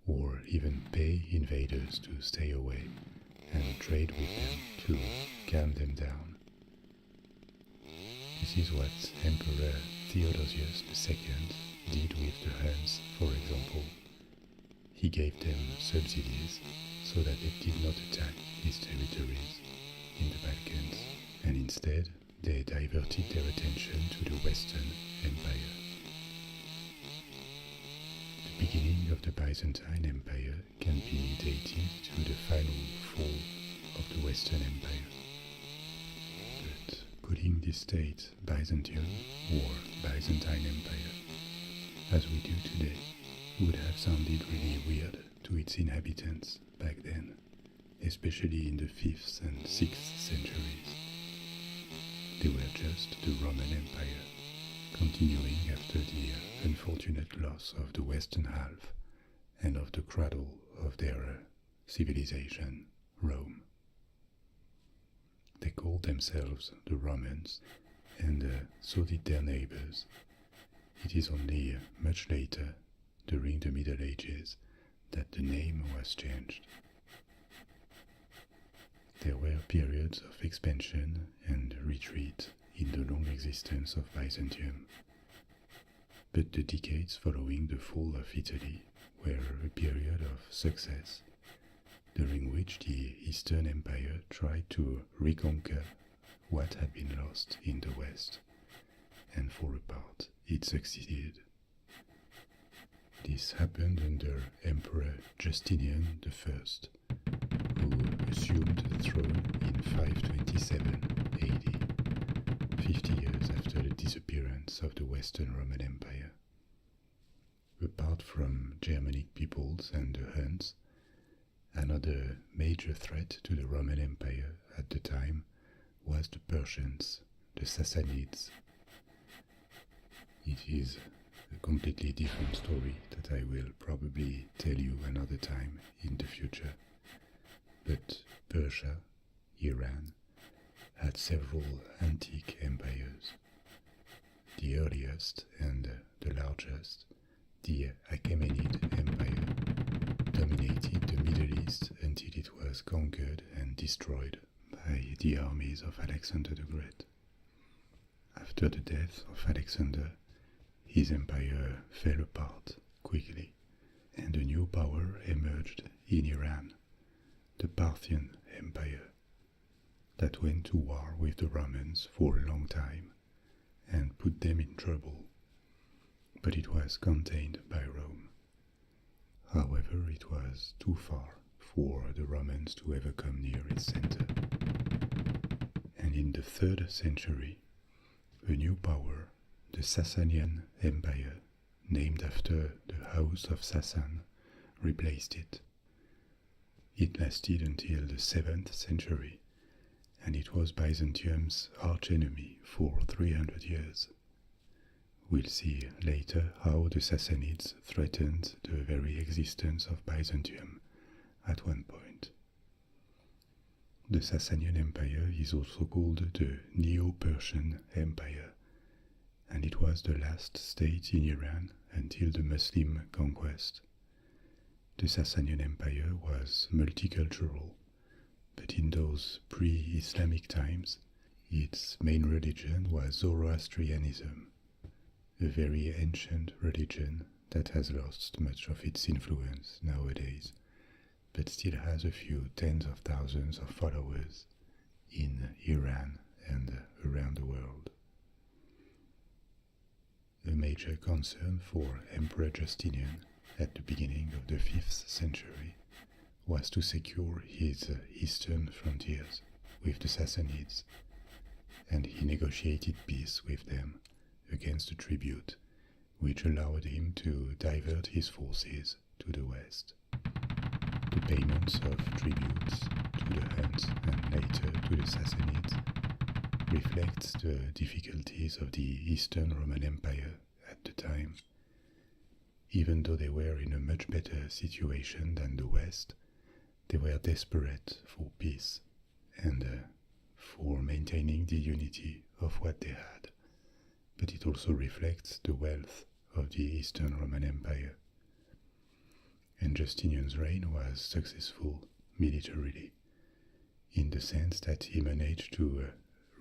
or even pay invaders to stay away and trade with them to calm them down. This is what Emperor Theodosius II did with the Huns, for example. He gave them subsidies so that they did not attack his territories in the Balkans, and instead they diverted their attention to the Western Empire. The beginning of the Byzantine Empire can be dated to the final fall of the Western Empire. But calling this state Byzantium or Byzantine Empire, as we do today, would have sounded really weird to its inhabitants back then, especially in the 5th and 6th centuries. They were just the Roman Empire, continuing after the unfortunate loss of the western half and of the cradle of their civilization, Rome. They called themselves the Romans, and so did their neighbors. It is only much later, during the Middle Ages, that the name was changed. There were periods of expansion and retreat in the long existence of Byzantium. But the decades following the fall of Italy were a period of success, during which the Eastern Empire tried to reconquer what had been lost in the West, and for a part it succeeded. This happened under Emperor Justinian I, who assumed the throne in 527 AD, 50 years after the disappearance of the Western Roman Empire. Apart from Germanic peoples and the Huns, another major threat to the Roman Empire at the time was the Persians, the Sassanids. It is a completely different story that I will probably tell you another time in the future. But Persia, Iran, had several antique empires. The earliest and the largest, the Achaemenid Empire, dominated the Middle East until it was conquered and destroyed by the armies of Alexander the Great. After after the death of Alexander, his empire fell apart quickly, and a new power emerged in Iran, the Parthian Empire, that went to war with the Romans for a long time and put them in trouble, but it was contained by Rome. However, it was too far for the Romans to ever come near its center. And in the 3rd century, a new power, the Sasanian Empire, named after the House of Sasan, replaced it. It lasted until the 7th century, and it was Byzantium's archenemy for 300 years. We'll see later how the Sassanids threatened the very existence of Byzantium at one point. The Sasanian Empire is also called the Neo-Persian Empire, and it was the last state in Iran until the Muslim conquest. The Sasanian Empire was multicultural, but in those pre-Islamic times, its main religion was Zoroastrianism, a very ancient religion that has lost much of its influence nowadays, but still has a few tens of thousands of followers in Iran and around the world. A major concern for Emperor Justinian at the beginning of the 5th century was to secure his eastern frontiers with the Sassanids, and he negotiated peace with them against a tribute, which allowed him to divert his forces to the west. The payments of tributes to the Huns and later to the Sassanids reflects the difficulties of the Eastern Roman Empire at the time. Even though they were in a much better situation than the West, they were desperate for peace and for maintaining the unity of what they had. But it also reflects the wealth of the Eastern Roman Empire. And Justinian's reign was successful militarily, in the sense that he managed to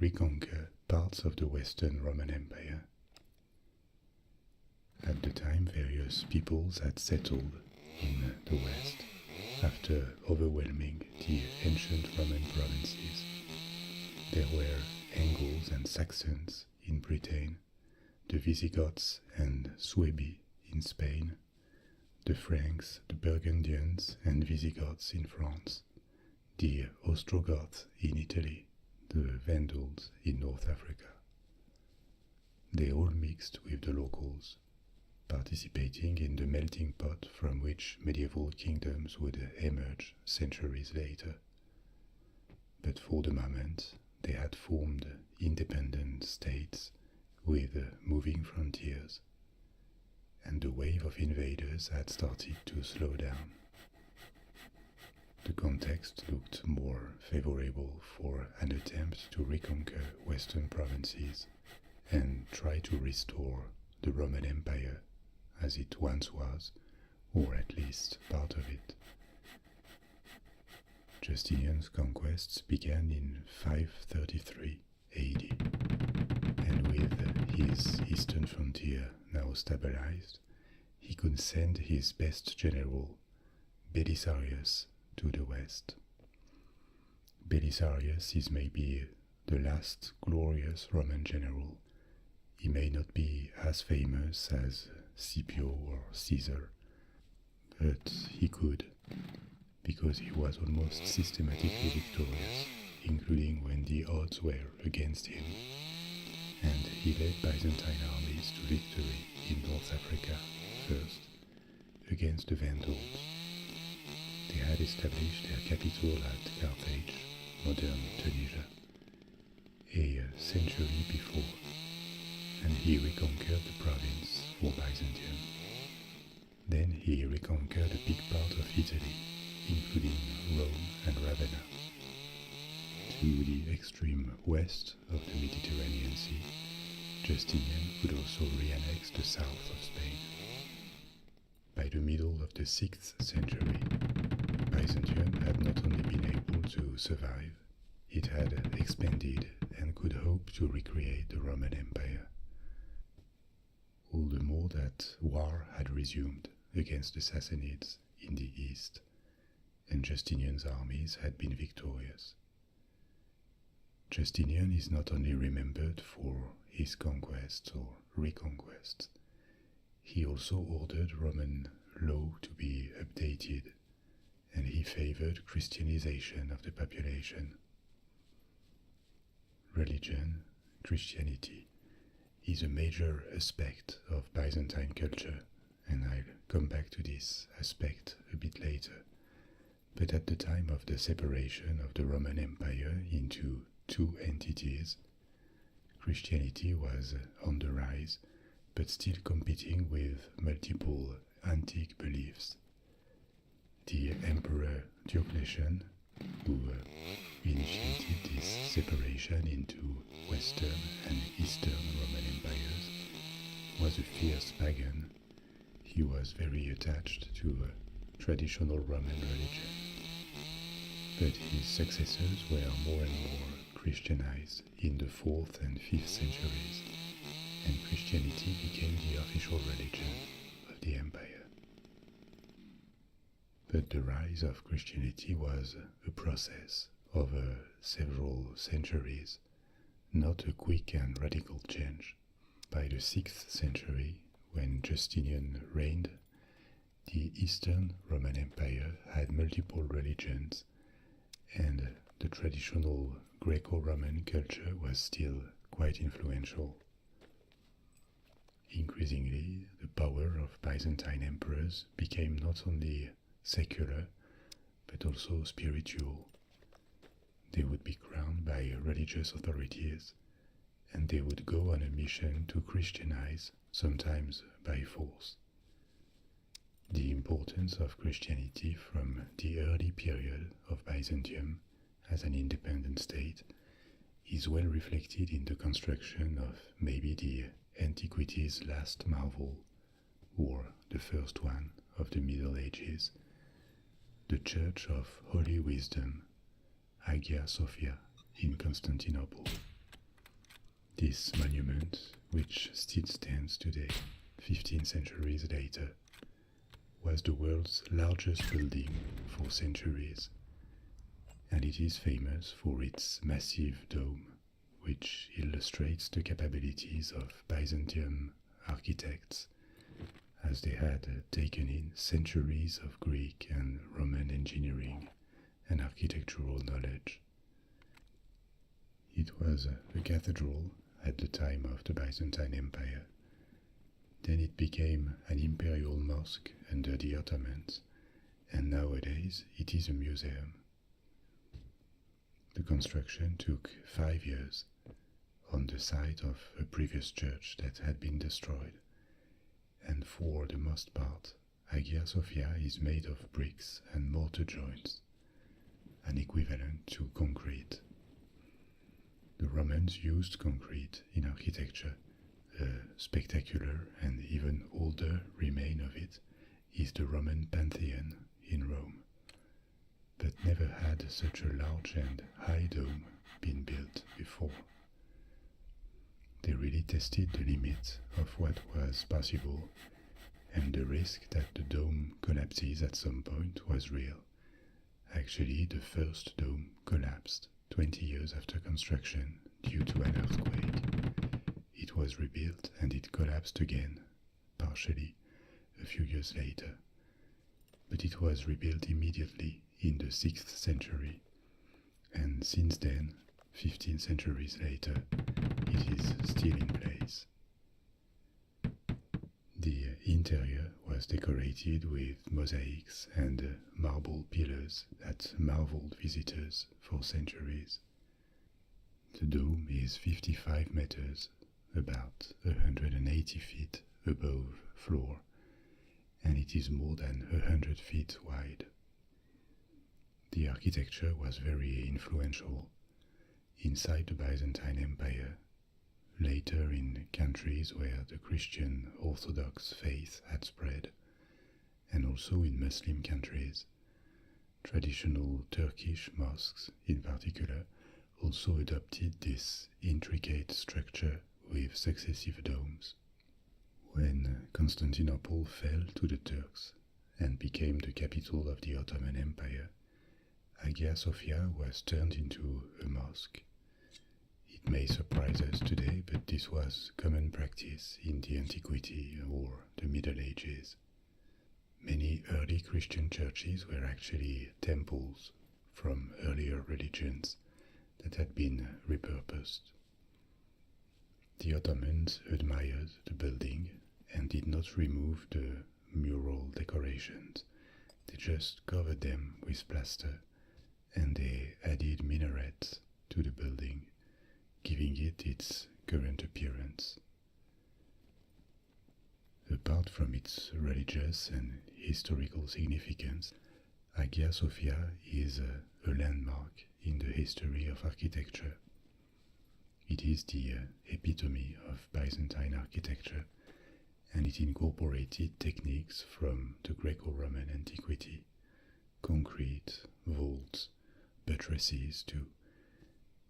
reconquer parts of the Western Roman Empire. At the time, various peoples had settled in the West after overwhelming the ancient Roman provinces. There were Angles and Saxons in Britain, the Visigoths and Suebi in Spain, the Franks, the Burgundians and Visigoths in France, the Ostrogoths in Italy, the Vandals in North Africa. They all mixed with the locals, participating in the melting pot from which medieval kingdoms would emerge centuries later. But for the moment, they had formed independent states with moving frontiers, and the wave of invaders had started to slow down. The context looked more favorable for an attempt to reconquer Western provinces and try to restore the Roman Empire as it once was, or at least part of it. Justinian's conquests began in 533 AD, and with his eastern frontier now stabilized, he could send his best general, Belisarius, to the west. Belisarius is maybe the last glorious Roman general. He may not be as famous as Scipio or Caesar, but he could, because he was almost systematically victorious, including when the odds were against him, and he led Byzantine armies to victory in North Africa first, against the Vandals. They had established their capital at Carthage, modern Tunisia, a century before, and he reconquered the province for Byzantium. Then he reconquered a big part of Italy, including Rome and Ravenna. To the extreme west of the Mediterranean Sea, Justinian could also re-annex the south of Spain. By the middle of the 6th century, Byzantium had not only been able to survive, it had expanded and could hope to recreate the Roman Empire. All the more that war had resumed against the Sassanids in the east, and Justinian's armies had been victorious. Justinian is not only remembered for his conquests or reconquests, he also ordered Roman law to be updated, and he favored Christianization of the population. Religion, Christianity, is a major aspect of Byzantine culture, and I'll come back to this aspect a bit later. But at the time of the separation of the Roman Empire into two entities, Christianity was on the rise, but still competing with multiple antique beliefs. The Emperor Diocletian, who initiated this separation into Western and Eastern Roman empires, was a fierce pagan. He was very attached to traditional Roman religion. But his successors were more and more Christianized in the 4th and 5th centuries, and Christianity became the official religion of the empire. But the rise of Christianity was a process over several centuries, not a quick and radical change. By the 6th century, when Justinian reigned, the Eastern Roman Empire had multiple religions, and the traditional Greco-Roman culture was still quite influential. Increasingly, the power of Byzantine emperors became not only secular, but also spiritual. They would be crowned by religious authorities, and they would go on a mission to Christianize, sometimes by force. The importance of Christianity from the early period of Byzantium as an independent state is well reflected in the construction of maybe the antiquity's last marvel, or the first one of the Middle Ages, the Church of Holy Wisdom, Hagia Sophia, in Constantinople. This monument, which still stands today, 15 centuries later, was the world's largest building for centuries, and it is famous for its massive dome, which illustrates the capabilities of Byzantium architects, as they had taken in centuries of Greek and Roman engineering and architectural knowledge. It was a cathedral at the time of the Byzantine Empire. Then it became an imperial mosque under the Ottomans, and nowadays it is a museum. The construction took 5 years on the site of a previous church that had been destroyed, and for the most part, Hagia Sophia is made of bricks and mortar joints, an equivalent to concrete. The Romans used concrete in architecture. A spectacular and even older remain of it is the Roman Pantheon in Rome, but never had such a large and high dome been built before. They really tested the limit of what was possible, and the risk that the dome collapses at some point was real. Actually, the first dome collapsed 20 years after construction due to an earthquake. It was rebuilt and it collapsed again, partially, a few years later. But it was rebuilt immediately in the 6th century, and since then, 15 centuries later, it is still in place. The interior was decorated with mosaics and marble pillars that marveled visitors for centuries. The dome is 55 meters, about 180 feet above floor, and it is more than 100 feet wide. The architecture was very influential inside the Byzantine Empire, later in countries where the Christian Orthodox faith had spread, and also in Muslim countries. Traditional Turkish mosques, in particular, also adopted this intricate structure with successive domes. When Constantinople fell to the Turks and became the capital of the Ottoman Empire, Hagia Sophia was turned into a mosque. It may surprise us today, but this was common practice in the Antiquity or the Middle Ages. Many early Christian churches were actually temples from earlier religions that had been repurposed. The Ottomans admired the building and did not remove the mural decorations. They just covered them with plaster and they added minarets to the building, giving it its current appearance. Apart from its religious and historical significance, Hagia Sophia is a landmark in the history of architecture. It is the epitome of Byzantine architecture, and it incorporated techniques from the Greco-Roman antiquity, concrete, vaults, buttresses to,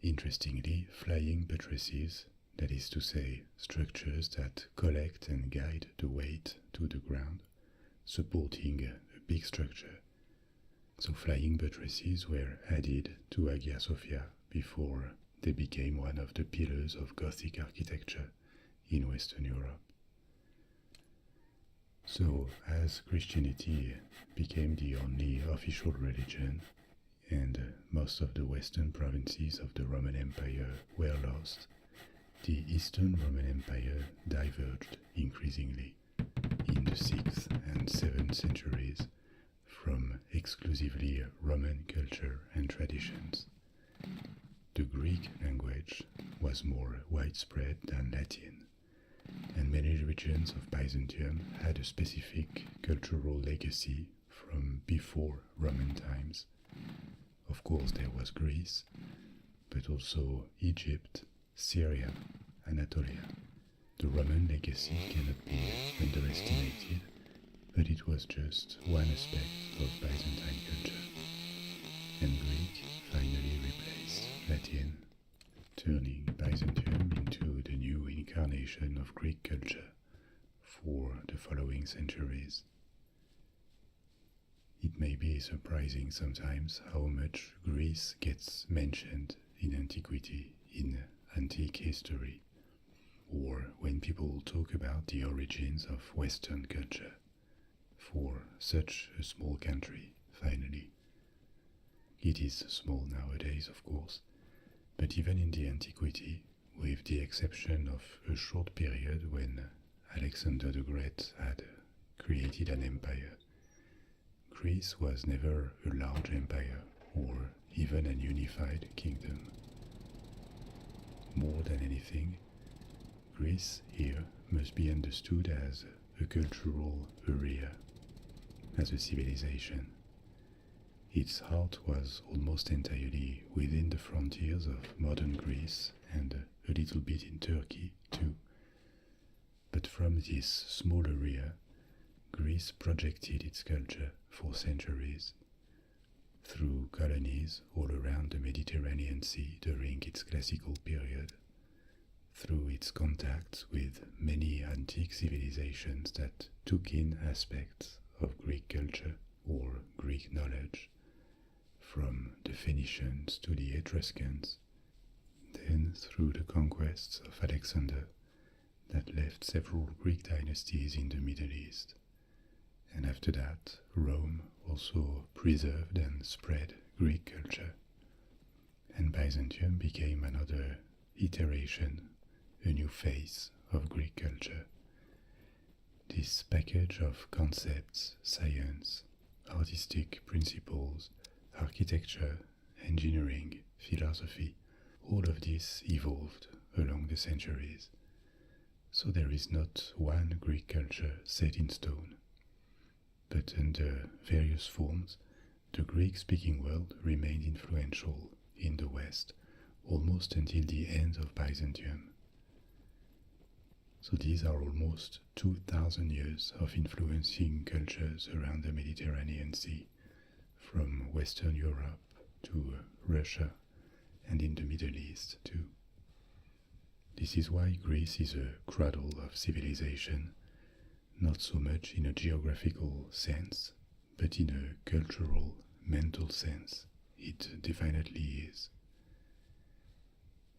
interestingly, flying buttresses, that is to say, structures that collect and guide the weight to the ground, supporting a big structure. So flying buttresses were added to Hagia Sophia before they became one of the pillars of Gothic architecture in Western Europe. So, as Christianity became the only official religion, and most of the western provinces of the Roman Empire were lost, the Eastern Roman Empire diverged increasingly in the 6th and 7th centuries from exclusively Roman culture and traditions. The Greek language was more widespread than Latin, and many regions of Byzantium had a specific cultural legacy from before Roman times. Of course, there was Greece, but also Egypt, Syria, Anatolia. The Roman legacy cannot be underestimated, but it was just one aspect of Byzantine culture. And Greek finally replaced Latin, turning Byzantium into the new incarnation of Greek culture for the following centuries. It may be surprising sometimes how much Greece gets mentioned in antiquity, in antique history, or when people talk about the origins of Western culture for such a small country, finally. It is small nowadays, of course, but even in the antiquity, with the exception of a short period when Alexander the Great had created an empire, Greece was never a large empire or even an unified kingdom. More than anything, Greece here must be understood as a cultural area, as a civilization. Its heart was almost entirely within the frontiers of modern Greece and a little bit in Turkey too. But from this small area, Greece projected its culture for centuries, through colonies all around the Mediterranean Sea during its classical period, through its contacts with many antique civilizations that took in aspects of Greek culture or Greek knowledge, from the Phoenicians to the Etruscans, then through the conquests of Alexander that left several Greek dynasties in the Middle East. And after that, Rome also preserved and spread Greek culture, and Byzantium became another iteration, a new phase of Greek culture. This package of concepts, science, artistic principles, architecture, engineering, philosophy, all of this evolved along the centuries. So there is not one Greek culture set in stone, but under various forms, the Greek-speaking world remained influential in the West almost until the end of Byzantium. So these are almost 2,000 years of influencing cultures around the Mediterranean Sea, from Western Europe to Russia and in the Middle East too. This is why Greece is a cradle of civilization, not so much in a geographical sense, but in a cultural, mental sense. It definitely is.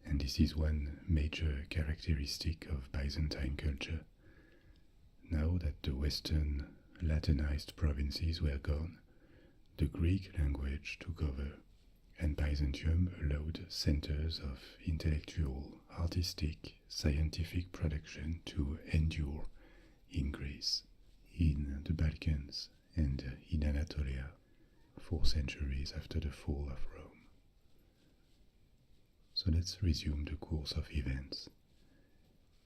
And this is one major characteristic of Byzantine culture. Now that the Western Latinized provinces were gone, the Greek language took over, and Byzantium allowed centers of intellectual, artistic, scientific production to endure in Greece, in the Balkans, and in Anatolia 4 centuries after the fall of Rome. So let's resume the course of events.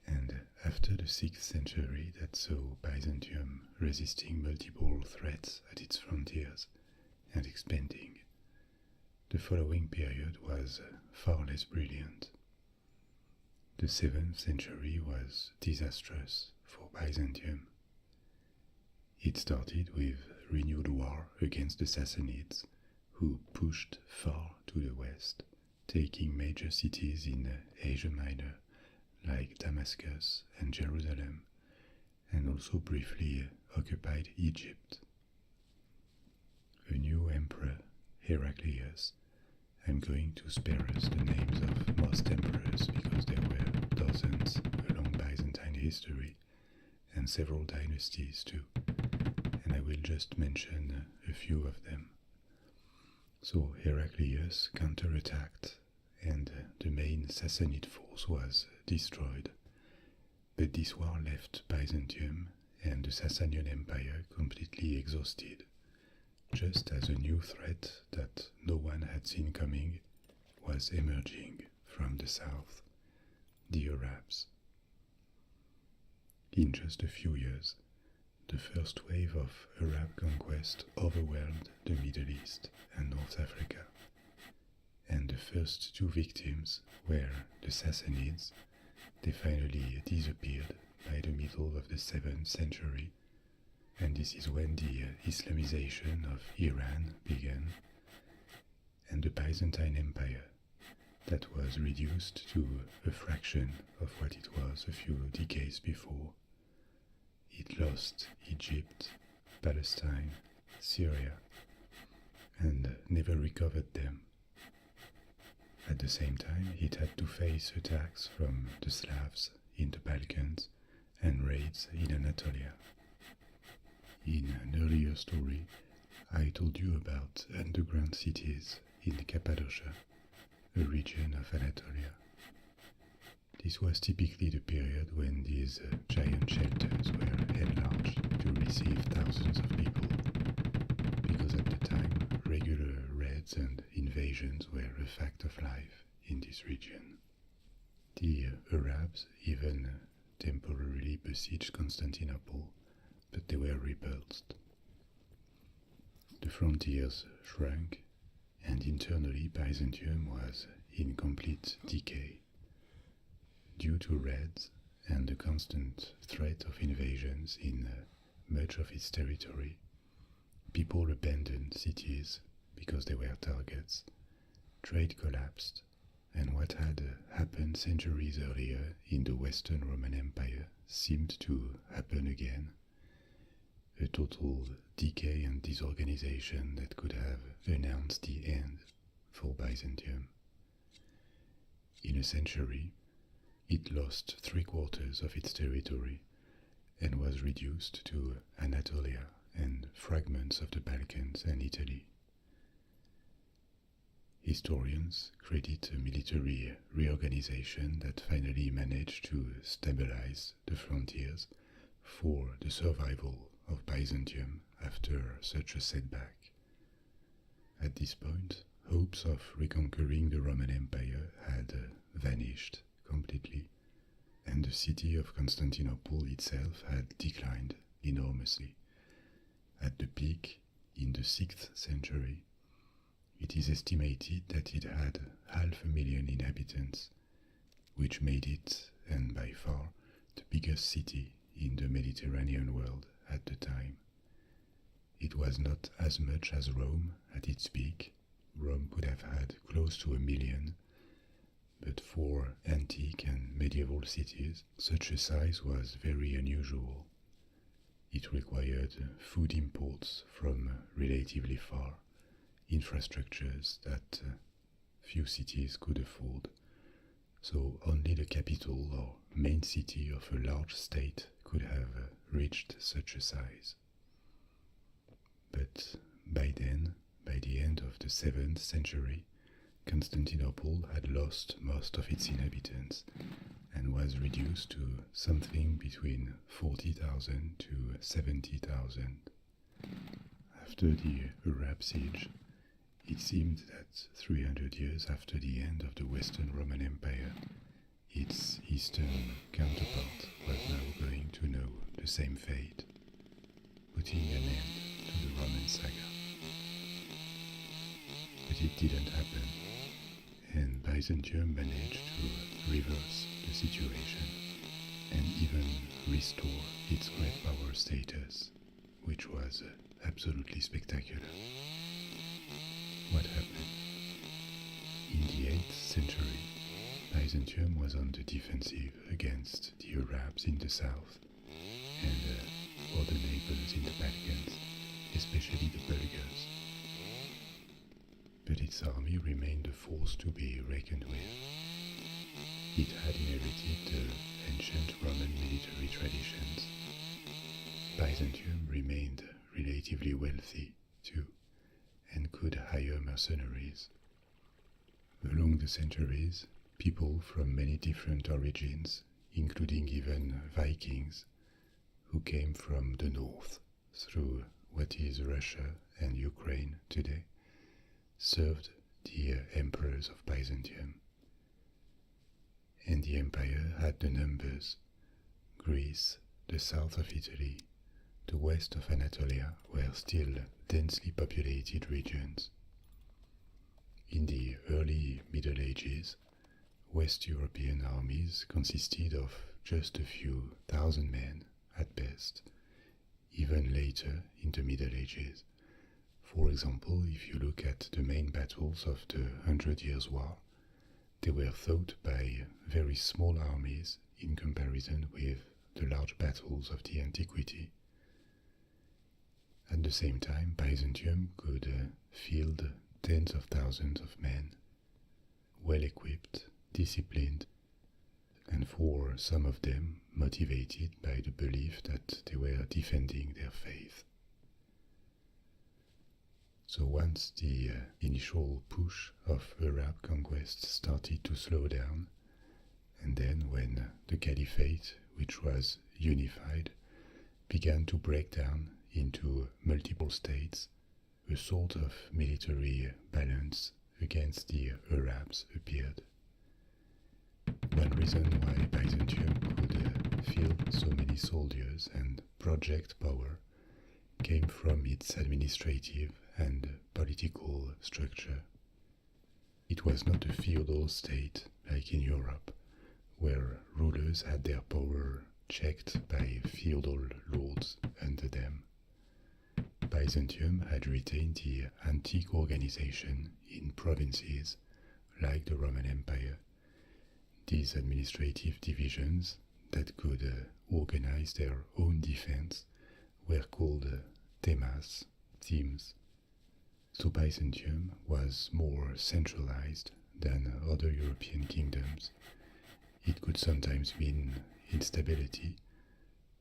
And after the 6th century that saw Byzantium resisting multiple threats at its frontiers and expanding, the following period was far less brilliant. The 7th century was disastrous for Byzantium. It started with renewed war against the Sassanids, who pushed far to the west, taking major cities in Asia Minor like Damascus and Jerusalem, and also briefly occupied Egypt. A new emperor, Heraclius, I'm going to spare us the names of most emperors because there were dozens along Byzantine history, and several dynasties too, and I will just mention a few of them. So Heraclius counterattacked, and the main Sassanid force was destroyed. But this war left Byzantium and the Sasanian Empire completely exhausted, just as a new threat that no one had seen coming was emerging from the south, the Arabs. In just a few years, the first wave of Arab conquest overwhelmed the Middle East and North Africa, and the first 2 victims were the Sassanids. They finally disappeared by the middle of the 7th century, and this is when the Islamization of Iran began, and the Byzantine Empire, that was reduced to a fraction of what it was a few decades before. It lost Egypt, Palestine, Syria, and never recovered them. At the same time, it had to face attacks from the Slavs in the Balkans and raids in Anatolia. In an earlier story, I told you about underground cities in Cappadocia, a region of Anatolia. This was typically the period when these giant shelters were enlarged to receive thousands of people, because at the time regular raids and invasions were a fact of life in this region. The Arabs even temporarily besieged Constantinople, but they were repulsed. The frontiers shrank, and internally Byzantium was in complete decay. Due to raids and the constant threat of invasions in much of its territory, people abandoned cities because they were targets, trade collapsed, and what had happened centuries earlier in the Western Roman Empire seemed to happen again. A total decay and disorganization that could have announced the end for Byzantium. In a century, it lost 3/4 of its territory and was reduced to Anatolia and fragments of the Balkans and Italy. Historians credit a military reorganization that finally managed to stabilize the frontiers for the survival of Byzantium after such a setback. At this point, hopes of reconquering the Roman Empire had vanished completely, and the city of Constantinople itself had declined enormously. At the peak, in the 6th century, it is estimated that it had 500,000 inhabitants, which made it, and by far, the biggest city in the Mediterranean world at the time. It was not as much as Rome at its peak. Rome could have had close to 1 million, but for antique and medieval cities, such a size was very unusual. It required food imports from relatively far, infrastructures that few cities could afford, so only the capital or main city of a large state could have reached such a size. But by then, by the end of the 7th century, Constantinople had lost most of its inhabitants and was reduced to something between 40,000 to 70,000. After the Arab siege, it seemed that 300 years after the end of the Western Roman Empire, its eastern counterpart was now going to know the same fate, putting an end to the Roman saga. But it didn't happen, and Byzantium managed to reverse the situation and even restore its great power status, which was absolutely spectacular. What happened? In the 8th century, Byzantium was on the defensive against the Arabs in the south and other neighbors in the Balkans, especially the Bulgars. But its army remained a force to be reckoned with. It had inherited the ancient Roman military traditions. Byzantium remained relatively wealthy, too, and could hire mercenaries. Along the centuries, people from many different origins, including even Vikings, who came from the north through what is Russia and Ukraine today, served the emperors of Byzantium. And the empire had the numbers. Greece, the south of Italy, the west of Anatolia were still densely populated regions. In the early Middle Ages, West European armies consisted of just a few thousand men at best. Even later in the Middle Ages, for example, if you look at the main battles of the 100 Years' War, they were fought by very small armies in comparison with the large battles of the antiquity. At the same time, Byzantium could field tens of thousands of men, well equipped, disciplined, and for some of them motivated by the belief that they were defending their faith. So once the initial push of Arab conquest started to slow down, and then when the caliphate, which was unified, began to break down into multiple states, a sort of military balance against the Arabs appeared. One reason why Byzantium could field so many soldiers and project power came from its administrative and political structure. It was not a feudal state like in Europe, where rulers had their power checked by feudal lords under them. Byzantium had retained the antique organization in provinces like the Roman Empire. These administrative divisions that could organize their own defense were called themas, themes. So Byzantium was more centralized than other European kingdoms. It could sometimes mean instability,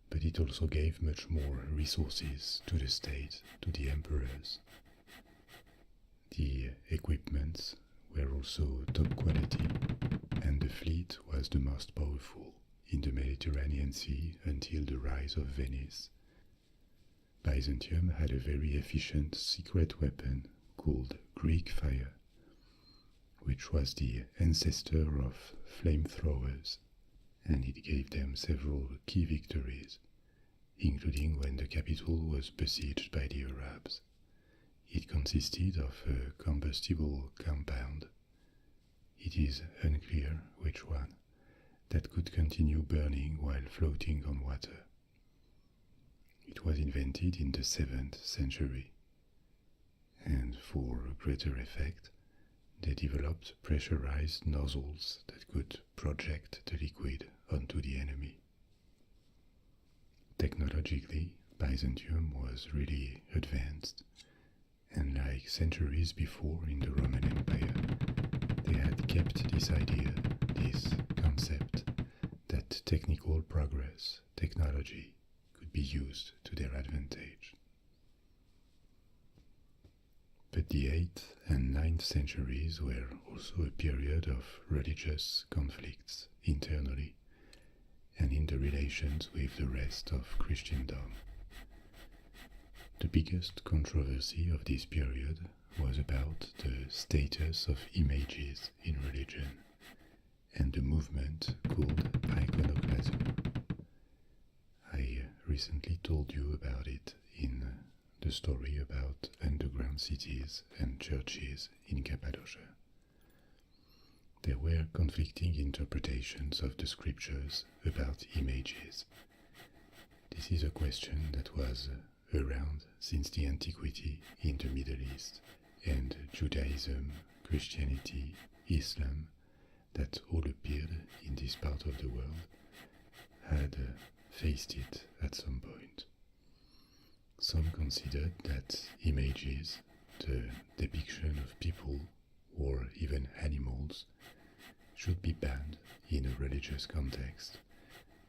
but it also gave much more resources to the state, to the emperors. The equipments were also top quality, and the fleet was the most powerful in the Mediterranean Sea until the rise of Venice. Byzantium had a very efficient secret weapon called Greek fire, which was the ancestor of flamethrowers, and it gave them several key victories, including when the capital was besieged by the Arabs. It consisted of a combustible compound. It is unclear which one, that could continue burning while floating on water. It was invented in the 7th century, and for greater effect, they developed pressurized nozzles that could project the liquid onto the enemy. Technologically, Byzantium was really advanced, and like centuries before in the Roman Empire, they had kept this idea, this concept, that technical progress, technology, could be used to their advantage. But the 8th and 9th centuries were also a period of religious conflicts internally and in the relations with the rest of Christendom. The biggest controversy of this period was about the status of images in religion and the movement called iconoclasm. I recently told you about it in the story about underground cities and churches in Cappadocia. There were conflicting interpretations of the scriptures about images. This is a question that was around since the antiquity in the Middle East, and Judaism, Christianity, Islam, that all appeared in this part of the world, had faced it at some point. Some considered that images, the depiction of people or even animals, should be banned in a religious context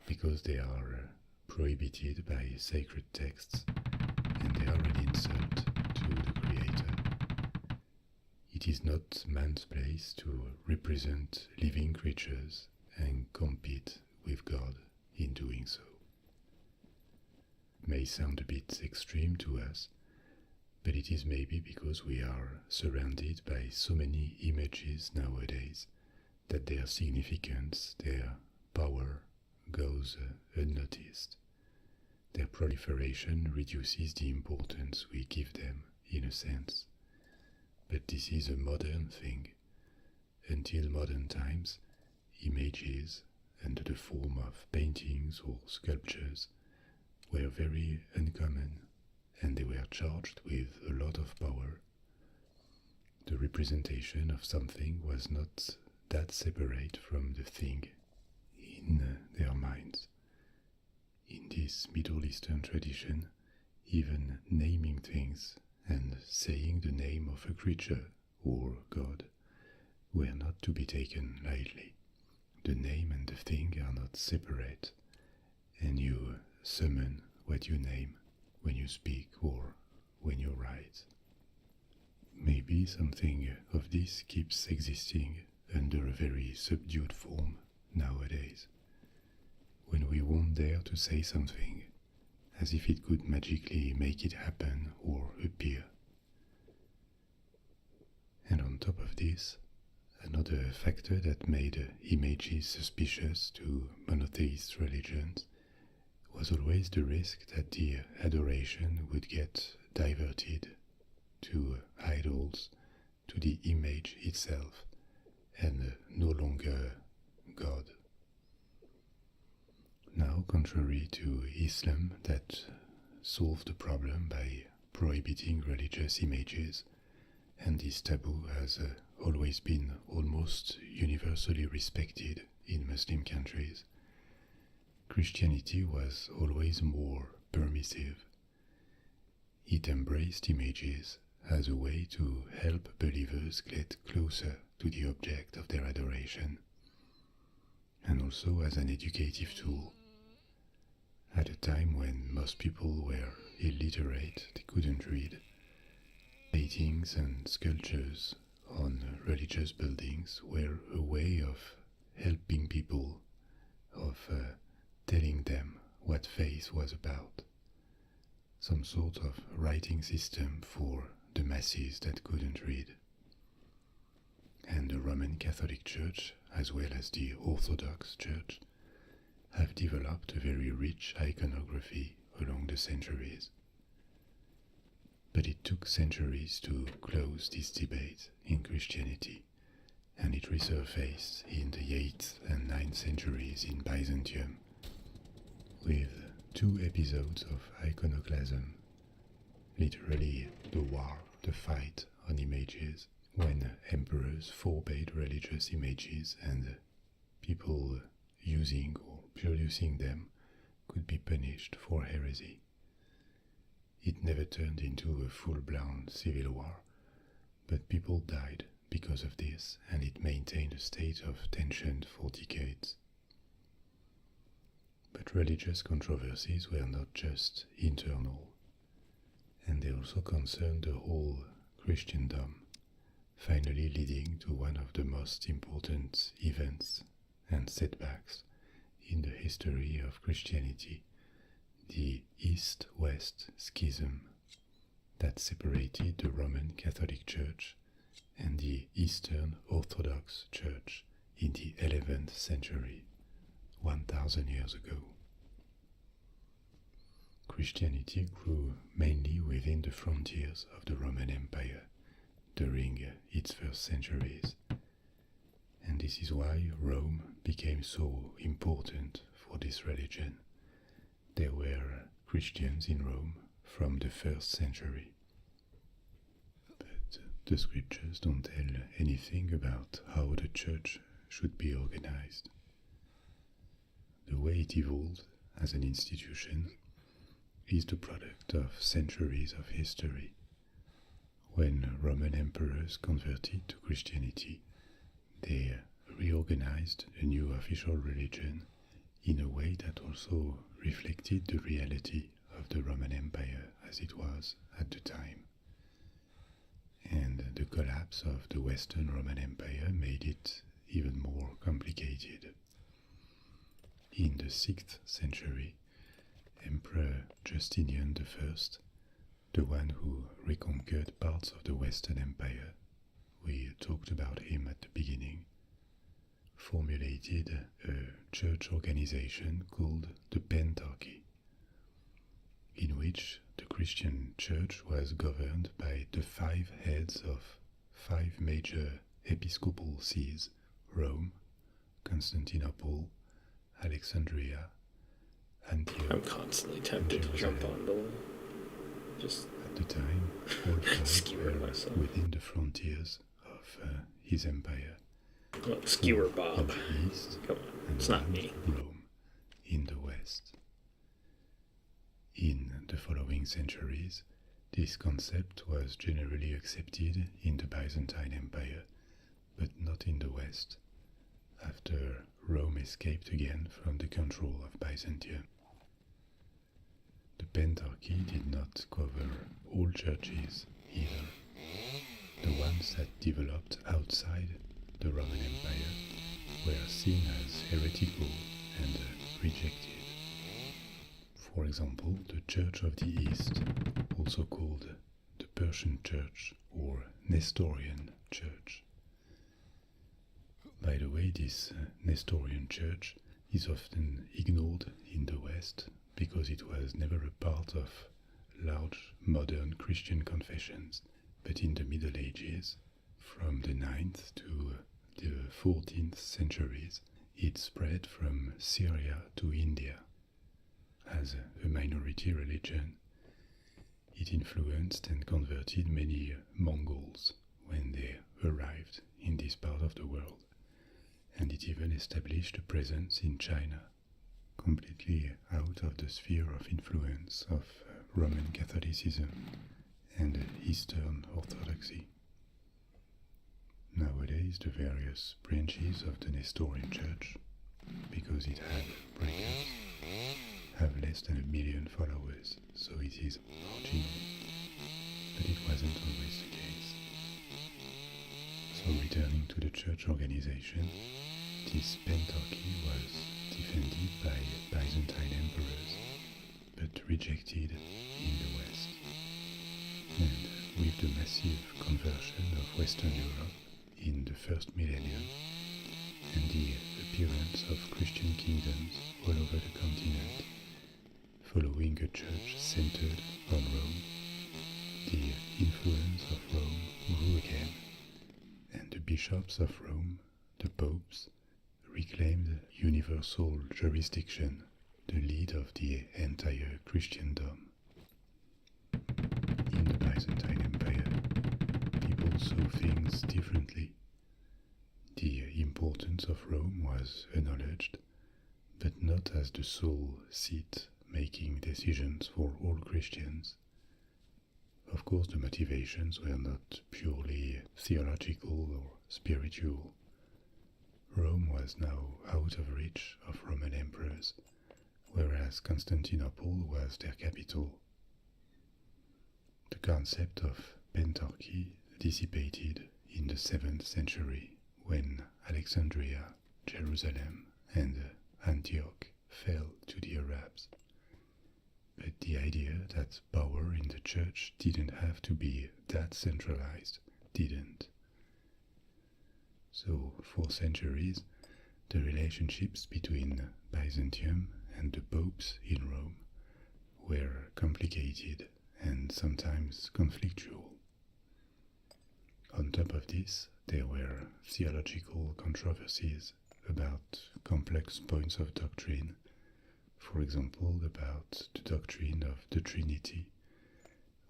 because they are prohibited by sacred texts and they are an insult to the Creator. It is not man's place to represent living creatures and compete with God in doing so. It may sound a bit extreme to us, but it is maybe because we are surrounded by so many images nowadays that their significance, their power goes unnoticed. Their proliferation reduces the importance we give them, in a sense. But this is a modern thing. Until modern times, images, under the form of paintings or sculptures, were very uncommon, and they were charged with a lot of power. The representation of something was not that separate from the thing in their minds. In this Middle Eastern tradition, even naming things and saying the name of a creature or god were not to be taken lightly. The name and the thing are not separate, and you summon what you name when you speak or when you write. Maybe something of this keeps existing under a very subdued form nowadays, when we won't dare to say something as if it could magically make it happen or appear. And on top of this, another factor that made images suspicious to monotheist religions was always the risk that the adoration would get diverted to idols, to the image itself, and no longer God. Now, contrary to Islam that solved the problem by prohibiting religious images, and this taboo has always been almost universally respected in Muslim countries, Christianity was always more permissive. It embraced images as a way to help believers get closer to the object of their adoration, and also as an educative tool. At a time when most people were illiterate, they couldn't read, paintings and sculptures on religious buildings were a way of helping people, of telling them what faith was about. Some sort of writing system for the masses that couldn't read. And the Roman Catholic Church, as well as the Orthodox Church, have developed a very rich iconography along the centuries. But it took centuries to close this debate in Christianity, and it resurfaced in the 8th and 9th centuries in Byzantium, with 2 episodes of iconoclasm, literally the war, the fight on images, when emperors forbade religious images and people using or producing them could be punished for heresy. It never turned into a full-blown civil war, but people died because of this, and it maintained a state of tension for decades. But religious controversies were not just internal, and they also concerned the whole Christendom, finally leading to one of the most important events and setbacks in the history of Christianity, the East-West Schism that separated the Roman Catholic Church and the Eastern Orthodox Church in the 11th century, 1,000 years ago. Christianity grew mainly within the frontiers of the Roman Empire during its first centuries, and this is why Rome became so important for this religion. There were Christians in Rome from the first century. But the scriptures don't tell anything about how the church should be organized. The way it evolved as an institution is the product of centuries of history. When Roman emperors converted to Christianity, they reorganized a new official religion in a way that also reflected the reality of the Roman Empire as it was at the time. And the collapse of the Western Roman Empire made it even more complicated. In the 6th century, Emperor Justinian I, the one who reconquered parts of the Western Empire, we talked about him at the beginning, formulated a church organization called the Pentarchy, in which the Christian church was governed by the 5 heads of 5 major episcopal sees: Rome, Constantinople, Alexandria, Antioch. I'm constantly tempted to jump on the wall. Just at the time, all 5 skewer were myself. within the frontiers of his empire. Well, skewer In Bob. the east, Come on, and it's not around me. Rome in the west. In the following centuries, this concept was generally accepted in the Byzantine Empire, but not in the west, after Rome escaped again from the control of Byzantium. The Pentarchy did not cover all churches either. The ones that developed outside the Roman Empire were seen as heretical and rejected. For example, the Church of the East, also called the Persian Church or Nestorian Church. By the way, this Nestorian Church is often ignored in the West because it was never a part of large modern Christian confessions, but in the Middle Ages, from the 9th to the 14th centuries, it spread from Syria to India. As a minority religion, it influenced and converted many Mongols when they arrived in this part of the world, and it even established a presence in China, completely out of the sphere of influence of Roman Catholicism and Eastern Orthodoxy. Nowadays, the various branches of the Nestorian Church, because it had breakups, have less than 1 million followers, so it is marginal, but it wasn't always the case. So returning to the church organization, this Pentarchy was defended by Byzantine emperors, but rejected in the West. And with the massive conversion of Western Europe in the first millennium, and the appearance of Christian kingdoms all over the continent, following a church centered on Rome, the influence of Rome grew again, and the bishops of Rome, the popes, reclaimed universal jurisdiction, the lead of the entire Christendom. In the Byzantine Empire, people saw things differently. The importance of Rome was acknowledged, but not as the sole seat making decisions for all Christians. Of course, the motivations were not purely theological or spiritual. Rome was now out of reach of Roman emperors, whereas Constantinople was their capital. The concept of pentarchy dissipated in the 7th century when Alexandria, Jerusalem, and Antioch fell to the Arabs. But the idea that power in the church didn't have to be that centralized didn't. So, for centuries, the relationships between Byzantium and the popes in Rome were complicated and sometimes conflictual. On top of this, there were theological controversies about complex points of doctrine, for example, about the doctrine of the Trinity,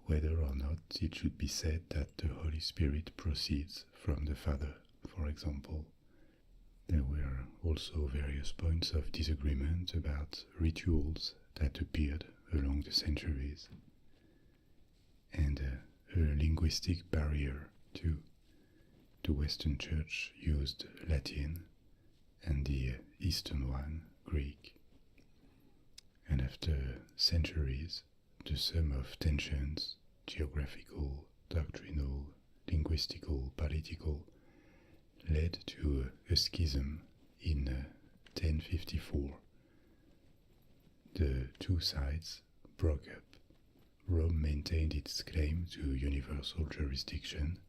whether or not it should be said that the Holy Spirit proceeds from the Father, for example. There were also various points of disagreement about rituals that appeared along the centuries, and a linguistic barrier too. The Western Church used Latin, and the Eastern one Greek. And after centuries, the sum of tensions, geographical, doctrinal, linguistical, political, led to a schism in 1054. The two sides broke up. Rome maintained its claim to universal jurisdiction,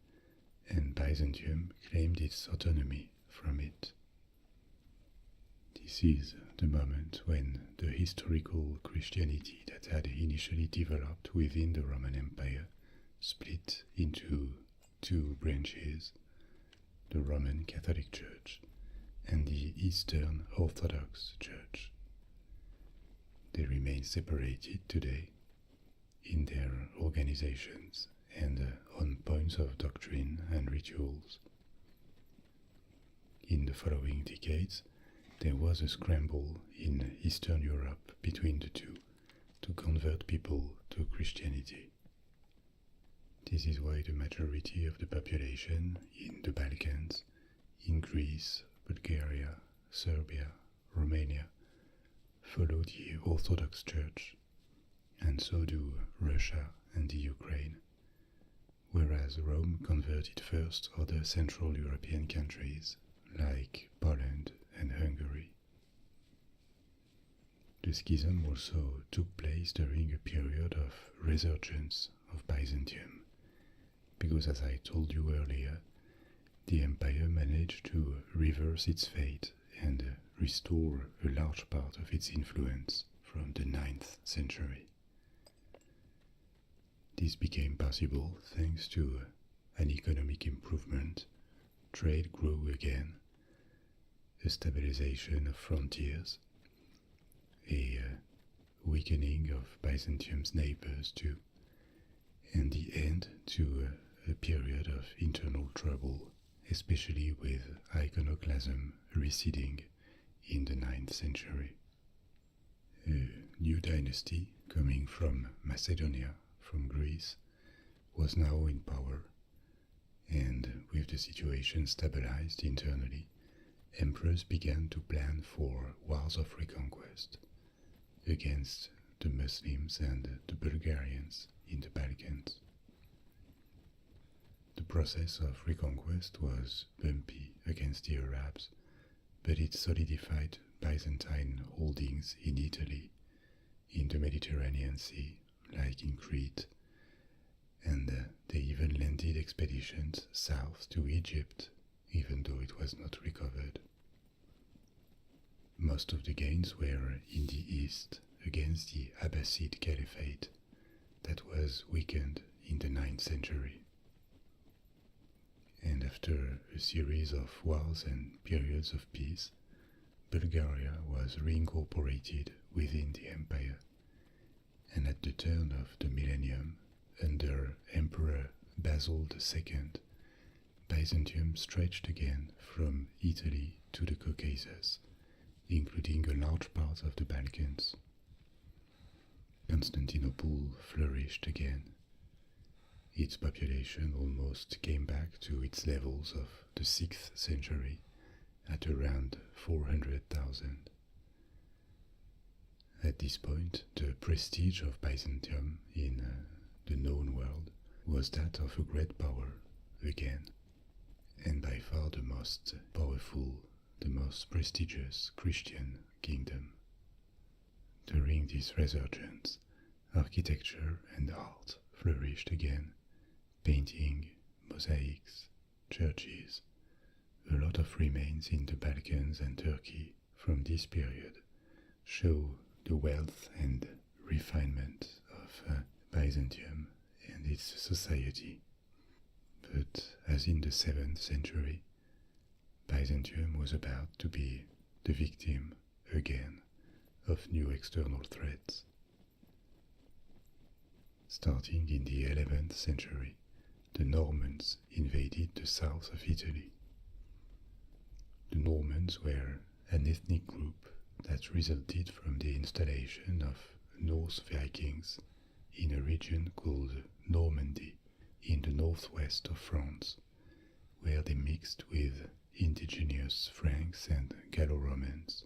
and Byzantium claimed its autonomy from it. This is the moment when the historical Christianity that had initially developed within the Roman Empire split into two branches, the Roman Catholic Church and the Eastern Orthodox Church. They remain separated today in their organizations and on points of doctrine and rituals. In the following decades, there was a scramble in Eastern Europe between the two to convert people to Christianity. This is why the majority of the population in the Balkans, in Greece, Bulgaria, Serbia, Romania, follow the Orthodox Church, and so do Russia and the Ukraine, whereas Rome converted first other Central European countries like Poland and Hungary. The schism also took place during a period of resurgence of Byzantium, because as I told you earlier, the empire managed to reverse its fate and restore a large part of its influence from the 9th century. This became possible thanks to an economic improvement, trade grew again, a stabilization of frontiers, a weakening of Byzantium's neighbors too, and the end to a period of internal trouble, especially with iconoclasm receding in the 9th century. A new dynasty coming from Macedonia, from Greece, was now in power, and with the situation stabilized internally, emperors began to plan for wars of reconquest against the Muslims and the Bulgarians in the Balkans. The process of reconquest was bumpy against the Arabs, but it solidified Byzantine holdings in Italy, in the Mediterranean Sea, like in Crete, and they even landed expeditions south to Egypt, even though it was not recovered. Most of the gains were in the east against the Abbasid Caliphate that was weakened in the 9th century. And after a series of wars and periods of peace, Bulgaria was reincorporated within the empire, and at the turn of the millennium, under Emperor Basil II, Byzantium stretched again from Italy to the Caucasus, including a large part of the Balkans. Constantinople flourished again. Its population almost came back to its levels of the 6th century at around 400,000. At this point, the prestige of Byzantium in the known world was that of a great power again, and by far the most powerful, the most prestigious Christian kingdom. During this resurgence, architecture and art flourished again. Painting, mosaics, churches, a lot of remains in the Balkans and Turkey from this period show the wealth and refinement of Byzantium and its society. But as in the 7th century, Byzantium was about to be the victim again of new external threats. Starting in the 11th century, the Normans invaded the south of Italy. The Normans were an ethnic group that resulted from the installation of Norse Vikings in a region called Normandy in the northwest of France, where they mixed with indigenous Franks and Gallo-Romans.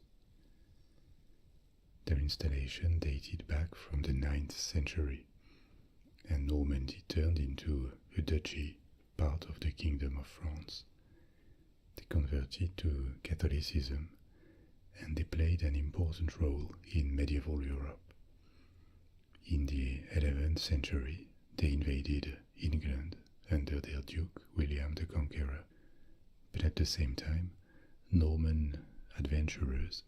Their installation dated back from the 9th century, and Normandy turned into a duchy, part of the Kingdom of France. They converted to Catholicism, and they played an important role in medieval Europe. In the 11th century, they invaded England under their Duke William the Conqueror, but at the same time, Norman adventurers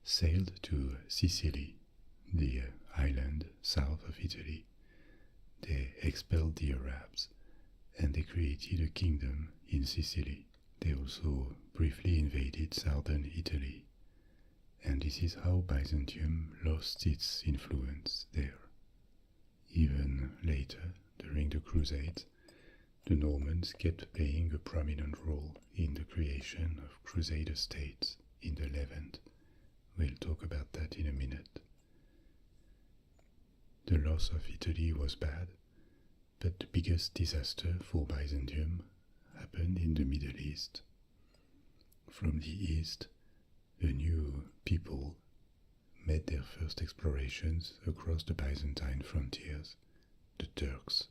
sailed to Sicily, the island south of Italy. They expelled the Arabs, and they created a kingdom in Sicily. They also briefly invaded southern Italy, and this is how Byzantium lost its influence there. Even later, during the Crusades, the Normans kept playing a prominent role in the creation of Crusader states in the Levant. We'll talk about that in a minute. The loss of Italy was bad, but the biggest disaster for Byzantium happened in the Middle East. From the east, a new people made their first explorations across the Byzantine frontiers, the Turks.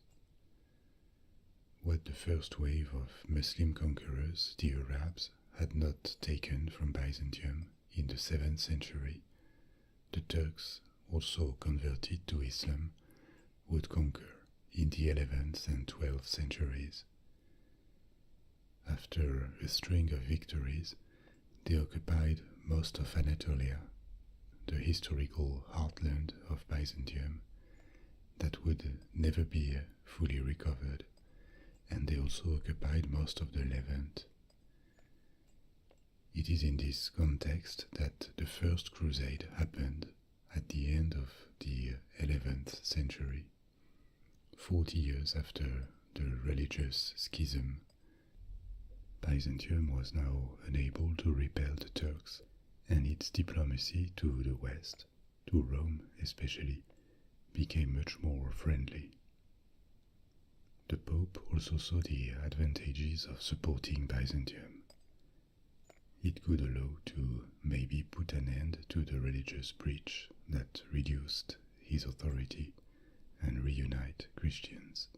What the first wave of Muslim conquerors, the Arabs, had not taken from Byzantium in the 7th century, the Turks, also converted to Islam, would conquer in the 11th and 12th centuries. After a string of victories, they occupied most of Anatolia, the historical heartland of Byzantium, that would never be fully recovered, and they also occupied most of the Levant. It is in this context that the First Crusade happened at the end of the 11th century, 40 years after the religious schism. Byzantium was now unable to repel the Turks, and its diplomacy to the west, to Rome especially, became much more friendly. The Pope also saw the advantages of supporting Byzantium. It could allow to maybe put an end to the religious breach that reduced his authority and reunite Christians.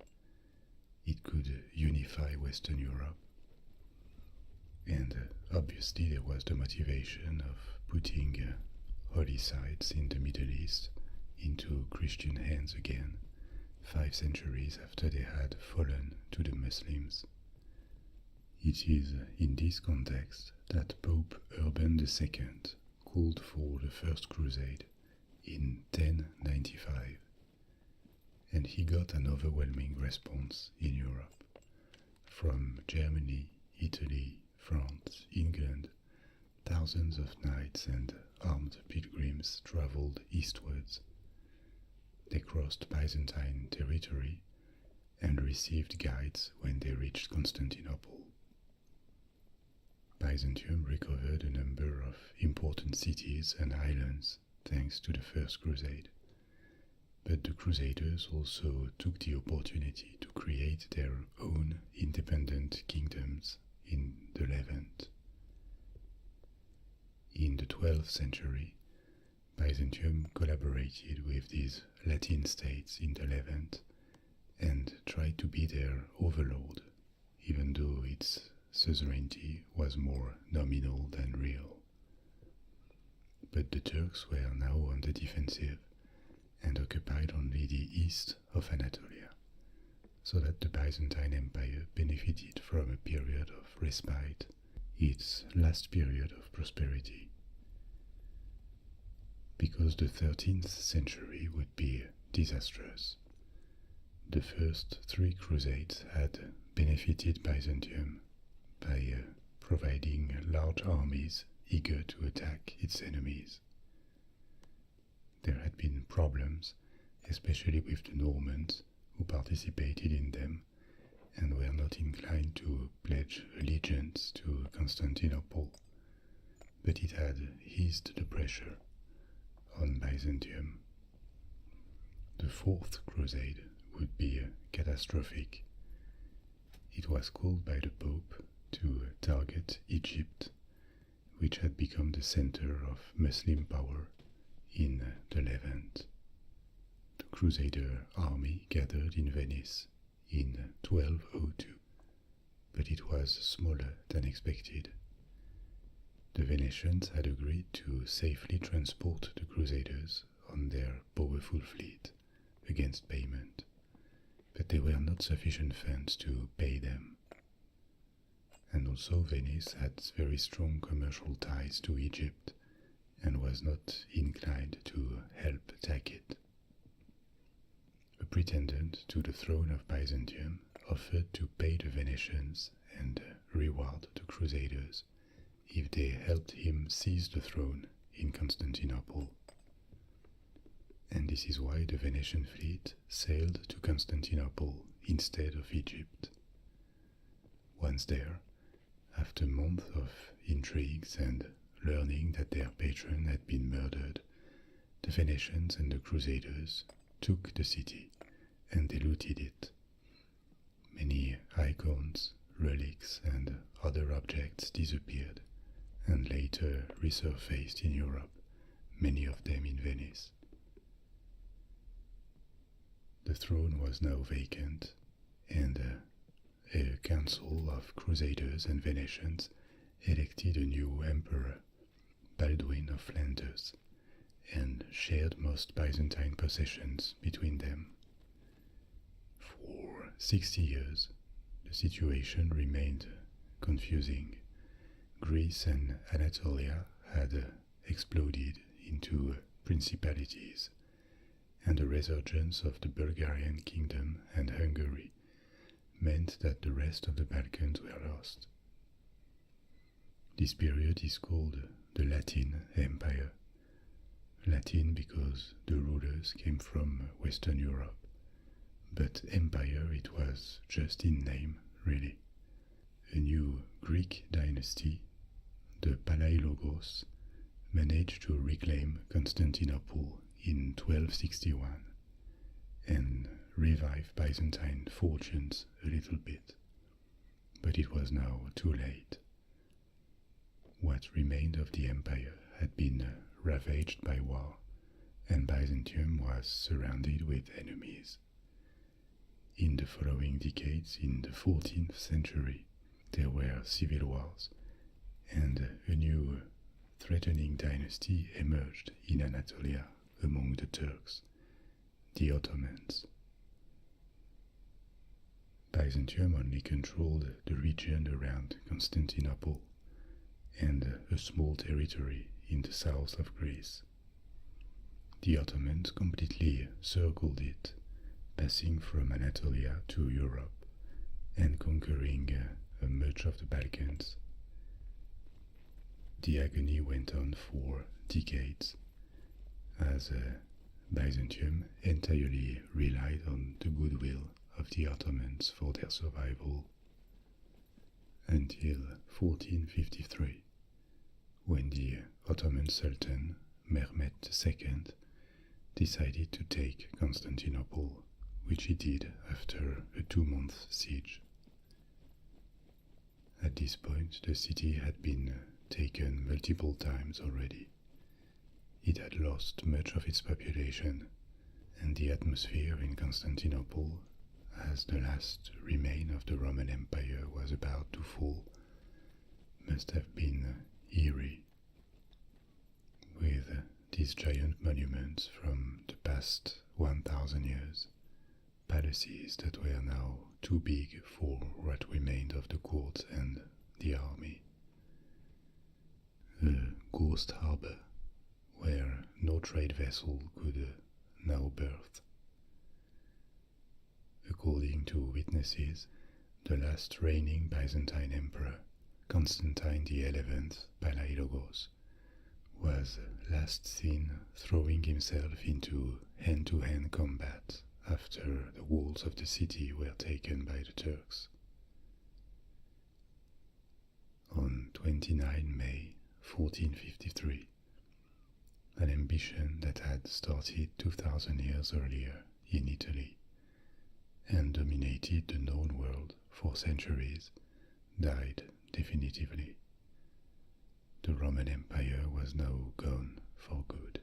It could unify Western Europe. And obviously there was the motivation of putting holy sites in the Middle East into Christian hands again, 5 centuries after they had fallen to the Muslims. It is in this context that Pope Urban II called for the First Crusade in 1095, and he got an overwhelming response in Europe. From Germany, Italy, France, England, thousands of knights and armed pilgrims traveled eastwards. They crossed Byzantine territory and received guides when they reached Constantinople. Byzantium recovered a number of important cities and islands thanks to the First Crusade. But the Crusaders also took the opportunity to create their own independent kingdoms in the Levant. In the 12th century, Byzantium collaborated with these Latin states in the Levant and tried to be their overlord, even though its suzerainty was more nominal than real. But the Turks were now on the defensive and occupied only the east of Anatolia, so that the Byzantine Empire benefited from a period of respite, its last period of prosperity. Because the 13th century would be disastrous. The first three crusades had benefited Byzantium by providing large armies eager to attack its enemies. There had been problems, especially with the Normans, who participated in them and were not inclined to pledge allegiance to Constantinople, but it had eased the pressure on Byzantium. The Fourth Crusade would be catastrophic. It was called by the Pope to target Egypt, which had become the center of Muslim power in the Levant. The Crusader army gathered in Venice in 1202, but it was smaller than expected. The Venetians had agreed to safely transport the Crusaders on their powerful fleet against payment, but there were not sufficient funds to pay them. And also Venice had very strong commercial ties to Egypt and was not inclined to help attack it. A pretendant to the throne of Byzantium offered to pay the Venetians and reward the Crusaders if they helped him seize the throne in Constantinople. And this is why the Venetian fleet sailed to Constantinople instead of Egypt. Once there, after months of intrigues and learning that their patron had been murdered, the Venetians and the Crusaders took the city and they looted it. Many icons, relics, and other objects disappeared and later resurfaced in Europe, many of them in Venice. The throne was now vacant, and a council of Crusaders and Venetians elected a new emperor, Baldwin of Flanders, and shared most Byzantine possessions between them. For 60 years, the situation remained confusing. Greece and Anatolia had exploded into principalities, and the resurgence of the Bulgarian kingdom and Hungary meant that the rest of the Balkans were lost. This period is called the Latin Empire. Latin because the rulers came from Western Europe, but empire it was just in name, really. A new Greek dynasty, the Palaiologos, managed to reclaim Constantinople in 1261 and revive Byzantine fortunes a little bit, but it was now too late. What remained of the empire had been ravaged by war, and Byzantium was surrounded with enemies. In the following decades, in the 14th century, there were civil wars, and a new threatening dynasty emerged in Anatolia among the Turks, the Ottomans. Byzantium only controlled the region around Constantinople and a small territory in the south of Greece. The Ottomans completely circled it, passing from Anatolia to Europe and conquering much of the Balkans. The agony went on for decades, as Byzantium entirely relied on the goodwill of the Ottomans for their survival, until 1453, when the Ottoman Sultan Mehmed II decided to take Constantinople, which he did after a 2-month siege. At this point, the city had been taken multiple times already. It had lost much of its population, and the atmosphere in Constantinople, as the last remain of the Roman Empire was about to fall, must have been eerie, with these giant monuments from the past 1,000 years, palaces that were now too big for what remained of the court and the army. A ghost harbor where no trade vessel could now berth. According to witnesses, the last reigning Byzantine emperor, Constantine XI Palaiologos, was last seen throwing himself into hand-to-hand combat after the walls of the city were taken by the Turks. On 29 May 1453, an ambition that had started 2,000 years earlier in Italy and dominated the known world for centuries died definitively. The Roman Empire was now gone for good.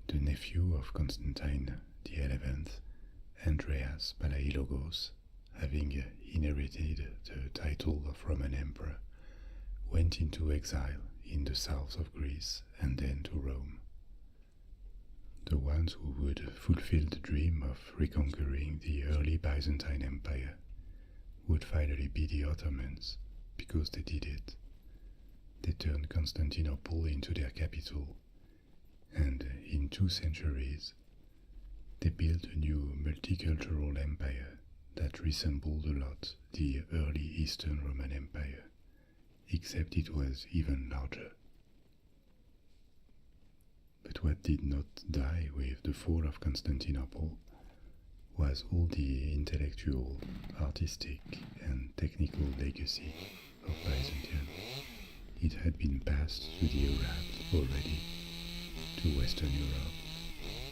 The nephew of Constantine XI, Andreas Palaiologos, having inherited the title of Roman Emperor, went into exile in the south of Greece and then to Rome. The ones who would fulfill the dream of reconquering the early Byzantine Empire would finally be the Ottomans, because they did it. They turned Constantinople into their capital, and in 2 centuries they built a new multicultural empire that resembled a lot the early Eastern Roman Empire, except it was even larger. But what did not die with the fall of Constantinople was all the intellectual, artistic, and technical legacy of Byzantium. It had been passed to the Arabs already, to Western Europe,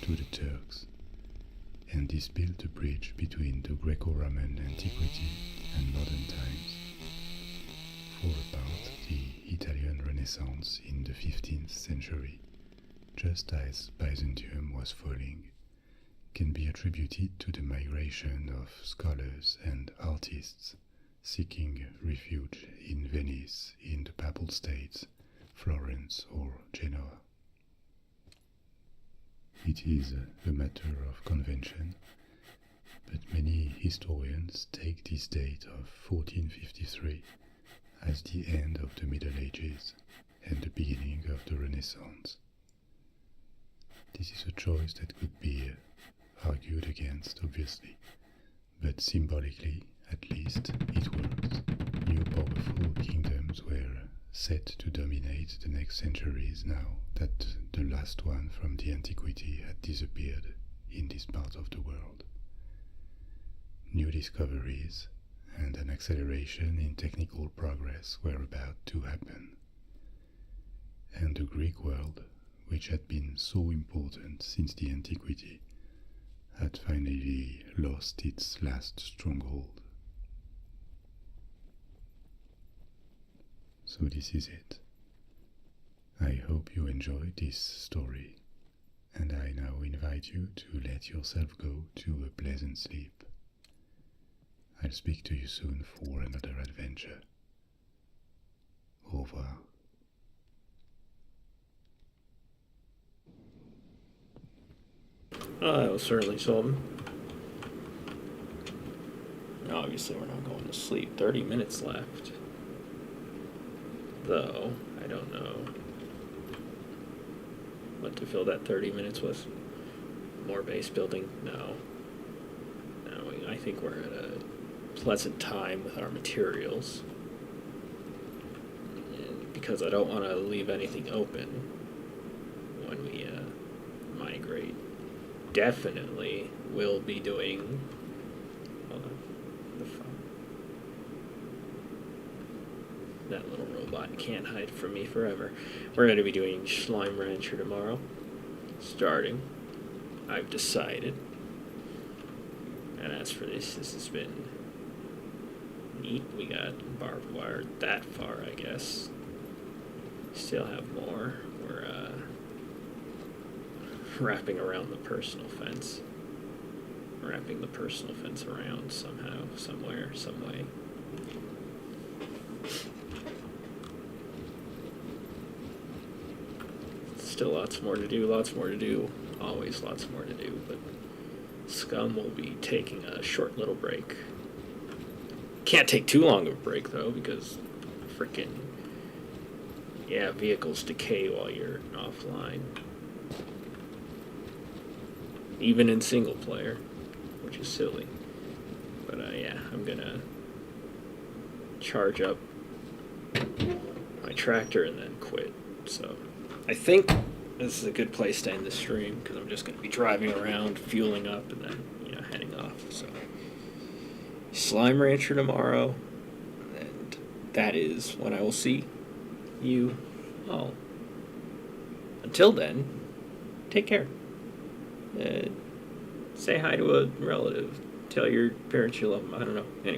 to the Turks, and this built a bridge between the Greco-Roman antiquity and modern times. For a part, the Italian Renaissance in the 15th century, just as Byzantium was falling, can be attributed to the migration of scholars and artists seeking refuge in Venice, in the Papal States, Florence or Genoa. It is a matter of convention, but many historians take this date of 1453 as the end of the Middle Ages and the beginning of the Renaissance. This is a choice that could be argued against, obviously, but symbolically, at least, it works. New powerful kingdoms were set to dominate the next centuries now that the last one from the antiquity had disappeared in this part of the world. New discoveries and an acceleration in technical progress were about to happen. And the Greek world, which had been so important since the antiquity, had finally lost its last stronghold. So this is it. I hope you enjoyed this story, and I now invite you to let yourself go to a pleasant sleep. I'll speak to you soon for another adventure. Au revoir. Oh, that was certainly something. Obviously, we're not going to sleep. 30 minutes left. Though, I don't know what to fill that 30 minutes with. More base building? No. No, I think we're at a pleasant time with our materials. And because I don't want to leave anything open when we migrate. Definitely will be doing... Hold on. The phone. That little robot can't hide from me forever. We're going to be doing SCUM Rancher tomorrow. Starting. I've decided. And as for this has been neat. We got barbed wire that far, I guess. Still have more. We're wrapping around the personal fence. Wrapping the personal fence around somehow, somewhere, some way. Still lots more to do, always lots more to do, but SCUM will be taking a short little break. Can't take too long of a break, though, because freaking, yeah, vehicles decay while you're offline. Even in single player, which is silly. But, yeah, I'm gonna charge up my tractor and then quit, so... I think this is a good place to end the stream because I'm just going to be driving around, fueling up, and then, heading off. So, SCUM Rancher tomorrow, and that is when I will see you all. Until then, take care. Say hi to a relative. Tell your parents you love them. I don't know. Anyway.